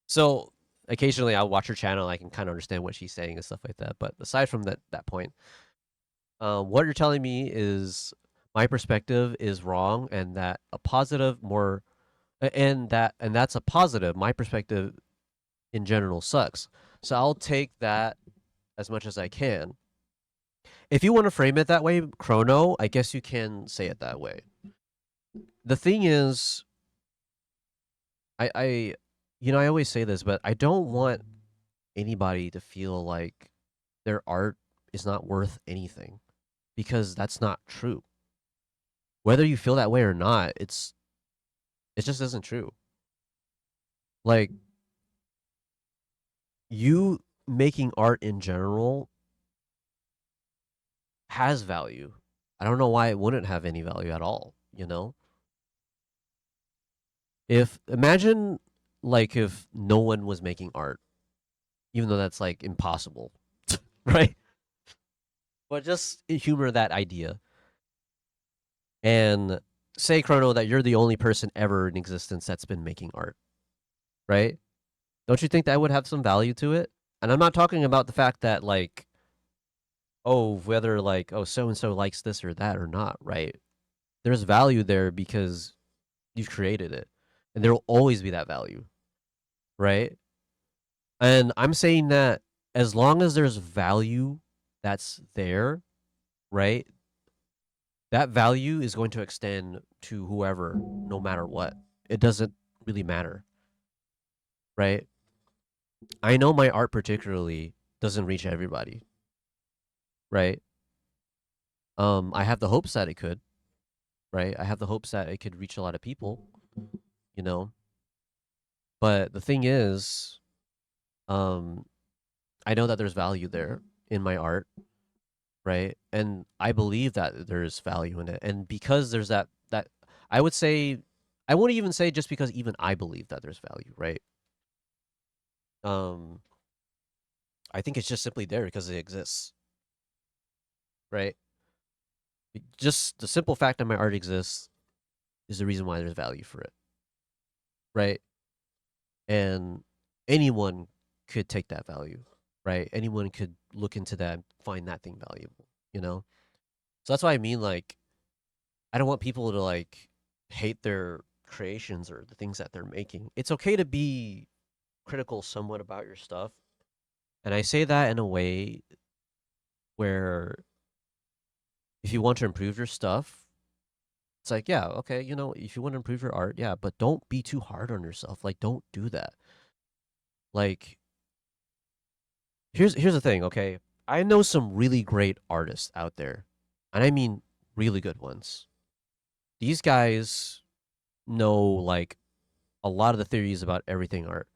So occasionally I'll watch her channel. I can kind of understand what she's saying and stuff like that. But aside from that point, what you're telling me is my perspective is wrong, and that a positive more, and that's a positive. My perspective in general sucks. So I'll take that as much as I can. If you want to frame it that way, Chrono, I guess you can say it that way. the thing is, I I always say this, but I don't want anybody to feel like their art is not worth anything, because that's not true. Whether you feel that way or not, it just isn't true. Like, you making art in general has value. I don't know why it wouldn't have any value at all, you know? If imagine like if no one was making art, even though that's like impossible, right? But just humor that idea and say, Chrono, that you're the only person ever in existence that's been making art, right? Don't you think that would have some value to it? And I'm not talking about the fact that like, oh, whether like, oh, so and so likes this or that or not, right? There's value there because you've created it, and there will always be that value, right? And I'm saying that as long as there's value that's there, right? That value is going to extend to whoever, no matter what. It doesn't really matter, right? I know my art particularly doesn't reach everybody, right? I have the hopes that it could, right? I have the hopes that it could reach a lot of people, you know. But the thing is, um, I know that there's value there in my art, right? And I believe that there's value in it. And because there's that I would say, I won't even say just because even I believe that there's value, right? Um I think it's just simply there because it exists, right? Just the simple fact that my art exists is the reason why there's value for it, right? And anyone could take that value, right? Anyone could look into that and find that thing valuable, you know? So that's why I mean, like, I don't want people to like hate their creations or the things that they're making. It's okay to be critical somewhat about your stuff. And I say that in a way where if you want to improve your stuff, it's like, yeah, okay, if you want to improve your art, yeah, but don't be too hard on yourself. Like, don't do that. Like, here's the thing, okay? I know some really great artists out there, and I mean really good ones. These guys know like a lot of the theories about everything art,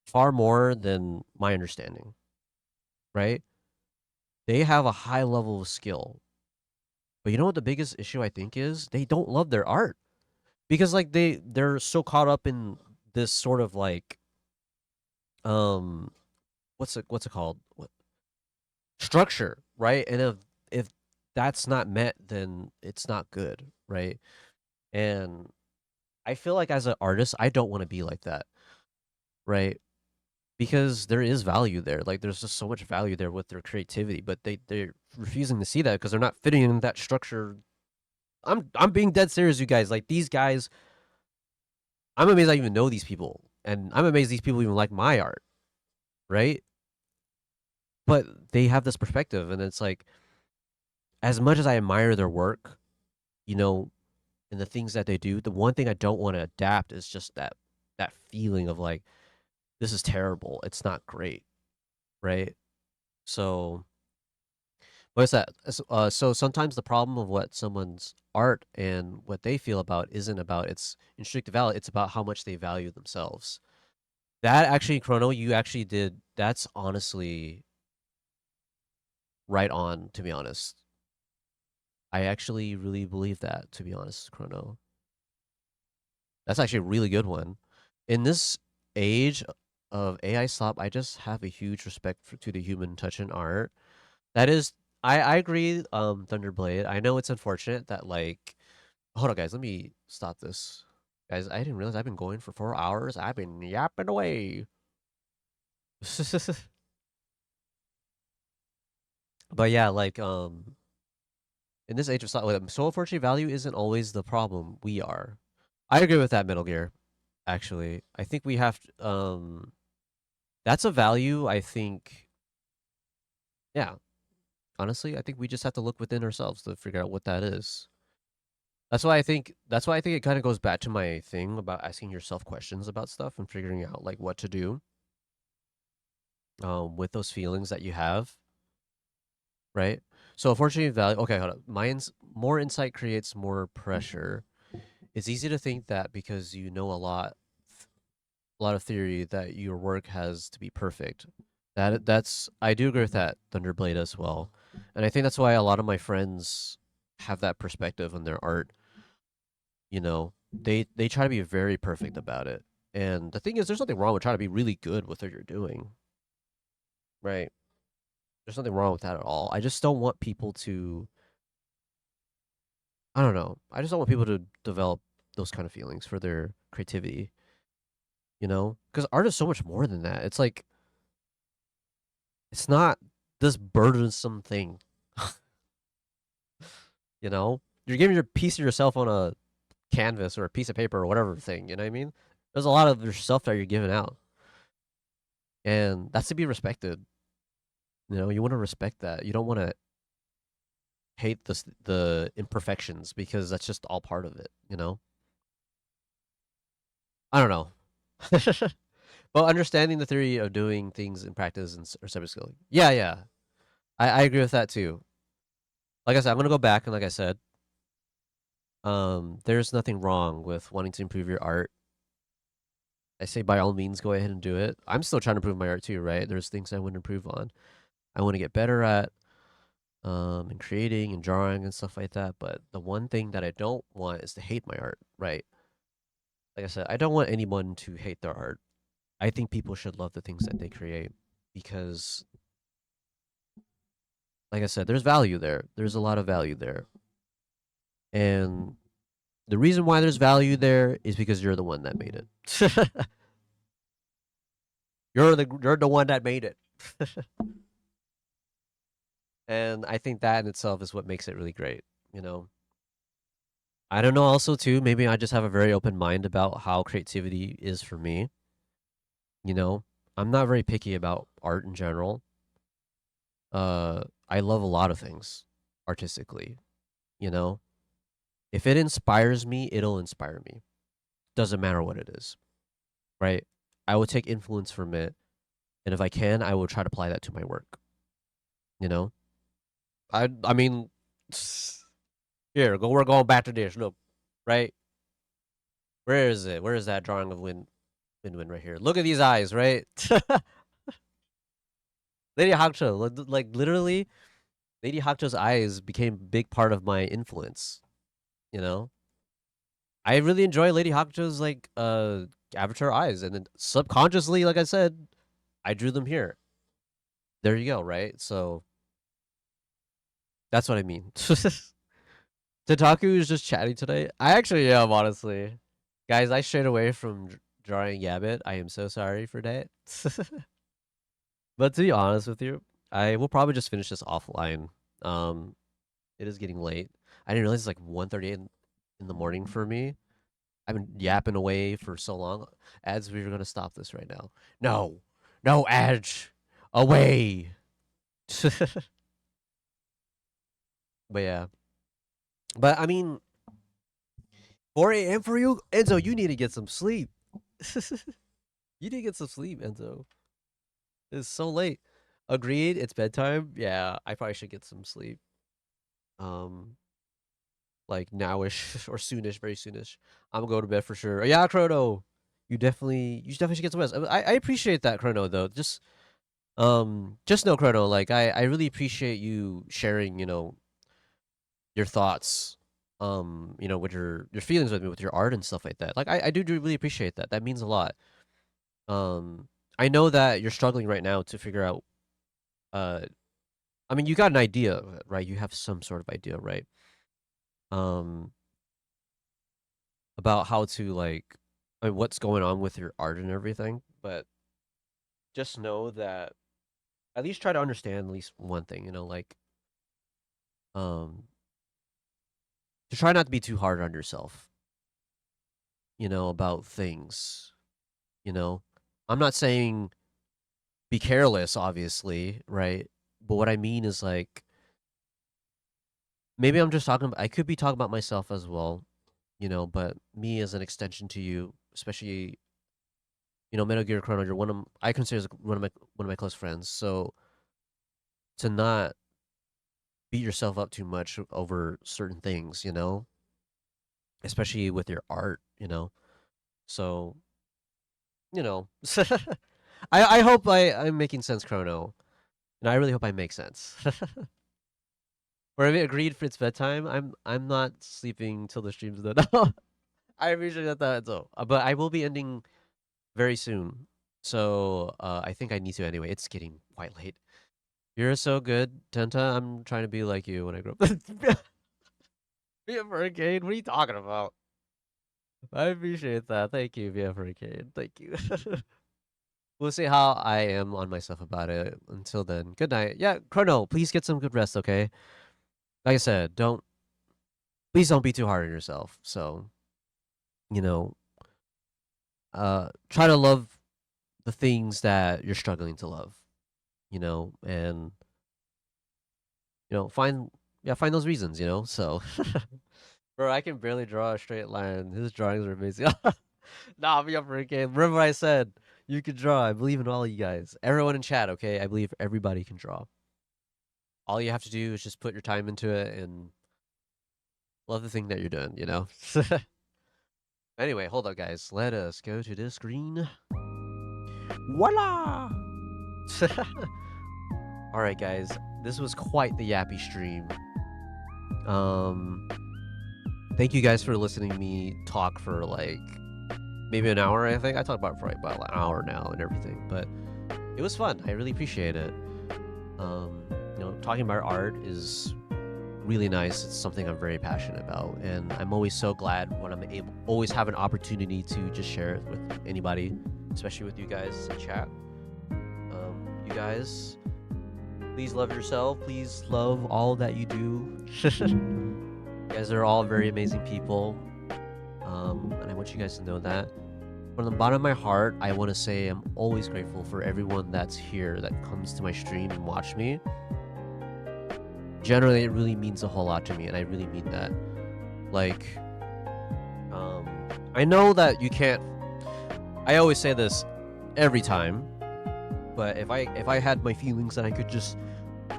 far more than my understanding, right? They have a high level of skill. But you know what the biggest issue I think is? They don't love their art. Because like they're so caught up in this sort of like um what's it called? What structure, right? And if that's not met, then it's not good, right? And I feel like as an artist, I don't want to be like that, right? Because there is value there. Like there's just so much value there with their creativity, but they're refusing to see that because they're not fitting in that structure. I'm being dead serious, you guys. Like these guys, I'm amazed I even know these people, and I'm amazed these people even like my art, right? But they have this perspective, and it's like, as much as I admire their work, you know, and the things that they do, the one thing I don't want to adapt is just that feeling of like, this is terrible. It's not great, right? So what's that? So sometimes the problem of what someone's art and what they feel about isn't about its intrinsic value. It's about how much they value themselves. That actually, Chrono, you actually did. That's honestly right on, to be honest. I actually really believe that, to be honest, Chrono. That's actually a really good one. In this age of AI slop, I just have a huge respect to the human touch in art. That is, I agree, Thunderblade. I know it's unfortunate that like, hold on, guys. Let me stop this, guys. I didn't realize I've been going for 4 hours. I've been yapping away. But yeah, like in this age of slop, so unfortunately, value isn't always the problem. We are. I agree with that, Metal Gear. Actually, I think we have to, that's a value. I think, yeah. Honestly, I think we just have to look within ourselves to figure out what that is. That's why I think it kind of goes back to my thing about asking yourself questions about stuff and figuring out like what to do with those feelings that you have, right? So unfortunately, value. Okay, hold up. More insight creates more pressure. It's easy to think that because you know a lot of theory that your work has to be perfect. That's I do agree with that, Thunderblade, as well, and I think that's why a lot of my friends have that perspective on their art. You know, they try to be very perfect about it, and the thing is, there's nothing wrong with trying to be really good with what you're doing, right? There's nothing wrong with that at all. I just don't want people to. I don't know. I just don't want people to develop those kind of feelings for their creativity. You know, because art is so much more than that. It's like it's not this burdensome thing. You know, you're giving your piece of yourself on a canvas or a piece of paper or whatever thing. You know what I mean? There's a lot of yourself that you're giving out, and that's to be respected. You know, you want to respect that. You don't want to hate the imperfections because that's just all part of it. You know, I don't know. But understanding the theory of doing things in practice and or cyber skill. Yeah, yeah. I agree with that too. Like I said, I'm gonna go back and like I said, there's nothing wrong with wanting to improve your art. I say by all means go ahead and do it. I'm still trying to improve my art too, right? There's things I want to improve on. I want to get better at and creating and drawing and stuff like that. But the one thing that I don't want is to hate my art, right? Like I said, I don't want anyone to hate their art. I think people should love the things that they create because, like I said, there's value there. There's a lot of value there. And the reason why there's value there is because you're the one that made it. you're the one that made it. And I think that in itself is what makes it really great, you know. I don't know also too, maybe I just have a very open mind about how creativity is for me. You know, I'm not very picky about art in general. I love a lot of things artistically, you know. If it inspires me, it'll inspire me. Doesn't matter what it is, right? I will take influence from it, and if I can, I will try to apply that to my work. You know, I mean, here go. We're going back to this. Look, right? Where is it? Where is that drawing of Win right here? Look at these eyes, right? Lady Hakuto, like literally, Lady Hakuto's eyes became a big part of my influence. You know, I really enjoy Lady Hakuto's like avatar eyes, and then subconsciously, like I said, I drew them here. There you go, right? So that's what I mean. Tataku is just chatting today. I actually am, honestly. Guys, I strayed away from drawing Yabbit. I am so sorry for that. But to be honest with you, I will probably just finish this offline. Um, it is getting late. I didn't realize it's like 1:30 in the morning for me. I've been yapping away for so long. Ads, we were gonna stop this right now. No, no, Edge, away. But yeah, but I mean, 4 a.m. for you, Enzo. You need to get some sleep. You need to get some sleep, Enzo. It's so late. Agreed. It's bedtime. Yeah, I probably should get some sleep. Um, like nowish or soonish, very soonish. I'm gonna go to bed for sure. Yeah, Chrono. You definitely should get some rest. I appreciate that, Chrono. Though, just know, Chrono. Like, I really appreciate you sharing. You know, your thoughts. You know, with your feelings with me, with your art and stuff like that. Like, I do really appreciate that. That means a lot. I know that you're struggling right now to figure out. Uh, I mean, you got an idea, right? You have some sort of idea, right? Um, about how to like, I mean, what's going on with your art and everything. But just know that at least try to understand at least one thing. You know, like, um, to try not to be too hard on yourself. You know, about things. You know, I'm not saying be careless, obviously, right? But what I mean is like maybe I'm just talking. I could be talking about myself as well, but me as an extension to you, especially Metal Gear Chrono. You're I consider as one of my close friends. So to not beat yourself up too much over certain things, especially with your art, So I hope I'm making sense, Chrono, and I really hope I make sense. Or have you agreed for it's bedtime? I'm not sleeping till the stream's done. I appreciate that though. But I will be ending very soon. So I think I need to anyway. It's getting quite late. You're so good, Tenta. I'm trying to be like you when I grow up. Be a Hurricane? What are you talking about? I appreciate that. Thank you, Via Hurricane. Thank you. We'll see how I am on myself about it. Until then, good night. Yeah, Chrono, please get some good rest, okay? Like I said, please don't be too hard on yourself. So, you know, try to love the things that you're struggling to love, and find those reasons, So, bro, I can barely draw a straight line. His drawings are amazing. Nah, be up for a game. Remember what I said? You can draw. I believe in all you guys. Everyone in chat, okay? I believe everybody can draw. All you have to do is just put your time into it and love the thing that you're doing, Anyway, hold up, guys. Let us go to the screen. Voila! All right, guys. This was quite the yappy stream. Thank you guys for listening to me talk for like maybe an hour. I think I talked about it for like about an hour now and everything, but it was fun. I really appreciate it. Talking about art is really nice. It's something I'm very passionate about, and I'm always so glad when I'm always have an opportunity to just share it with anybody, especially with you guys in chat. You guys, please love yourself. Please love all that you do. You guys are all very amazing people, and I want you guys to know that. From the bottom of my heart, I want to say I'm always grateful for everyone that's here, that comes to my stream and watch me. Generally, it really means a whole lot to me, and I really mean that. Like, I know that you can't. I always say this every time, but if I had my feelings and I could just,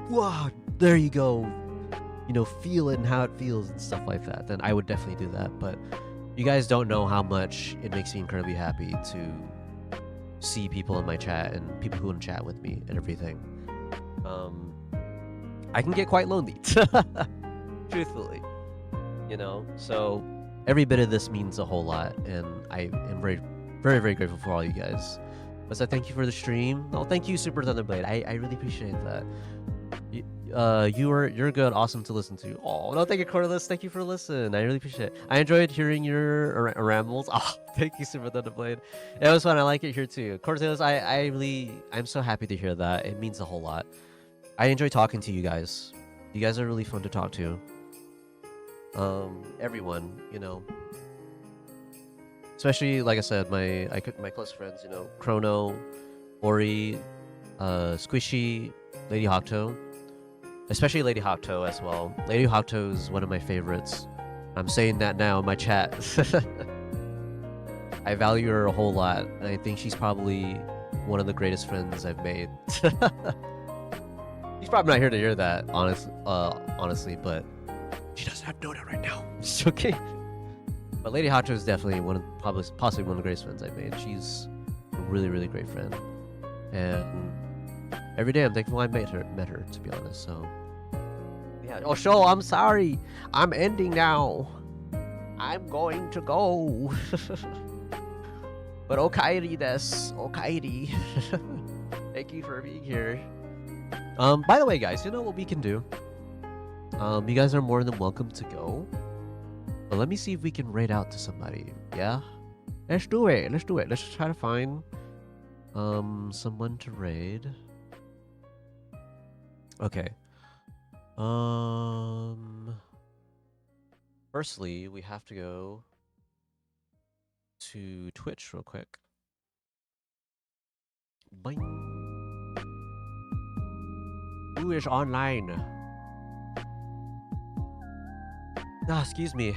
wow, there you go, feel it and how it feels and stuff like that, then I would definitely do that. But you guys don't know how much it makes me incredibly happy to see people in my chat and people who want to chat with me and everything. I can get quite lonely, truthfully, so every bit of this means a whole lot, and I am very, very, very grateful for all you guys. So thank you for the stream. Oh, thank you, Super Thunderblade. I really appreciate that. You're good, awesome to listen to. Oh no, thank you, Corliss. Thank you for listening. I really appreciate it. I enjoyed hearing your rambles. Oh, thank you, Super Thunderblade. It was fun. I like it here too. Corliss, I'm so happy to hear that. It means a whole lot. I enjoy talking to you guys. You guys are really fun to talk to. Everyone, especially like I said, my close friends, Chrono, Ori, Squishy, Lady Hawktoe, especially Lady Hawktoe as well. Lady Hawktoe is one of my favorites. I'm saying that now in my chat. I value her a whole lot, and I think she's probably one of the greatest friends I've made. He's probably not here to hear that, honestly, but she doesn't have to know that right now. Just joking. But Lady Hawktoe is definitely possibly one of the greatest friends I've made. She's a really, really great friend, and every day I'm thankful I met her. To be honest, so yeah. Oh, Show, I'm sorry. I'm ending now. I'm going to go. But okairi desu. Okairi. Thank you for being here. By the way, guys, you know what we can do? You guys are more than welcome to go. But let me see if we can raid out to somebody. Yeah? Let's do it. Let's try to find someone to raid. Okay. Firstly, we have to go to Twitch real quick. Boing. Who is online? Ah, excuse me.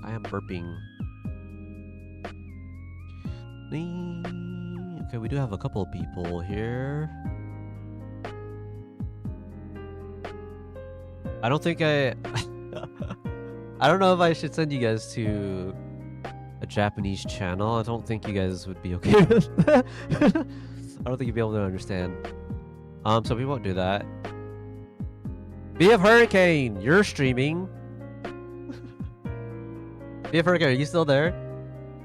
I am burping. Okay, we do have a couple of people here. I don't think I don't know if I should send you guys to a Japanese channel. I don't think you guys would be okay with that. I don't think you'd be able to understand. So we won't do that. BF Hurricane, you're streaming. BF Hurricane, are you still there?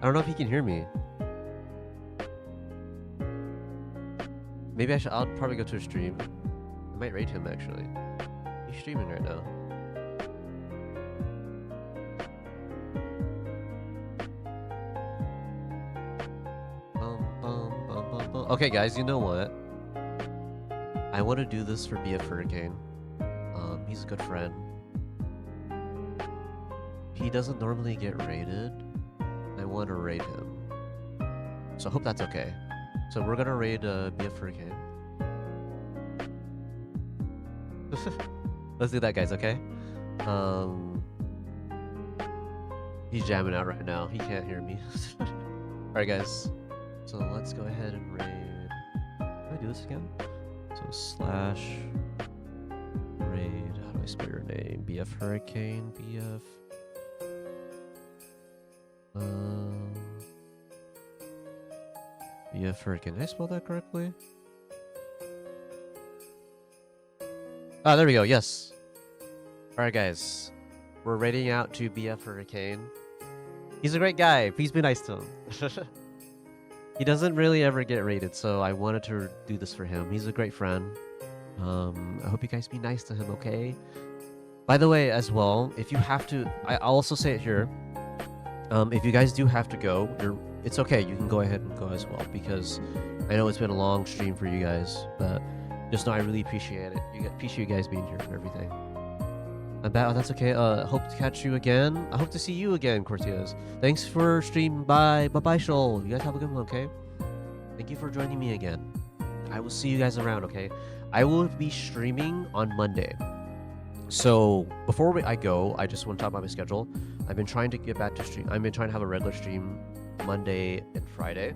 I don't know if he can hear me. Maybe I'll probably go to a stream. I might raid him actually. He's streaming right now. Okay, guys, you know what? I want to do this for BF Hurricane. He's a good friend. He doesn't normally get raided. I want to raid him. So I hope that's okay. So we're gonna raid BF Hurricane. Let's do that, guys, okay? He's jamming out right now. He can't hear me. Alright, guys. So let's go ahead and raid. Can I do this again? So slash raid. How do I spell your name? BF Hurricane. BF. BF Hurricane. Did I spell that correctly? Ah, there we go. Yes. Alright, guys. We're raiding out to BF Hurricane. He's a great guy. Please be nice to him. He doesn't really ever get raided, so I wanted to do this for him. He's a great friend. I hope you guys be nice to him, okay? By the way, as well, if you have to, I'll also say it here. If you guys do have to go, it's okay. You can go ahead and go as well, because I know it's been a long stream for you guys, but just know I really appreciate it. Appreciate you guys being here and everything. That's okay. Hope to catch you again. I hope to see you again, Cortez. Thanks for stream. Bye. Bye-bye, Shoal. You guys have a good one, okay? Thank you for joining me again. I will see you guys around, okay? I will be streaming on Monday. So, before I go, I just want to talk about my schedule. I've been trying to get back to stream. I've been trying to have a regular stream Monday and Friday.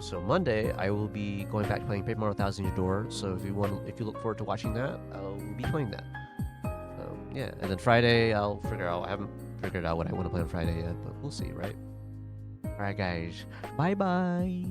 So Monday, I will be going back to playing Paper Mario Thousand Year Door. So if you look forward to watching that, I'll be playing that. Yeah, and then Friday I'll figure out. I haven't figured out what I want to play on Friday yet, but we'll see, right? All right, guys. Bye bye.